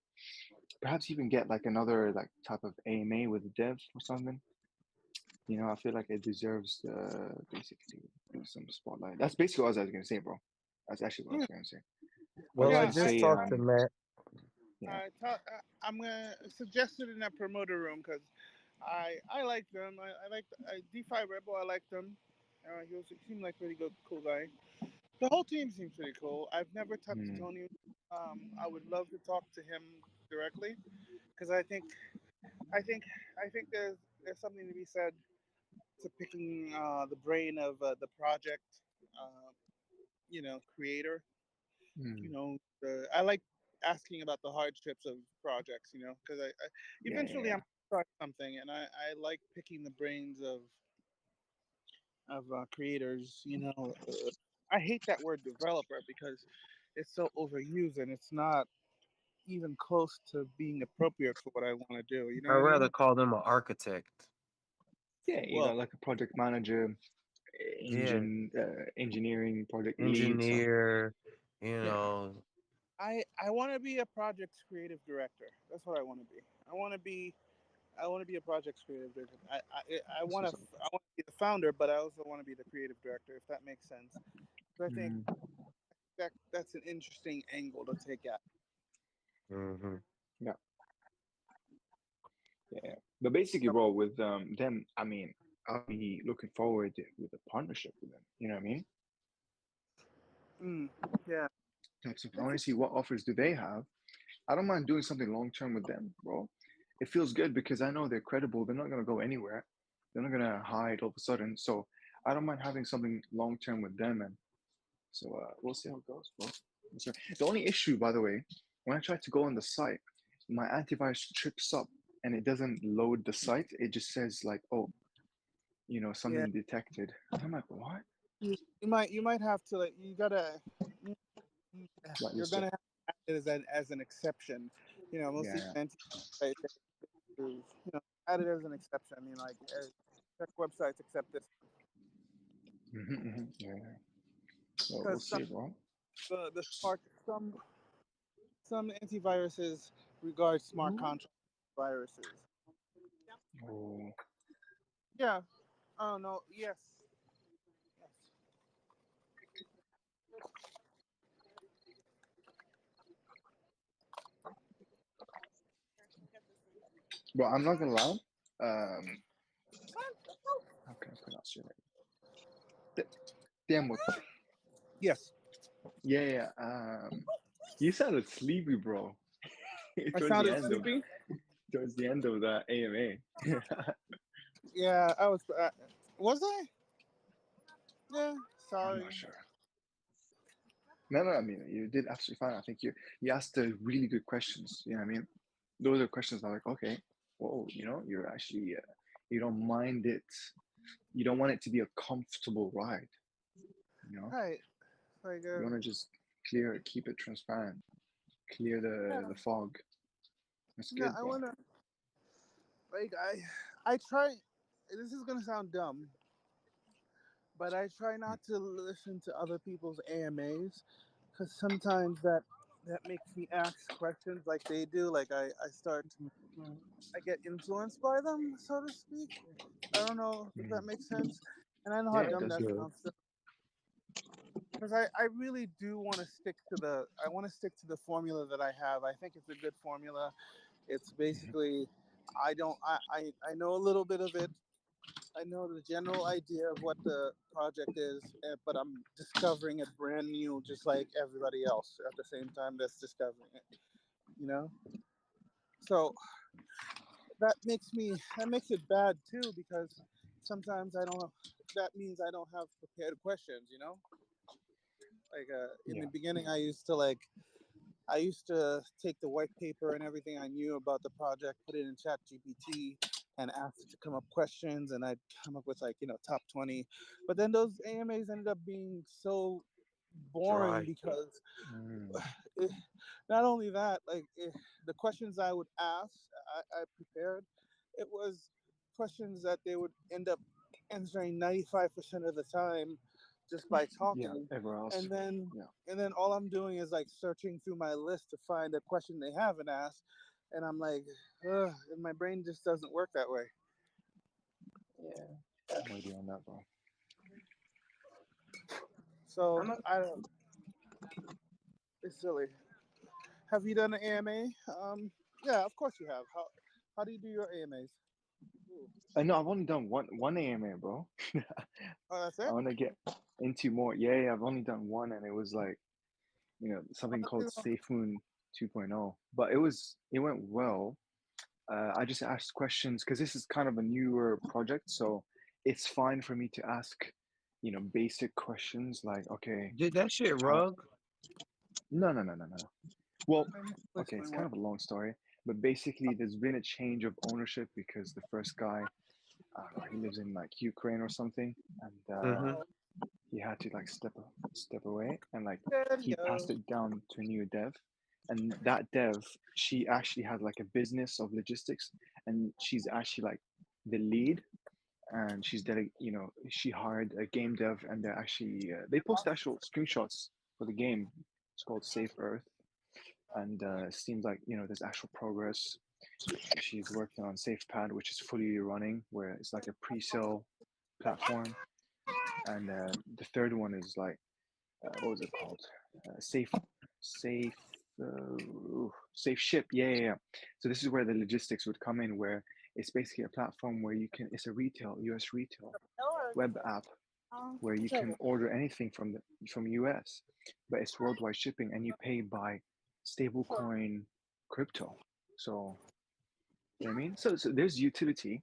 Perhaps even get like another like type of AMA with a dev or something. I feel like it deserves basically some spotlight. That's basically what I was gonna say, bro. That's actually what I Yeah, was gonna say. I Well, was I gonna yeah. just say, talked to Matt. yeah. I'm gonna suggest it in that promoter room because I like them. I like DeFi Rebel. I like them. He seemed like a really good, cool guy. The whole team seems pretty cool. I've never touched Hmm. Tony. I would love to talk to him directly because I think I think there's something to be said to picking the brain of the project, uh, creator. Hmm. I like asking about the hardships of projects. Because I Yeah, eventually yeah. I'm gonna start something, and I like picking the brains of creators. I hate that word developer because it's so overused and it's not even close to being appropriate for what I want to do. You know I'd what I rather mean? call them an architect. Yeah, you Well, got like a project manager, Yeah, engineering, project lead, some. engineer. Yeah. I want to be a project's creative director. That's what I want to be. I want to be a project's creative director. I That's want what's to up. I want to be the founder, but I also want to be the creative director, if that makes sense. So I think Mm, that's an interesting angle to take at. Mm-hmm. yeah, yeah. But basically, bro, with them, I mean, I'll be looking forward with a partnership with them. You know what I mean? Mm, yeah. Types of, I want to see what offers do they have. I don't mind doing something long term with them, bro. It feels good because I know they're credible. They're not gonna go anywhere. They're not gonna hide all of a sudden. So I don't mind having something long term with them, and so we'll see how it goes, bro. So, the only issue, by the way, when I try to go on the site, my antivirus trips up and it doesn't load the site. It just says like, oh, Yeah. something detected. I'm like, what? You might have to like you gotta you're Whitelist gonna it. have to add it as an exception. Most of Yeah, the anti add it as an exception. Like check websites accept this yeah. Yeah. So we'll because see, bro. the smart some antiviruses regard smart contract viruses. Oh, Yeah. Oh no. Yes. Yes. but I'm not gonna lie. How can I pronounce your name? Damn. Yes. Yeah, yeah. You sounded sleepy, bro. I towards the sounded end of sleepy. towards the end of that AMA. Yeah, I was. Was I? Yeah. I'm not Sorry. sure. No, no. I mean, you did absolutely fine. I think you asked the really good questions. You know what I mean? Those are questions that are like, okay, whoa. You're actually you don't mind it. You don't want it to be a comfortable ride. Right. Like You want to just keep it transparent, clear the yeah. fog. That's No, good, I bro. wanna like I try. This is gonna sound dumb, but I try not to listen to other people's AMAs because sometimes that makes me ask questions like they do. Like I get influenced by them, so to speak. I don't know if that Mm. makes sense, and I know how Yeah, it dumb does. that Yeah. sounds. Because I really do want to stick to the formula that I have. I think it's a good formula. It's Mhm. basically I know a little bit of it. I know the general idea of what the project is, but I'm discovering it brand new, just like everybody else at the same time that's discovering it. You know, so that makes it bad too because sometimes I don't. That means I don't have prepared questions. Like in the Yeah, beginning, I used to take the white paper and everything I knew about the project, put it in Chat GPT, and ask it to come up questions, and I'd come up with top 20. But then those AMAs ended up being so boring Dry. because mm, it, not only that, the questions I would ask, I prepared, it was questions that they would end up answering 95% of the time just by yeah. talking, Everywhere else. and then Yeah, and then all I'm doing is like searching through my list to find a question they haven't asked, and I'm like, ugh, and my brain just doesn't work that way. yeah. I'm with you on that, bro. So I don't. It's silly. Have you done an AMA? Yeah, of course you have. How do you do your AMAs? Ooh. No, I've only done one AMA, bro. Oh, that's I it. want to get into more. Yeah, yeah. I've only done one, and it was like something called Safe Moon 2.0. But it went well. I just asked questions because this is kind of a newer project, so it's fine for me to ask, basic questions like, okay, Did that shit how? rug? No, no, no, no, no. Well, Let me okay, explain it's what. kind of a long story, but basically, there's been a change of ownership because the first guy I don't know, he lives in like Ukraine or something, and Mm-hmm. he had to like step away, and like There you he passed go. it down to a new dev, and that dev, she actually has like a business of logistics, and she's actually like the lead, and she hired a game dev, and they're actually they post actual screenshots for the game. It's called Safe Earth, and it seems like there's actual progress. She's working on SafePad, which is fully running, where it's like a pre-sale platform, and the third one is like what was it called? Safe, safe ship. Yeah, yeah, yeah. So this is where the logistics would come in, where it's basically a platform where you can. It's a U.S. retail web app where you can order anything from US, but it's worldwide shipping, and you pay by stablecoin crypto. So you know what I mean. So there's utility.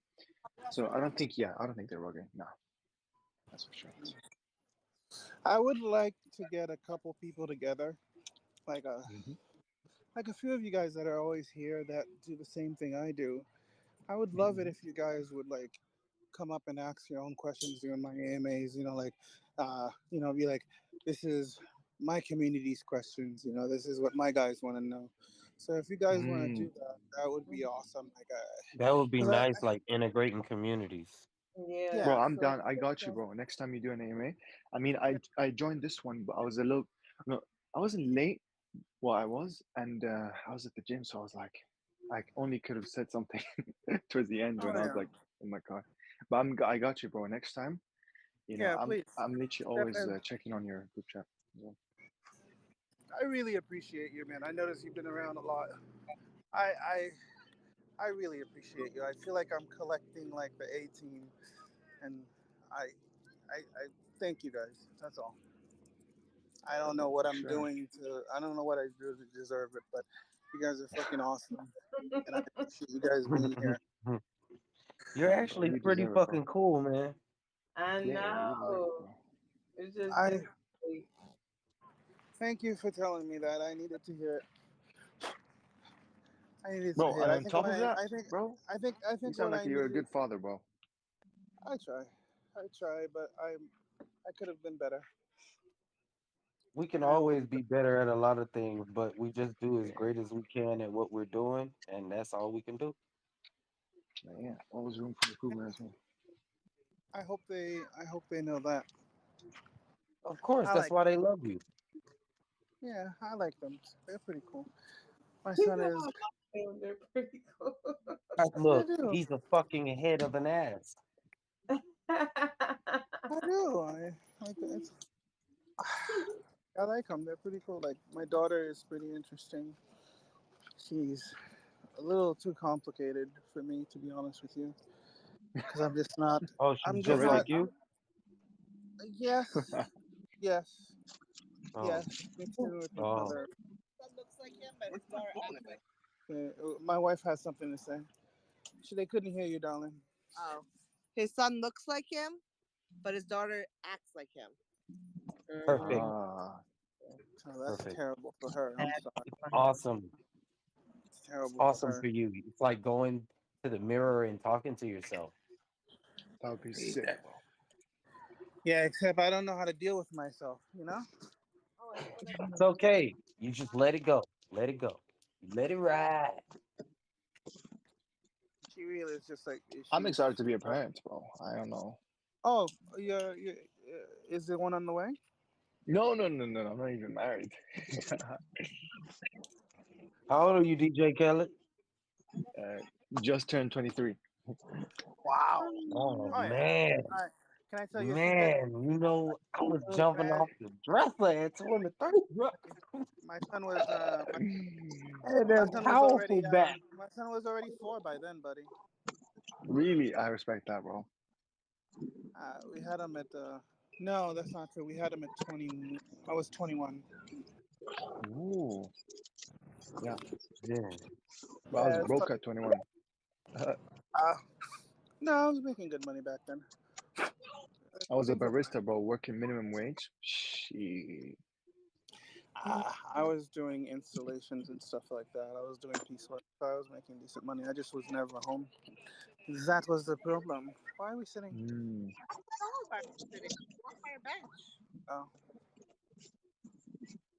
So I don't think they're rugging. No, that's for sure. I would like to get a couple people together, like a Mm-hmm. like a few of you guys that are always here that do the same thing I do. I would love it if you guys would like come up and ask your own questions during my AMAs. Be like, this is my community's questions. This is what my guys want to know. So if you guys want to Mm. do that, that would be awesome. Like, That would be because nice, like integrating communities. yeah, Bro, Yeah. I'm So down. I got you, bro. Next time you do an AMA, I mean, I joined this one, but I was a little, no, I wasn't late. Well, I was, and I was at the gym, so I was like, I only could have said something towards the end oh when I was yeah, like in my car. But I got you, bro. Next time, yeah, I'm please. I'm literally always Definitely. checking on your group chat. So, I really appreciate you, man. I notice you've been around a lot. I I I really appreciate you. I feel like I'm collecting like the A team, and I I thank you guys. That's all. I don't know what for I'm sure, doing to. I don't know what I do to deserve it, but you guys are fucking awesome, and I appreciate you guys being here. You're bro, actually you pretty deserve it, bro. fucking cool, man. I Yeah, yeah, you deserve it, know. bro. It's just I different. thank you for telling me that. I needed to hear it. I needed to Bro, hear it. and on top of that, bro, I you think sound what like I you're a needed. good father, bro. I try, but I could have been better. We can I always. always be better at a lot of things, but we just do as great as we can at what we're doing, and that's all we can do. Yeah, always room for improvement as well. I hope they know that. Of course, I that's like why them. they love you. Yeah, I like them. They're pretty cool. My He son said, is. "I like them. They're pretty cool." I Look, do. he's a fucking head of an ass. I do. I like it. I like them. They're pretty cool. Like my daughter is pretty interesting. She's a little too complicated for me, to be honest with you, because I'm just not. Oh, she's I'm Oh, just just really? not. like you? Yes, yes, Oh, yes. Me too with my oh. mother. Okay, my wife has something to say. They couldn't hear you, darling. Oh, his son looks like him, but his daughter acts like him. Perfect, Ah, Oh, that's perfect. terrible for her. I'm sorry. Awesome. It's It's terrible for awesome her. for you. It's like going to the mirror and talking to yourself. that would be sick, bro. Yeah, except I don't know how to deal with myself. You know. It's okay. You just let it go. Let it go. Let it ride. She really is just like I'm she's. excited to be a parent, bro. I don't know. Oh, is there one on the way? No, no, no, no, no. I'm not even married. How old are you, DJ Khaled? uh, just turned 23. Wow. Oh Oh yeah. man, All right. Can I tell you a secret? man. I was So jumping bad. off the dresser at 23. My son was And my they're son was powerful already back. 4 by then, buddy. Really, I respect that, bro. We had him at no, that's not true. We had him at 20. I was 21. Ooh, yeah. Yeah. But I was Yeah, it's tough. broke at 21. Uh, no, I was making good money back then. I was a Things were fine. barista, bro, working minimum wage. She. I was doing installations and stuff like that. I was doing piecework. So I was making decent money. I just was never home. That was the problem. Why are we sitting? Mm. Why are we sitting? Walk by a bench. Oh,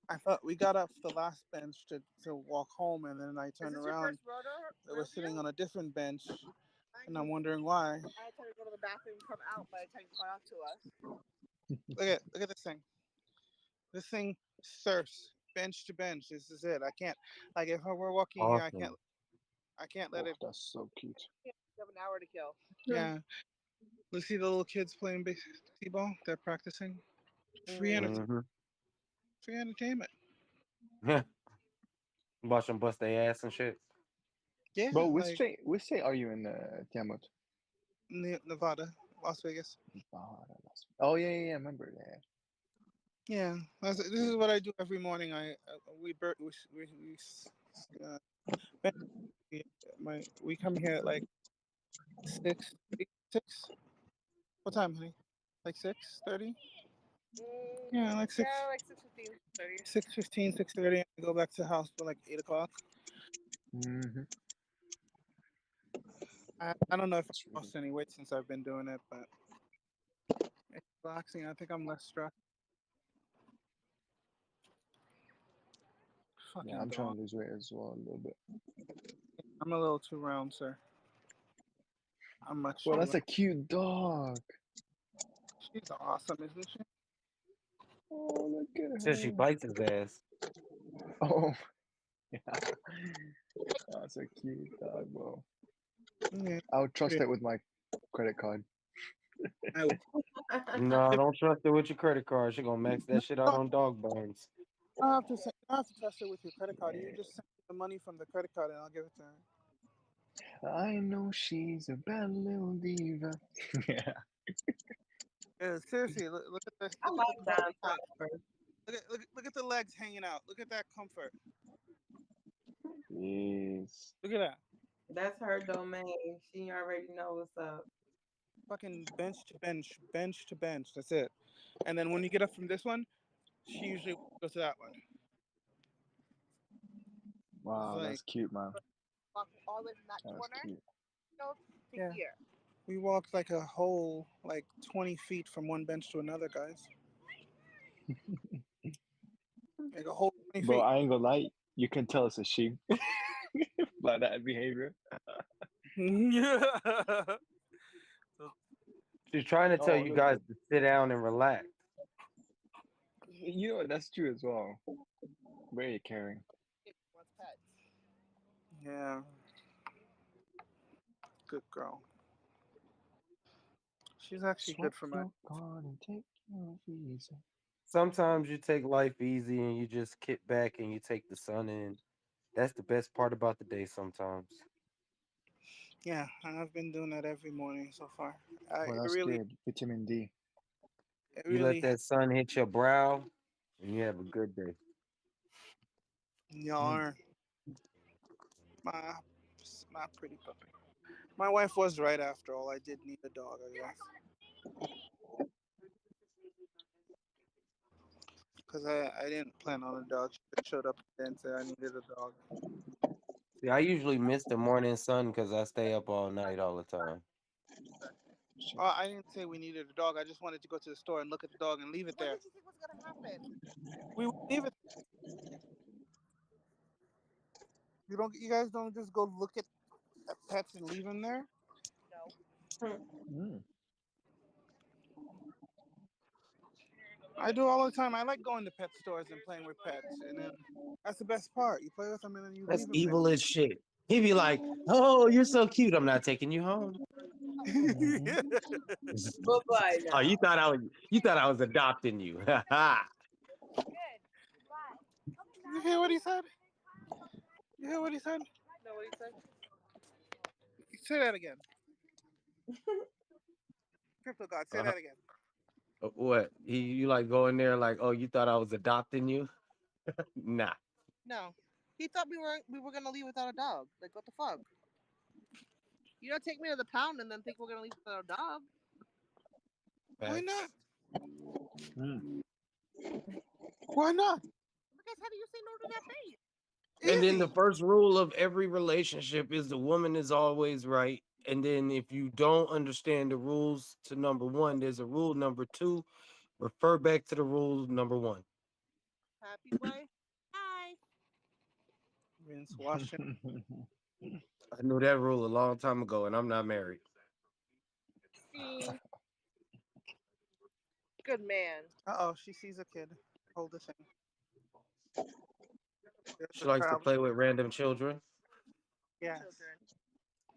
I thought we got off the last bench to walk home, and then I Is turned this your around. first rodeo? They were sitting on a different bench, and I'm wondering why. I had to go to the bathroom, come out by the time you caught up to us. Look at this thing. This thing surfs bench to bench. This is it. I can't like if I were walking here, Awesome. I can't let Oh, it. that's so cute. You have an hour to kill. Yeah. Let's see the little kids playing baseball. They're practicing. Free entertainment. Mm-hmm. Free entertainment. Watch them bust their ass and shit. Yeah, Bro, like which state are you in, Tiamat? Nevada, Las Vegas. Oh yeah. I remember that. Yeah, this is what I do every morning. We bur- we uh, we come here at like 6. What time, honey? Like 6:30? Yeah, like 6. Yeah, like 6:15, 30. 6:15, 6:30. I go back to the house for like 8 o'clock. Mm-hmm. I don't know if I've That's really lost any weight since I've been doing it, but it's relaxing. I think I'm less stressed. Fucking yeah. I'm trying dog. to lose weight as well a little bit. I'm a little too round, sir. I'm much Well, too that's round. a cute dog. She's awesome, isn't she? Oh, look at Says she her. bites his ass. Oh, yeah. That's a cute dog, bro. Yeah. I would trust it with my credit card. I would. No, don't trust her with your credit card. She gonna max that shit out on dog bones. You don't have to. You don't have to trust it with your credit card. You just send me the money from the credit card, and I'll give it to her. I know she's a bad little diva. Yeah. Yeah, seriously, look at this. I Look at the like Don comfort. Topper. Look at the legs hanging out. Look at that comfort. Yes. Look at that. That's her domain. She already know what's up. Fucking bench to bench, bench to bench. That's it. And then when you get up from this one, she usually goes to that one. Wow, It's that's like, cute, man. Walk all the way from that That's corner. cute. Go to yeah. here. We walked like a whole, like 20 feet from one bench to another, guys. Like a whole 20 Bro, feet. I ain't gonna lie. You can tell it's a sheep by that behavior. Yeah. She's trying to tell Oh, you look. guys to sit down and relax. You know what? That's true as well. Very caring. What's pets? Yeah. Good girl. She's actually Swipe good for my. your card and take your visa. Sometimes you take life easy and you just kick back and you take the sun in. That's the best part about the day sometimes. Yeah, I've been doing that every morning so far. Well, that's good. Vitamin D. It You let really, that sun hit your brow and you have a good day. y'all my, my pretty puppy. My wife was right after all. I did need a dog, I guess. Because I didn't plan on a dog. She just showed up and said I needed a dog. See, I usually miss the morning sun because I stay up all night all the time. Oh, I didn't say we needed a dog. I just wanted to go to the store and look at the dog and leave it there. What did you think was gonna happen? We would leave it. You guys don't just go look at pets and leave them there. No. Mm. I do all the time. I like going to pet stores and playing with pets, and then that's the best part. You play with them and then you That's leave them evil as shit. He'd be like, "Oh, you're so cute. I'm not taking you home." there. Bye bye Oh, now. you thought I was adopting you. You hear what he said? You hear what he said? No, what he said? Say that again. Crypto God, say that again. What? You like going there like, "Oh, you thought I was adopting you?" Nah. No. He thought we were gonna leave without a dog. Like what the fuck? You don't take me to the pound and then think we're gonna leave without a dog. Why not? Mm. Why not? Because how do you say no to that face? And then the first rule of every relationship is the woman is always right And then if you don't understand the rules to number one, there's a rule number two. Refer back to the rule number one. Happy wife. Hi. Rinse, wash, and I knew that rule a long time ago, and I'm not married. See. Good man. oh, she sees a kid. Hold the thing. There's She a likes to problem. play with random children. Yes. Children.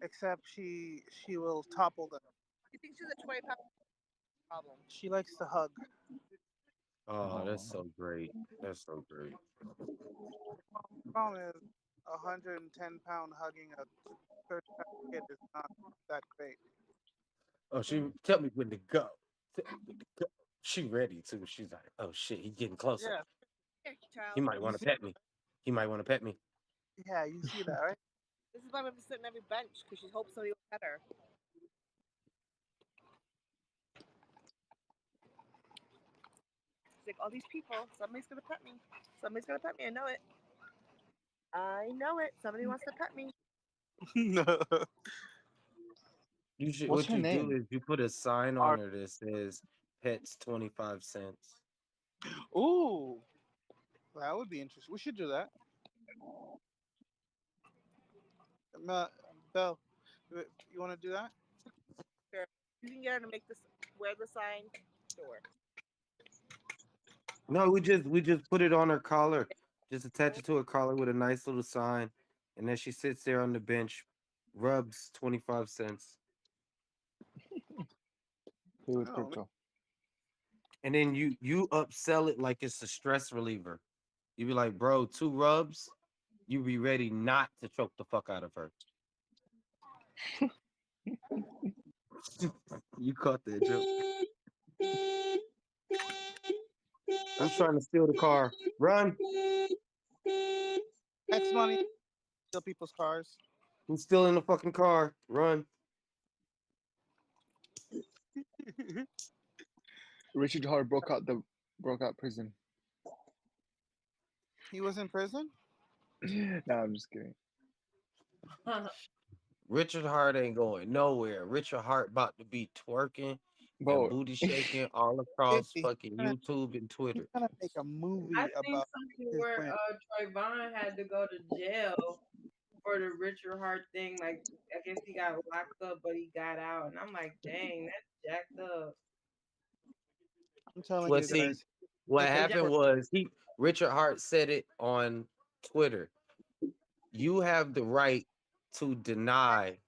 Except she will topple them. You think she's a 20-pound problem? She likes to hug. Oh, that's so great. That's so great. Problem is, 110-pound hugging a 30-pound kid is not that great. Oh, she tell me when to go. Tell me when to go. She ready too. She's like, oh shit, he's getting closer. Yeah, Here, He child. might you want to see. pet me. He might want to pet me. Yeah, you see that, right? This is why we have to sit on every bench because she hopes somebody will pet her. She's like, all these people, somebody's gonna pet me. Somebody's gonna pet me. I know it. I know it. Somebody wants to pet me. You should. What's What her you do name? is you put a sign on Art. her that says "Pets 25 cents." Ooh, that would be interesting. We should do that. Uh, Belle, you want to do that? Sure. You can get her to make this wear the sign. Sure. No, we just put it on her collar. Just attach it to her collar with a nice little sign, and then she sits there on the bench, rubs 25 cents, Play with Oh, crypto. and then you upsell it like it's a stress reliever. You be like, bro, two rubs, you be ready not to choke the fuck out of her. You caught that joke. Who's trying to steal the car? Run! X money steal people's cars. Who's stealing the fucking car? Run! Richard Hart broke out prison. He was in prison. No, I'm just kidding. Richard Hart ain't going nowhere. Richard Hart about to be twerking and Bro, booty shaking all Hey, across fucking gonna, YouTube and he's Twitter. gonna make a I movie seen about something his where win. Trayvon had to go to jail for the Richard Hart thing. Like, I guess he got locked up, but he got out, and I'm like, dang, that's jacked up. I'm telling Well, you see, guys, what make a Cause happened perfect. was Richard Hart said it on Twitter. You have the right to deny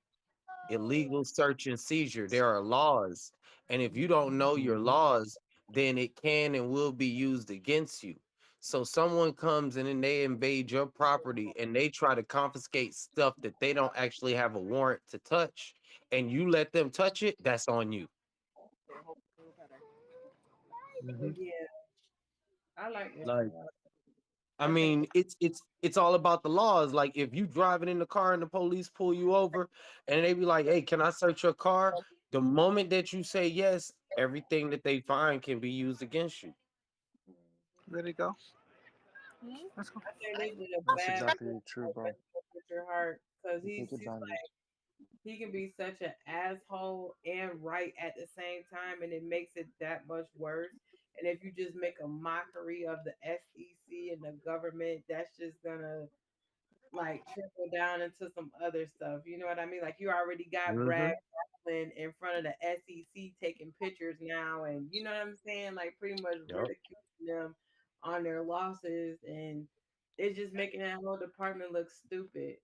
illegal search and seizure. There are laws. And if you don't know your laws, then it can and will be used against you. So someone comes in and they invade your property and they try to confiscate stuff that they don't actually have a warrant to touch, and you let them touch it, that's on you. hmm yeah, I like Like, Richard Hart. I I think mean, it's all about the laws. Like if you driving in the car and the police pull you over and they be like, "Hey, can I search your car?" The moment that you say yes, everything that they find can be used against you. There you go. Hmm? Let's go. I think they did a That's bad exactly true, job with bro. Richard Hart because They take he's advantage. like he can be such an asshole and right at the same time, and it makes it that much worse. And if you just make a mockery of the SEC and the government, that's just gonna like trickle down into some other stuff. You know what I mean? Like you already got Brad Hmm. Garland in front of the SEC taking pictures now, and you know what I'm saying? Like pretty much Yep. ridiculing them on their losses, and it's just making that whole department look stupid.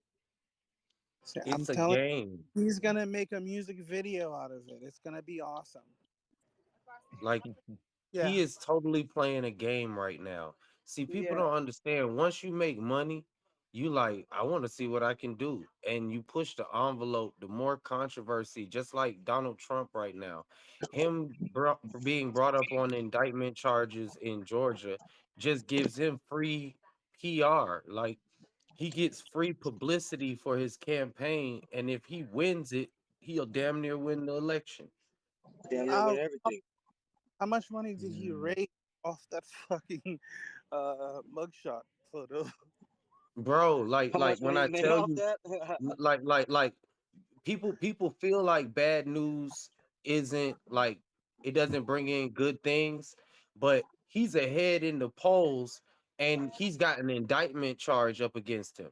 See, I'm It's a telling game. you, he's gonna make a music video out of it. It's gonna be awesome. Like Yeah. he is totally playing a game right now. See, people Yeah, don't understand. Once you make money, you like, I want to see what I can do. And you push the envelope, the more controversy, just like Donald Trump right now. Being brought up on indictment charges in Georgia just gives him free PR. Like he gets free publicity for his campaign. And if he wins it, he'll damn near win the election. Damn near How with everything. how much money did he Mm. raise off that fucking mugshot photo? Bro, How like much when money I he made tell off you, that? like people feel like bad news isn't like it doesn't bring in good things, but he's ahead in the polls and he's got an indictment charge up against him.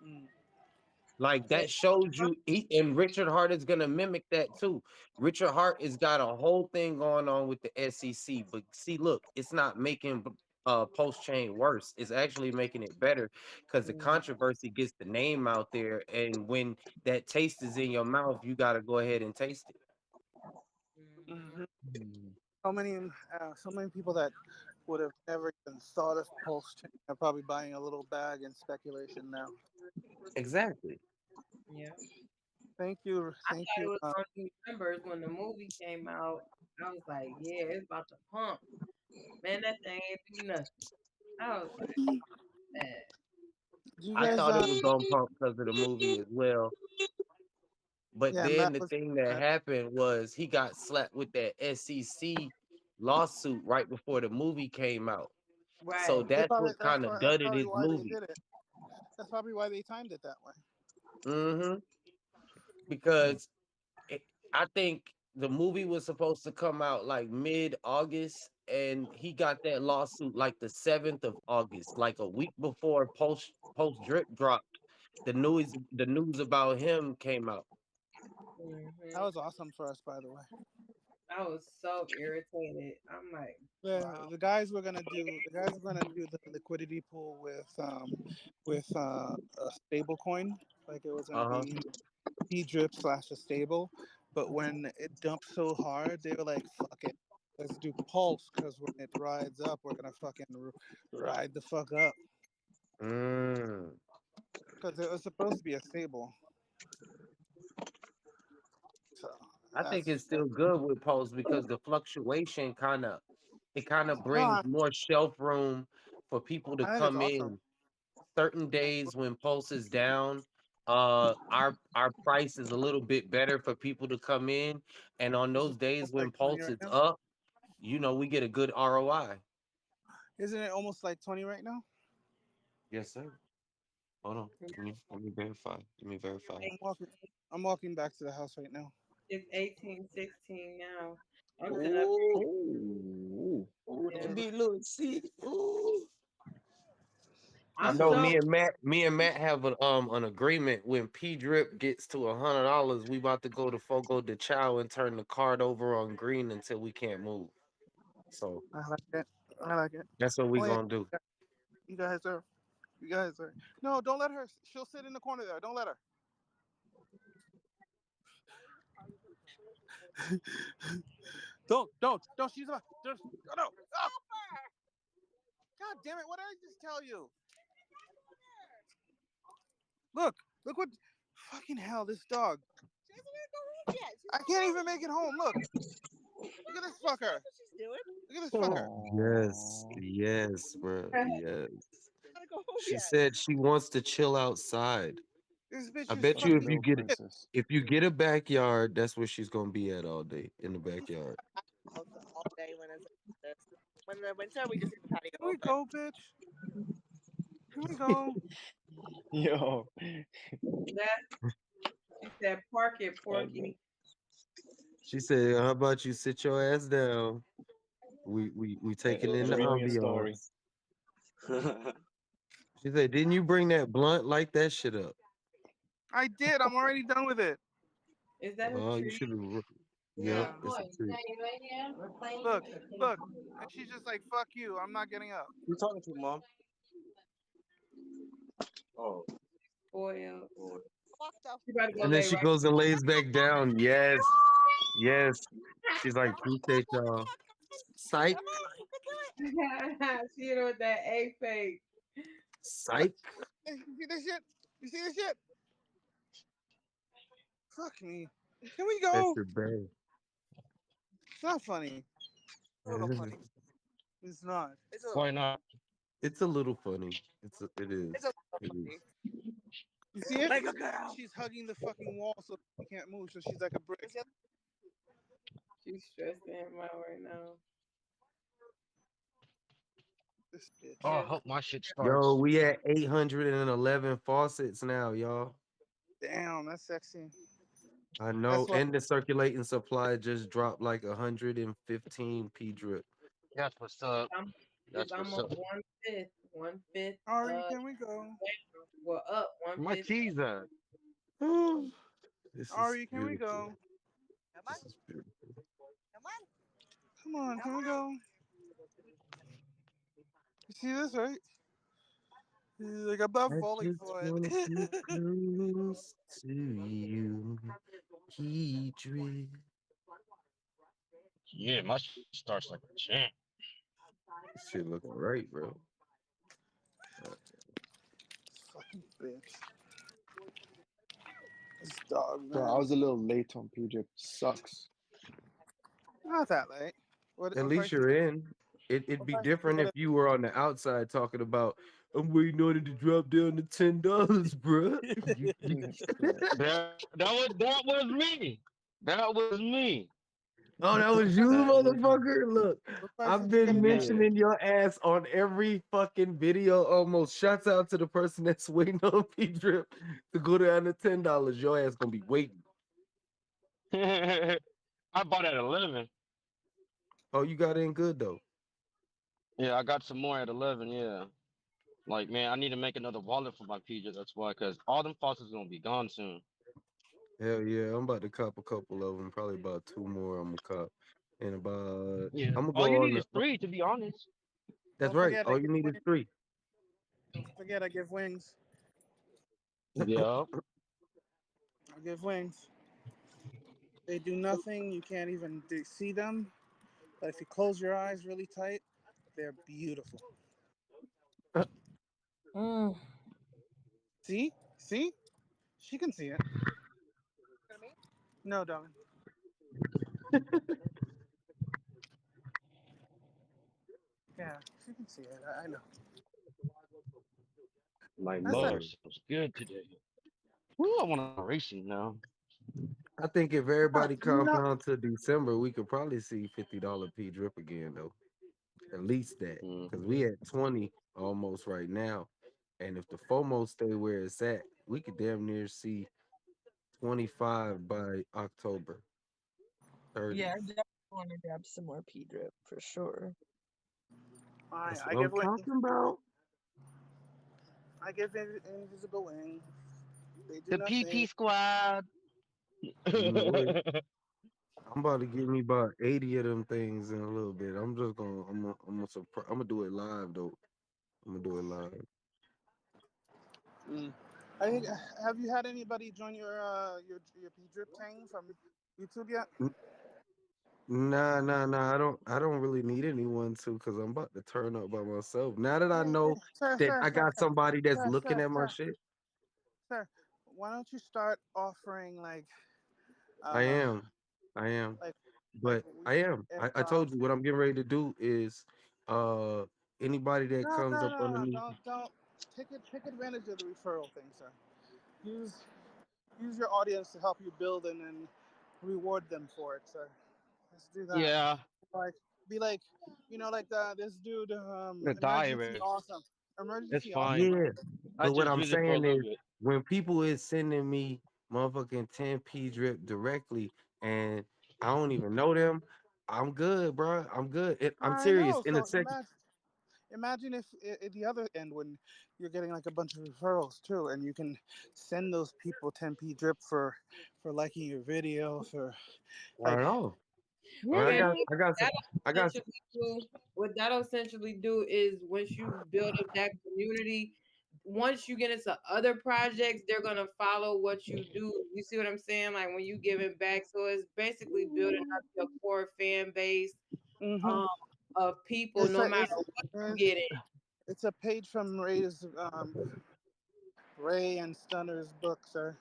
Mm. Like So, that shows you, and Richard Hart is gonna mimic that too. Richard Hart has got a whole thing going on with the SEC, but see, look, it's not making post chain worse. It's actually making it better because the mm, controversy gets the name out there, and when that taste is in your mouth, you got to go ahead and taste it. Mhm. mhm. Hmm. So many people that would have never even thought of pulse chain are probably buying a little bag in speculation now. Exactly. Yeah. Thank you, I thank thought it you. was gonna do numbers when the movie came out. I was like, yeah, it's about to pump. Man, that thing ain't do nothing. I was like, man. Do you I guys? thought it was gonna pump because of the movie as well. But Yeah, then Matt the was. thing that happened was he got slapped with that SEC lawsuit right before the movie came out. So Right. They that's probably what kind of that's gutted probably his why they movie. did it. That's probably why they timed it that way. Hmm. Because it, I think the movie was supposed to come out like mid-August, and he got that lawsuit like the 7th of August, like a week before post drip dropped. The news about him came out. That Mhm. was awesome for us, by the way. I was so irritated. I'm like, The wow. the guys were gonna do the liquidity pool with a stable coin, like it was gonna Uh-huh. be P drip slash a stable. But when it dumped so hard, they were like, "Fuck it, let's do pulse because when it rides up, we're gonna fucking ride the fuck up." Mm. Because it was supposed to be a stable. So I think it's that's still good with Pulse because the fluctuation kind of no, brings more shelf room for people to I think it's come awesome. in certain days when Pulse is down. Our price is a little bit better for people to come in, and on Is it those days almost like when 20 Pulse right is now? up, we get a good ROI. Isn't it almost like 20 right now? Yes, sir. Hold on. Let me verify. Let me verify. I'm walking. I'm walking back to the house right now. It's 1816 now. I'm sitting up Ooh, Oh, ooh, here. that Yeah. big little see. Ooh. I This I'm is know so me and Matt have an agreement. When P Drip gets to $100, we about to go to Fogo de Chao and turn the card over on green until we can't move. So I like it. I like it. that's what we Oh yeah, gonna do. you guys are. You guys are. No, don't let her. She'll sit in the corner there. Don't let her. Don't. She's about. Just, no. Oh, God damn it! What did I just tell you? Look. Look what. Fucking hell! This dog. She hasn't even go home yet. I can't even make it home. Look. Look at this fucker. That's what she's doing. Look at this fucker. Yes, oh. yes, bro. Yes. Gotta go home She yet. said she wants to chill outside. This bitch I is bet Like you a fucking. if you little get it, princess. if you get a backyard, that's where she's gonna be at all day in the backyard. All day when it's like this. When the winter, we just leave the patio open. Here we go, bitch. Here we go. Yo. that she said, park it, God, man. Porky. She said, "How about you sit your ass down? We taking in the Enjoy your story. ambiance." She said, "Didn't you bring that blunt? Light that shit up." I did. I'm already done with it. Is that a Oh, you tree? should have. Yep, Yeah. it's a treat. Look, look. And she's just like, fuck you. I'm not getting up. Who you talking to, mom? Oh, Spoiled. boy. Fucked up. You better go And then lay she right. goes and lays back down. Yes, yes. She's like, appreciate y'all. Psych, She hit her with that A fake. Look. psych. Hey, you see this shit? You see this shit? Fuck me. Here we That's go. your bae. It's not funny. It's a little funny. It's not. It's a little. Why not? It's a little funny. It It's is. a little It is. funny. You see it? Like a girl. She's hugging the fucking wall so she can't move. So she's like a brick. She's stressing him out right now. This Oh, bitch. I Yeah. hope my shit Yo, starts. we at 811 faucets now, y'all. Damn, that's sexy. I That's know, what. and the circulating supply just dropped like 115 P drip. That's what's up. I'm is That's what's almost up. 1/5. 1/5 Ari, can we go? down. Well up Where my 1/5. keys at? This is Ari, can we beautiful. go? Come on, This is beautiful. come on, Come on, come can we on. go? You see this, right? Like above I falling just for wanna get it. close to you. He drip. Yeah, my shit starts like a champ. This shit looking right, bro. Fucking bitch. This dog, So I man. was a little late on PJ. Sucks. Not that late. At What least price you you're get? in. It'd What be price did you different get if it? you were on the outside talking about, I'm waiting on it to drop down to $10, bruh. That was me. That was me. Oh, that was you, That was motherfucker. Look, What price I've did you get been it at? yeah. mentioning your ass on every fucking video almost. Shouts out to the person that's waiting on P Drip to go down to $10. Your ass gonna be waiting. I bought at 11. Oh, you got in good though. Yeah, I got some more at 11. Yeah. Like, man, I need to make another wallet for my PJ. That's why, because all them faucets gonna be gone soon. Hell yeah, I'm about to cop a couple of them. Probably about two more. I'm gonna cop, and about Yeah. I'm gonna All go you on need the. is three, to be honest. That's Don't right. forget, I All you give need is wings. three. Don't forget, I give wings. Yeah. I give wings. They do nothing. You can't even see them. But if you close your eyes really tight, they're beautiful. Mm. See? See? She can see it. No, darling. Yeah, she can see it. I know. My That's that. motor sounds good today. Ooh, I want to racing now. I think if No, everybody no. compound to December, we could probably see $50 P drip again though. At least that, because Hmm. we at 20 almost right now, and if the FOMO stay where it's at, we could damn near see 25 by October 30. Yeah, I definitely want to grab some more P drip for sure. I That's I what I'm give wings. talking about. I give invisible wings. They do The nothing. PP squad. You know what? I'm about to give me about 80 of them things in a little bit. I'm just gonna I'm gonna do it live though. I'm gonna do it live. Mm. I think. Have you had anybody join your P drip thing from YouTube yet? N- Nah. I don't really need anyone to because I'm about to turn up by myself. Now that I Hey, know hey, sir, that sir, I sir, got sir, somebody that's sir, looking sir, at my sir, shit, sir. Why don't you start offering I uh, am. I am. like, like But we, I am. if I told you what I'm getting ready to do is uh anybody that no, comes no, up no, no, underneath. don't take advantage of the referral thing, sir. Use use your audience to help you build and then reward them for it, sir. Let's do that. Yeah, Like, be like, like this dude, the Emergency diary. Awesome, It's Emergency Awesome, fine. right? Yeah. I But what just I'm use it for a saying little is bit. when people is sending me motherfucking 10P drip directly and I don't even know them, I'm good, bro. I'm good. I'm I serious. know. In a So second. imagine if at the other end when you're getting like a bunch of referrals too, and you can send those people 10p drip for liking your video for I like. know. Well, I Yeah, got Really? I got some that'll I got some, essentially do what that'll essentially do is once you build up that community, once you get into other projects, they're gonna follow what you do. You see what I'm saying? Like when you give it back, so it's basically building up your core fan base Mm-hmm. um, of people, It's no a matter what you get in. it's a page from Ray and Stunner's book, sir.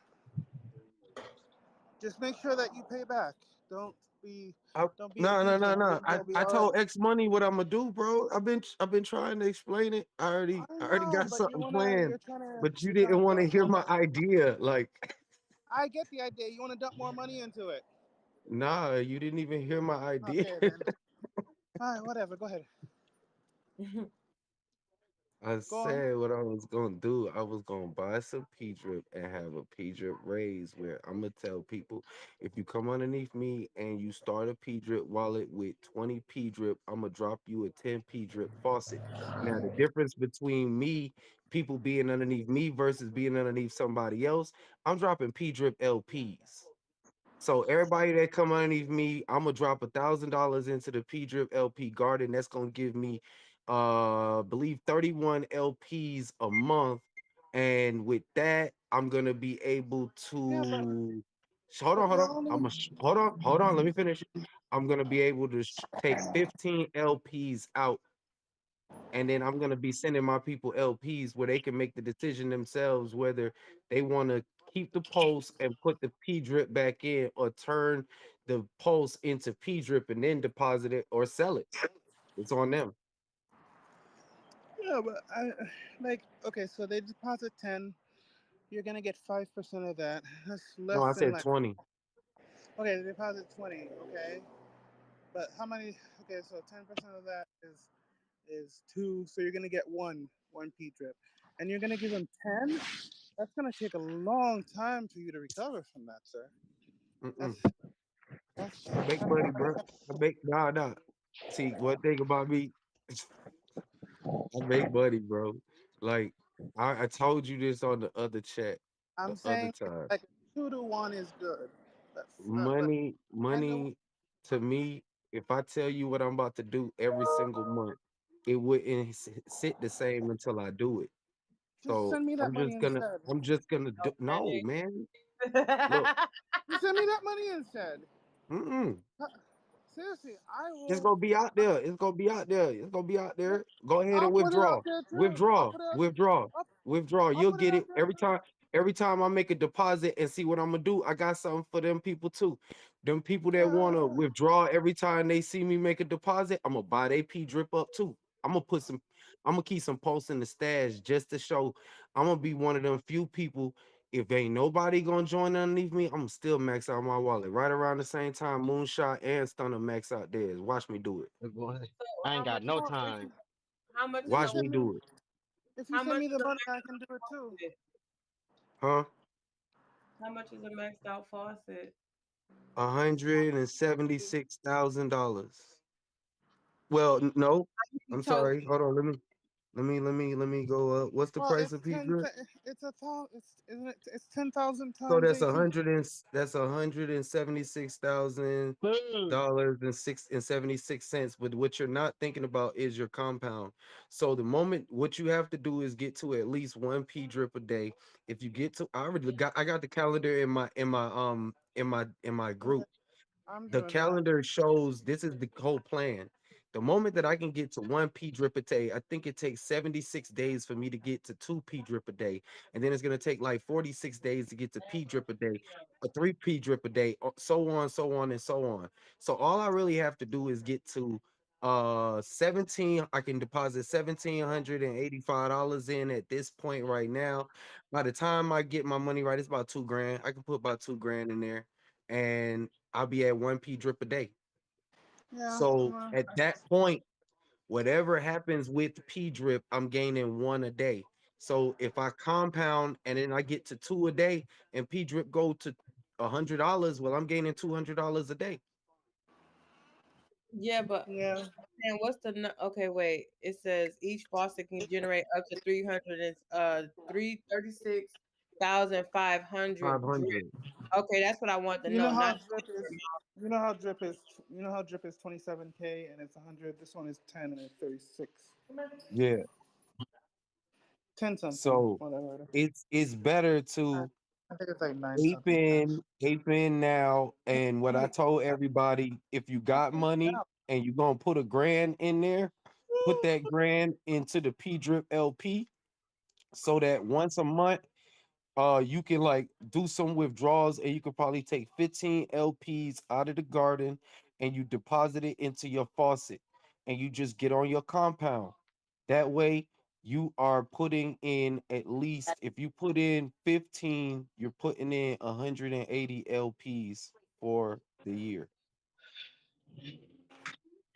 Just make sure that you pay back. Don't be I, don't be a no. DJ. No. Just go be I all right. told X Money what I'm gonna do, bro. I've been trying to explain it. I I already know, got but something planned, but you you're trying didn't to want to dump hear more my money. idea. Like, I get the idea. You want to dump more money into it. nah, you didn't even hear my idea. Okay then. All right, whatever. Go ahead. I Go on. said what I was gonna do. I was gonna buy some P drip and have a P drip raise where I'm gonna tell people if you come underneath me and you start a P drip wallet with 20 P drip, I'm gonna drop you a 10 P drip faucet. Now the difference between me, people being underneath me versus being underneath somebody else, I'm dropping P drip LPs. So everybody that come underneath me, I'm gonna drop $1,000 into the P Drip LP Garden. That's gonna give me, believe 31 LPs a month, and with that, I'm gonna be able Yeah, to. Hold on, but hold you're on. only. Hold on. Let me finish. I'm gonna be able to take 15 LPs out, and then I'm gonna be sending my people LPs where they can make the decision themselves whether they want to keep the pulse and put the P drip back in, or turn the pulse into P drip and then deposit it or sell it. It's on them. Yeah, but I like. Okay, so they deposit 10. You're gonna get 5% of that. That's No, less I than said like. 20. Okay, they deposit 20. Okay, but how many? Okay, so 10% of that is two. So you're gonna get one P drip, and you're gonna give them 10. That's gonna take a long time for you to recover from that, sir. Mm-mm. That's that's. I make money, bro. I make nah. See, one thing about me, I make money, bro. Like I told you this on the other chat the I'm other saying time. like 2 to 1 is good. But Money to me, if I tell you what I'm about to do every single month, it wouldn't sit the same until I do it. just So send me that money instead. I'm just gonna do no, Okay. man. Look, Just send me that money instead. mm-mm. Huh, seriously, I It's will. gonna be out there. It's gonna be out there. It's gonna be out there. Go ahead I'll and put it out withdraw. there too. I'll Withdraw. put it out. Withdraw. I'll, Withdraw. I'll You'll put it get out it there every too. time. Every time I make a deposit and see what I'm gonna do, I got something for them people too. Them people that wanna Yeah. withdraw every time they see me make a deposit, I'm gonna buy their P drip up too. I'm gonna put some. I'm gonna keep some posts in the stash just to show. I'm gonna be one of them few people. If ain't nobody gonna join underneath me, I'm gonna still max out my wallet. Right around the same time, Moonshot and Stunner max out theirs. Watch me do it. Boy, So I ain't got no Well, time. how much if is you a Watch me send me, do it. if you how send much me is the a money, I maxed can do it out too. faucet? Huh? How much is a maxed out faucet? $176,000. Well, no. You I'm told sorry. Hold on. Let me go up. What's the Well, price it's of P ten. drip? It's a thousand. It's isn't it? It's 10,000 So times that's 18. Boom. $176,000 and 76 cents. But what you're not thinking about is your compound. So the moment what you have to do is get to at least one P drip a day. If you get to, I got the calendar in my Okay, group. I'm The doing that. calendar shows this is the whole plan. The moment that I can get to one P drip a day, I think it takes 76 days for me to get to two P drip a day. And then it's going to take like 46 days to get to P drip a day, a three P drip a day, so on, so on, and so on. So all I really have to do is get to 17. I can deposit $1,785 in at this point right now. By the time I get my money right, it's about 2 grand. I can put about 2 grand in there, and I'll be at one P drip a day. Yeah. So at that point, whatever happens with P drip, I'm gaining one a day. So if I compound and then I get to two a day and P drip go to $100, well, I'm gaining $200 a day. yeah, but Yeah. and what's the okay? Wait, it says each faucet can generate up to 300 and 336,500 drip. 500. Okay, that's what I want to You know. know how Not drip is. You know how drip is. You know how drip is 27K and it's 100. This one is 10 and it's 36. Yeah. 10 something, So whatever. it's better I to I think it's like 9 ape something. in, ape in now. And what I told everybody, if you got money and you're gonna put a grand in there, put that grand into the P drip LP so that once a month you can like do some withdrawals and you could probably take 15 LPs out of the garden and you deposit it into your faucet and you just get on your compound. That way you are putting in at least, if you put in 15, you're putting in 180 LPs for the year.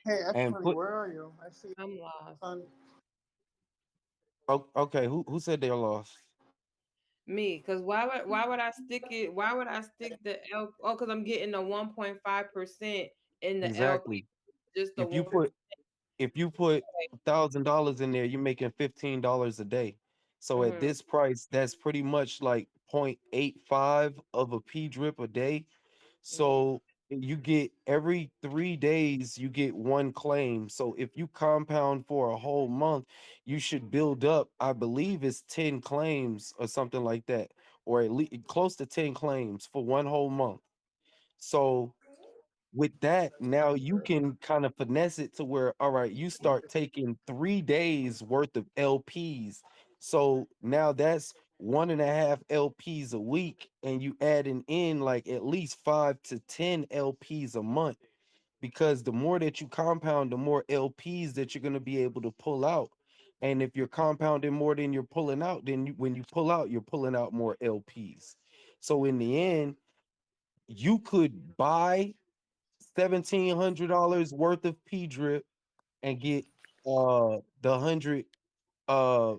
Hey, And X Money, put where are you? I see you I'm lost. on. Okay, who said they lost? Me, cause why would I stick it? Why would I stick the L? Oh, cause I'm getting the 1.5% in the LP, Exactly. just the If you one. put if you put $1,000 in there, you're making $15 a day. So at Mm-hmm. this price, that's pretty much like 0.85 of a P drip a day. Mm-hmm. So you get every 3 days, you get one claim. So if you compound for a whole month, you should build up, I believe it's 10 claims or something like that, or at least close to 10 claims for one whole month. So with that, now you can kind of finesse it to where, all right, you start taking 3 days worth of LPs. So now that's 1.5 LPs a week, and you adding in like at least 5 to 10 LPs a month. Because the more that you compound, the more LPs that you're gonna be able to pull out. And if you're compounding more than you're pulling out, then when you pull out, you're pulling out more LPs. So in the end, you could buy $1,700 worth of P drip and get the 100 uh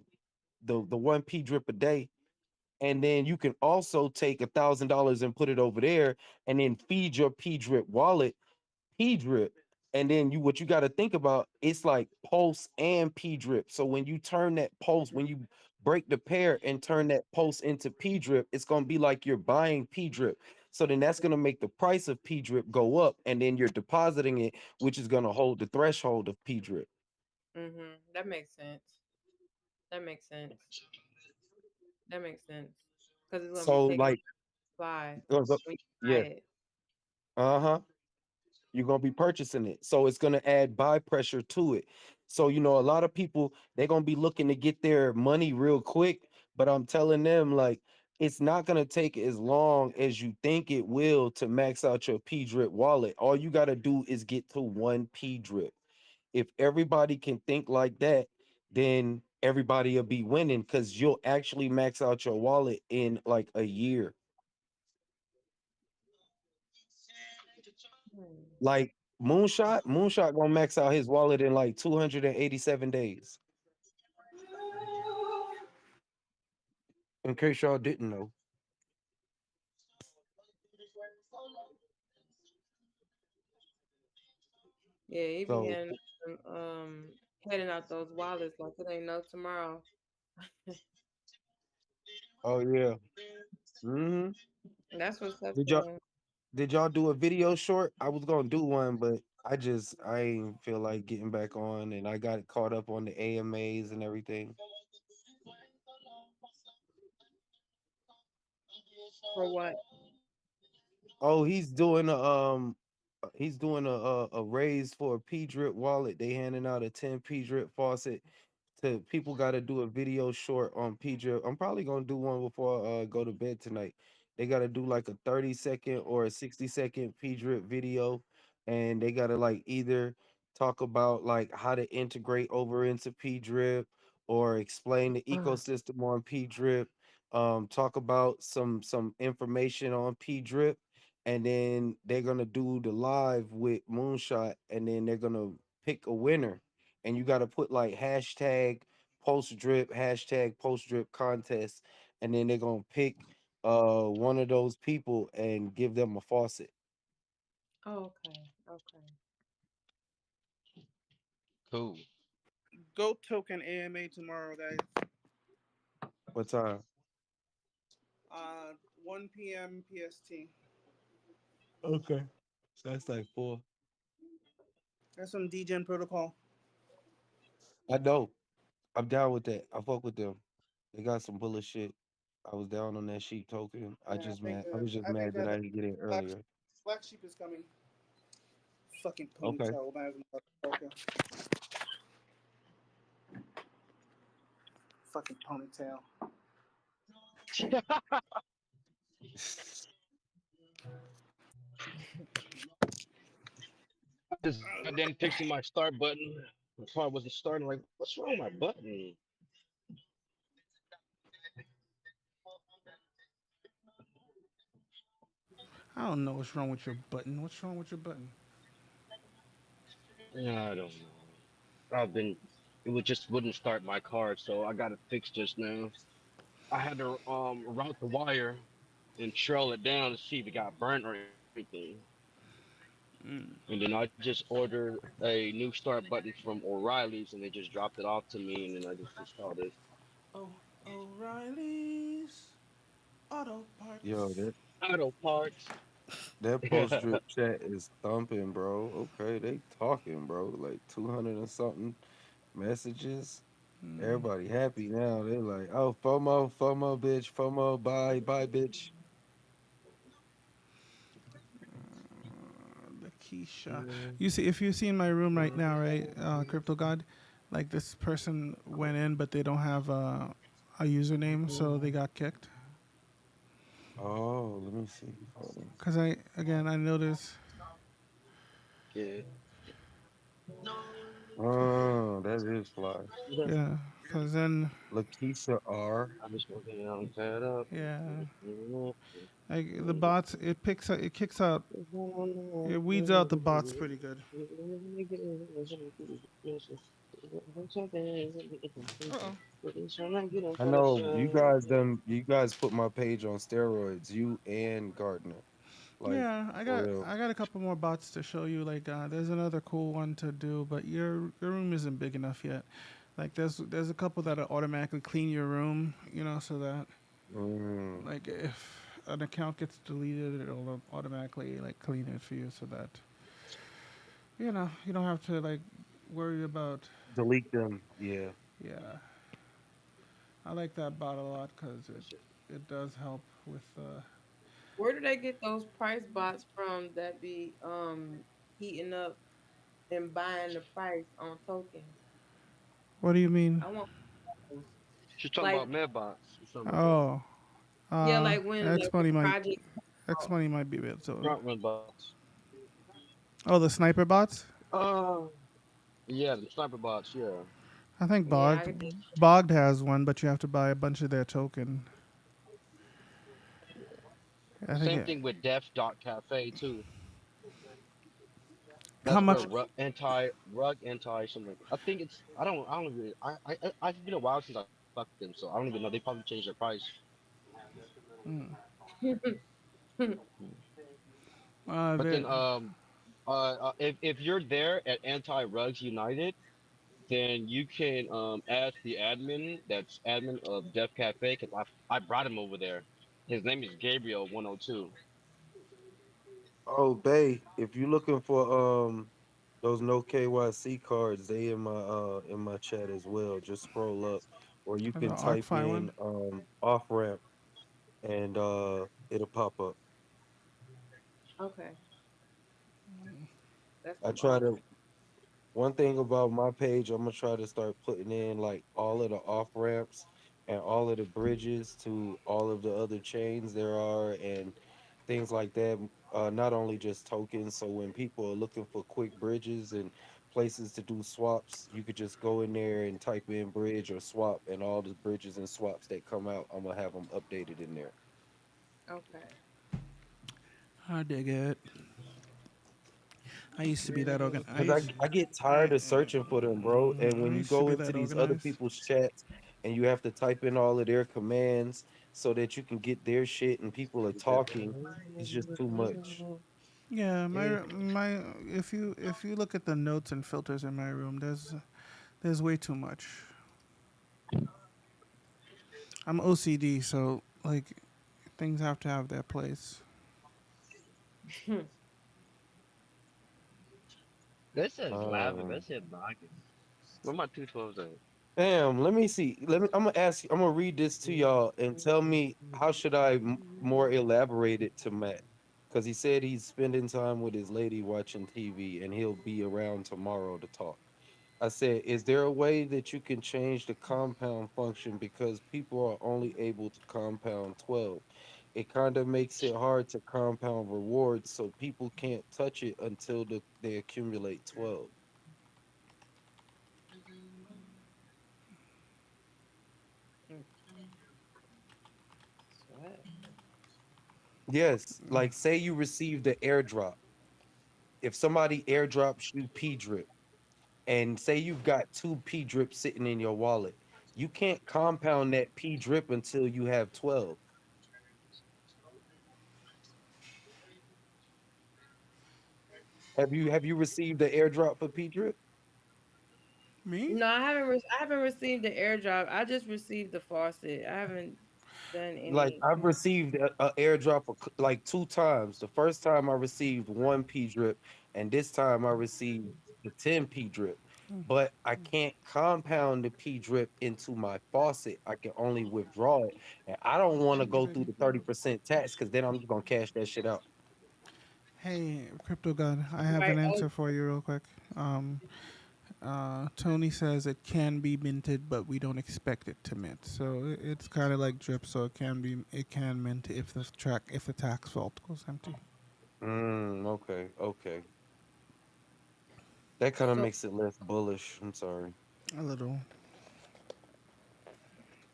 the one P drip a day. And then you can also take $1,000 and put it over there and then feed your P drip wallet P drip. And then what you got to think about, it's like pulse and P drip. So when you turn that pulse, when you break the pair and turn that pulse into P drip, it's going to be like you're buying P drip. So then that's going to make the price of P drip go up, and then you're depositing it, which is going to hold the threshold of P drip. Mm-hmm. That makes sense. That makes sense. That makes sense. Cause it's gonna be So taking like supply when you buy yeah, it. uh-huh. You're gonna be purchasing it. So it's gonna add buy pressure to it. So a lot of people, they're gonna be looking to get their money real quick, but I'm telling them like it's not gonna take as long as you think it will to max out your P drip wallet. All you gotta do is get to one P drip. If everybody can think like that, then everybody will be winning because you'll actually max out your wallet in like a year. Hmm. Like Moonshot gonna max out his wallet in like 287 days. In case y'all didn't know. Yeah, he be So, heading out those wallets like it ain't no tomorrow. oh yeah. hmm That's what's up Did to y'all him. did y'all do a video short? I was gonna do one, but I ain't feel like getting back on, and I got caught up on the AMAs and everything. For what? Oh, he's doing a raise for a P drip wallet. They handing out a 10 P drip faucet to people. Got to do a video short on P drip. I'm probably gonna do one before I go to bed tonight. They got to do like a 30-second or a 60-second P drip video, and they got to like either talk about like how to integrate over into P drip or explain the ecosystem on P drip. Talk about some information on P drip, and then they're gonna do the live with Moonshot, and then they're gonna pick a winner, and you got to put like hashtag post drip contest, and then they're gonna pick one of those people and give them a faucet. Oh, okay. Okay. Cool. Goat token AMA tomorrow, guys. What time? 1 p.m. PST. Okay, so that's like four. That's some DGen protocol. I know. I'm down with that. I fuck with them. They got some bullshit. I was down on that sheep token. Yeah, I was just I think mad that the I didn't get it black earlier. black sheep is coming. Fucking Okay. ponytail, motherfucker. Fucking ponytail. Just goddamn fixing my start button. The car wasn't starting. Like, what's wrong with my button? I don't know what's wrong with your button. What's wrong with your button? Yeah, I don't know. I've been. it would just wouldn't start my car, so I got it fixed just now. I had to route the wire and trail it down to see if it got burnt or anything. And then I just ordered a new start button from O'Reilly's, and they just dropped it off to me, and then I just installed it. Oh, O'Reilly's Auto Yo, Parts. that Auto parts. that post drip chat is thumping, bro. Okay, they talking, bro. Like 200 and something messages. Everybody happy now. They're like, oh, FOMO, FOMO, bitch, FOMO, bye, bye, bitch. The Keisha. You see, if you see in my room right now, right, Crypto God, like this person went in, but they don't have a username, so they got kicked. Oh, let me see. Hold on. Cause I noticed. Yeah. Oh, that is fly. Yeah, cause then Lakeisha R. I just want to get on set up. yeah, like the bots, it kicks out, it weeds out the bots pretty good. Uh-oh. I know you guys put my page on steroids, you and Gardner. Like Yeah, for real. I got a couple more bots to show you. Like, there's another cool one to do, but your room isn't big enough yet. Like, there's a couple that automatically clean your room, so that Mm, like if an account gets deleted, it'll automatically like clean it for you, so that you don't have to like worry about. delete them. Yeah. Yeah, I like that bot a lot because it does help with. Where do they get those price bots from that be heating up and buying the price on tokens? What do you mean? I want those. She's talking Like about Medbots or something like that. Oh, yeah, like when X like a Money might project X out. Money might be it. So, Front run bots. oh, the sniper bots. Yeah, the sniper bots. Yeah. I think Yeah, I just Bogged has one, but you have to buy a bunch of their token. I think Same it. thing with Def Dot Cafe too. How That's much? for rug anti something. I think it's I don't really I've been a while since I fucked them, so I don't even know. They probably changed their price. But then They, if you're there at Anti Rugs United, then you can ask the admin that's admin of Def Cafe because I brought him over there. His name is Gabriel 102. Oh, Bay, if you're looking for those no KYC cards, they in my chat as well. Just scroll up, or you the can type ArcFi in one. off ramp and it'll pop up. okay. That's I them try off. to One thing about my page, I'm gonna try to start putting in like all of the off ramps and all of the bridges to all of the other chains there are and things like that. Not only just tokens. So when people are looking for quick bridges and places to do swaps, you could just go in there and type in bridge or swap, and all the bridges and swaps that come out, I'm gonna have them updated in there. Okay. I dig it. I used to be that organ. Cause I get tired of searching for them, bro. And I when you used to go be into that these other organized. people's chats and you have to type in all of their commands so that you can get their shit and people are talking, it's just too much. Yeah, my if you look at the notes and filters in my room, there's way too much. I'm OCD, so like things have to have their place. That says laughing. That Um, said knocking. Where my 212s at? Damn, let me see. I'm gonna ask you. I'm gonna read this to y'all and tell me how should I more elaborate it to Matt, because he said he's spending time with his lady watching TV and he'll be around tomorrow to talk. I said, is there a way that you can change the compound function because people are only able to compound 12? It kind of makes it hard to compound rewards, so people can't touch it until they accumulate 12. Sweat. Yes, like say you received the airdrop. If somebody airdrops you P drip, and say you've got two P drip sitting in your wallet, you can't compound that P drip until you have 12. Have you received the airdrop for P drip? Me? No, I haven't received the airdrop. I just received the faucet. I haven't done Like any. I've received a airdrop like two times. The first time I received one P drip, and this time I received the 10 P drip. But I can't compound the P drip into my faucet. I can only withdraw it. And I don't want to go through the 30% tax because then I'm just gonna cash that shit out. Hey, Crypto God, I have Right. an Oh, answer for you real quick. Tony says it can be minted, but we don't expect it to mint. So it's kind of like drip. So it can mint if the tax vault goes empty. Okay, okay. That kind of so makes it less bullish. I'm sorry. A little.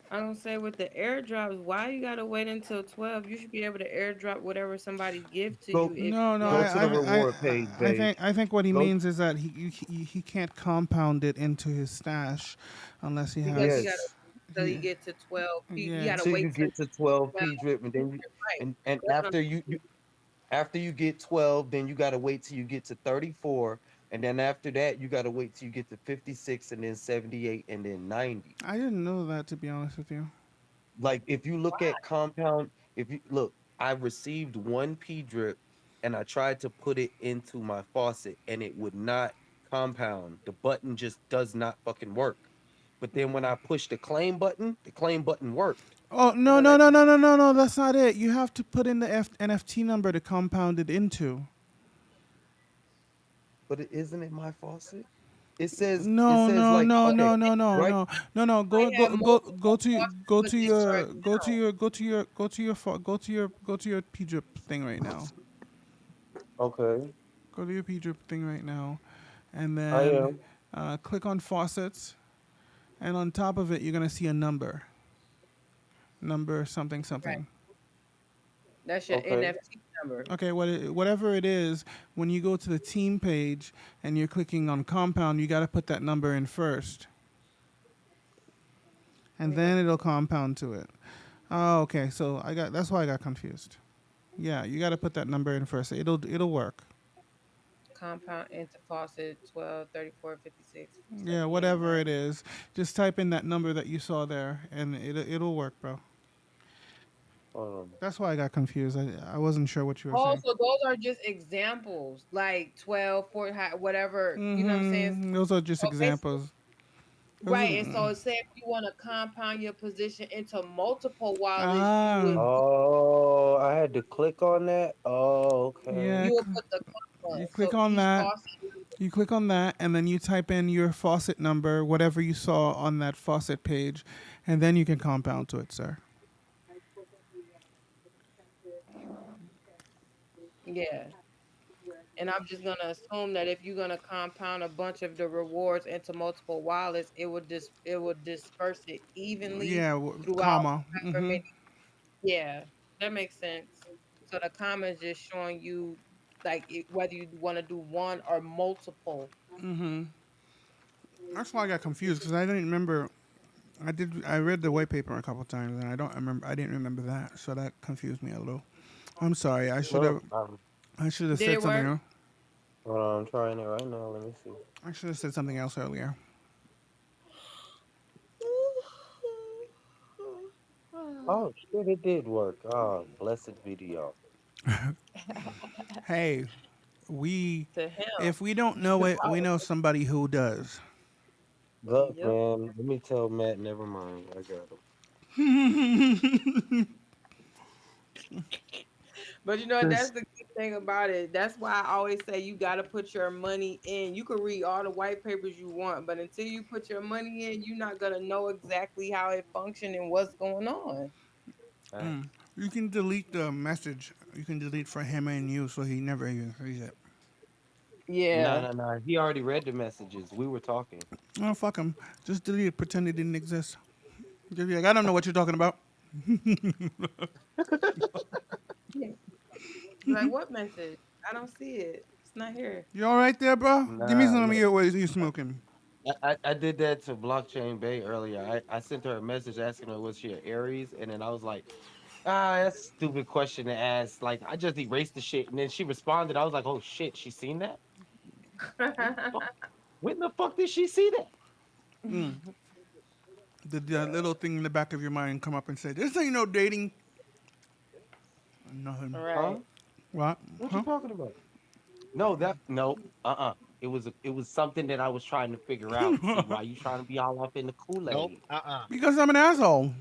I don't say with the airdrops, why you gotta wait until 12? You should be able to airdrop whatever somebody give to Go you if No, no. you go want. to the reward page, babe. I think what he Go means is that he can't compound it into his stash unless he Because he has. gotta yes. till he He, get to 12 P. He yeah. gotta Until you wait till get to 12 12. P drip, and then you Right. and That's what I'm after you get 12, then you gotta wait till you get to 34, and then after that, you gotta wait till you get to 56, and then 78, and then 90. I didn't know that, to be honest with you. Like if you look at compound, if you look, I received one P drip and I tried to put it into my faucet and it would not compound. The button just does not fucking work. But then when I push the claim button worked. Oh It'll no no let no you no no no no! That's not it. You have to put in the NFT number to compound it into. But it isn't it my faucet? It No, says no, like no, okay, no, no, no, right? no, no, no. might have multiple faucets, but it's your account. Go to your P drip thing right now. Okay, Go to your P drip thing right now, and I then am. click on faucets, and on top of it, you're gonna see a number something Right. something. That's your Okay. NFT number. Okay, whatever it is, when you go to the team page and you're clicking on compound, you got to put that number in first, and Yeah. then it'll compound to it. Oh, okay. So that's why I got confused. Yeah, you got to put that number in first. It'll work. Compound into faucet 12, 34, 56, Yeah, 78, whatever 9. it is, just type in that number that you saw there, and it'll work, bro. Um, That's why I got confused. I wasn't sure what you were Oh, saying. so those are just examples, like 12, 4, whatever, you know what I'm saying? Those are just So basically, examples. Those right. And are, so say if you want to compound your position into multiple wallets, ah, oh, I had to click on that. Oh, okay. yeah. you will put the compound. You click So on each that. faucet You click on that, and then you type in your faucet number, whatever you saw on that faucet page, and then you can compound to it, sir. yeah. And I'm just gonna assume that if you're gonna compound a bunch of the rewards into multiple wallets, it would disperse it evenly Yeah, throughout comma. however many. Yeah, that makes sense. So the comma is just showing you like whether you want to do one or multiple. That's why I got confused because I didn't remember. I read the white paper a couple times, and I don't remember. I didn't remember that, so that confused me a little. I'm sorry. No, I should have Did said it something work? else. I'm trying it right now. Let me see. I should have said something else earlier. Oh shit, it did work. Oh, blessed video. Hey, we To him. if we don't know it, we know somebody who does. Look, Yep. man. Let me tell Matt. Never mind. I got him. But you know what? That's Cause the good thing about it. That's why I always say you got to put your money in. You can read all the white papers you want, but until you put your money in, you're not gonna know exactly how it functions and what's going on. facts. You can delete the message. You can delete for him and you, so he never even sees it. No, Yeah. no, no. He already read the messages. We were talking. Oh fuck him. Just delete it. Pretend it didn't exist. Just be like, I don't know what you're talking about. Yeah. Like what message? I don't see it. It's not here. You all right there, bro? Give me Nah, some of look. your what you smoking. I did that to Blockchain Bay earlier. I sent her a message asking her was she an Aries, and then I was like, that's a stupid question to ask. Like, I just erased the shit, and then she responded. I was like, oh shit, she seen that? When the fuck? When the fuck did she see that? Did that little thing in the back of your mind come up and say, "This ain't no dating"? Nothing. Huh? Right. What? What you Huh? talking about? No, that no. It was something that I was trying to figure out. See why you trying to be all up in the Kool Nope. Aid? Because I'm an asshole.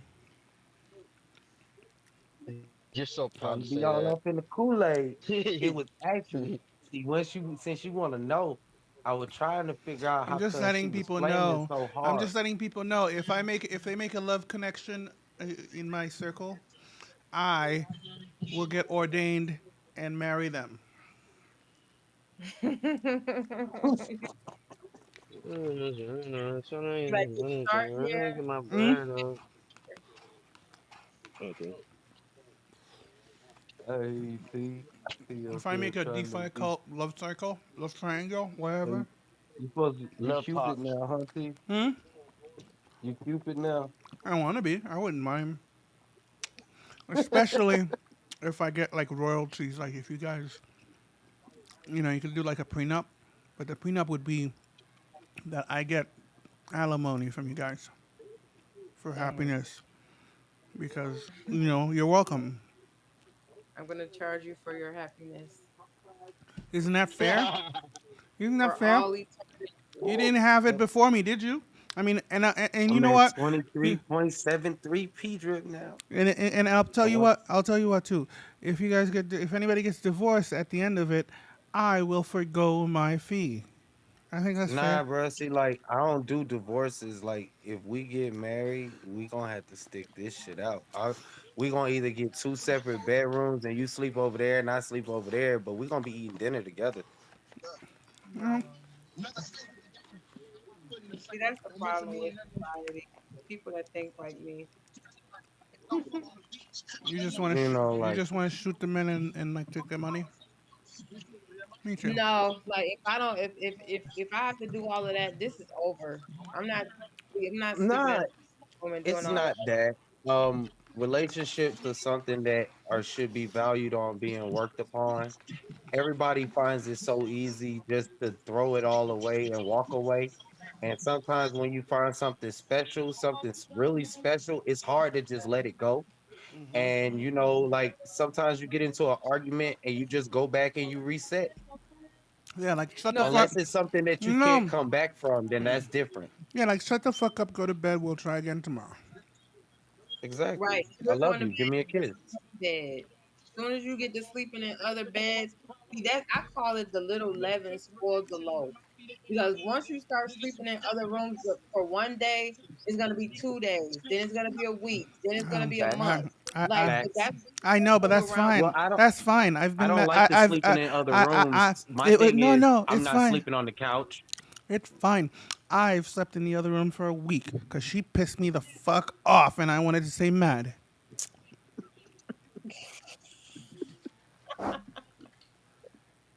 You're so proud Trying to to be say all that. up in the Kool Aid. It was actually see since you want to know, I was trying to figure out I'm how just come she letting was people flaming know. so I'm hard. just letting people know if they make a love connection in my circle, I will get ordained and marry them. Like to start here. Get my Mm? bread up. Okay. Hey, T up If I here make a trying to DeFi be. cult love cycle, love triangle, Hey, whatever. you supposed to be Love Cupid pops. now, huh, T? Hmm? You Cupid now? I want to be. I wouldn't mind. Especially if I get like royalties. Like if you guys, you could do like a prenup, but the prenup would be that I get alimony from you guys for Dang. happiness because you're welcome. I'm gonna charge you for your happiness Isn't that fair? Isn't that for fair? all eternity. You didn't have it before me, did you? I mean, and you I'm know at what? You 23.73 P drip now. and I'll tell you Boy. what. I'll tell you what too. If anybody gets divorced at the end of it, I will forgo my fee. I think that's Nah, fair. bro. See, like, I don't do divorces. Like, if we get married, we gonna have to stick this shit out. We gonna either get two separate bedrooms and you sleep over there and I sleep over there, but we gonna be eating dinner together. No. See, that's the problem with society. People that think like me. You know, You like, just want to shoot the men and like take their money. Me too. No, like if I don't, if I have to do all of that, this is over. I'm not. I'm not sleeping in nah, a room and it's doing all not that. that. Relationships are something that are should be valued on being worked upon. Everybody finds it so easy just to throw it all away and walk away. And sometimes when you find something special, really special, it's hard to just let it go. And like sometimes you get into an argument and you just go back and you reset. Yeah, like shut the No, fuck. Unless it's something that you can't No. come back from, then that's different. Yeah, like shut the fuck up. Go to bed. We'll try again tomorrow. Exactly. right. I You're love going to you. Give bed me a in kiss. the bed. As soon as you get to sleeping in other beds, see that I call it the little leaven spoils the loaf. Because once you start sleeping in other rooms for one day, it's gonna be 2 days, then it's gonna be a week, then it's gonna be a Facts. month. Like Facts. that's I know, but that's around. Well, fine. That's fine. I've I been. don't like the sleeping in other rooms. My thing No, is no, I'm it's not fine. sleeping on the couch. It's fine. I've slept in the other room for a week because she pissed me the fuck off, and I wanted to stay mad.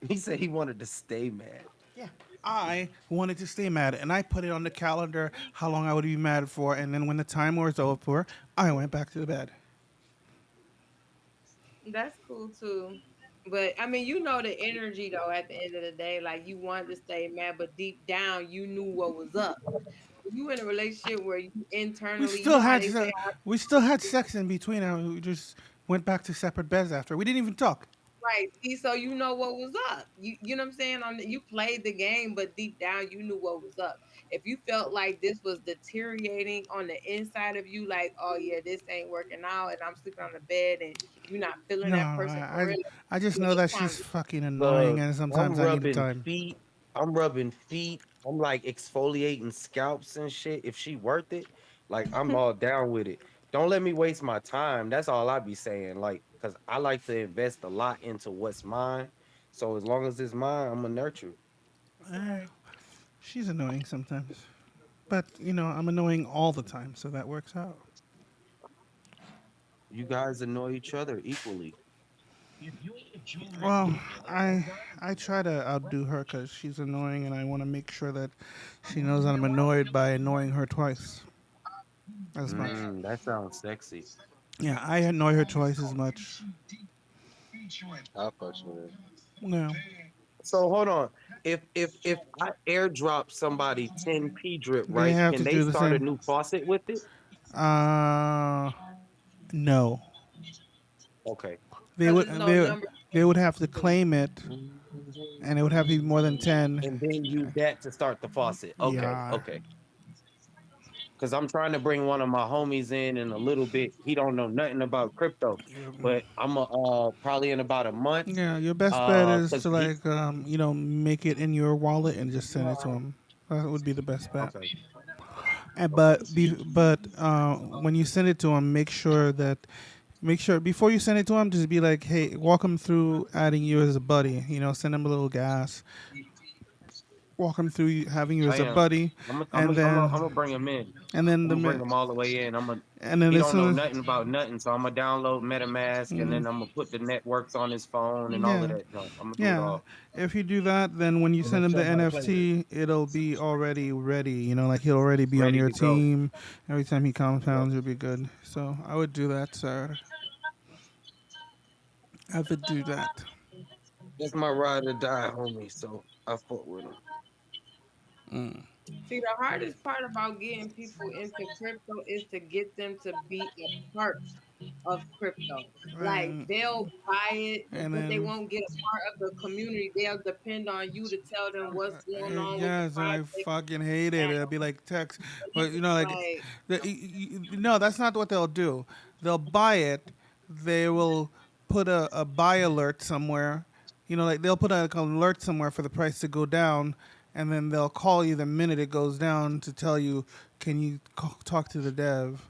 He said he wanted to stay mad. I wanted to stay mad, and I put it on the calendar how long I would be mad for, and then when the time was over, I went back to the bed. That's cool too. But I mean, you know the energy though. At the end of the day, like you wanted to stay mad, but deep down you knew what was up. You in a relationship where you We internally, you still know how had they say, se- we still had sex in between, and we just went back to separate beds after. We didn't even talk. right? See, so you know what was up. You know what I'm saying? You played the game, but deep down you knew what was up. If you felt like this was deteriorating on the inside of you, like, oh yeah, this ain't working out, and I'm sleeping on the bed, and you're not feeling No, that person for real. I just Yeah, know that it's time. she's fucking annoying, Look, and I'm sometimes I need the rubbing time. feet. I'm rubbing feet. I'm like exfoliating scalps and shit. If she worth it, like I'm all down with it. Don't let me waste my time. That's all I be saying. Like, cause I like to invest a lot into what's mine. So as long as it's mine, I'm gonna nurture. Eh, she's annoying sometimes, but I'm annoying all the time, so that works out. You guys annoy each other equally. Well, I I try to outdo her because she's annoying, and I want to make sure that she knows that I'm annoyed by annoying her twice as much. That sounds sexy. Yeah, I annoy her twice as much. I fucks with it. Yeah, So hold on. If I airdrop somebody 10p drip, they right? have Can to they do the start a same. new faucet with it? Uh, no, Okay. they Because would there's no number. they would have to claim it, and it would have to be more than ten. And then use that to start the faucet. Okay, Yeah. okay. Because I'm trying to bring one of my homies in a little bit. He don't know nothing about crypto, but I'm probably in about a month. Yeah, your best bet is Cause to he make it in your wallet and just send it to him. That would be the best bet. okay, And okay. when you send it to him, make sure before you send it to him, just be like, hey, walk him through adding you as a buddy. Send him a little gas. Walk him through having you I as a am. buddy, I'm and then gonna bring him in. and then I'm the gonna bring mi- him all the way in. and then He as don't know soon as nothing about nothing, so I'm gonna download MetaMask and mm, then I'm gonna put the networks on his phone and all of yeah. that. No, I'm gonna do it Yeah, all. if you do that, then when you I'm send gonna him show the him how to play with it. NFT, it'll be already ready. Like he'll already be on Ready your to go. team. Every time he Yep. compounds, you'll be good. So I would do that, sir. I would do that. That's my ride or die, homie. So I fought with him. Mm. See, the hardest part about getting people into crypto is to get them to be a part of crypto. Like And they'll buy it, and but they then won't get a part of the community. They'll depend on you to tell them what's going on with the yes, and I project. fucking hate it. It'll be like text, And but it's like, no, that's not what they'll do. They'll buy it. They will put a buy alert somewhere. Like they'll put like, an alert somewhere for the price to go down, and then they'll call you the minute it goes down to tell you, can you talk to the dev?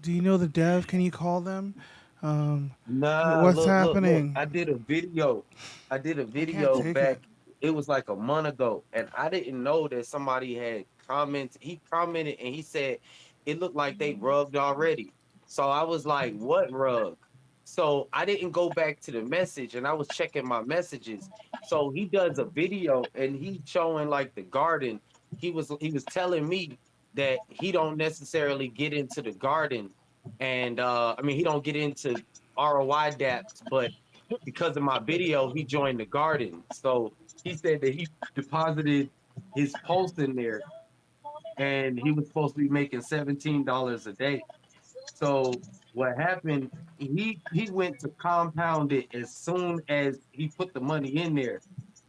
Do you know the dev? Can you call them? Um, Nah, what's look. happening? I did a video. I did a I can't video take it. back. It was like a month ago, and I didn't know that somebody had commented. He commented and he said it looked like they rugged already. So I was like, "What rug?" So I didn't go back to the message, and I was checking my messages. So he does a video, and he showing like the garden. He was telling me that he don't necessarily get into the garden and I mean he don't get into ROI dApps, but because of my video, he joined the garden. So he said that he deposited his post in there and he was supposed to be making $17 a day. So what happened, he went to compound it as soon as he put the money in there.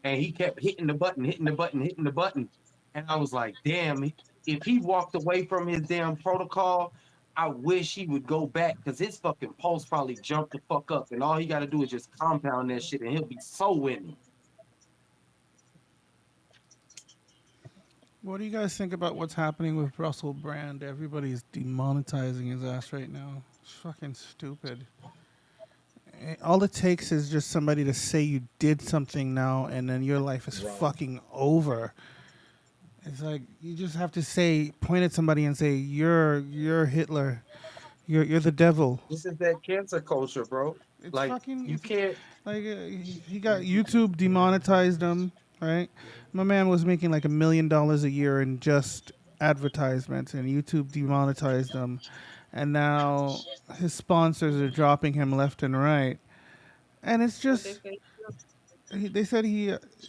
And he kept hitting the button, hitting the button, hitting the button. And I was like, damn, if he walked away from his damn protocol, I wish he would go back because his fucking pulse probably jumped the fuck up. And all he got to do is just compound that shit and he'll be so winning. What do you guys think about what's happening with Russell Brand? Everybody's demonetizing his ass right now. It's fucking stupid. All it takes is just somebody to say you did something now, and then your life is Right. fucking over. It's like you just have to point at somebody and say, "You're Hitler. You're the devil." This is that cancer culture, bro. It's Like, fucking. you It's can't. like he got YouTube demonetized him, right? My man was making like $1 million a year in just advertisements, and YouTube demonetized him, and now his sponsors are dropping him left and right, and it's what they just say. they said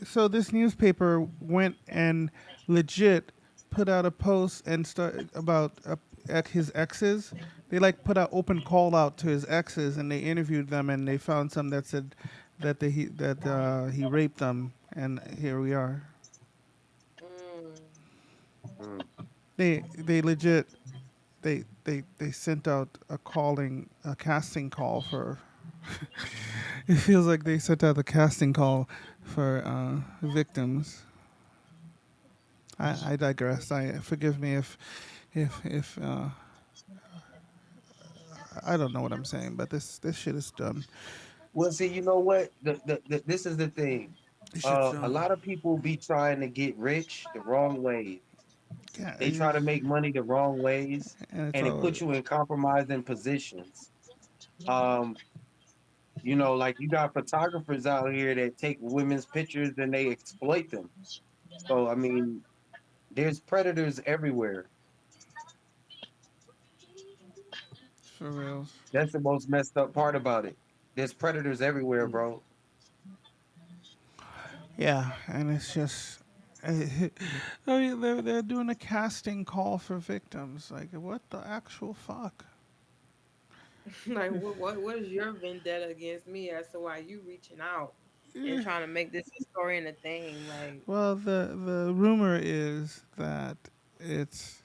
so this newspaper went and legit put out a post and start about his exes. They like put out open call out to his exes and they interviewed them and they found some that said he raped them, and here we are. Mm. Mm. They legit they sent out a casting call for it feels like they sent out a casting call for victims. I digress. I forgive me if I don't know what I'm saying, but this shit is dumb. Well, see, you know what? This is the thing. This shit's A dumb. lot of people be trying to get rich the wrong way. Yeah, They try to make money the wrong ways, and it's and it all puts you in compromising positions. Um, like you got photographers out here that take women's pictures and they exploit them. So I mean, there's predators everywhere. for reals. That's the most messed up part about it. There's predators everywhere, bro. Yeah, and it's just. I mean, they're doing a casting call for victims. Like, what the actual fuck? Like, what is your vendetta against me as to why you reaching out and Eh, trying to make this a story and a thing? Like, well, the rumor is that it's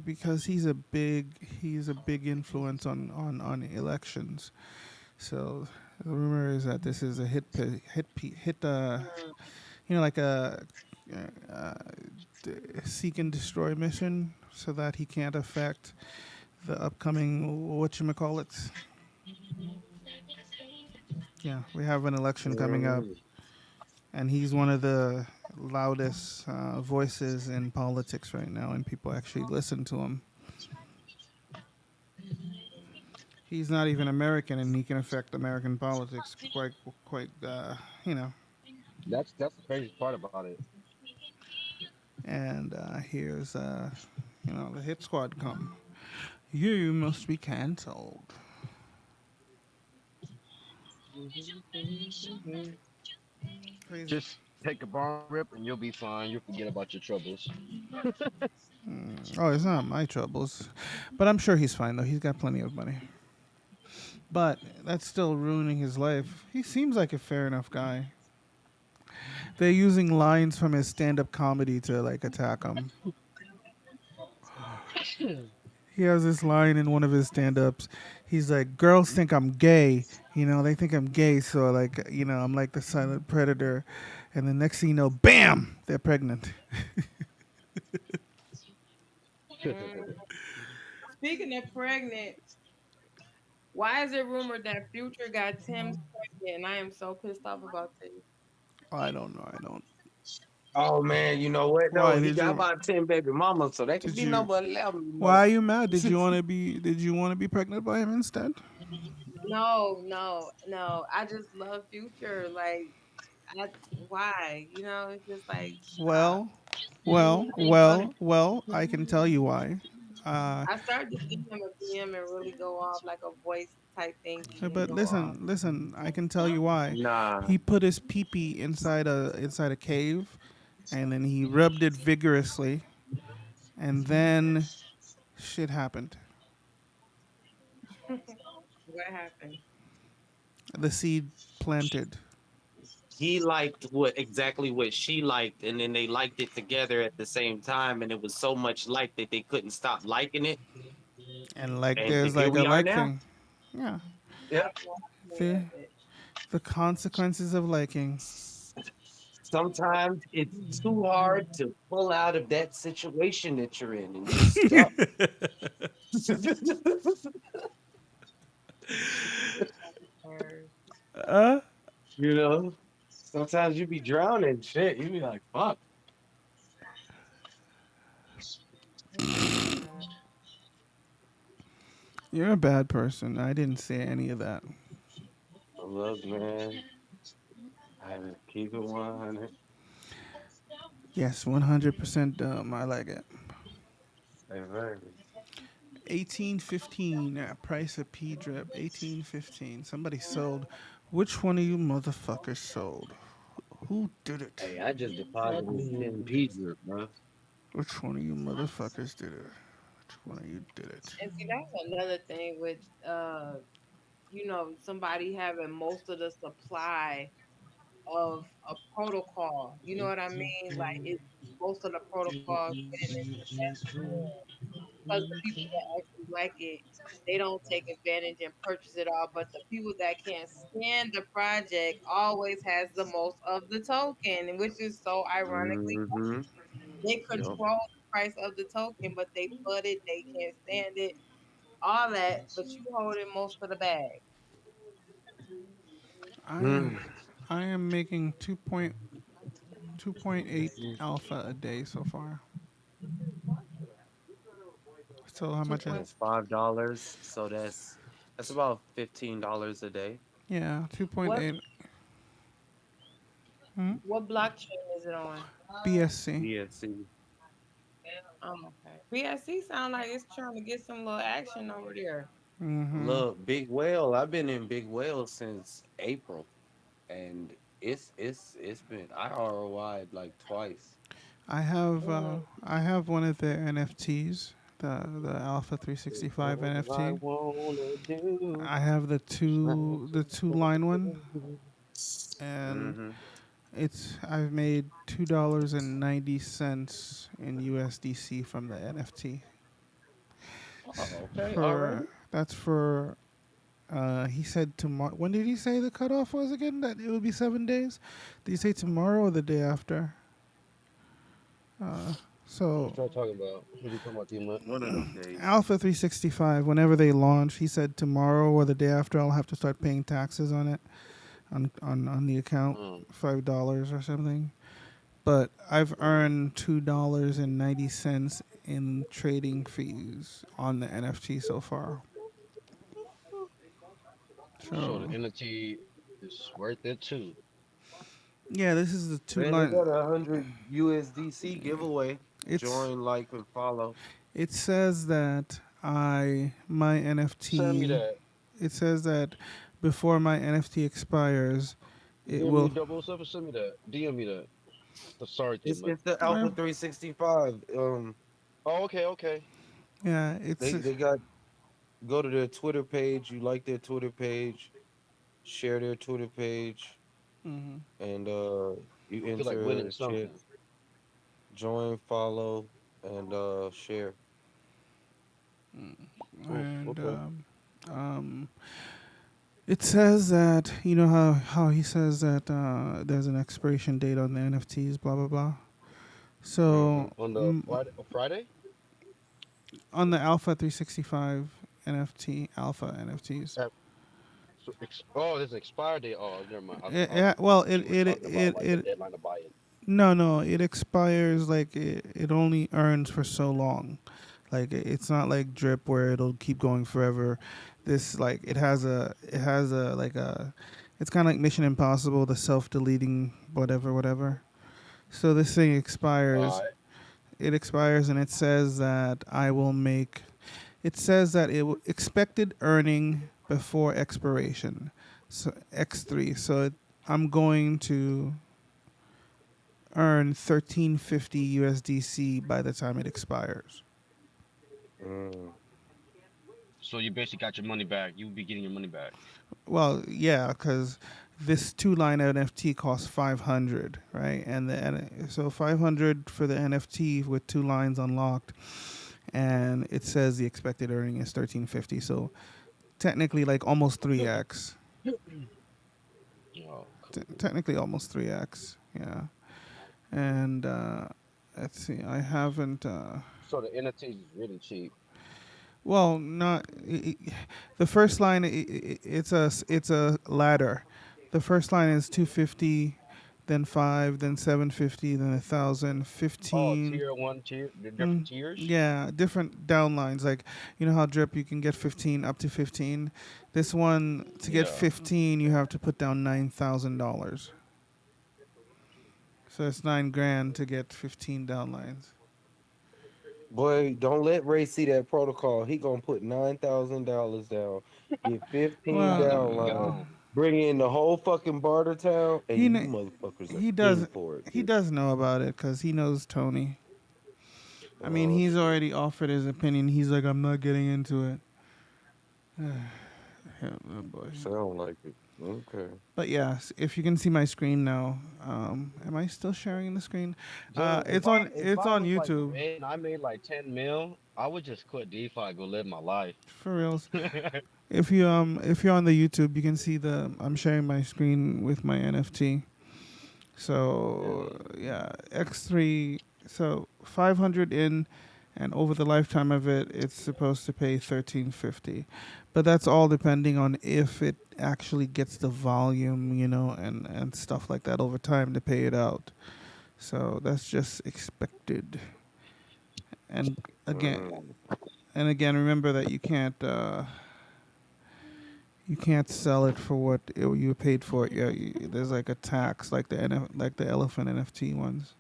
because he's a big influence on elections. So the rumor is that this is a like a uh, seek and destroy mission, so that he can't affect the upcoming whatchamacallits. Yeah, we have an election coming up, Mhm. and he's one of the loudest voices in politics right now, and people actually listen to him. He's not even American, and he can affect American politics quite. You know. That's the crazy part about it. And here's the hit squad come. You must be cancelled. Crazy. Just take a bomb rip and you'll be fine. You'll forget about your troubles. Oh, it's not my troubles, but I'm sure he's fine though. He's got plenty of money. But that's still ruining his life. He seems like a fair enough guy. They're using lines from his stand-up comedy to like attack him. He has this line in one of his stand-ups. He's like, "Girls think I'm gay. They think I'm gay. So like, I'm like the silent predator." And the next thing you know, bam, they're pregnant. mm. Speaking of pregnant, why is it rumored that Future got Tim's pregnant? And I am so pissed off about this. I don't know. I don't. Oh man, you know what though? Why He did got you? about 10 baby mamas, so that could Did be you? number 11. Why are you mad? Did you want to be? Did you want to be pregnant by him instead? No, no, no. I just love Future. Like, I why? It's just like stop. Well, well. I can tell you why. Uh, I started to send him a DM and really go off like a voice type thingy and but go off. listen. I can tell you why. Nah, He put his pee inside a cave, and then he rubbed it vigorously, and then shit happened. What happened? The seed planted, he liked what she liked, and then they liked it together at the same time, and it was so much like that they couldn't stop liking it, and like and there's here like a we are like now. thing. Yeah. Yeah. Any The of it. the consequences of liking. Sometimes it's too hard to pull out of that situation that you're in, and you're stuck. Or uh, you know, sometimes you be drowning, shit. You be like, fuck. mm-mm. you're a bad person. I didn't say any of that. Look, man, I just keep it 100. Yes, 100% dumb. I like it. Exactly. 1815. Price of P drip. 1815. Somebody sold. Which one of you motherfuckers sold? Who did it? Hey, I just deposited 10 P drip, bro. Which one of you motherfuckers did it? Which one of you did it? And see, that's another thing with somebody having most of the supply of a protocol. You know what I mean? Like it's most of the protocols getting into that because the people that actually like it, they don't take advantage and purchase it all. But the people that can't stand the project always has the most of the token, which is so ironically Mm-hmm. they Yep. control the price of the token, but they flood it, they can't stand it, all that, but you holding most of the bag. I am Mm. I am making 2.8 alpha a day so far. So how Two much? and point. it's $5. So that's about $15 a day. Yeah, two point What eight. Hmm? what blockchain is it on? BSC. BSC. Okay. BSC sound like it's trying to get some little action over there. Mm-hmm. Look, Big Whale. I've been in Big Whale since April, and it's been I ROI'd like twice. Mm. I have one of their NFTs, the Alpha It's 365 all I NFT. wanna do. I have Try the two line one, to and Mm-hmm. I've made $2.90 in USDC from the NFT. Oh, okay, already. For that's for he said tomorrow. When did he say the cutoff was again? That it would be 7 days. Did he say tomorrow or the day after? Uh, What so y'all talking about? What you talking about, T-Mutt? One of them days. Alpha 365, whenever they launch, he said tomorrow or the day after, I'll have to start paying taxes on it, on the account, Mm. $5 or something. But I've Mm. earned $2.90 in trading fees on the NFT so far. So the So entity is worth it too. yeah, this is the two Man, they line. got 100 USDC giveaway. It's Join, like, and follow. it says that my Send me NFT. that. It says that before my NFT expires, it DM me will. 007 send me that. DM me that. Sorry, T-Mutt. It's the Alpha Well, 365. Oh, okay, okay. yeah, it's They got go to their Twitter page. You like their Twitter page, share their Twitter page, mhm. and you I feel like winning enter something. chance, join, follow, and share. Oh, And okay. um, it says that how he says that there's an expiration date on the NFTs, blah blah blah. Mm-hmm. So On the Friday? on the Alpha 365 NFT, Alpha NFTs. So oh, there's an expire date. Oh, never mind. Yeah, well, You were talking about like the it deadline to buy it. no, it expires like it only earns for so long. Like it's not like drip where it'll keep going forever. This like it has a like a it's kind of like Mission Impossible, the self-deleting whatever. So this thing All expires. right. It expires and it says that I will make it says that expected earning before expiration. So X3. So I'm going to earn 1350 USDC by the time it expires. Mm. So you basically got your money back. You will be getting your money back. Well, yeah, because this two line NFT costs 500, right? So 500 for the NFT with two lines unlocked, and it says the expected earning is 1350. So technically, like almost 3x. Oh, cool. Technically, almost 3x. Yeah, and let's see, I haven't. So the NFTs is really cheap. Well, not the first line. It's a ladder. The first line is 250, then 5, then 750, then 1,000, Oh, 15. tier one, the different tiers. Yeah, different downlines. Like you know how drip you can get 15 up to 15. This one to get Yeah. 15, you have to put down $9,000. So it's 9 grand to get 15 downlines. Boy, don't let Ray see that protocol. He gonna put $9,000 down, get 15 After Well, we downlines, gone. bring in the whole fucking barter town, and he you kn- motherfuckers are he in does for it, he bitch. does know about it because he knows Tony. I mean, Oh he's shit. already offered his opinion. He's like, I'm not getting into it. Yeah, oh boy. Sound like it. Okay. But yeah, if you can see my screen now, am I still sharing the screen? Dude, if It's I on was like YouTube Ray and I made like 10 mil, I would just quit DeFi and go live my life. for reals. If you're on the YouTube, you can see I'm sharing my screen with my NFT. So Yeah. yeah, X3. So 500 in, and over the lifetime of it, it's supposed to pay 1350. But that's all depending on if it actually gets the volume, and stuff like that over time to pay it out. So that's just expected. And again, Mm. And again, remember that you can't sell it for what you paid for it. Yeah, there's like a tax, like like the elephant NFT ones.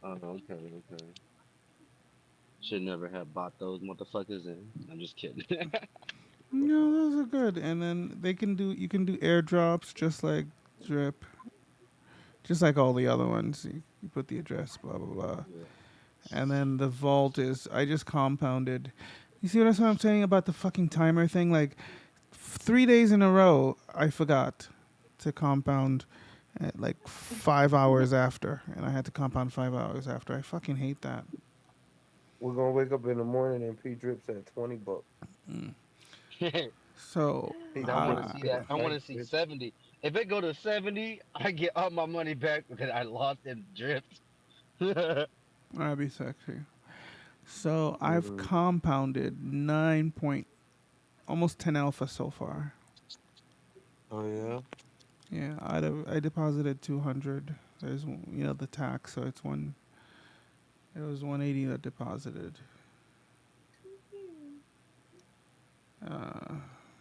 Oh, okay, okay. Should never have bought those motherfuckers in. I'm just kidding. No, those are good. And then you can do airdrops just like Drip, just like all the other ones. You put the address, blah blah blah, Yeah. and then the vault is I just compounded. You see what I'm saying about the fucking timer thing? Like 3 days in a row, I forgot to compound at like 5 hours after, and I had to compound 5 hours after. I fucking hate that. We're gonna wake up in the morning and P drips at $20. Mm. So P I want to drips see get that. a I want flight, to see bitch. 70. If it go to 70, I get all my money back because I lost and dripped. that'd be sexy. So I've Mm. compounded 9 point, almost 10 alpha so far. Oh yeah. Yeah, I deposited 200. There's the tax, so it's one. It was 180 that deposited. Uh,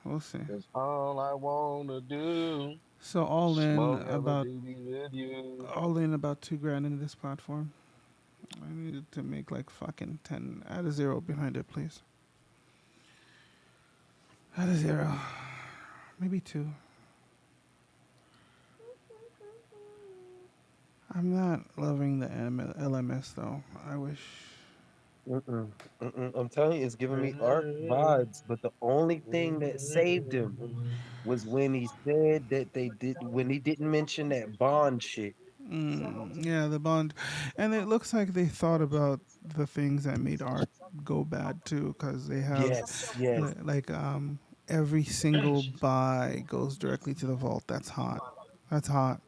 we'll see. That's all I wanna do. So all in Smoke hella about BB with you. 2 grand into this platform. I needed to make like fucking 10. Add a zero behind it, please. Add a zero, maybe two. I'm not loving the LMS though. I wish. Mm-mm. Mm-mm. I'm telling you, it's giving me arc vibes. But the only thing that saved him was when he said that they did when he didn't mention that bond shit. Yeah, the bond, and it looks like they thought about the things that made art go bad too, because they have Yes, yes, like every single buy goes directly to the vault. That's hot. That's hot.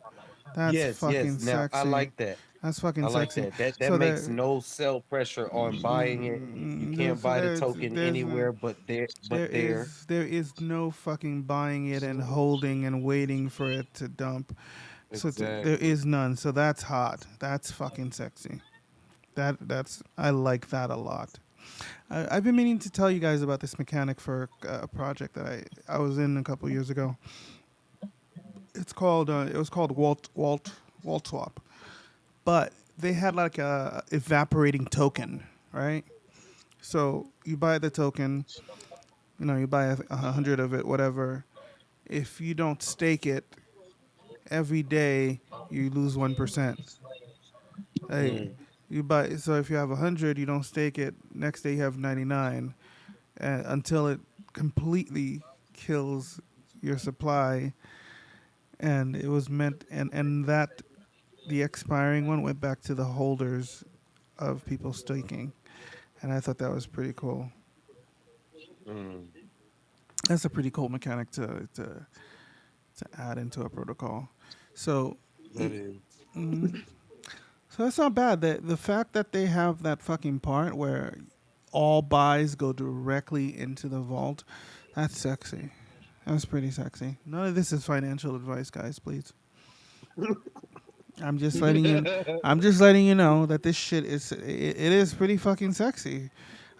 That's yes, yes. fucking Now I sexy. like that. That's I fucking like sexy. that. That So makes there, no sell pressure on buying it. You can't so buy the token there's anywhere but there. But there. there is no fucking buying it and holding and waiting for it to dump. So there Exactly. is none. So that's hot. That's fucking sexy. That's I like that a lot. I've been meaning to tell you guys about this mechanic for a project that I was in a couple years ago. It was called Walt Swap, but they had like a evaporating token, right? So you buy the token, you buy 100 of it, whatever. If you don't stake it every day, you lose 1%. Like Mm, you buy, so if you have 100, you don't stake it. Next day you have 99, until it completely kills your supply. And it was meant, and that the expiring one went back to the holders of people staking, and I thought that was pretty cool. mm. That's a pretty cool mechanic to add into a protocol. So, That is. mhm. So that's not bad. The fact that they have that fucking part where all buys go directly into the vault, that's sexy. That's pretty sexy. None of this is financial advice, guys. Please. I'm just letting you. I'm just letting you know that this shit it is pretty fucking sexy.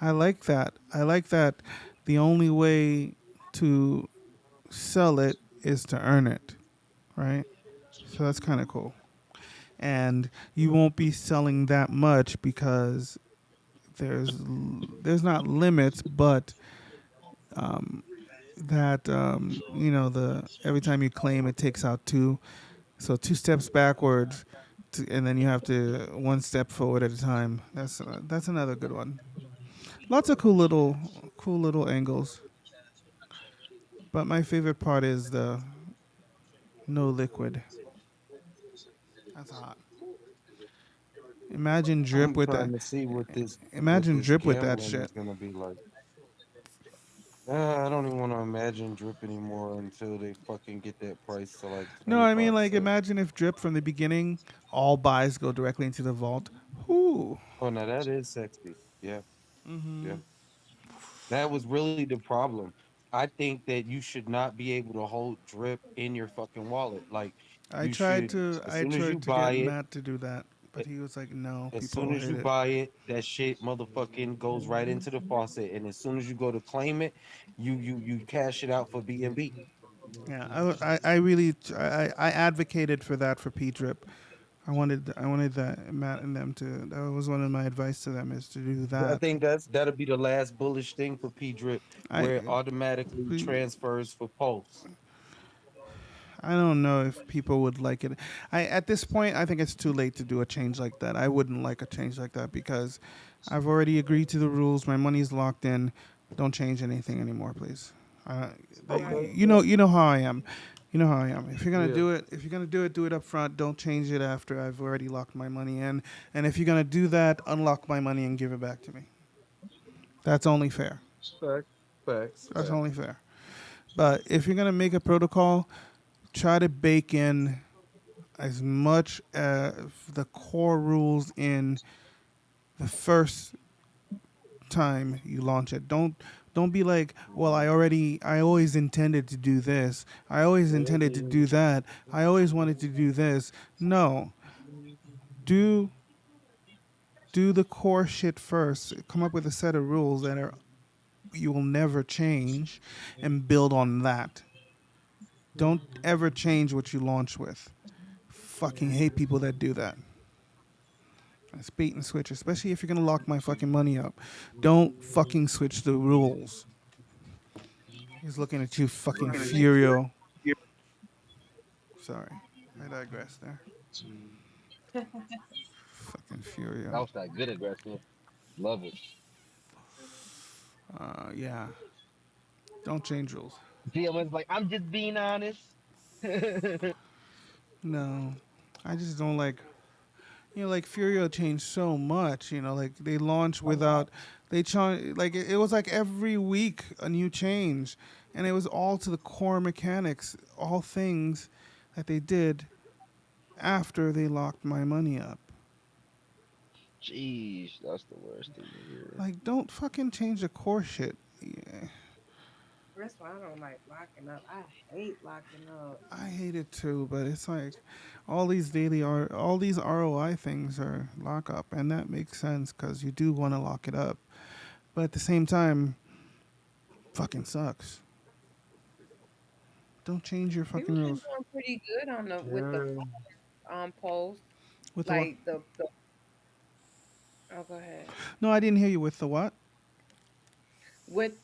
I like that. I like that. The only way to sell it is to earn it, right? So that's kind of cool. And you won't be selling that much because there's not limits, but um, that the every time you claim it takes out two, so two steps backwards, and then you have to one step forward at a time. That's another good one. Lots of cool little angles, but my favorite part is the no liquid. That's hot. Imagine drip I'm with that. trying to see what Imagine this drip with that gambling shit. is gonna be like. I don't even want to imagine drip anymore until they fucking get that price to like No, I mean 25 like cents. imagine if drip from the beginning, all buys go directly into the vault. Whoo. Oh, now that is sexy. Yeah, Mm-hmm. yeah. That was really the problem. I think that you should not be able to hold drip in your fucking wallet. Like you should, as I soon as you tried to buy get it, Matt to do that. but he was like, no, As people soon as hate you it. buy it, that shit motherfucking goes right into the faucet, and as soon as you go to claim it, you cash it out for B&B. Yeah, I really I advocated for that for P Drip. I wanted that Matt and them to. That was one of my advice to them is to do I that. think that'll be the last bullish thing for P Drip, I where it automatically transfers for Pulse. I don't know if people would like it. I at this point I think it's too late to do a change like that. I wouldn't like a change like that because I've already agreed to the rules. My money's locked in. Don't change anything anymore, please. Uh, Okay, you know how I am. You know how I am. If you're gonna yeah, do it, do it up front. Don't change it after I've already locked my money in. And if you're gonna do that, unlock my money and give it back to me. That's only fair. facts, facts, That's facts. only fair. But if you're gonna make a protocol, try to bake in as much the core rules in the first time you launch it. Don't be like, well, I always intended to do this. I always intended to do that. I always wanted to do this. No, do do the core shit first. Come up with a set of rules that are you will never change, and build on that. Don't ever change what you launch with. Fucking hate people that do that. That's bait and switch, especially if you're gonna lock my fucking money up. Don't fucking switch the rules. He's looking at you, fucking Furio. Sorry, I digress there. Fucking That Furio. was that good aggressive. Love it. Yeah. Don't change rules. DM's like, I'm just being honest. No, I just don't like. You know, like Furio changed so much. You know, like they launched without. They changed like it was like every week a new change, and it was all to the core mechanics, all things that they did after they locked my money up. Jeez, that's the worst thing to hear. Like, don't fucking change the core shit. Yeah, That's why I don't like locking up. I hate locking up. I hate it too, but it's like all these ROI things are lock up, and that makes sense because you do want to lock it up, but at the same time, fucking sucks. Don't change your People fucking been rules. doing pretty good on the with the Yeah. post. With the what? Like the oh go ahead. No, I didn't hear you. With the what? With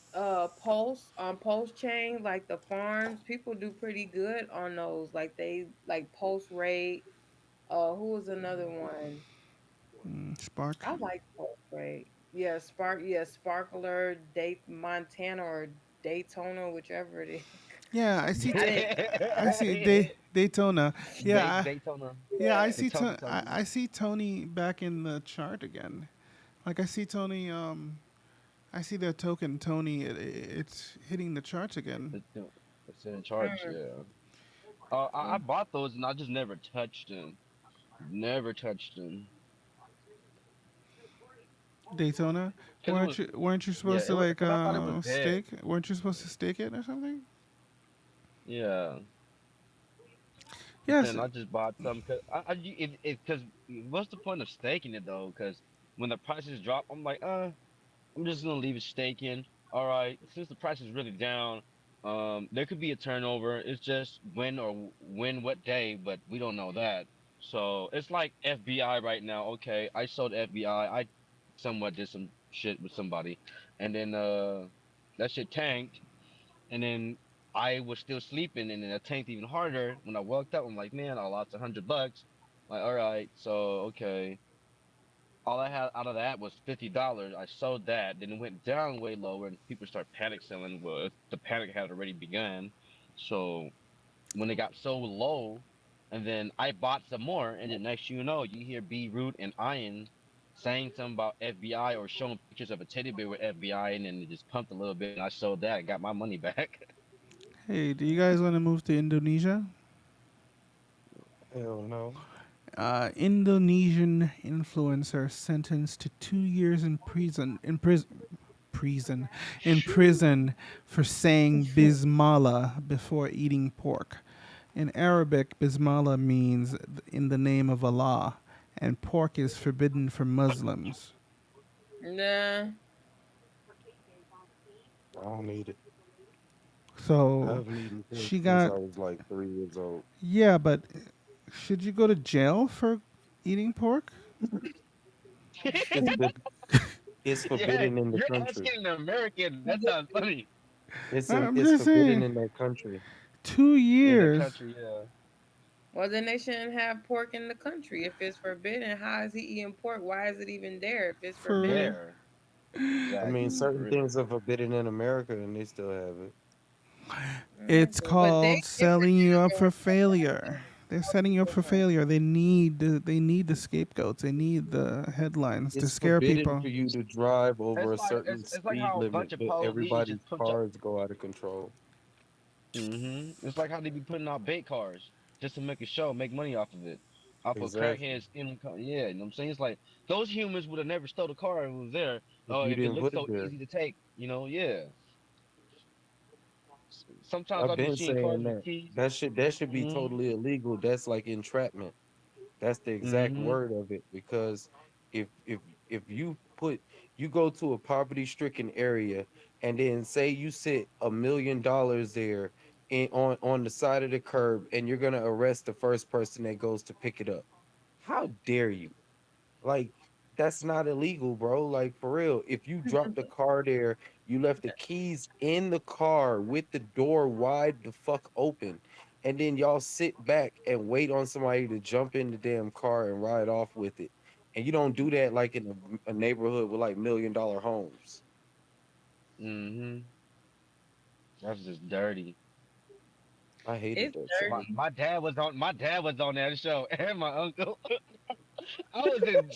post on post chain, like the farms, people do pretty good on those. Like they like post rate. Who was another one? Spark. I like post rate. Yeah, Spark. Yeah, Sparkler, Date Montana or Daytona, whichever it is. Yeah, I see. I didn't. I see Daytona. Yeah, Daytona. yeah, I Yeah. see. Daytona, Tony. I see Tony back in the chart again. Like I see Tony. I see their token Tony. It's hitting the charts again. It's in charge, Mm. yeah. I bought those and I just never touched them. Never touched them. Daytona. Cause it was, Weren't you yeah, supposed to it was, like cause I thought it was dead. stake? Weren't you supposed to stake it or something? Yeah. But Yes. then I just bought some cause cause what's the point of staking it though? Cause when the prices drop, I'm like, I'm just gonna leave it staking. All right, since the price is really down, there could be a turnover. It's just when what day, but we don't know that. So it's like FBI right now. Okay, I sold FBI. I somewhat did some shit with somebody, and then that shit tanked, and then I was still sleeping, and then it tanked even harder. When I woke up, I'm like, man, I lost $100. Like, all right, so okay, all I had out of that was $50. I sold that, then it went down way lower, and people start panic selling. Well, the panic had already begun. So when it got so low, and then I bought some more, and then next you know, you hear B Root and Iron saying something about FBI or showing pictures of a teddy bear with FBI, and then it just pumped a little bit, and I sold that and got my money back. Hey, do you guys want to move to Indonesia? Hell no. Indonesian influencer sentenced to 2 years in prison. Prison. In prison for saying bismillah before eating pork. In Arabic, bismillah means in the name of Allah, and pork is forbidden for Muslims. Nah. I don't eat it. I So haven't eaten pork she since got, I was like 3 years old. yeah, but should you go to jail for eating pork? It's been, it's Yeah, forbidden in the you're country. asking an American. That sounds funny. I'm It's just forbidden saying, in that country. two In the years country, yeah. Well, then they shouldn't have pork in the country. If it's forbidden, how is he eating pork? Why is it even there if it's for forbidden? There. I mean, Exactly. For certain real. things are forbidden in America, and they still have it. it's But they called different selling you up for than failure. They're setting you up for America. failure. They need the scapegoats. They need the headlines to It's scare forbidden people. for you to drive over It's a like certain it's like speed how a bunch limit, of but police everybody's just put up. cars go out of control. It's like how they be putting out bait cars just to make a show, make money off of it, off of Exactly. crackheads stealing car. Yeah, you know what I'm saying? It's like those humans would have never stole the car if it was there. If you If it didn't looked put it so there, easy to take, yeah. Sometimes I've I be been seeing cars saying with that keys. that should be Mm-hmm. totally illegal. That's like entrapment. That's the exact Mm-hmm. word of it because if if if you go to a poverty stricken area and then say you sit $1 million there on the side of the curb and you're gonna arrest the first person that goes to pick it up. How dare you? Like, that's not illegal, bro. Like, for real. If you dropped the car there, you left the keys in the car with the door wide the fuck open, and then y'all sit back and wait on somebody to jump in the damn car and ride off with it. And you don't do that like in a neighborhood with like $1 million homes. Mm-hmm. That's just dirty. I hated It's that show. My dirty. my dad was on my dad was on that show and my uncle. I was in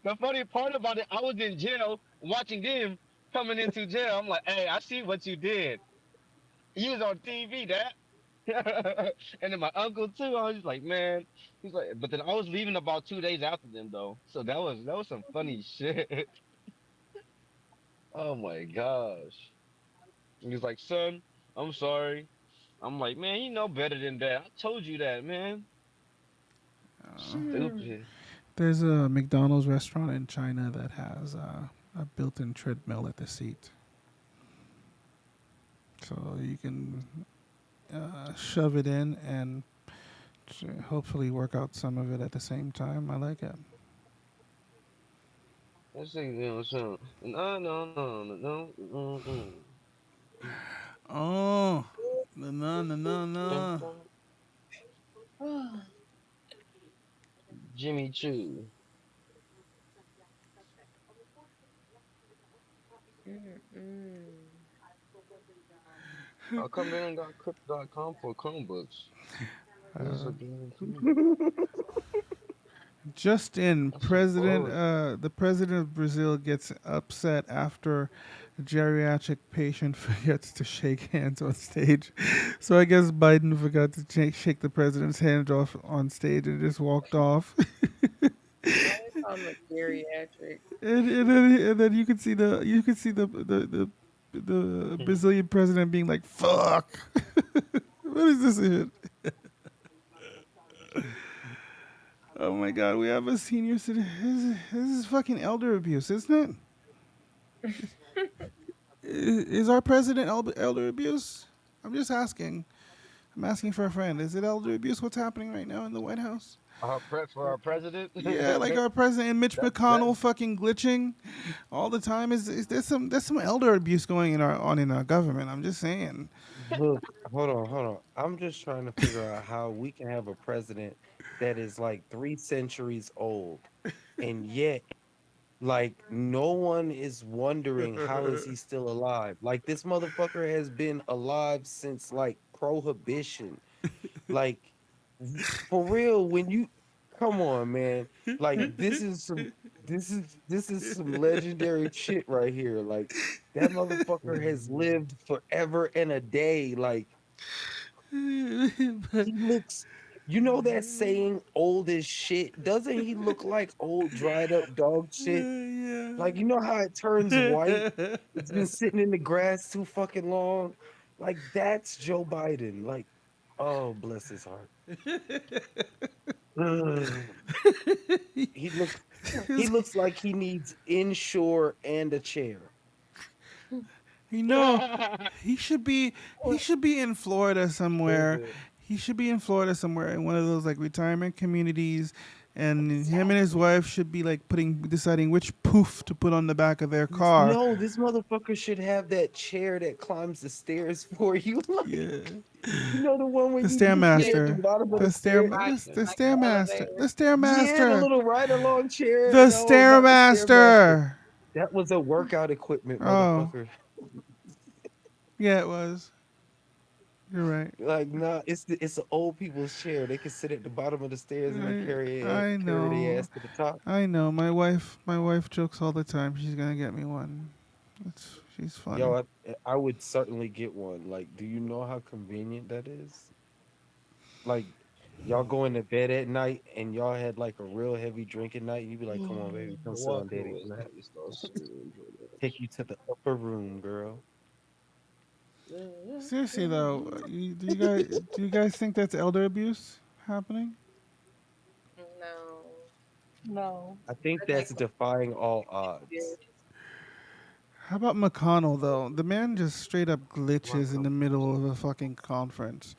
the funny part about it, I was in jail watching them coming into jail. I'm like, hey, I see what you did. You was on TV, Dad. And then my uncle too. I was just like, man. He's like, but then I was leaving about 2 days after them though. So that was some funny shit. Oh my gosh. He's like, son, I'm sorry. I'm like, man, you know better than that. I told you that, man. Stupid. There's a McDonald's restaurant in China that has a built-in treadmill at the seat, so you can shove it in and hopefully work out some of it at the same time. I like it. Let's see, so no, no, no, no, no, Oh, no, no, no, no, no. Jimmy Choo. Mm-mm. I'll come in and got crypto.com for Chromebooks. This is a game. Just in, That's some bull. the president of Brazil gets upset after a geriatric patient forgets to shake hands on stage. So I guess Biden forgot to shake the president's hand off on stage and just walked off. Why they call them a geriatric? And then you could see the Brazilian president being like, "Fuck, what is this?" Oh my god, we have a senior citizen. This is fucking elder abuse, isn't it? Is our president elder abuse? I'm just asking. I'm asking for a friend. Is it elder abuse? What's happening right now in the White House? Our prep for our president. Yeah, like our president and Mitch That McConnell fucking glitching all the time. Is there's some elder abuse going in our government? I'm just saying. Look, hold on. I'm just trying to figure out how we can have a president that is like 3 centuries old, and yet like no one is wondering how is he still alive. Like this motherfucker has been alive since like prohibition. Like for real, when you come on, man. Like this is some legendary shit right here. Like that motherfucker has lived forever and a day. Like But he looks, you know that saying, old as shit? Doesn't he look like old dried up dog shit? Like, you know how it turns white? It's been sitting in the grass too fucking long. Like, that's Joe Biden. Like, oh, bless his heart. Ugh. He looks he His- looks like he needs inshore and a chair. you know, he should be he should be in Florida somewhere. Ugh. He should be in Florida somewhere in one of those like retirement communities, and him and his wife should be like deciding which poof to put on the back of their car. No, this motherfucker should have that chair that climbs the stairs for you. Like, Yeah, you know the one where the you can sit Yeah, at the stairmaster, bottom of like the stair. the like the stairmaster, elevator. the Yeah, the stairmaster, little ride along chair. the No, not the stairmaster. stairmaster. That was a workout equipment, Oh, motherfucker. yeah, it was. You're right. Like, nah, it's the old people's chair. They can sit at the bottom of the stairs and then I carry their know. ass to the top. I know. My wife jokes all the time. She's gonna get me one. She's funny. Yo, I would certainly get one. Like, do you know how convenient that is? Like, y'all going to bed at night and y'all had like a real heavy drinking night, and you be like, "Come on, baby, come sit on Walking daddy's away. lap." Let me start singing. Take you to the upper room, girl. Seriously though, do you guys think that's elder abuse happening? No, No. I think I think that's defying all odds. How about McConnell though? The man just straight up glitches in the middle of a fucking conference.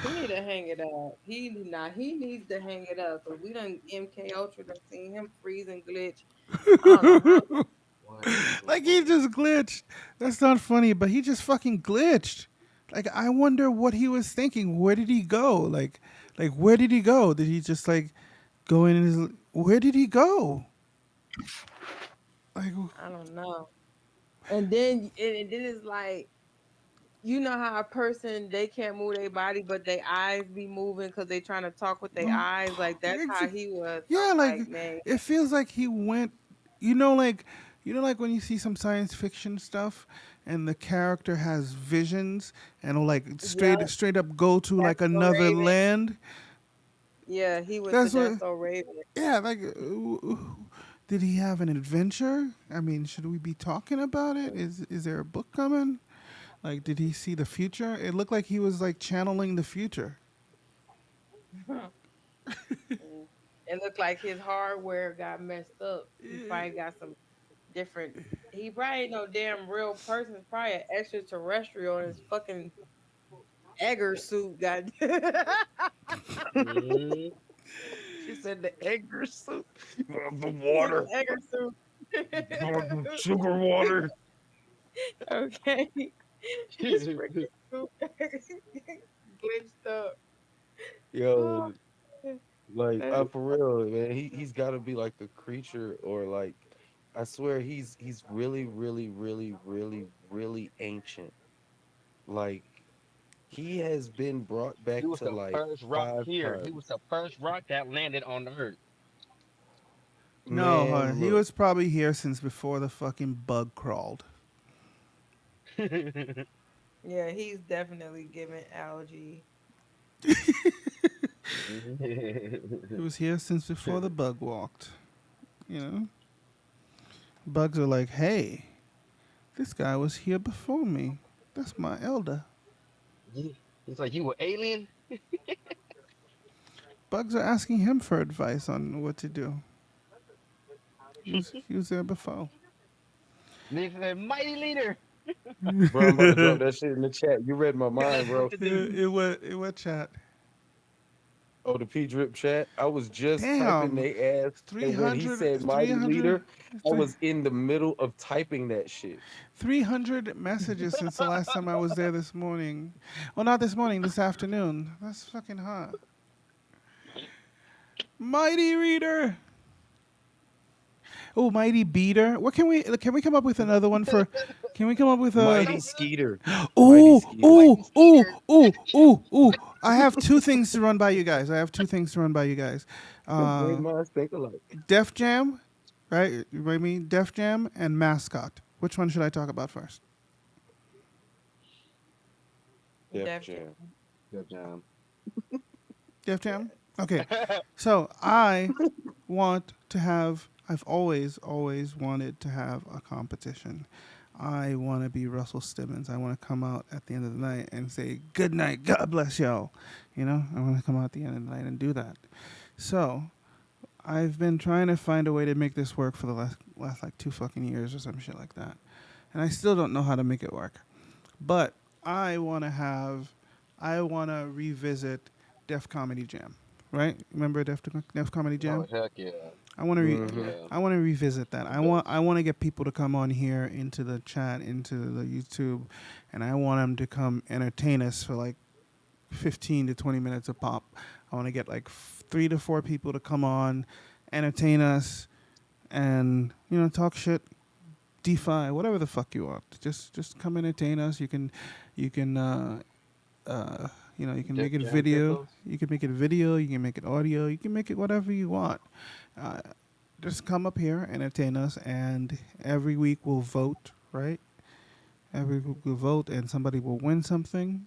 he need to hang it up. He needs to hang it up because we done MK Ultra done seen him freeze and glitch. I don't know how. Like he just glitched. That's not funny, but he just fucking glitched. Like I wonder what he was thinking. Where did he go? Like where did he go? Did he just like go in his? Where did he go? Like I don't know. And then it's like you know how a person they can't move their body, but their eyes be moving because they trying to talk with their eyes. Like that's how he was. So yeah, I'm like like, man, it feels like he went. You know, like when you see some science fiction stuff, and the character has visions, and will like yeah, straight up go to that's like so another Raven. land. Yeah, he went to That's That's what. So Raven. Yeah, like, did he have an adventure? I mean, should we be talking about it? Is there a book coming? Like, did he see the future? It looked like he was like channeling the future. Mm. It looked like his hardware got messed up. He probably got some different. He probably ain't no damn real person. It's probably an extraterrestrial in his fucking Egger suit. God, Mm. She said the egger soup. The his water. Egger You want some suit. sugar water? Okay, his freaking suit glitched up. Oh, Yo, like that is for real, man. He's got to be like a creature, or like I swear he's really, really, really, really, really ancient. Like he has been brought He back was to the life first rock 5 here. He was times. the first rock that landed on Earth. No, Man, he look, was probably here since before the fucking bug crawled. yeah. He's definitely giving algae. He was here since before the bug walked. You know, bugs are like, hey, this guy was here before me. That's my elder. He's like, you were alien? Bugs are asking him for advice on what to do. He was there before. They said, mighty leader. bro, I'm about to drop that shit in the chat. You read my Tell us mind, what bro. to Yeah, do. it was chat. Oh, the P drip chat. I was just typing Damn, they ass, and when he 300, said mighty 300, leader, I was in the middle of typing that shit. 300 messages since the last time I was there this morning. Well, not this morning, this afternoon. That's fucking hot. Mighty reader. Oh, mighty beater. What can we come up with another one for? Can we come up with a? Mighty Skeeter. Mighty Oh, Skeeter. oh, oh, oh, oh, oh! I have two things to run by you guys. Great Uh, minds think alike. Def Jam, right? You read me? Def Jam and Mascot. Which one should I talk about first? Def Def Jam. Jam. Good job. Def Jam? Okay. So I want to have, I've always wanted to have a competition. I want to be Russell Simmons. I want to come out at the end of the night and say, good night, God bless y'all. You know, I want to come out at the end of the night and do that. So I've been trying to find a way to make this work for the last like 2 fucking years or some shit like that, and I still don't know how to make it work. But I want to have, I want to revisit Def Comedy Jam, right? Remember Def Comedy Oh Jam? heck yeah. I want to Mm-hmm. I want to revisit that. The best. I want to get people to come on here into the chat, into the YouTube, and I want them to come entertain us for like 15 to 20 minutes a pop. I want to get like 3 to 4 people to come on, entertain us, and talk shit, DeFi, whatever the fuck you want. Just come entertain us. You can uh, you can Def make it Jam video. Pickles. You can make it video. You can make it audio. You can make it whatever you want. Uh, just come up here, entertain us, and every week we'll vote. Right? Every week we'll vote, and somebody will win something.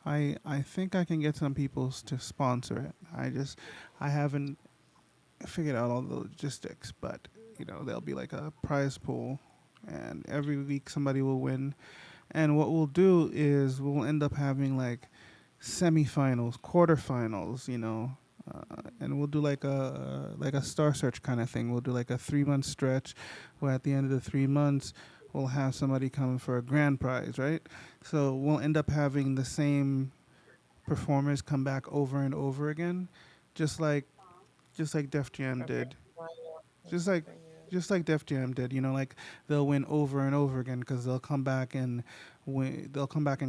I think I can get some people to sponsor it. I haven't figured out all the logistics, but there'll be like a prize pool, and every week somebody will win. And what we'll do is we'll end up having like semifinals, quarterfinals, and we'll do like a star search kind of thing. We'll do like a 3 month stretch, where at the end of the 3 months we'll have somebody come for a grand prize, right? So we'll end up having the same performers come back over and over again, just like Def Jam Okay. did. Right, Just like yeah. Def Jam did, like they'll win over and over again because they'll come back and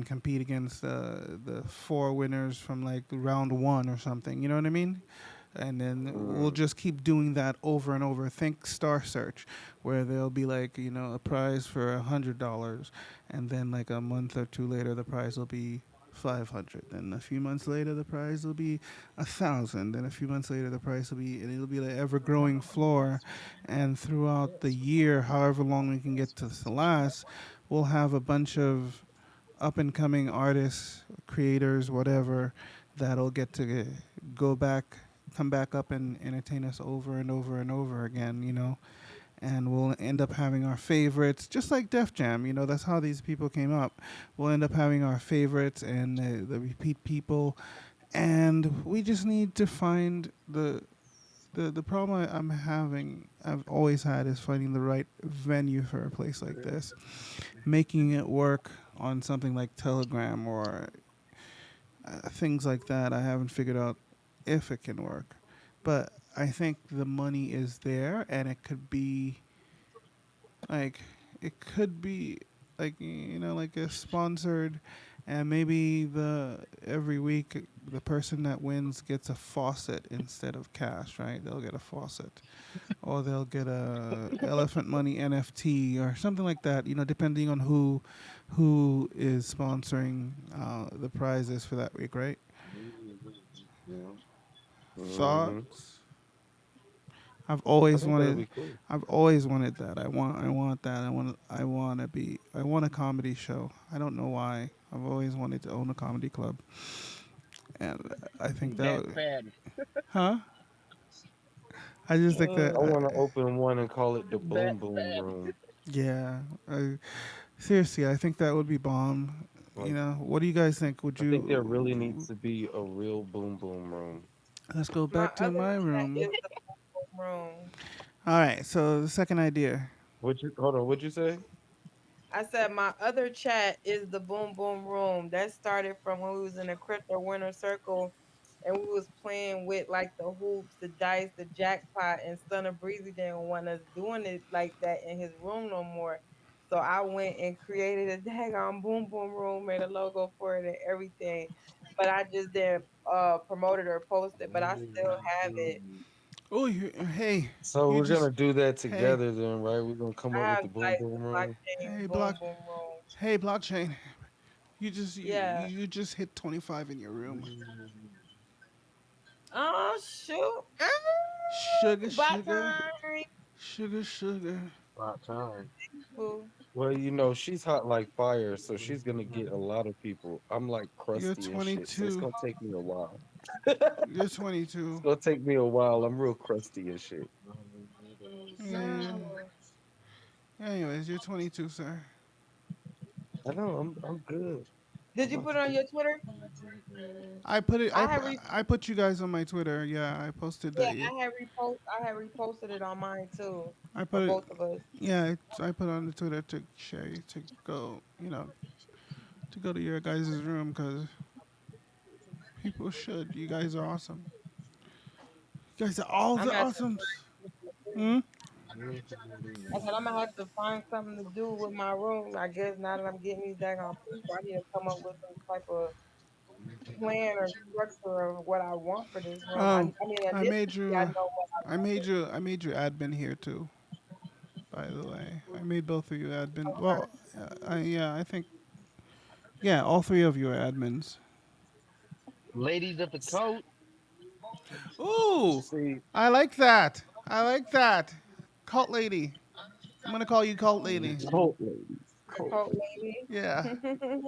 compete against the 4 winners from like round 1 or something. You know what I mean? And then we'll Mm. just keep doing that over and over. Think Star Search, where there'll be like a prize for $100, and then like a month or two later the prize will be 500. Then a few months later the prize will be 1,000. Then a few months later the price will be, and it'll be like ever growing floor. And throughout the year, however long we can get to last, we'll have a bunch of up and coming artists, creators, whatever, that'll get to go back, come back up and entertain us over and over and over again, And we'll end up having our favorites, just like Def Jam. That's how these people came up. We'll end up having our favorites and the repeat people, and we just need to find the problem I've always had, is finding the right venue for a place like this, making it work on something like Telegram or things like that. I haven't figured out if it can work, but I think the money is there, and like it could be like a sponsored, and maybe the every week the person that wins gets a faucet instead of cash, right? They'll get a faucet, or they'll get a elephant money NFT or something like that, depending on who is sponsoring the prizes for that week, right? Yeah. Mm-hmm. Thoughts? I've I always think that'll wanted be cool. I've always wanted that. I want that. I want a comedy show. I don't know why. I've always wanted to own a comedy club. And I think That that bad. huh? I just think that I want to open one and call it the That Boom Boom bad. Room. yeah. Seriously, I think that would be bomb. Like, What do you guys think? Would I think there really needs you to be a real Boom Boom Room. let's go My back to other my chat room. is the room. All right, so the second idea. What you hold on? What'd you say? I said my other chat is the Boom Boom Room. That started from when we was in the crypto winner circle, and we was playing with like the hoops, the dice, the jackpot, and Stunner Breezy didn't want us doing it like that in his room no more. So I went and created a daggone Boom Boom Room, made a logo for it and everything. But I just didn't promote it or post it. But I still have it. Oh, hey, So you we're just gonna do that hey, together then, right? We're gonna come I up with have the Boom like the Boom Room. blockchain hey, Boom Boom Room. hey, blockchain. Yeah. You just hit 25 in your room. Oh shoot. Sugar, Bot sugar, time. sugar, sugar. About time. Boo. Well, she's hot like fire, so she's gonna get a lot of people. I'm like You're crusty and shit, so it's 22. gonna take me a while. You're It's 22. gonna take me a while. I'm real crusty and shit. Yeah. No. Anyways, you're 22, sir. I know. I'm good. Did you put it on your Twitter? I put it. I had re- I put you guys on my Twitter. Yeah, I posted yeah, that. Yeah, I had reposted it on mine too I for put it. both of us. Yeah, I put on the Twitter to share to go. To go to your guys' room because people should. You guys are awesome. You guys are all I'm the at awesomes. Hmm? I said I'm gonna have to find something to do with my room. I guess now that I'm getting these daggone people, I need to come up with some type of plan or structure of what I want for this room. Oh, I mean, I made initially I you. know what I wanted. I made you admin here too. By the way, I made both of you admin. Okay. Well, yeah, I think yeah, all three of you are admins. Ladies of the coat. Ooh, See, I like that. I like that. Cult lady. I'm gonna call you cult lady. cult ladies, The cult cult ladies. Yeah, lady.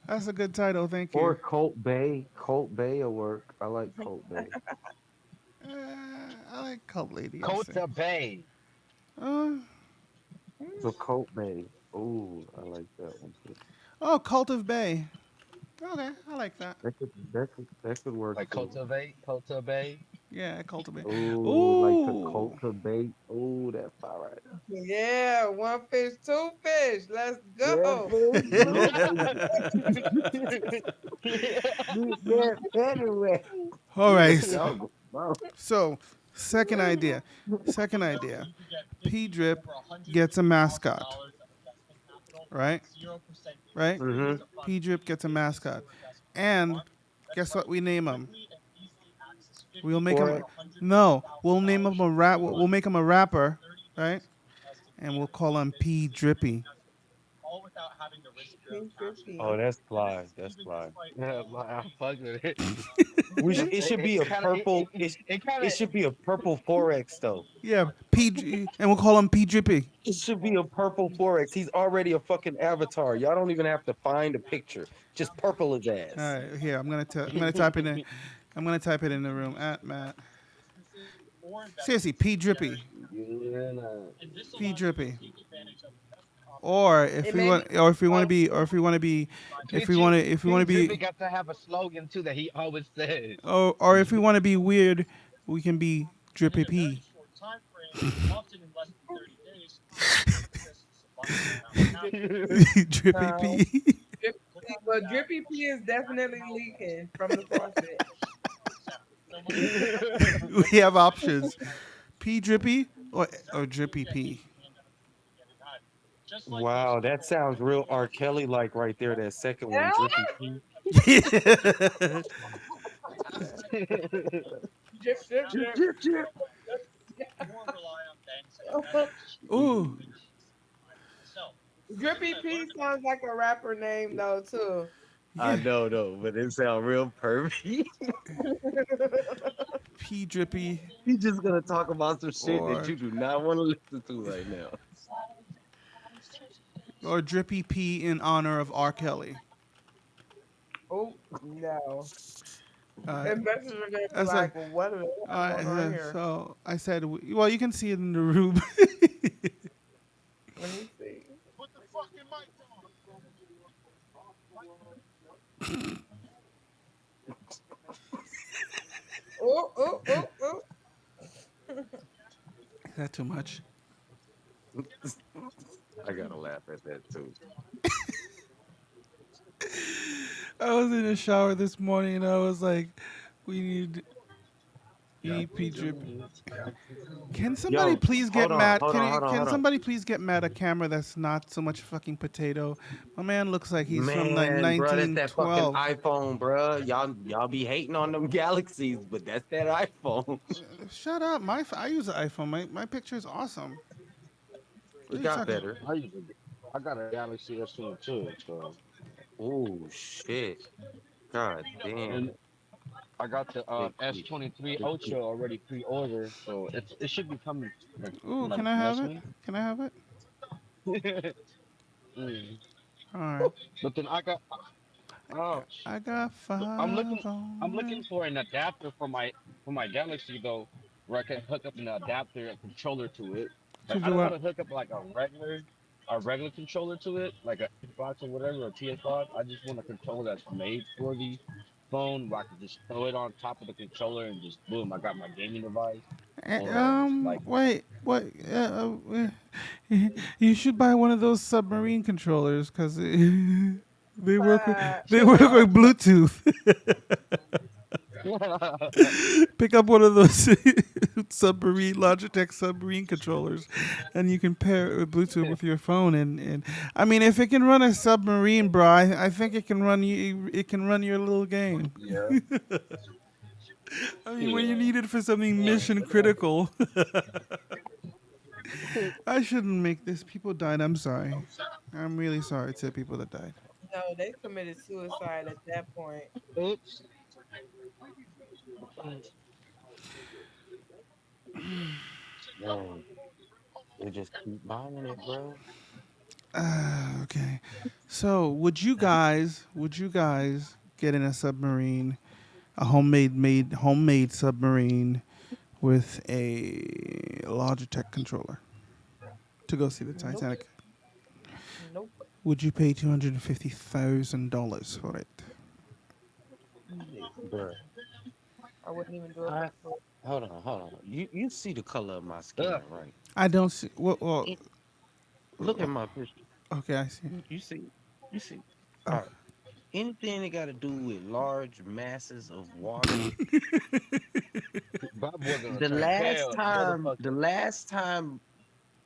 that's a good title. Thank Or you. Colt Bay will work. I like Colt Bay. I like cult lady. I'll say. Kota Bay. Uh, So Colt Bay. Oh, I like that one too. oh, cult of Bay. Okay, I like that. That could work Like too. cultivate, cultivate. Yeah, cultivate. Oh, like to Ooh. cultivate. Oh, that's all right. Yeah, one fish, two fish. Let's That go. is true, baby. Get that anyway. All Get right. that dog. Wow. So, second idea. Second idea. P Drip gets a mascot. Right? Right? Mm-hmm. P Drip gets a mascot. And guess what we name him? We'll make him. Forex. No, we'll name him a rap. We'll make him a rapper, right? And we'll call him P Drippy. Pink Oh, drippy. that's fly. That's fly. Yeah, I fuck with it. It should be a Kind of, purple. it kind It of. should be a purple Forex though. Yeah, and we'll call him P Drippy. It should be a purple Forex. He's already a fucking avatar. Y'all don't even have to find a picture. Just purple his All ass. right, here I'm gonna type it in. I'm gonna type it in the room at Matt. Seriously, P Drippy. Yeah, nah. P Drippy. Or It if we made me want, or if we want to like be, or if we want to be, if we want P to be, Drippy got to have a slogan too that he always says. or if we want to be weird, we can be Drippy P. Drippy no. P. But drippy P is definitely leaking from the faucet. We have options: P Drippy or Drippy P. Wow, that sounds real R. Kelly like right there. That second one, Yeah. Drippy P. Drip, drip, Drip, drip. drip, drip. Ooh, Drippy P sounds like a rapper name though too. I yeah. know, though, but it sounds real pervy. P Drippy He's just gonna talk about some shit that or you do not want to listen to right now. Drippy P in honor of R. Kelly. Oh no. Uh, Investors are gonna be that's a like, well, what is going on here? so I said, well, you can see it in the room. Let me see. Oh, oh, oh, oh. Is that too much? I gotta laugh at that too. I was in the shower this morning and I was like, we need P Drippy. Can somebody Yo, please get hold on, mad? hold on, hold on, Can hold on. somebody please get mad a camera that's not so much fucking potato? My man looks like he's from like Man, bro, that's that fucking 1912. iPhone, bro. Y'all be hating on them galaxies, but that's that iPhone. Shut up! I use an iPhone. My picture is awesome. What It are you got talking? better. I got a Galaxy S22 too, so Oh shit. God and damn. I got the Big feet. S23 Big feet. Ultra already pre-ordered, so it should be coming like Ooh, can I have next it? week. Can I have it? Mm. All right. But then oh, I got I'm five looking I'm on looking me. for an adapter for my Galaxy though, where I can hook up an adapter, a controller to it. Like To I do don't what? want to hook up like a regular. a regular controller to it, like a Xbox or whatever, or PS5. I just want a controller that's made for the phone, where I can just throw it on top of the controller and just boom, I got my gaming device. Or like, Wait, what? You should buy one of those submarine controllers because they work. They work with Bluetooth. Pick up one of those submarine Logitech submarine controllers, and you can pair it with Bluetooth with your phone. And I mean, if it can run a submarine, bro, I think it can run you. It can run your little game. yeah, I mean, when you yeah. need it for something mission critical. I shouldn't make this. People died. I'm sorry. I'm really sorry to people that died. No, they committed suicide at that point. Oops. Man, they just keep buying it, bro. Okay. So, would you guys get in a submarine, a homemade submarine with a Logitech controller to go see the Nope. Titanic? Nope. Would you pay $250,000 for it? Easy. Bro, I wouldn't even do it for I free. hold on. You see the color of my Ugh. skin, right? I don't see. Well, It, look at my picture. okay, I see. You see, you see. Oh. All right. Anything that got to do with large masses of water. My boy gonna The turn last pale, time, the motherfucker. last time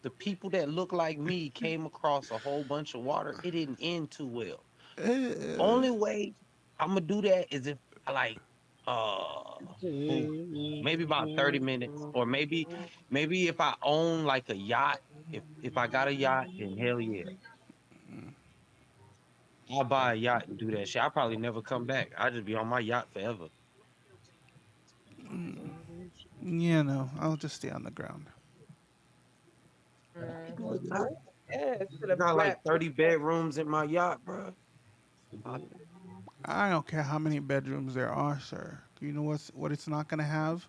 the people that look like me came across a whole bunch of water, it didn't end too well. Uh, Only way I'm gonna do that is if I like, uh, ooh, maybe about 30 minutes, or maybe if I own like a yacht. If I got a yacht, then hell yeah, I'll buy a yacht and do that shit. I'll probably never come back. I'll just be on my yacht forever. yeah, no, I'll just stay on the ground. I, Yes, to I the got like black. 30 bedrooms in my yacht, bro. I don't care how many bedrooms there are, sir. You know what it's not gonna have?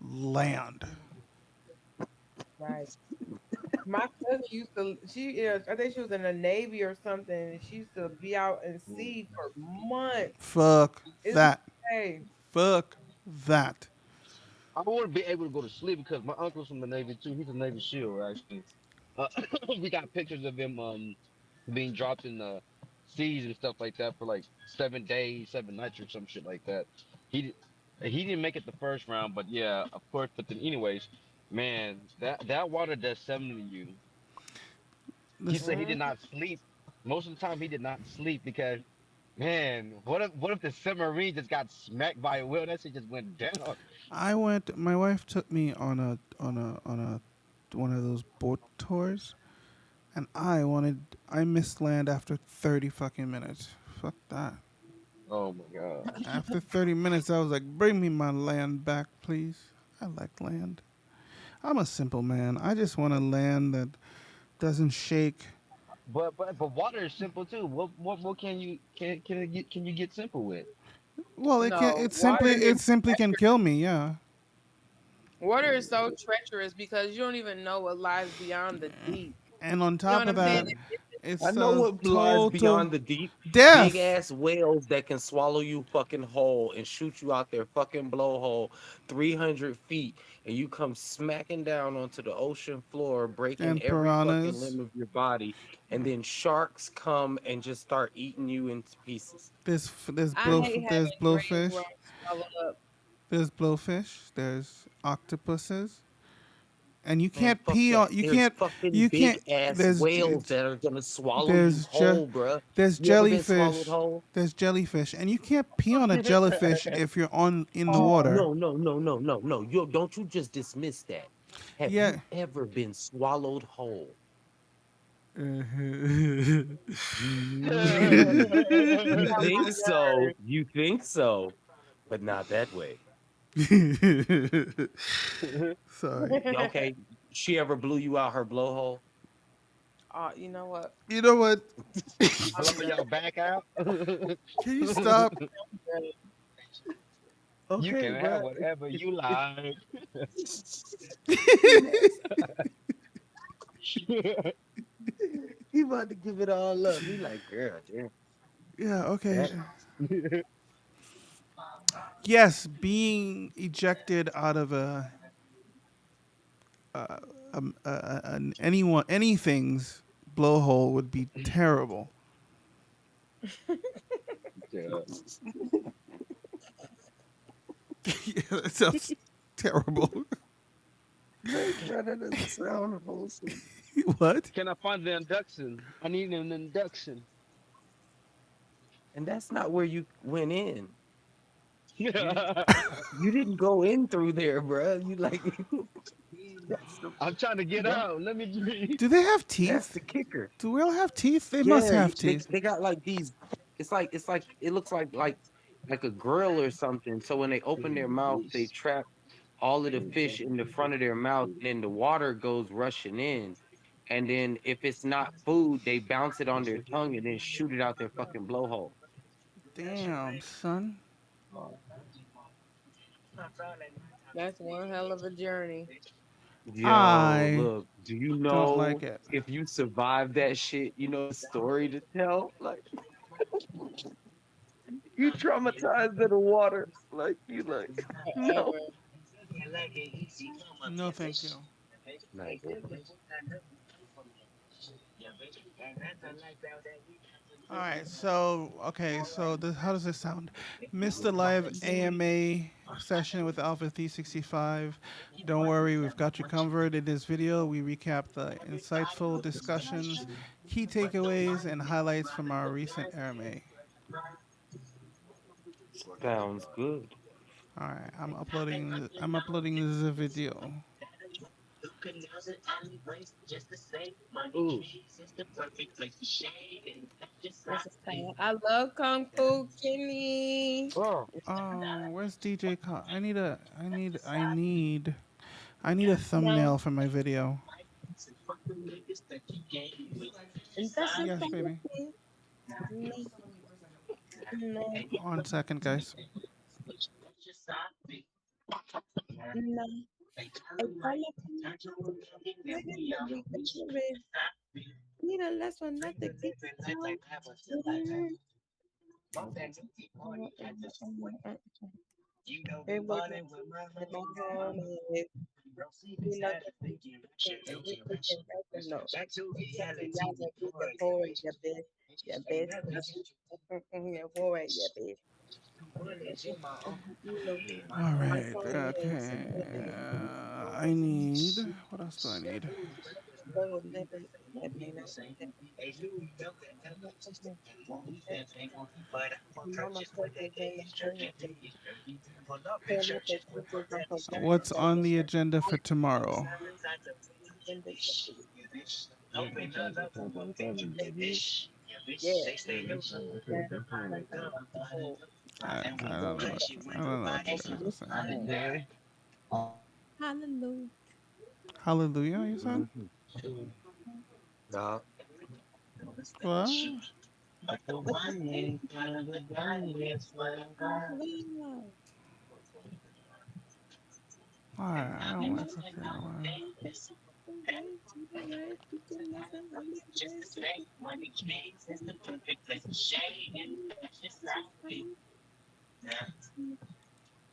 Land. Right. My cousin used to. She is. I think she was in the Navy or something. And she used to be out in sea for months. Fuck It's that. insane. Fuck that. I wouldn't be able to go to sleep because my uncle's from the Navy too. He's a Navy SEAL actually. Uh, we got pictures of him being dropped in the seas and stuff like that for like 7 days, 7 nights or some shit like that. He he didn't make it the first round, but yeah, of course. But then, anyways, man, that water does something to you. He Listen, said he Mm, did not sleep. Most of the time, he did not sleep because man, what if the submarine just got smacked by a whale? That shit just went down. I went. My wife took me on a one of those boat tours, and I missed land after 30 fucking minutes. Fuck that. Oh my god. After 30 minutes, I was like, bring me my land back, please. I like land. I'm a simple man. I just want a land that doesn't shake. But water is simple too. What can you get simple with? Well, it can. no, water It is simply can kill me. Yeah. water is so treacherous because you don't even know what lies beyond the deep. And on You know top what of I'm saying? that, I it's know a what lies total beyond the deep. Big death. ass whales that can swallow you fucking whole and shoot you out their fucking blowhole 300 feet, and you come smacking down onto the ocean floor, breaking And every fucking piranhas. limb of your body, and then sharks come and just start eating you into pieces. I hate There's having dreams where blowfish. I'm swallowed up. There's blowfish. There's octopuses. And you Man, can't fuck pee that. on. There's fucking You big can't. ass whales that are gonna swallow you There's whole, bruh. there's You ever been swallowed jellyfish. whole? There's jellyfish, and you can't pee on a jellyfish if you're on in the Oh, water. no, no, no, no, no, no. You don't you just dismiss that. Have Yeah. you ever been swallowed whole? You Oh think my so. word. You think so, but not that way. Sorry. Okay. She ever blew you out her blowhole? You know what? You know what? I'm Blow done. your back out. Can you stop? I'm done. You Okay, can have bruh. whatever you like. He about to give it all up. He like, girl, damn, Yeah. Okay. that. Yes, being ejected out of an anything's blowhole would be terrible. Yeah. Yeah, that sounds terrible. Like, bro, that doesn't sound wholesome. What? Can I find the induction? I need an induction. And that's not where you went in. You I'm you didn't go in through there, bro. You like that's the trying to get that, out. Let me breathe. Do they have that's teeth? the kicker. Do whales have teeth? They must Yeah, have they teeth. they got like these. It's like it looks like a grill or something. So when they open their mouth, they trap all of the fish in the front of their mouth, and then the water goes rushing in. And then if it's not food, they bounce it on their tongue and then shoot it out their fucking blowhole. Damn, son. That's one hell of a journey. Yo, I look, do you don't like know it. if you survive that shit, you know the story to tell? Like you traumatized in the water. Like you like no. No, thank you. Nice. All right, so okay, so how does this sound? Missed the live AMA session with Alpha 365. Don't worry, we've got you covered. In this video, we recap the insightful discussions, key takeaways, and highlights from our recent AMA. Sounds good. All right, I'm uploading this video. Ooh. This is called I Love Kung Fu Kenny. Oh, Where's DJ? I need a No. thumbnail for my video. And that's a Yes, baby. thing. No, no, 1 second, guys. no. I call up need a less one not to keep it was in my home and you know no y'all gonna be the boy your best your boy your best you know All my right. phone is Okay. I need. What else do I need? so living mama cookies in the cookies and What's on the agenda for tomorrow? in the yeah. I don't know what you guys are saying. Hallelujah. Hallelujah, you said? mhm. Nah. What? Why? I don't like fucking.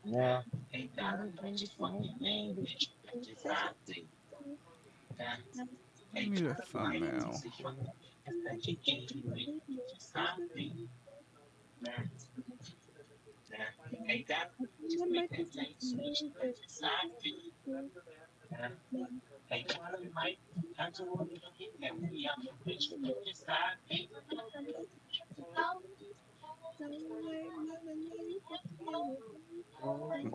Why? I need a thumbnail.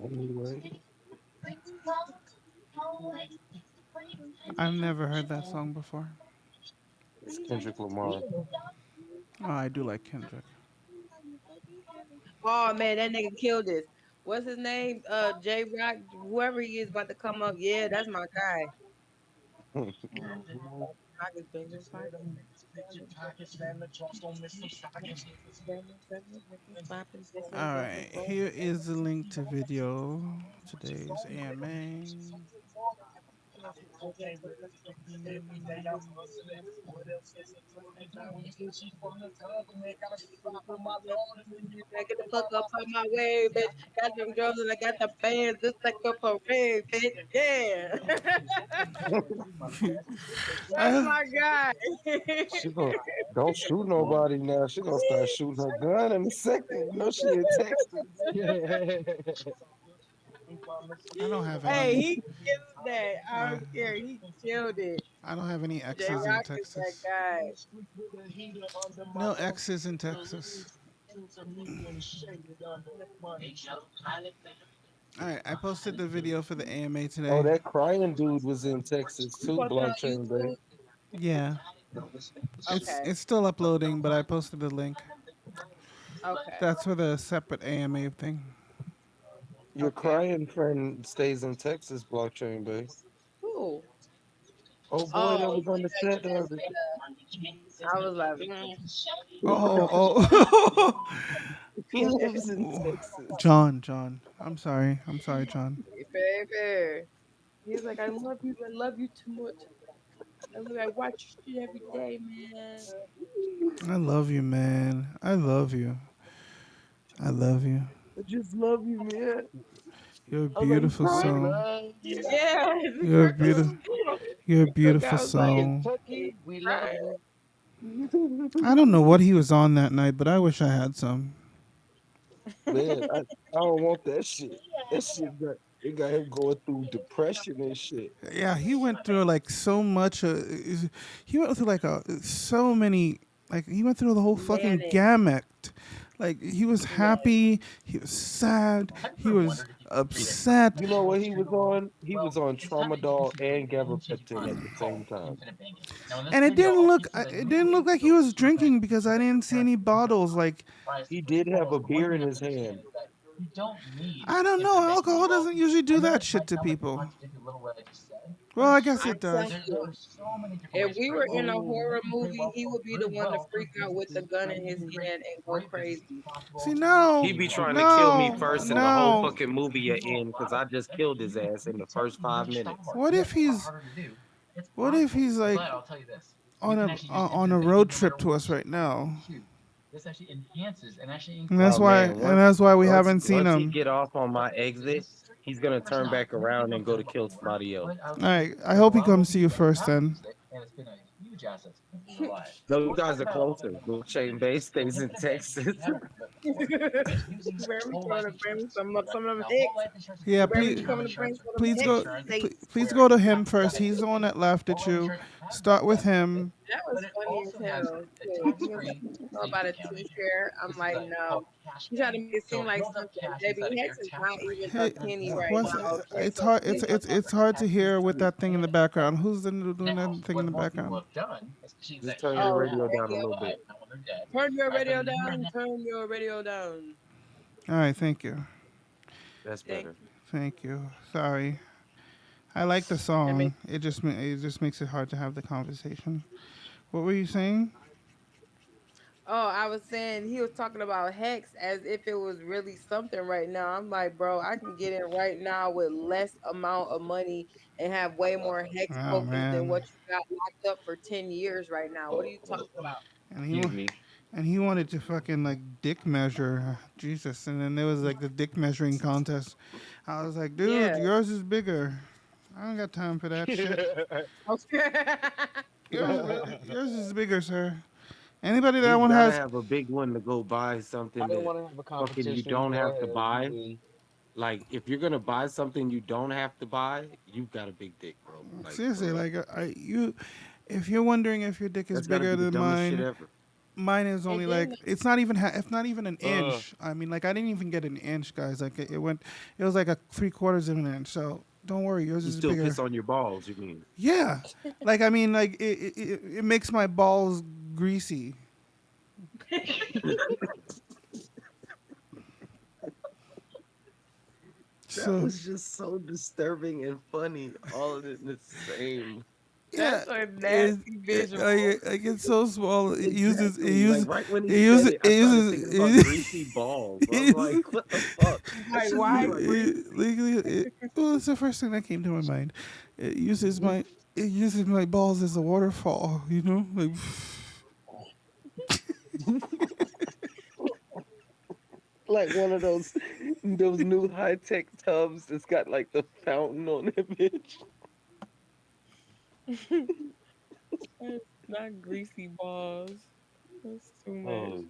Anyway, I've never heard that song before. it's Kendrick Lamar. Oh, I do like Kendrick. Oh man, that nigga killed this. What's his name? J Rock, whoever he is about to come up. Yeah, that's my guy. Rock is banging, All right, here is the link to video. Today's AMA. Get the fuck up on my way, bitch. Got them drums and I got the bands just like a parade, bitch. Yeah. That's I my guy. She gonna don't shoot nobody now. She gonna start shooting her gun in a second. You know she in Texas. I don't have Hey, any. he killed that. I I don't care. He killed it. I don't have any J exes in Rock is that Texas. guy. No exes in Texas. All right, I posted the video for the AMA Oh, today. that crying dude was in Texas You too, posted on blockchain bay. YouTube? Yeah, Okay. it's still uploading, but I posted the link. Okay. That's for the separate AMA thing. Your Okay. crying friend stays in Texas, blockchain bay. Cool. Oh boy, Oh, that was on the yeah, you chat the didn't other. say that. I was like, Oh, oh, He lives in oh. Texas. John. I'm sorry, John. fair, fair. He's like, I love you, but I love you too much. I watch your shit every day, man. I love you, man. I love you. I love you. I just love you, man. You're a I was like, beautiful We crying. soul. love you. Yeah, the You're a cartoon. beautiful. You're a The guy beautiful was like, soul. Kentucky, we love crying. you. I don't know what he was on that night, but I wish I had some. Man, I don't want that shit. That shit got it got him going through depression and shit. Yeah, he went through like so much. He went through like so many. Like he went through the whole fucking Manic. gamut. Like he was Right. happy. He was sad. He was upset. You know what he was on? He was on tramadol and gabapentin at the same time. And it didn't look. It didn't look like he was drinking because I didn't see any bottles. Like He did have a beer in his hand. I don't know. Alcohol doesn't usually do that shit to people. Well, I guess I'm it does. telling you, if we were in a horror movie, he would be the one to freak out with the gun in his hand and go crazy. See, He no, be trying to kill me no, first, and the whole no. fucking movie you in because I just killed his ass in the first 5 minutes. What if he's like on a road trip to us right now? Oh man, And that's why we haven't seen once he him. get off on my exit, he's gonna turn back around and go to kill somebody else. All right, I hope he comes to you first then. No, you guys are closer. Blockchain base stays in Texas. Barry coming to bring me some of them hicks. Yeah, Barry please, coming to bring some of them please hicks. go, please go to him first. He's the one that laughed at you. Start with him. That was funny as hell. Too. He was like, you know about a two-share. I'm like, no. He tried to make it seem like something. Baby, Hex is not even a Hey, penny right what's now. Okay, it's so hard. please don't It's talk hard to about hear with that thing in the background. Who's doing that thing in the background? just turn your oh, radio down a radio. little bit. Turn your radio down. Turn your radio down. All right, thank you, That's Thank better. thank you. Sorry, I like the I mean, song. It just makes it hard to have the conversation. What were you saying? oh, I was saying he was talking about Hex as if it was really something right now. I'm like, bro, I can get in right now with less amount of money and have way more Hex Oh tokens than man, what you got locked up for 10 years right now. What are you talking about? and Excuse me. he wanted to fucking like dick measure Jesus, and then there was like the dick measuring contest. I was like, dude, Yeah. yours is bigger. I don't got time for that shit. Yours is bigger, sir. Anybody that He's one gotta has, have a big one to go buy I something didn't that want to have a fucking you competition. don't Go have to ahead, buy. Lee. Like, if you're gonna buy something you don't have to buy, you've got a big dick, bro. Like, for seriously, real. like if you're wondering if your dick is That's gotta bigger be the than dumbest shit mine, ever. mine is And only then, like it's not even it's not even an Uh, inch. I mean, like I didn't even get an inch, guys. Like it was like a 3/4 of an inch. So don't worry, yours You is still bigger. piss on your balls, you mean? Yeah, like I mean, like it makes my balls greasy. That So was just so disturbing and funny, all in the same. yeah, that's a nasty visual. like it's so small. Exactly. Like right when he said uses it, I started thinking about greasy balls. I was like, what the fuck? Like, why? legally, well, it's the first thing that came to my mind. It uses my it uses my balls as a waterfall. You know, like Like one of those new high tech tubs that's got like the fountain on it, bitch. That's not greasy balls. That's too much. Oh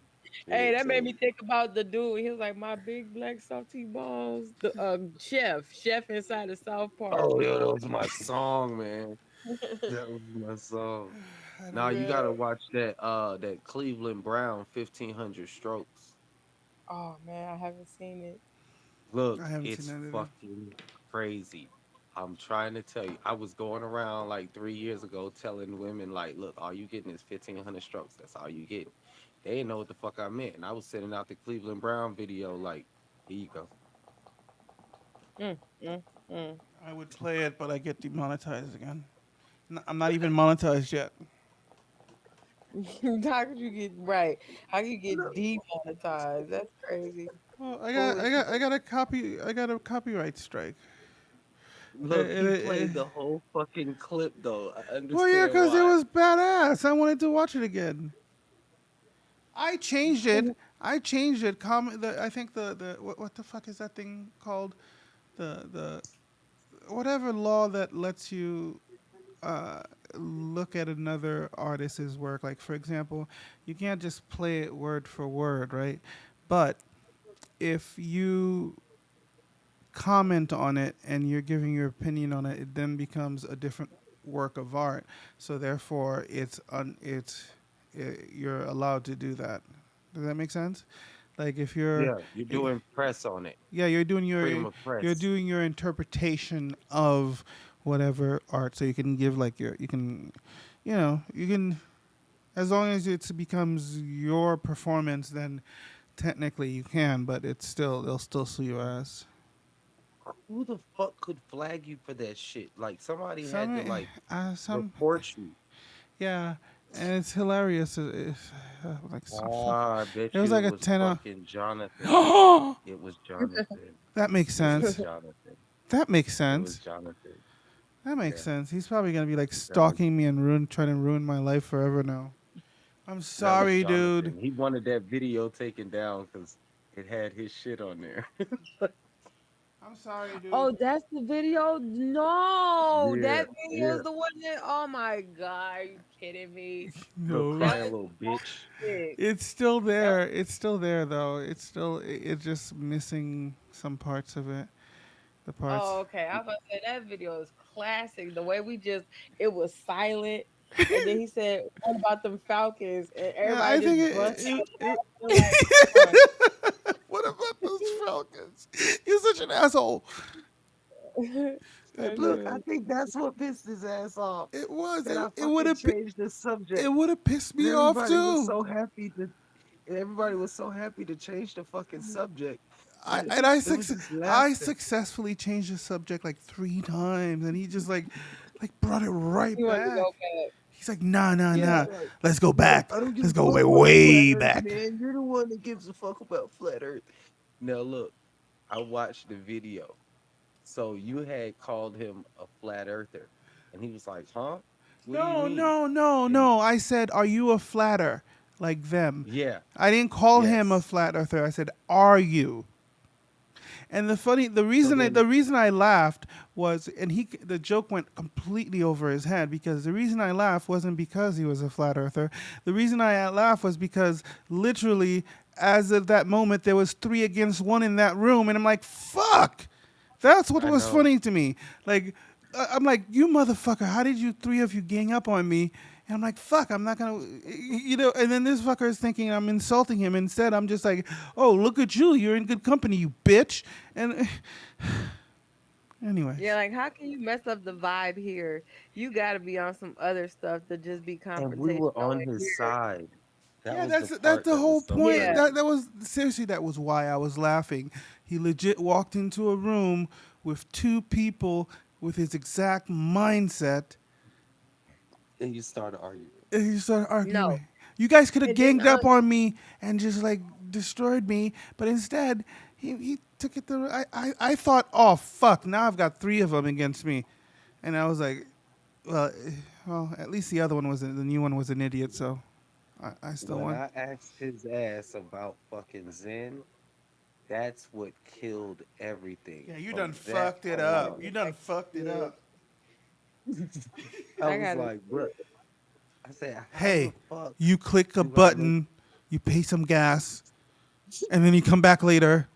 Hey, shit, that made me dude. think about the dude. He was like, "My big black salty balls." The chef inside of South Park. Oh yo, that was my song, man. That was my song. I Now don't you Yeah. gotta watch that Cleveland Brown 1500 strokes. Oh man, I haven't seen it. I Look, haven't seen it's that either. fucking crazy. I'm trying to tell you. I was going around like 3 years ago telling women like, look, all you getting is 1500 strokes. That's all you getting. They didn't know what the fuck I meant. And I was sending out the Cleveland Brown video like, here you go. Mm, mm, mm. I would play it, but I get demonetized again. I'm not even monetized yet. How could you get right? How could you get demonetized? That's crazy. Well, I got I Foolishness. got I got a copy. I got a copyright strike. Look, he played the whole fucking clip though. I Well, yeah, understand because it why. was badass. I wanted to watch it again. I changed it. I changed it. I think the what the fuck is that thing called? The whatever law that lets you uh, look at another artist's work. Like for example, you can't just play it word for word, right? But if you comment on it and you're giving your opinion on it, it then becomes a different work of art. So therefore, you're allowed to do that. Does that make sense? Like if you're Yeah, you're eh, doing press on it. yeah, Freedom of you're press. doing your interpretation of whatever art. So you can give like you can, you can, as long as it becomes your performance, then technically you can. But it's still they'll still sue your ass. Who the fuck could flag you for that shit? Like somebody had to Some like some report you. yeah, and it's hilarious. Like some fuck. Ah, I It bet was you like it a was 10 fucking Jonathan. that It was Jonathan. makes It was sense. Jonathan. That makes It was sense. Jonathan. That makes Yeah, sense. He's probably gonna be like that was stalking me and trying to ruin my life forever now. I'm that was sorry, dude. Jonathan. He wanted that video taken down because it had his shit on there. I'm sorry, dude. Oh, that's the video? No, Yeah, that video yeah. is the one that. Oh my god, are you kidding me? Little No, That crying was little bitch. sick. it's still That there. It's still there though. It's just missing some parts of it. The parts. Oh, okay. I was about to say that video is classic. The way we just it was silent, and then he said, "What about them Falcons?" And Yeah, I everybody just think bust out laughing like, "Come on." what about those Falcons? You're such an asshole. That Look, shit I was think that's what pissed his ass off. It was. That I It would fucking have. changed the It subject. would have pissed And me off too. everybody was so happy to change the fucking subject I that and I it was suc- just I laughter. successfully changed the subject like 3 times, and he just like brought it right he wanted to back. go back. He's like, nah, nah, Yeah, nah. like, Let's go look, back. I don't give Let's a go fuck way, about flat way earth, back. man. You're the one that gives a fuck about flat earth. Now look, I watched the video. So you had called him a flat earther. And he was like, huh? What do you No, mean? no, no, And no. I said, are you a flatter like them? yeah, I didn't call him a yes. flat earther. I said, are you? And So then the reason I laughed was, and the joke went completely over his head because the reason I laughed wasn't because he was a flat earther. The reason I laughed was because literally, as of that moment, there was 3 against 1 in that room, and I'm like, fuck. That's what I was know. funny to me. Like, I'm like, you motherfucker, how did you 3 of you gang up on me? And I'm like, fuck, I'm not gonna, and then this fucker is thinking I'm insulting him. Instead, I'm just like, oh, look at you, you're in good company, you bitch. And, Yeah, anyways. like how can you mess up the vibe here? You got to be on some other stuff to just be And we were confrontational on in his here. side. That Yeah, was the that's part the that whole was so point. Yeah. crazy. That was seriously that was why I was laughing. He legit walked into a room with 2 people with his exact mindset, And you started arguing. and he started No, arguing. You guys could have and then ganged up on me and just like destroyed me, but instead he took it the. I thought, oh fuck, now I've got 3 of them against me. And I was like, well, well, at least the other one was the new one was an idiot, so I still When won. I asked his ass about fucking Zen, that's what killed everything. Yeah, you done From that fucked it point up. on, You done fucked it up. I I was gotta. like, bro, I said, how the Hey, fuck you click a do I make? button, you pay some gas, and then you come back later,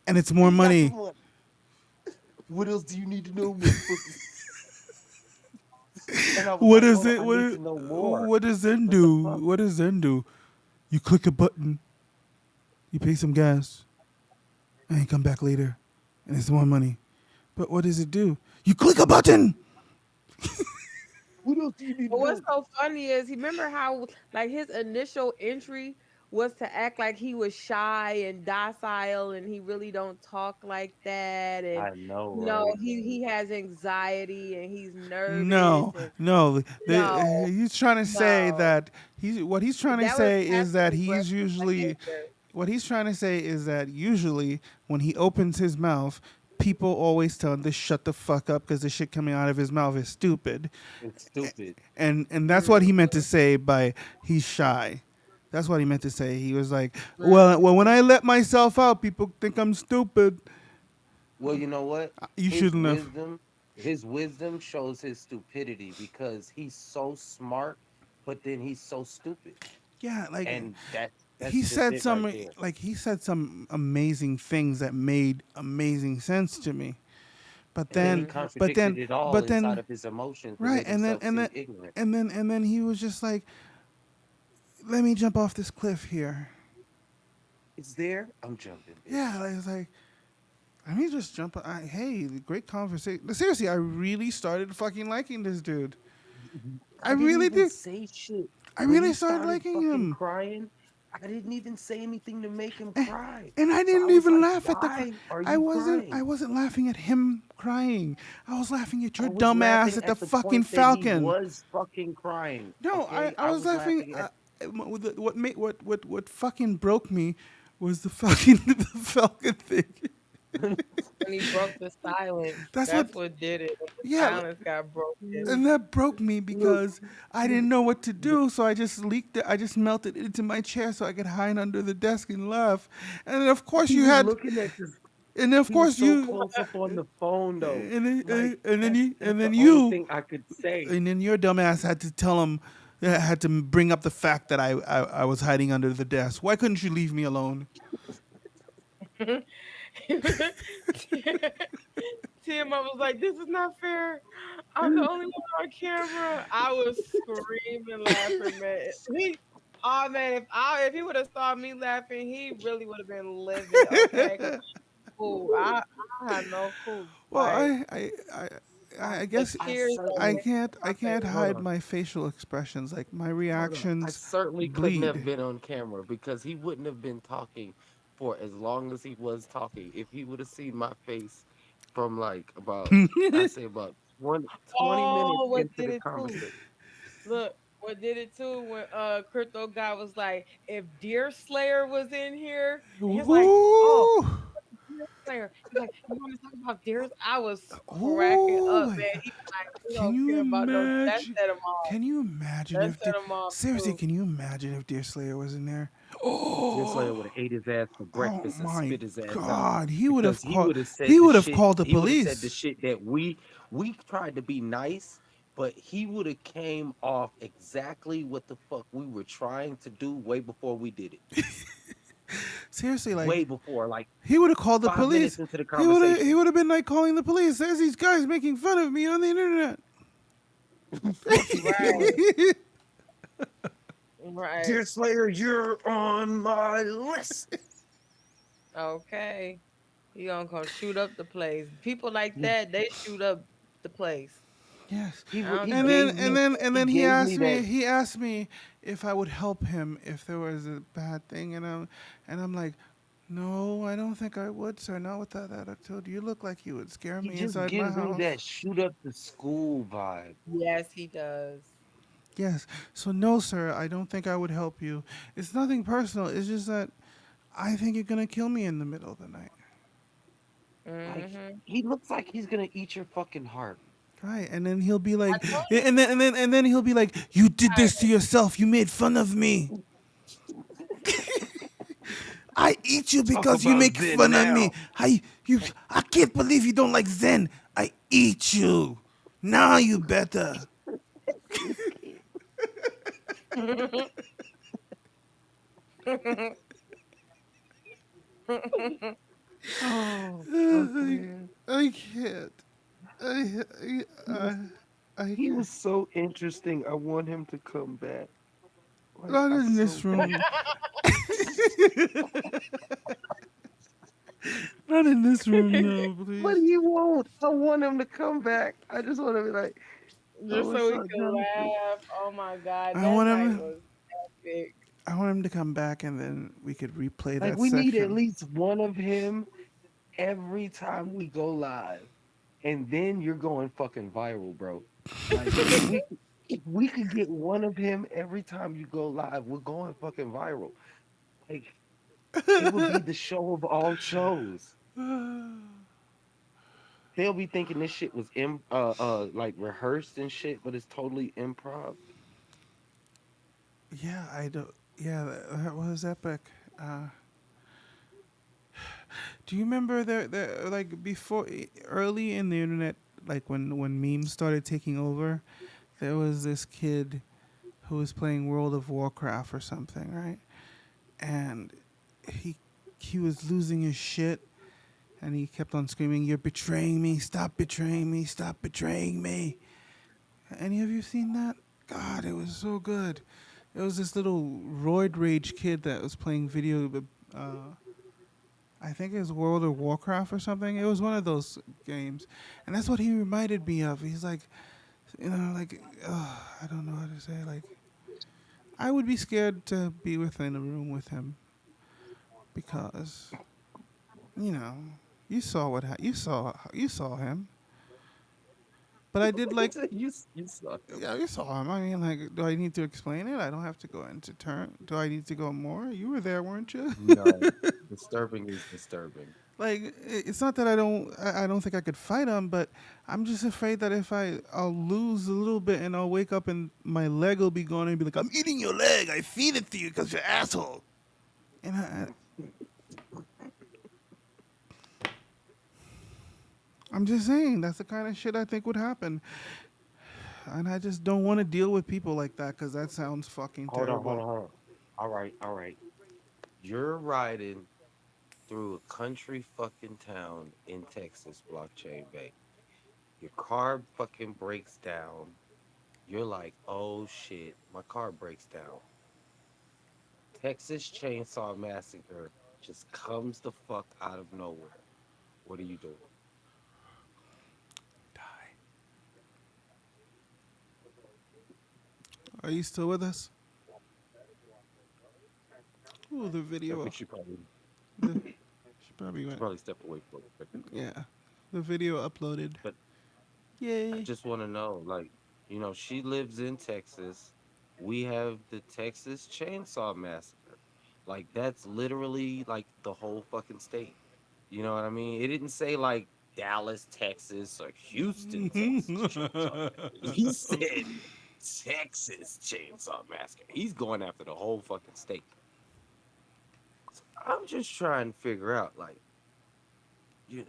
and it's more And you got some money. money. What else do you need to know, motherfucker? And I was What like, is hold on, it? I need to know more. What does Zen What the do? fuck? What does Zen do? You click a button, you pay some gas, and you come back later, and it's more money. But what does it do? You click a button. What else do you need to But what's know? so funny is he remember how like his initial entry was to act like he was shy and docile and he really don't talk like that and I know, you know right? he has anxiety and he's nervous No, and no. no He's trying to say no that what he's trying to that was say is passive that he's aggressive usually behavior. what he's trying to say is that usually when he opens his mouth, people always tell him to shut the fuck up because the shit coming out of his mouth is stupid, It's stupid. and that's what Mm, he meant to say by he's shy. That's what he meant to say. He was like, well, when mm. I let myself out, people think I'm stupid. Well, you know what? You His shouldn't have. wisdom, his wisdom shows his stupidity because he's so smart, but then he's so stupid. Yeah, like And that's he just said it right some there. amazing things that made amazing sense to me. But And then he then, Mhm. but contradicted then, it all but inside then, of his emotions and right, made himself seem ignorant. and then he was just like, "Let me jump off this cliff here." It's there. I'm jumping, Yeah, bitch. like, it's like, let me just jump. Hey, great conversation. Seriously, I really started fucking liking this dude. I I didn't really even did. say shit. I When really he started started liking fucking him. crying, I didn't even say anything to make him Eh, cry. And I So I didn't was even like, laugh at the. why are you I crying? wasn't laughing at him crying. I was laughing at I your was dumb ass laughing at the at the fucking point that he Falcon. was fucking crying. No, Okay, I I was was laughing. laughing at. What fucking broke me was the fucking the Falcon thing. When he broke the silence, That's what. that's what did it. When the Yeah, silence got broken. and that broke me Look, because I didn't know what to do, so I just leaked it. I just melted it into my chair so I could hide under the desk and laugh. And then of course he you was had, looking at this. and then of He was course so you, close up on the phone though. Like and then you, that's the only thing I could say. and then your dumbass had to tell him, had to bring up the fact that I was hiding under the desk. Why couldn't you leave me alone? Tim, I was like, "This is not fair. I'm the only one on camera." I was screaming, laughing, man. He, oh man, if he would have saw me laughing, he really would have been livid. Okay, 'cause cool. I had no clue. Well, Like I the guess I tears that certainly came I down my can't face. hold hide on. my facial expressions. Like my Hold on. I reactions certainly couldn't have bleed. been on camera because he wouldn't have been talking for as long as he was talking. If he would have seen my face from like about, I say about 20 minutes Oh, what into did the it too? conversation. Look, what did it too when Crypto guy was like, if Deer Slayer was in here, and he's like, oh, Ooh, Deer Slayer. He's like, you want to talk about Deer? I was cracking ooh, up, my man. God. He was like, we Can don't you care about no. That imagine? set him off. Can you imagine That if set him off seriously? too. Can you imagine if Dear Slayer was in there? Deerslayer Oh, would have ate his ass for oh breakfast and my spit his ass out God! because he would have He said the would have shit. called the He would have said the police. shit that we tried to be nice, but he would have came off exactly what the fuck we were trying to do way before we did it. Seriously, like Way before, like he would have called the 5 minutes police. into the He conversation. would have been like calling the police. There's these guys making fun of me on the internet. Fuck he would. Right, right. Deerslayer, you're on my list. Okay. He gonna come shoot up the place. People like He, that, they shoot up the place. Yes. I don't he trust gave people like me that. he He gave me asked that. me if I would help him if there was a bad thing, and I'm like, no, I don't think I would, sir. Not with that attitude. You look like you would scare He me just inside my gives me house. that shoot up the school vibe. Yes, he does. Yes. So no, sir. I don't think I would help you. It's nothing personal. It's just that I think you're gonna kill me in the middle of the night. Like Hmm. he looks like he's gonna eat your fucking heart. Right, and then he'll be like, told and then he'll be like, "You did this to yourself. You made fun of me. I eat you Talk because you about make Zen fun of me. now. I can't believe you don't like Zen. I eat you. Now you better." This kid. you. Oh, fuck, I, man. I can't. I, I, He was I, I he can't. was so interesting. I want him to come back. Like Not I in this so room. Not in this room, no, But please. he won't. I want him to come back. I just want to be like, oh, Just so what's we up, could Jonathan? laugh. Oh my god, I that want night him. was epic. I want him to come back, and then we could replay Like that we need at section. least one of him every time we go live, and then you're going fucking viral, bro. Like if we could get one of him every time you go live, we're going fucking viral. Like it would be the show of all shows. They'll be thinking this shit was like rehearsed and shit, but it's totally improv. Yeah, I don't. Yeah, that was epic. Do you remember the like before early in the internet, like when memes started taking over, there was this kid who was playing World of Warcraft or something, right? And he he was losing his shit, and he kept on screaming, "You're betraying me! Stop betraying me! Stop betraying me!" Any of you seen that? God, it was so good. It was this little roid rage kid that was playing video. I think it was World of Warcraft or something. It was one of those games, and that's what he reminded me of. He's like, like, I don't know how to say. Like, I would be scared to be within a room with him because, you know, you saw you saw him. But I did like, You saw him. yeah, you saw him. I mean, like, do I need to explain it? I don't have to go into turn. Do I need to go more? You were there, weren't you? No, disturbing is disturbing. Like, it's not that I don't think I could fight him, but I'm just afraid that if I'll lose a little bit and I'll wake up and my leg will be gone and be like, "I'm eating your leg. I feed it to you because you're asshole." And I'm just saying that's the kind of shit I think would happen, and I just don't want to deal with people like that because that sounds fucking Hold on, hold terrible. on, hold on. All right, all right. You're riding through a country fucking town in Texas, Blockchain Bay. Your car fucking breaks down. You're like, oh shit, my car breaks down. Texas Chainsaw Massacre just comes the fuck out of nowhere. What are you doing? Die. Are you still with us? Oh, the I video. think she probably The she probably she went. probably stepped away for a second. Yeah, the video uploaded. But I Yay. just want to know, like, she lives in Texas. We have the Texas Chainsaw Massacre. Like, that's literally like the whole fucking state. You know what I mean? It didn't say like Dallas, Texas, or Houston, Texas Chainsaw Massacre. He said Texas Chainsaw Massacre. He's going after the whole fucking state. I'm just trying to figure out, like, you know,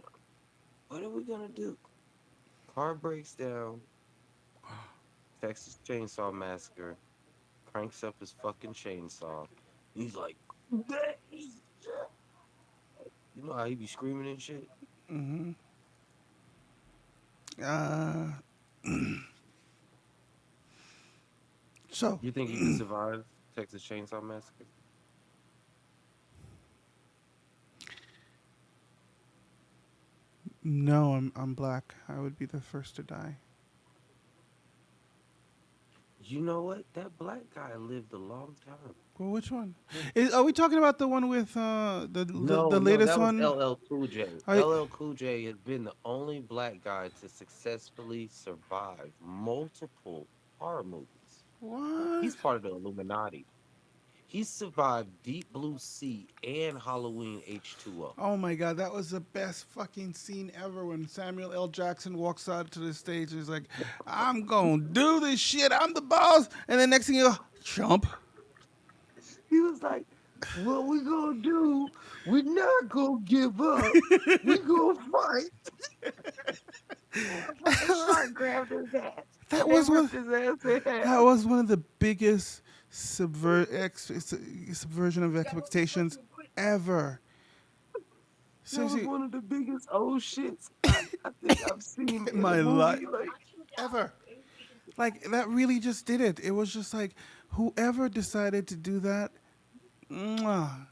what are we gonna do? Car breaks down. Texas Chainsaw Massacre cranks up his fucking chainsaw. He's like, "Bae!" You know how he be screaming and shit? Mm-hmm. Uh, so You think he could survive Texas Chainsaw Massacre? no, I'm black. I would be the first to die. You know what? That black guy lived a long time. Well, which one? Are we talking about the one with No, the no, latest that was one? LL Cool J. I LL Cool J has been the only black guy to successfully survive multiple horror movies. what? He's part of the Illuminati. He survived Deep Blue Sea and Halloween H2O. Oh my god, that was the best fucking scene ever when Samuel L. Jackson walks out to the stage and he's like, I'm gonna do this shit, I'm the boss. And then next thing you know, jump. He was like, "What we gonna do? We not gonna give up. We gonna fight." Motherfucking shark grabbed his ass That and was one ripped his ass in that half. was one of the biggest subversion of expectations ever. That was Seriously, one of the biggest old shits I think I've seen in in a my life movie. Like, ever. Like that really just did it. It was just like whoever decided to do that, mwah,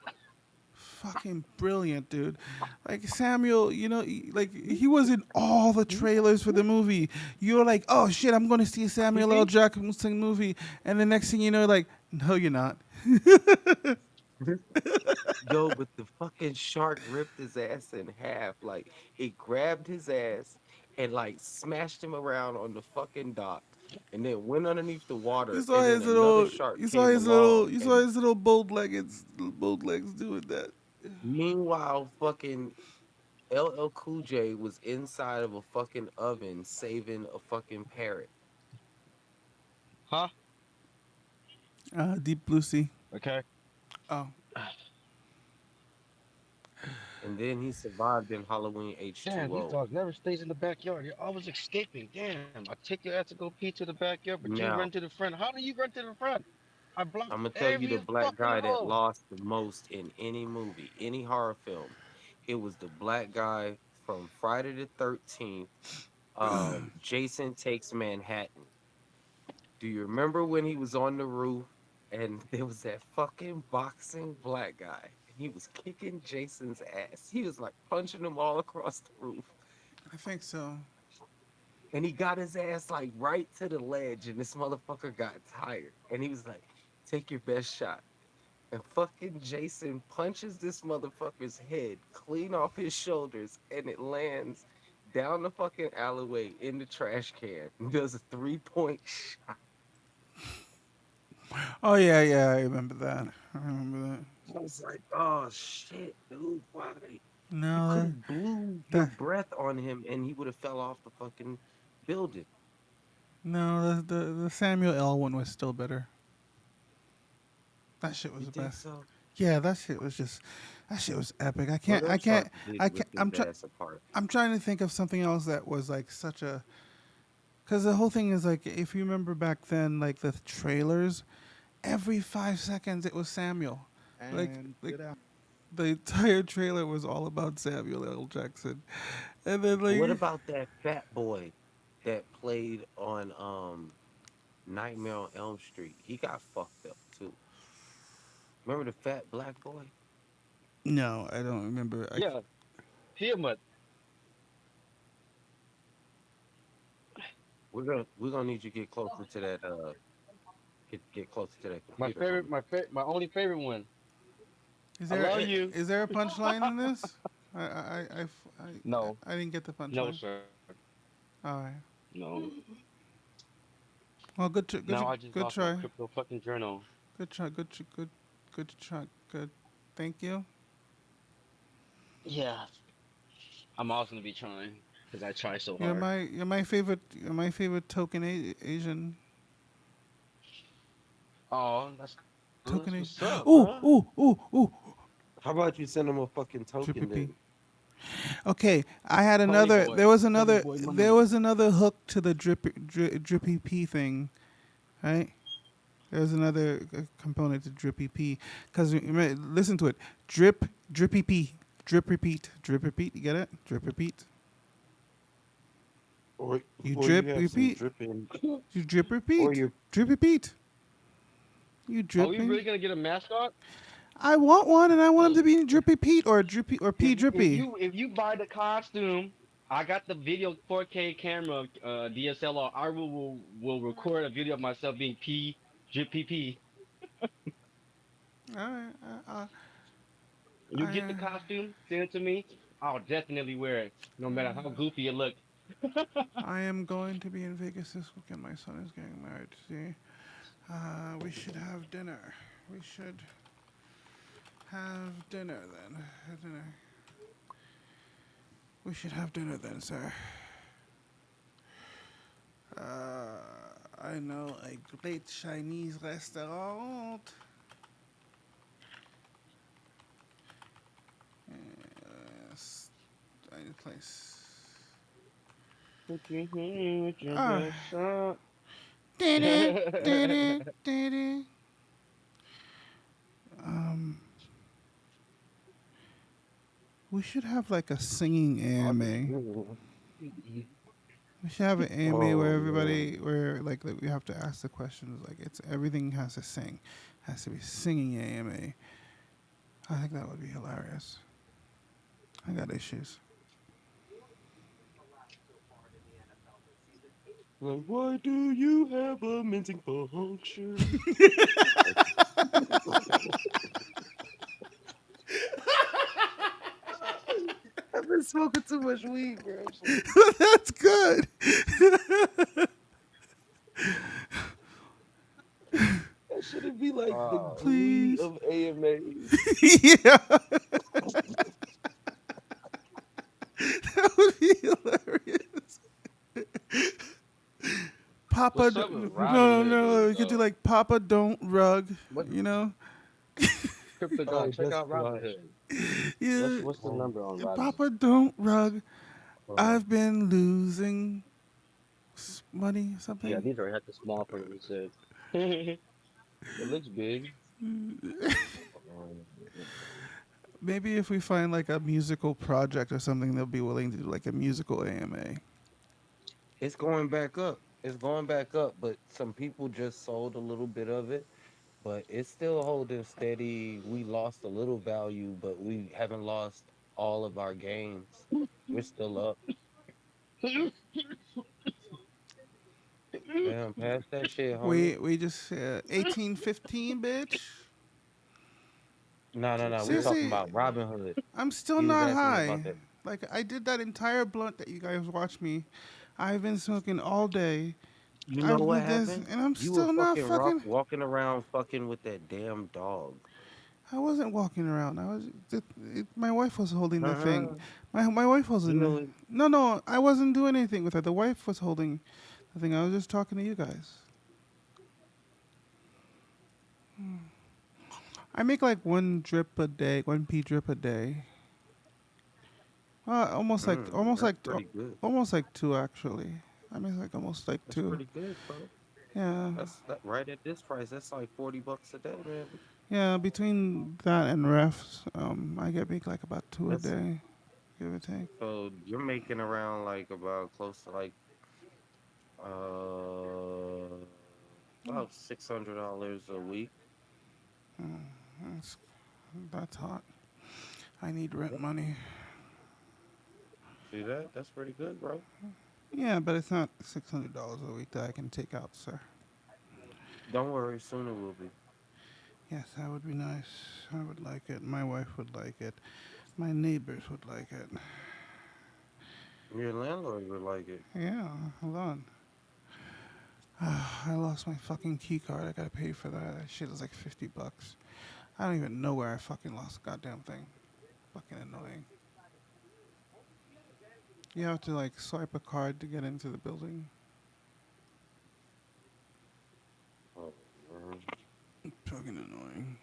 fucking brilliant, dude. Like Samuel, like he was in all the trailers for the movie. You're like, oh shit, I'm going to see a Samuel L. Jackson movie, and the next thing you know, like, no, you're not. yo, but the fucking shark ripped his ass in half. Like, it grabbed his ass and like smashed him around on the fucking dock, and then went underneath the You water, saw and then his another little, shark you saw came his little, along, you saw and his little bold legs doing that. meanwhile, fucking LL Cool J was inside of a fucking oven saving a fucking parrot. Huh? Deep Blue Sea. Okay. Oh, And then he survived in Halloween Damn, these H2O. dogs never stays in the backyard. You're always escaping. Damn, I take your ass to go pee to the backyard, but you run Now, to the front. How do you run to the front? I blocked I'm gonna tell you the every black fucking guy that hole. lost the most in any movie, any horror film. It was the black guy from Friday the 13th. Jason Takes Manhattan. Do you remember when he was on the roof and there was that fucking boxing black guy and he was kicking Jason's ass? He was like punching him all across the roof. I think so. And he got his ass like right to the ledge, and this motherfucker got tired. And he was like, "Take your best shot." And fucking Jason punches this motherfucker's head clean off his shoulders, and it lands down the fucking alleyway in the trash can. And does a 3-point shot. Oh yeah, yeah, I remember that. I remember that. I was like, "Oh shit, dude, why?" You could No, have blew your that breath on him, and he would have fell off the fucking building. no, the Samuel L. one was still better. That shit was You the think best. so? Yeah, that shit was epic. Well, them sharks did I rip can't. his ass apart. I'm trying to think of something else that was like because the whole thing is like, if you remember back then, like the trailers, every 5 seconds it was Samuel, like And like good afternoon. the entire trailer was all about Samuel L. Jackson, and then What like about that fat boy that played on Nightmare on Elm Street? He got fucked up too. Remember the fat black boy? no, I don't remember. Yeah, Tiamat. We're gonna need you to get closer to that get closer to that My computer, favorite, homie. my only favorite one. Is I there love you. is there a punchline in this? No, I didn't get the no, punchline. sir. All right. No. Well, Now I just good lost my try. crypto fucking journal. Good try. Good try. Good. Thank you. Yeah, I'm also gonna be trying because I try so hard. You're my favorite token Asian. Oh, that's cool. That's Token Asian. what's up, Ooh, bro. ooh, ooh, ooh. How about you send him a fucking Drippy token P. then? Okay, I had Tony another. boy, Tony boy, money There boy. was another hook to the Drippy P thing, right? There's another component to Drippy P, because listen to it. Drippy P, drip repeat. You get it? Drip repeat. Or You or you drip have some repeat. dripping, You drip or repeat. you Drip repeat. You Are we dripping. really gonna get a mascot? I want one, and I want him to be Drippy Pete or Drippy or P Drippy. If you buy the costume, I got the video 4K camera DSLR. I will record a video of myself being P. All right, You get I the costume, send it to me. I'll definitely wear it, no matter how goofy it look. I am going to be in Vegas this weekend. My son is getting married. See, we should have dinner. we should have dinner then. Dinner. We should have dinner then, sir. I know a great Chinese restaurant. Yes, any place. What you hear with your Ah, best shot? did it, did it, did it. Um, we should have like a singing All the AMA. good. We should have an AMA Oh where man. everybody, where like we have to ask the questions. Like it's everything has to sing, has to be singing AMA. I think that would be hilarious. I got issues. Like, why do you have a minting function? I've been smoking too much weed, bro. That's good. That shouldn't be like the Oh, glee Please. of AMAs. Yeah, that would be hilarious. Papa, what's up with Robin no, no, Hood no. though? We could do like Papa don't rug. What You know, crypto Oh, god? Check that's out Robin right. Hood. yeah. What's the Oh, number on Robin? Papa don't rug. oh. I've been losing money or Yeah, something. these are hecka small for you. Said it looks big. Um, Maybe if we find like a musical project or something, they'll be willing to do like a musical AMA. it's going back up. It's going back up, but some people just sold a little bit of it, but it's still holding steady. We lost a little value, but we haven't lost all of our gains. We're still up. Damn, pass that shit, homie. We just 1815, bitch. No, no, no. We talking Seriously, about Robin Hood. I'm still He was not asking about high. that. Like I did that entire blunt that you guys watched me. I've been smoking all day. You know I've what been this, happened? and I'm You were still not fucking. walking around fucking with that damn dog. I wasn't walking around. My wife was holding the thing. Uh-huh. My wife was You in. know it. No, no, I wasn't doing anything with her. The wife was holding the thing. I was just talking to you guys. I make like one drip a day, one pea drip a day. That's pretty good. Almost like two actually. I mean, like almost like That's two. pretty good, bro. Yeah, That's that right at this price. That's like $40 a day, man. yeah. Between that and refs, I get make like about two a That's day, give or take. so you're making around like about close to like uh about $600 a week. That's that's hot. I need rent Yep. money. See that? That's pretty good, bro. Yeah, but it's not $600 a week that I can take out, sir. Don't worry, soon it will be. Yes, that would be nice. I would like it. My wife would like it. My neighbors would like it. Your landlord would like it. Yeah, hold on. I lost my fucking key card. I gotta pay for that. That shit is like $50. I don't even know where I fucking lost the goddamn thing. Fucking annoying. You have to like swipe a card to get into the building. Oh, man. Fucking annoying.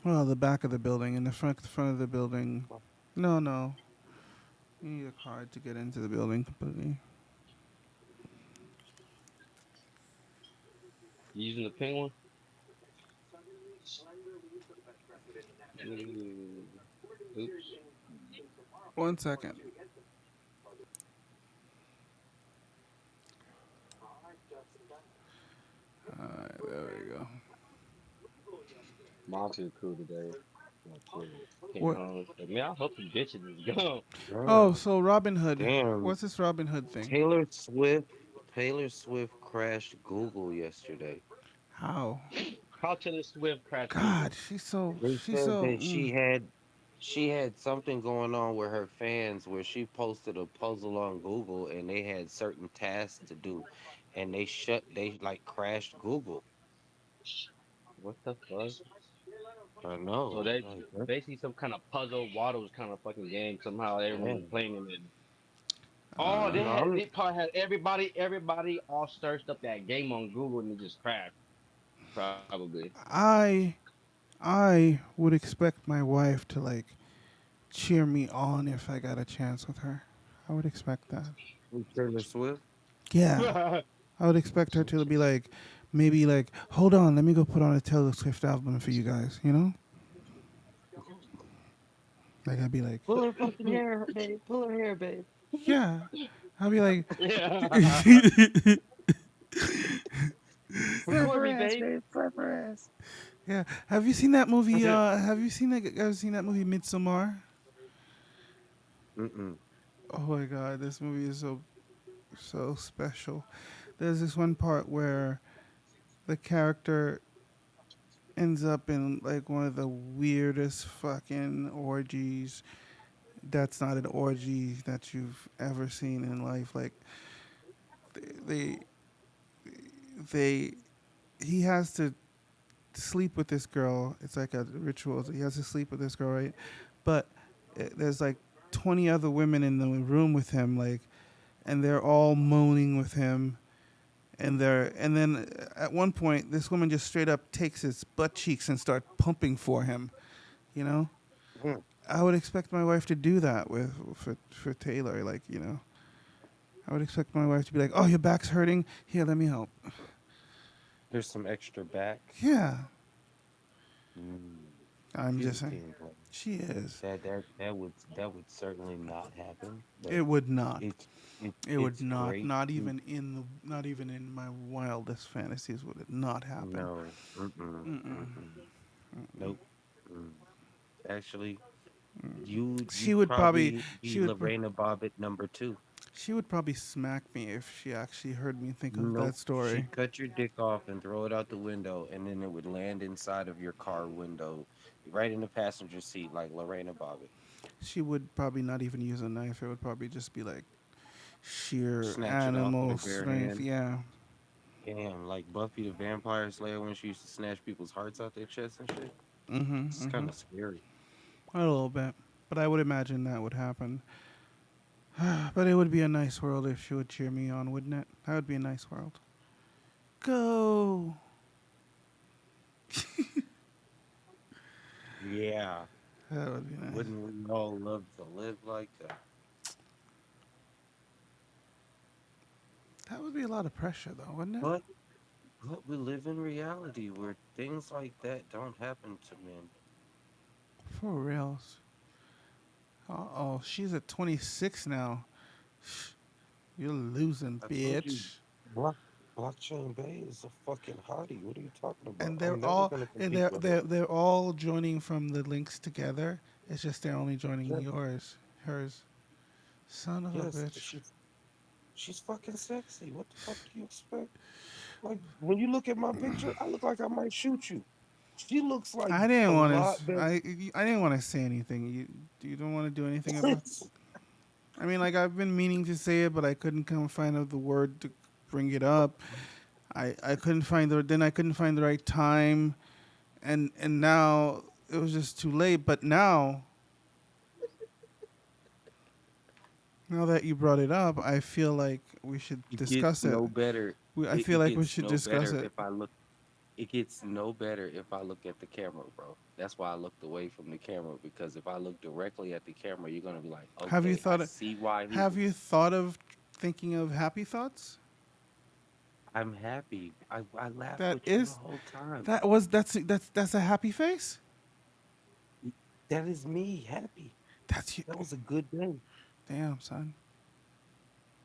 Well, the back of the building and the front of the building. No, no. You need a card to get into the building completely. You using the pink one? Mm, oops. 1 second. Alright, there we go. Monster cool today. Not chilling. Came What? home. Said, man, I hope the bitches is gone. Oh, Damn. so Robin Hood. Damn. What's this Robin Hood thing? Taylor Swift Taylor Swift crashed Google yesterday. How? How Taylor Swift crash God, Google? They she's said so. that she had something going on with her fans where she posted a puzzle on Google and they had certain tasks to do and they like crashed Google. What the fuck? I So know. they Like, that, basically some kind of puzzle waddles kind of fucking game. Somehow everyone was man. playing it. And oh, You Uh, know, I'm. they probably had everybody all searched up that game on Google and it just crashed. Probably. I I would expect my wife to like cheer me on if I got a chance with her. I would expect that. I'm Taylor Swift. Yeah, I would expect her to be like, maybe like, hold on, let me go put on a Taylor Swift album for you guys. You know, like I'd be like, Pull her fucking hair, babe. Pull her hair, babe. yeah, I'd be like, Yeah. Flip Record her me, ass, babe. babe. Flip her ass. yeah. Have you seen that movie? Have you seen that movie Midsommar? Mm-mm. Oh my god, this movie is so special. There's this one part where the character ends up in like one of the weirdest fucking orgies. That's not an orgy that you've ever seen in life. Like they they he has to sleep with this girl. It's like a ritual. He has to sleep with this girl, right? But there's like 20 other women in the room with him, like, and they're all moaning with him. And then at one point, this woman just straight up takes his butt cheeks and start pumping for him. You know, Mm. I would expect my wife to do that for Taylor. Like, I would expect my wife to be like, "Oh, your back's hurting. Here, let me help." There's some extra back. Yeah, Mm. I'm She's just a saying. team player. She is. That would certainly not happen. But It would not. it's it It would it's not. great. Not even in my wildest fantasies would it not happen. No. Mm-mm. Mm-mm. Mm-mm. Nope. Mm. Actually, you'd She you'd would probably. probably be She would. Lorena Bobbitt number two. She would probably smack me if she actually heard me think of that Nope. story. She'd cut your dick off and throw it out the window, and then it would land inside of your car window, right in the passenger seat, like Lorena Bobbitt. She would probably not even use a knife. It would probably just be like sheer Snatch it off with her animal bare strength. hand. Yeah. Damn, like Buffy the Vampire Slayer when she used to snatch people's hearts out their chests and shit. Mm-hmm. It's kind Mm-hmm. of scary. A little bit, but I would imagine that would happen. But it would be a nice world if she would cheer me on, wouldn't it? That would be a nice world. Go. Yeah. That would be nice. Wouldn't we all love to live like that? That would be a lot of pressure, though, wouldn't it? But but we live in reality where things like that don't happen to men. For reals. Oh, she's at 26 now. You're losing, I told you, bitch. block blockchain Bay is a fucking hottie. What are you talking about? And I'm they're never all gonna and compete they're with they're her. they're all joining from the links together. It's just they're only joining Yeah, hers. Son of a yes, bitch. she's fucking sexy. What the fuck do you expect? Like when you look at my picture, I look like I might shoot you. She looks like I a didn't want to. lot better. I didn't want to say anything. You don't want to do anything about. I mean, like I've been meaning to say it, but I couldn't come find the word to bring it up. I couldn't find I couldn't find the right time, and now it was just too late. But now that you brought it up, I feel like we should It gets discuss it. no better. I It, feel it like we gets should no discuss better it. if I look. It gets no better if I look at the camera, bro. That's why I looked away from the camera because if I look directly at the camera, you're gonna be like, Have you okay, I thought? see why he Have you was. thought of thinking of happy thoughts? I'm happy. I laughed That with you the is whole time. that's a happy face. That is me happy. That's you. That was a good day. Damn, son.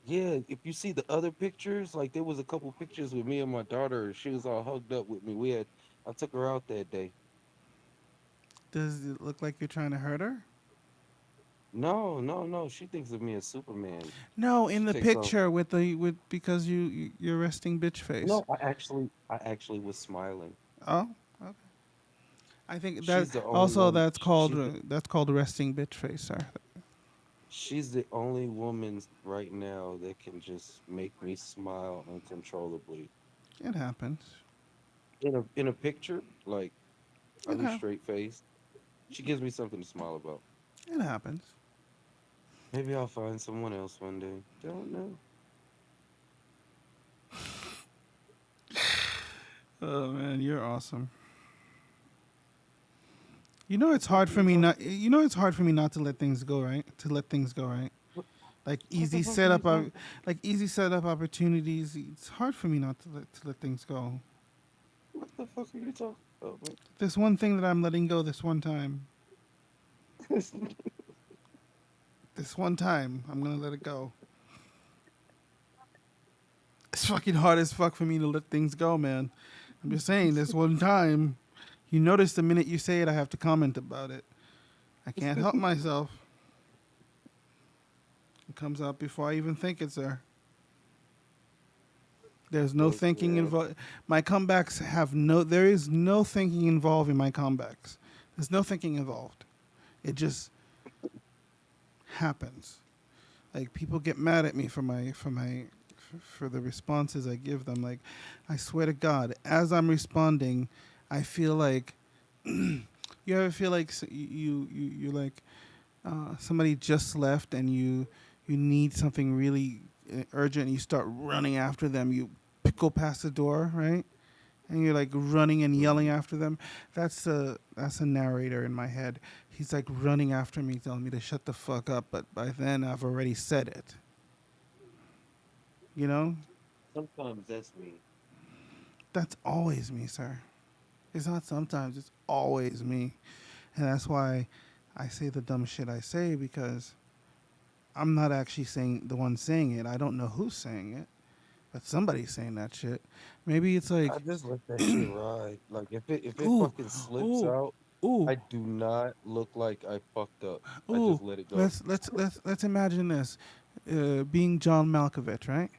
Yeah, if you see the other pictures, like there was a couple pictures with me and my daughter. She was all hugged up with me. I took her out that day. Does it look like you're trying to hurt her? No, no, no. She thinks of me as Superman. No, in She the takes off. picture with because you're resting bitch face. No, I actually was smiling. Oh, okay. I think that She's the only also woman. that's called resting bitch face, sir. She's the only woman right now that can just make me smile uncontrollably. It happens. in a picture, like I It do ha- straight face. She gives me something to smile about. it happens. Maybe I'll find someone else one day. Don't know. Oh man, you're awesome. You know it's Fuck hard are for you me talking? not. You know it's hard for me not to let things go. Right? To let things go. Right? What, Like what the easy fuck are you setup. talking? Like easy setup opportunities. It's hard for me not to let things go. What the fuck are you talking about, man? This one thing that I'm letting go. This one time. This one time. I'm gonna let it go. It's fucking hard as fuck for me to let things go, man. I'm just saying. This one time. You notice the minute you say it, I have to comment about it. I can't help myself. It comes out before I even think it's there. There's no Look, thinking man. involved. My comebacks have no. There is no thinking involved in my comebacks. There's no thinking involved. It just happens. Like people get mad at me for the responses I give them. Like, I swear to God, as I'm responding, I feel like you ever feel like you're like somebody just left and you need something really urgent. And you start running after them. You go past the door, right? And you're like running and yelling Mhm. after them. That's a narrator in my head. He's like running after me, telling me to shut the fuck up. But by then, I've already said it. You know, Sometimes that's me. that's always me, sir. It's not sometimes. It's always me, and that's why I say the dumb shit I say because I'm not actually saying the one saying it. I don't know who's saying it, but somebody's saying that shit. Maybe it's I like, just let that shit ride. Like if it ooh, fucking slips ooh, out, ooh, I do not look like I fucked up. I ooh. just let it go. Let's imagine this, being John Malkovich, right?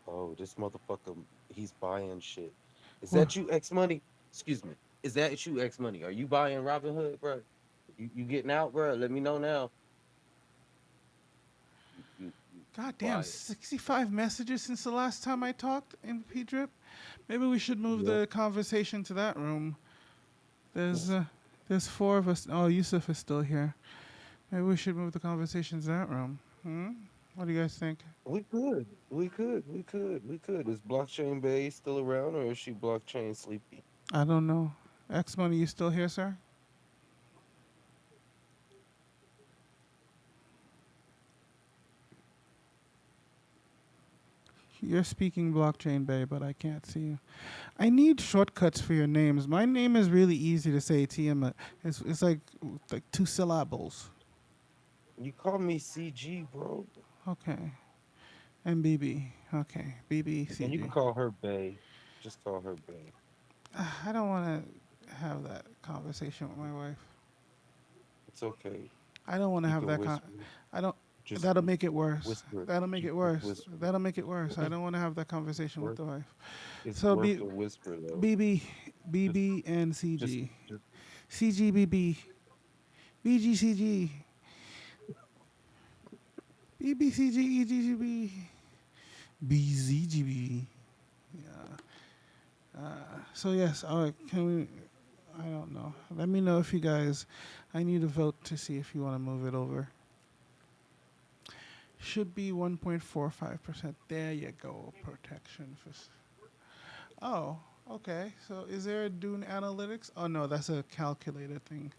Oh, this motherfucker, he's buying shit. Is Well, that you, X Money? Excuse me. Is that you, X Money? Are you buying Robin Hood, bro? You getting out, bro? Let me know now. You God damn, buy it. 65 messages since the last time I talked in P Drip. Maybe we should move Yep. the conversation to that room. There's uh, there's four of us. Oh, Yusuf is still here. Maybe we should move the conversation to that room. Hmm? What do you guys think? We could. We could. Is Blockchain Bay still around or is she blockchain sleepy? I don't know. X Money, you still here, sir? You're speaking blockchain bay, but I can't see you. I need shortcuts for your names. My name is really easy to say, TM. It's like two syllables. You call me CG, bro. Okay. And BB. Okay. And you can BBCG. call her Bay. Just call her Bay. I don't want to have that conversation with my wife. It's okay. I don't want to You have can that whisper. I don't. Just That'll make it worse. whisper. That'll make Keep it just worse. whisper. That'll make it worse. I don't want to have that conversation with Worth the wife. it's So worth a whisper though. BB, Just BB, and just CG. just CG, BB, BGCG, BBCG, EGGB, BZGB. Yeah. So yes, can we? I don't know. Let me know if you guys. I need a vote to see if you want to move it over. Should be 1.45%. There you go. Protection for. Oh, okay. So is there a Dune Analytics? Oh no, that's a calculator thing.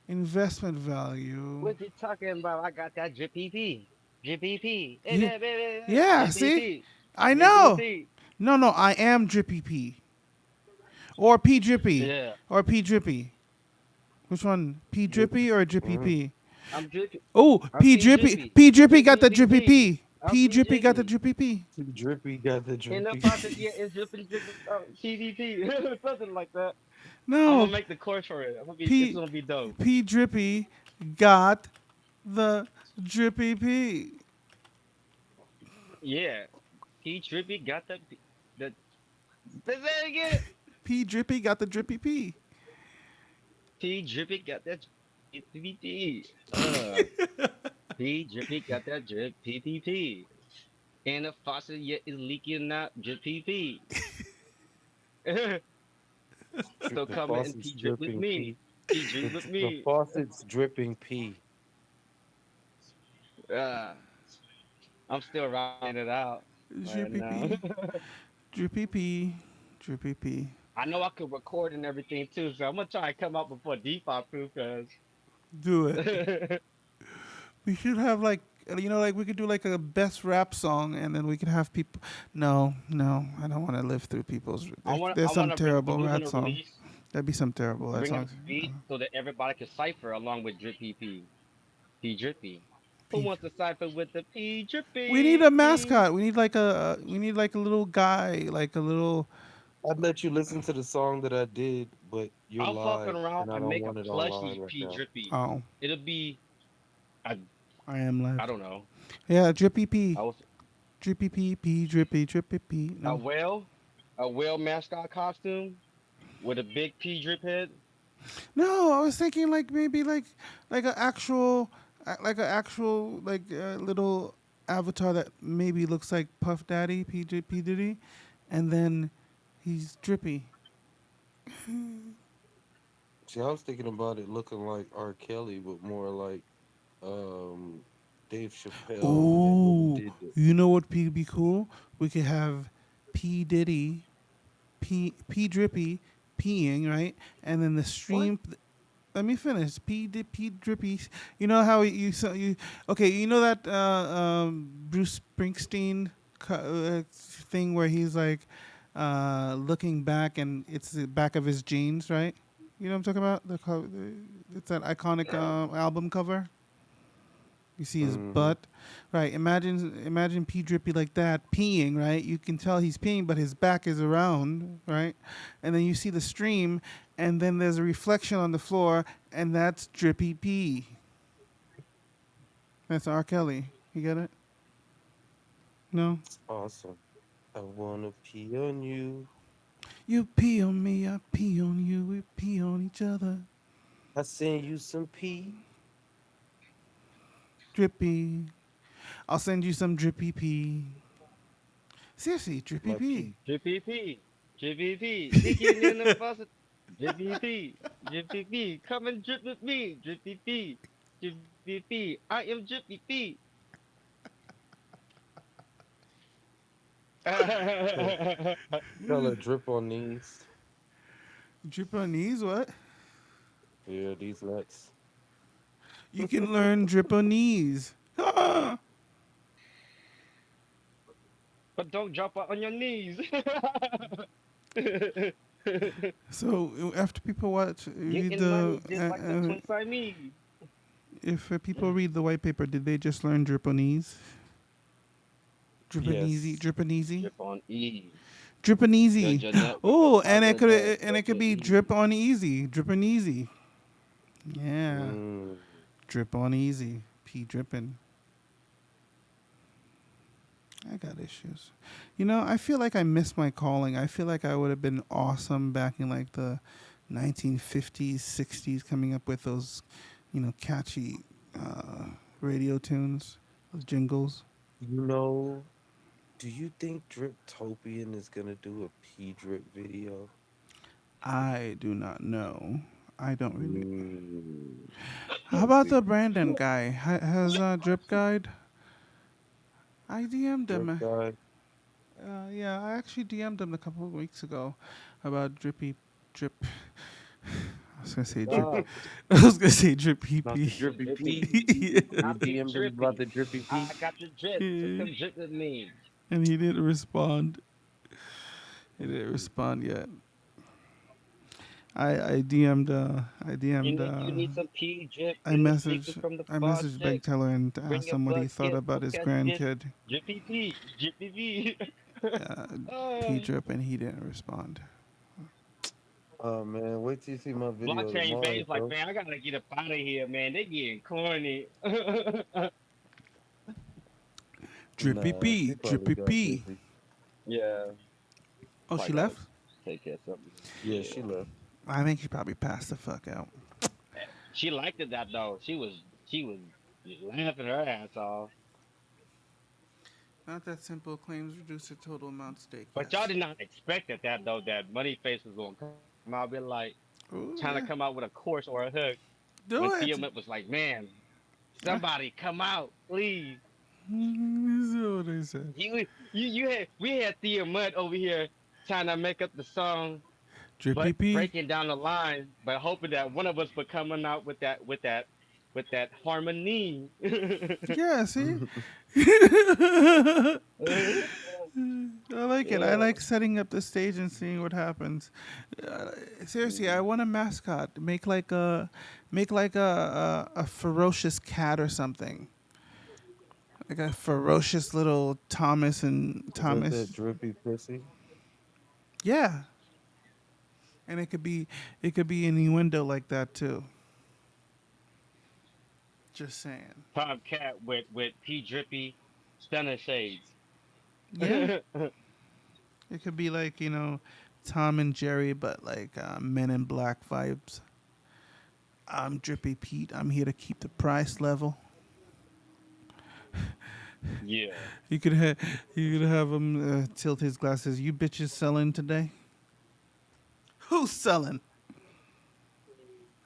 Investment value. What you talking about? I got that GPP. GPP. Hey, Yeah, there, baby. yeah. See, GPP. I know. GPP. No, no, I am Drippy P or P Drippy Yeah. or P Drippy. Which one? P yep. Drippy or Drippy Mm. P? I'm drippy. Oh, I'm P P Drippy. drippy. P Drippy got the Drippy GPP. P. I'm P P Drippy got the drippy. Drippy P. Too drippy got the In the drippy. faucet, yeah, it's dripping, dripping. PvP. Something like that. I'm gonna No, make the course for it. It's P gonna be dope. P Drippy got the Drippy P. Yeah. P drippy got the say that again. P Drippy got the Drippy P. P drippy got that PvP. P drippy got that drip PvP. And the faucet, yeah, is leaking out drip PvP. So The come and faucet's pee drip with dripping me. pee. Pee drip with The me. faucet's dripping pee. Uh, I'm still riding it out right Drippy now. pee. Drippy pee. Drippy pee. I know I could record and everything too, so I'm gonna try and come up before DeFi proof because Do it. We should have like like we could do like a best rap song, and then we could have people. No, no, I don't want to live through people's. There's I some wanna bring terrible we're rap gonna song. release That'd be some terrible rap bring out songs. a beat so that everybody can cipher along with Drippy P. P Drippy. Who P. wants to cipher with the P We need a Drippy? mascot. We need like a little guy, like a little. I'd let you listen to the song that I did, but you're I'll fucking live, around and I and don't make a want it online plushie right P now. Drippy. Oh, It'll be I I am live. I don't know. Yeah, drippy pee. I was Drippy pee pee. Drippy drippy pee. a No. whale, a whale mascot costume with a big P drip head. No, I was thinking like maybe like an actual little avatar that maybe looks like Puff Daddy, P Diddy, and then he's drippy. See, I was thinking about it looking like R. Kelly, but more like um Dave Chappelle when he Ooh, did the. you know what would be cool? We could have P Diddy, P Drippy peeing, right? And then the What? stream. Let me finish. P Drippy. You know how you okay? You know that Bruce Springsteen thing where he's like looking back and it's the back of his jeans, right? You know what I'm talking about? It's that iconic album cover. You see his Mm-hmm. butt, right? Imagine P Drippy like that peeing, right? You can tell he's peeing, but his back is around, right? And then you see the stream, and then there's a reflection on the floor, and that's Drippy P. That's R. Kelly. You get it? No? It's awesome. I wanna pee on you. You pee on me, I pee on you, we pee on each other. I send you some pee. Drippy. I'll send you some Drippy P. Seriously, Drippy My P. pee. Drippy P. Drippy P. Digging in the faucet. Drippy P. Drippy P. Come and drip with me. Drippy P. Drippy P. I am Drippy P. Tell tell her drip on these. Drip on knees, what? Yeah, these nuts. You can learn drip on knees. But don't drop it on your knees. So after people read Getting the money just like the twin Siamese. if people read the white paper, did they just learn Japanese? Japanese, Yes. Japanese, Drip on ease. Judge Japanese. your network Oh, and it deposit could that. and it Judge could your be ease. drip on easy, Japanese. Yeah, Mm. drip on easy. P dripping. I got issues. I feel like I missed my calling. I feel like I would have been awesome back in like the 1950s, 60s, coming up with those, catchy radio tunes, those jingles. You know, do you think Driptopian is gonna do a P drip video? I do not know. I don't really. Mm. How about the Brandon guy? Has Drip Guide? I DM'd Drip him. guy? Yeah, I actually DM'd him a couple of weeks ago about drippy drip. I was gonna say drip. Uh, I was gonna say drippy Not the pee. drippy drippy. P? You I be DM'd him about drippy. the drippy I P? got your drip, so come drip with me. And he didn't respond. He didn't respond yet. I DM'd. I DM'd. You need some P drip I in the sleeping messaged. from the I messaged Big project. Teller and Bring asked your him what he thought bucket, about look his at this. grandkid, Drippy P. Drippy P. uh, P Drip, and he didn't respond. Oh man, wait till you see my video Blockchain tomorrow, Bay's like, bro. man, I gotta get up out of here, man. They getting corny. Drippy Nah, she P, probably Drippy got P. busy. Yeah. Oh, Probably she gotta left? take care of something. Yeah, she left. I think she probably passed the fuck out. She liked it that though. She was laughing her ass off. Not that simple. Claims reduce the total amount stake. But y'all Yes. did not expect that though. That Money Face was gonna come out, be like trying Oh to come yeah. out with a course or a hook when Do it. Theomet was like, "Man, Ah. somebody come out, please." So what I said. You had we had Theomet over here trying to make up the song, Drippy but P. breaking down the line, but hoping that one of us would coming out with that harmony. Yeah, see? I like it. I Yeah. like setting up the stage and seeing what happens. Uh, Seriously, I want a mascot. Make like a ferocious cat or something. Like a ferocious little Thomas and Is that that Thomas. drippy pussy? Yeah, and it could be an innuendo like that too. Just saying. Tomcat with P drippy stunner shades. Yeah, it could be like Tom and Jerry, but like Men in Black vibes. I'm Drippy Pete. I'm here to keep the price level. Yeah. You could you could have him tilt his glasses. You bitches selling today? Who's selling?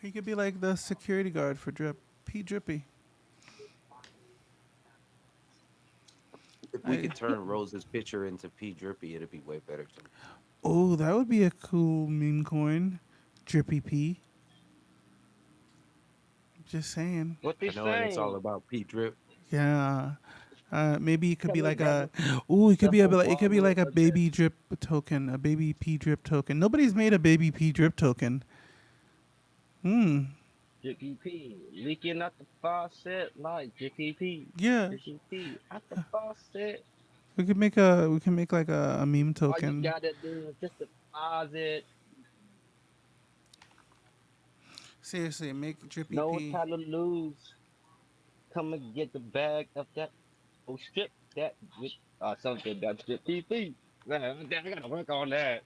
He could be like the security guard for P Drippy. If we I could turn Rose's picture into P Drippy, it'd be way better too. Oh, that would be a cool meme coin. Drippy P. Just saying. What I they know, and it's all saying? about P Drip. Yeah. Maybe it could be Coming like down a. Ooh, it could be a. double It could be bottle like a of that baby drip token, a baby P drip token. Nobody's made a baby P drip token. Hmm. GPP leaking out the faucet like GPP. Yeah. GPP out the faucet. We can make like a meme All you token. gotta do is just deposit. Seriously, make Drippy No P. time to lose. Come and get the bag of that. Oh, strip that with something that's GPP. Man, I gotta work on that.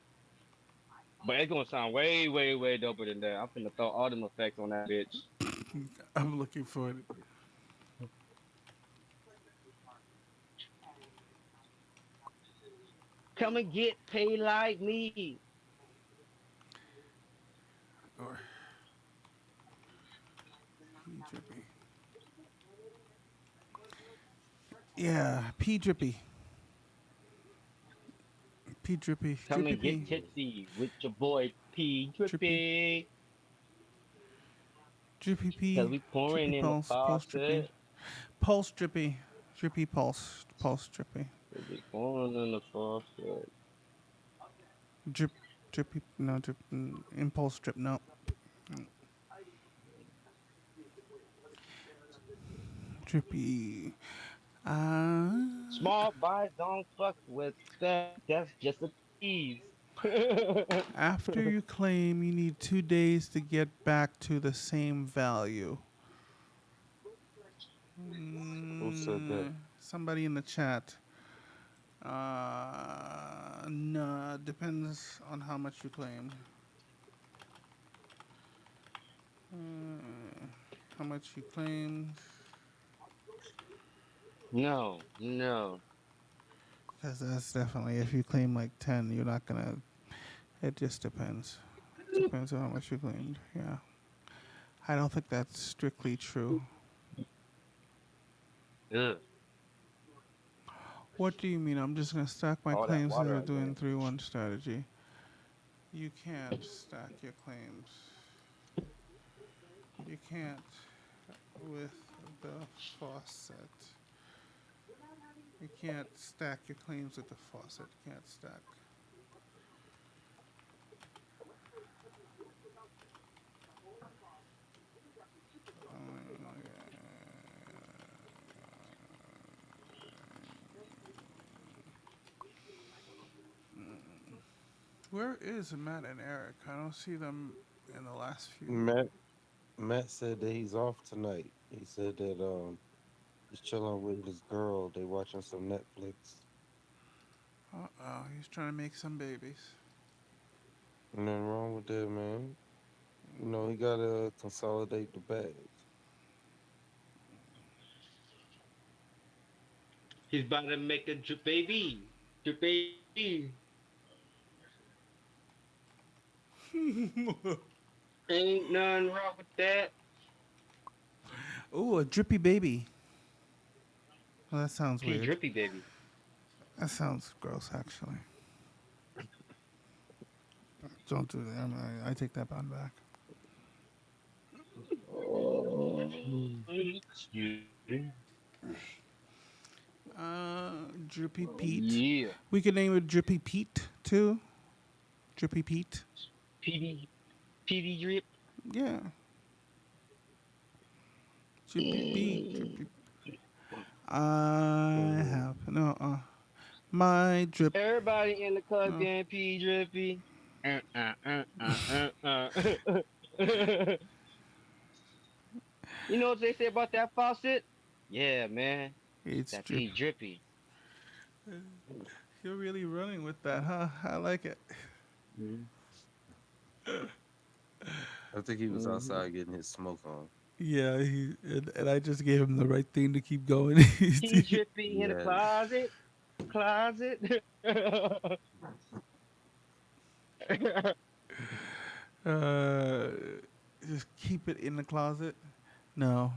But it's gonna sound way, way, way doper than that. I'm finna throw all them effects on that bitch. I'm looking for it. Come and get paid like me. Or P Drippy. Yeah, P Drippy. P Drippy. Come Drippy and get P. tipsy with your boy P Drippy. Drippy. Drippy Cause P. we Drippy pouring in the Pulse. Pulse Drippy. faucet. Pulse Drippy. Drippy Pulse. Pulse Drippy. We pouring in the faucet. Drip. Drippy. No, drip. Impulse Drip. No. Drippy. Uh, Small buys don't fuck with that. That's just a tease. After you claim, you need 2 days to get back to the same value. Who said that? Somebody in the chat. No, depends on how much you claimed. How much you claimed. No, no. Because that's definitely, if you claim like 10, you're not going to. It just depends. Depends on how much you claimed. Yeah. I don't think that's strictly true. Ugh. What do you mean? I'm just going to stack my All that claims water into I doing drank. 3-1 strategy. You can't stack your claims. You can't with the faucet. You can't stack your claims with the faucet. You can't stack. Where is Matt and Eric? I don't see them in the last few. Matt said that he's off tonight. He said that he's chilling with his girl. They watching some Netflix. Uh-oh, he's trying to make some babies. Nothing wrong with that, man. You know, he gotta consolidate the bags. He's about to make a drip baby. Drip baby. Ain't nothing wrong with that. Ooh, a drippy baby. Well, that sounds P weird. drippy baby. That sounds gross, actually. Don't do that. I take that bond back. Excuse me. Drippy Pete. Yeah. We could name it Drippy Pete too. Drippy Pete. PD PD drip. Yeah. Drippy Pete. Drippy. I have no. My drip. Everybody in the club No. getting P drippy. You know what they say about that faucet? Yeah, man. It's That drip. P drippy. You're really running with that, huh? I like it. Mm-hmm. I think he was Mm-hmm. outside getting his smoke on. Yeah, and I just gave him the right thing to keep going. P drippy in the Yes. closet. Closet. uh, just keep it in the closet. No,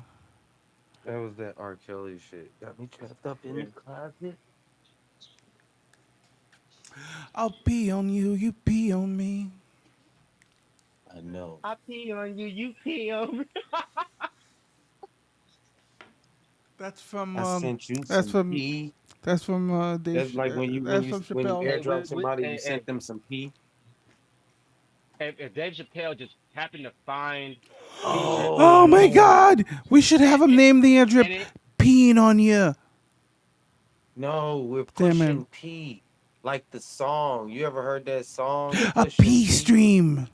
That was that R. Kelly shit. Got me trapped up in the closet. I'll pee on you. You pee on me. I know. I pee on you, you pee on me. That's from I sent you that's some from pee. that's from Dave. That's like That's from when you Chappelle. Hey, airdrop somebody, you hey, sent hey, them some pee. if Dave Chappelle just happened to find P Oh drippy my Oh God! We should have him name the airdrip and it "Peeing on You." no, we're Damn it! pushing P. Like the song. You ever heard that song, A Pushing pee P? stream.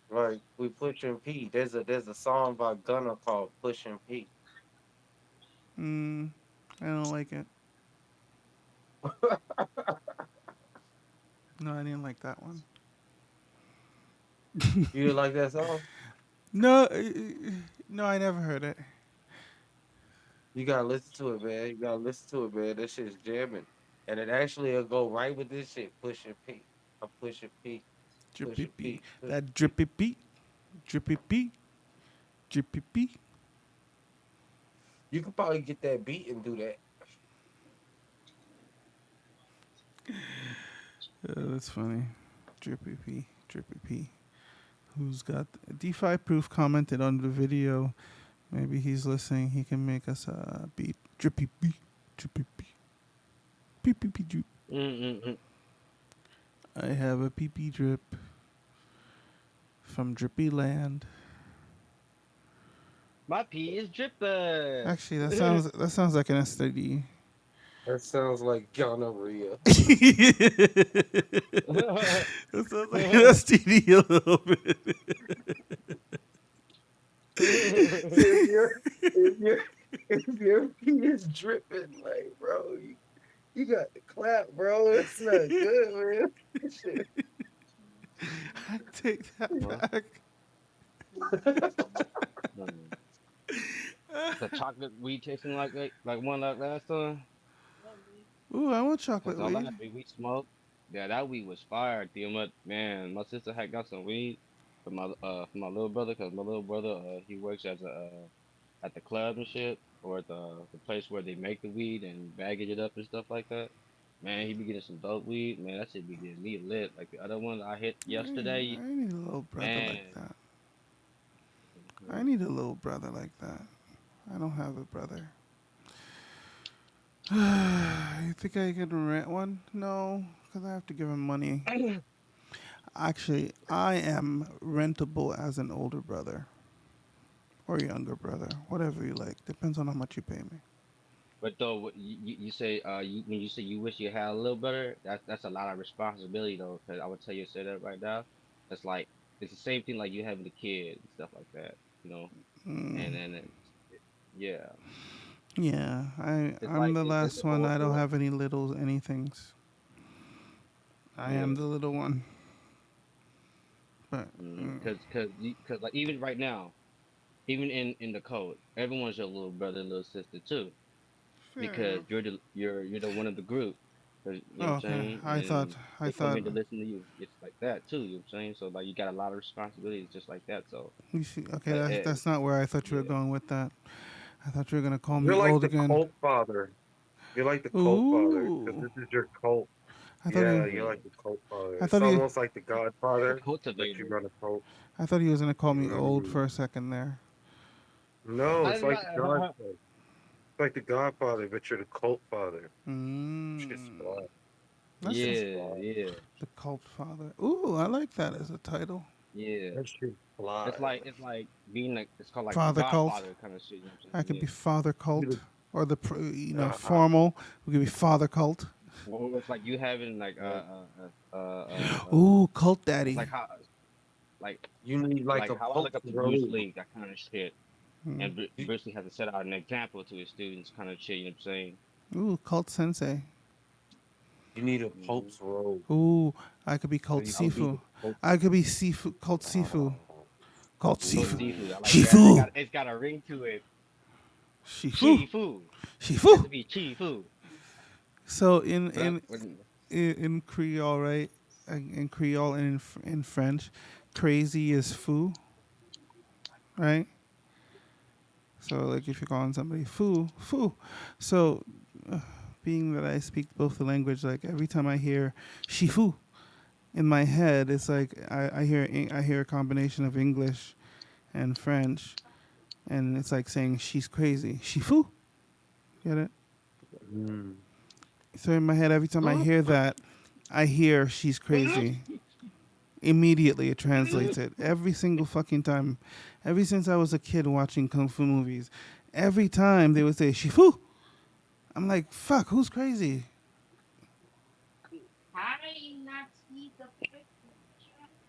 Like we pushing P. There's a song by Gunna called Pushing P. Mm, I don't like it. No, I didn't like that one. You didn't like that song? No, no, I never heard it. You gotta listen to it, man. You gotta listen to it, man. That shit's jamming. And it actually will go right with this shit. Pushing P. I'm pushing P. Drippy Pushing pee. P. Pushing That P. drippy pee. Drippy pee. Drippy pee. You could probably get that beat and do that. That's funny. Drippy pee. Drippy pee. Who's got DeFi proof commented on the video? Maybe he's listening. He can make us a beat. Drippy pee. Drippy pee. Pee pee pee drip. mm-mm-mm. I have a pee pee drip from Drippy Land. My pee is dripping. Actually, that sounds like an STD. That sounds like gonorrhea. That sounds like an STD a little bit. if your if your if your pee is dripping, like bro, you got to clap, bro. That's not good, man. Shit. I take that Huh? back. Mm. The chocolate weed tasting like one like last time. Ooh, I want Cause chocolate the weed. last weed we smoked, yeah, that weed was fire. Damn it, man. My sister had got some weed for my little brother, cause my little brother he works as a at the club and shit, or at the place where they make the weed and baggage it up and stuff like that. Man, he be getting some dope weed. Man, that shit be getting me lit. Like the other one I hit yesterday. I need a little brother like Man, that. I mhm. need a little brother like that. I don't have a brother. You think I can rent one? No, because I have to give him money. Actually, I am rentable as an older brother or younger brother, whatever you like. Depends on how much you pay me. But though you say when you say you wish you had a little better, that's a lot of responsibility though. Cause I would tell you to say that right now. It's like it's the same thing like you having a kid and stuff like that, you know. Mm, And yeah, yeah, it's I'm like the it's last an one. I don't ordeal. have any little anythings. I Yeah. am the little one. But Cause like even right now, even in the code, everyone's your little brother and little sister too. Fair because enough. you're the one of the group. 'Cause, you know Oh, what I'm okay. saying? I thought. And I they come thought. in to listen to you. It's like that too. You know what I'm saying? So like you got a lot of responsibilities just like that. So You see. Okay, like that's not where I thought you were yeah. going with that. I thought you were gonna call me You're like old the again. cult father. You're like the cult father because Ooh. this is your cult. I thought Yeah, he. you're Yeah. like the cult father. I It's thought he. almost like the The Godfather, but you cultivator. run a cult. I thought he was gonna call me old Mm. for a second there. No, it's I'm like not. the Godfather. It's like the Godfather, but you're the cult father. Shit's Mm. fly. That That's a, shit's Yeah, fly. yeah, the cult father. Ooh, I like that as a title. yeah. That shit's fly. It's like being like it's called like the Father cult. Godfather kind of shit. You know what I'm I saying? could be Yeah. father You cult, the or the uh, formal. We could be father cult. Well, it's like you having like uh, Ooh, cult it's daddy. like how like you need like like a how I look pope's up to Bruce robe. Lee, that kind of shit. Hmm. And You, Bruce Lee has to set out an example to his students, kind of shit. You know what I'm saying? Ooh, cult sensei. you need a Hmm. pope's robe Ooh, I could be so cult you I can would be be Sifu. the pope. I could be Sifu, cult Sifu. Oh, Cult called Sifu. seafood. ooh. I like that. Shifu. It's got a ring to it. Shifu. Chi fu. It has Shifu. to be chi fu. So But when, in Creole, right? In Creole and in French, crazy is fou, right? So like if you're calling somebody fou, fou. So being that I speak both the language, like every time I hear shifu in my head, it's like I hear a combination of English and French, and it's like saying she's crazy. Shifu, get it? Mm. So in my head, every time I hear that, I hear she's crazy. Immediately it translates it every single fucking time. Ever since I was a kid watching kung fu movies, every time they would say shifu, I'm like, fuck, who's crazy?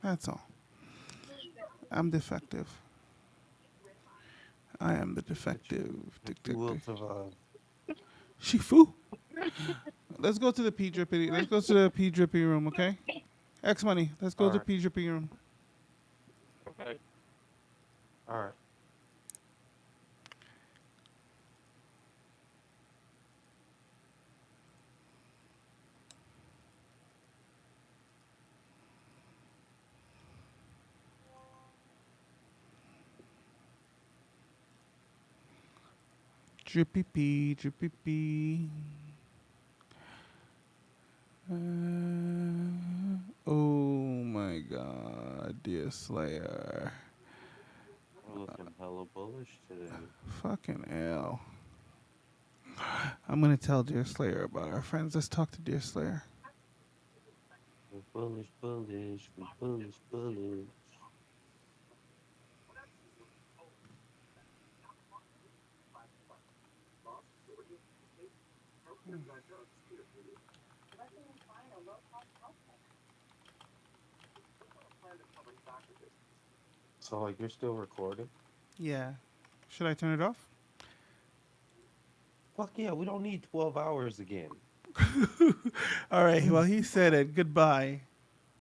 That's all. I'm defective. I am the defective. But Tick you tick will tick. survive. Shifu. Let's go to the P drippy. Let's go to the P drippy room, okay? X money. Let's go All to the right. P drippy room. Okay. All right. Drippy P, drippy P. Oh my God, dear Slayer. We're looking hella bullish today. Fucking hell. I'm gonna tell Dear Slayer about our friends. Let's talk to Dear Slayer. We're bullish, bullish. We're bullish, bullish. So, like, you're still recording? Yeah. Should I turn it off? Fuck yeah, we don't need 12 hours again. All right. Well, he said it. Goodbye.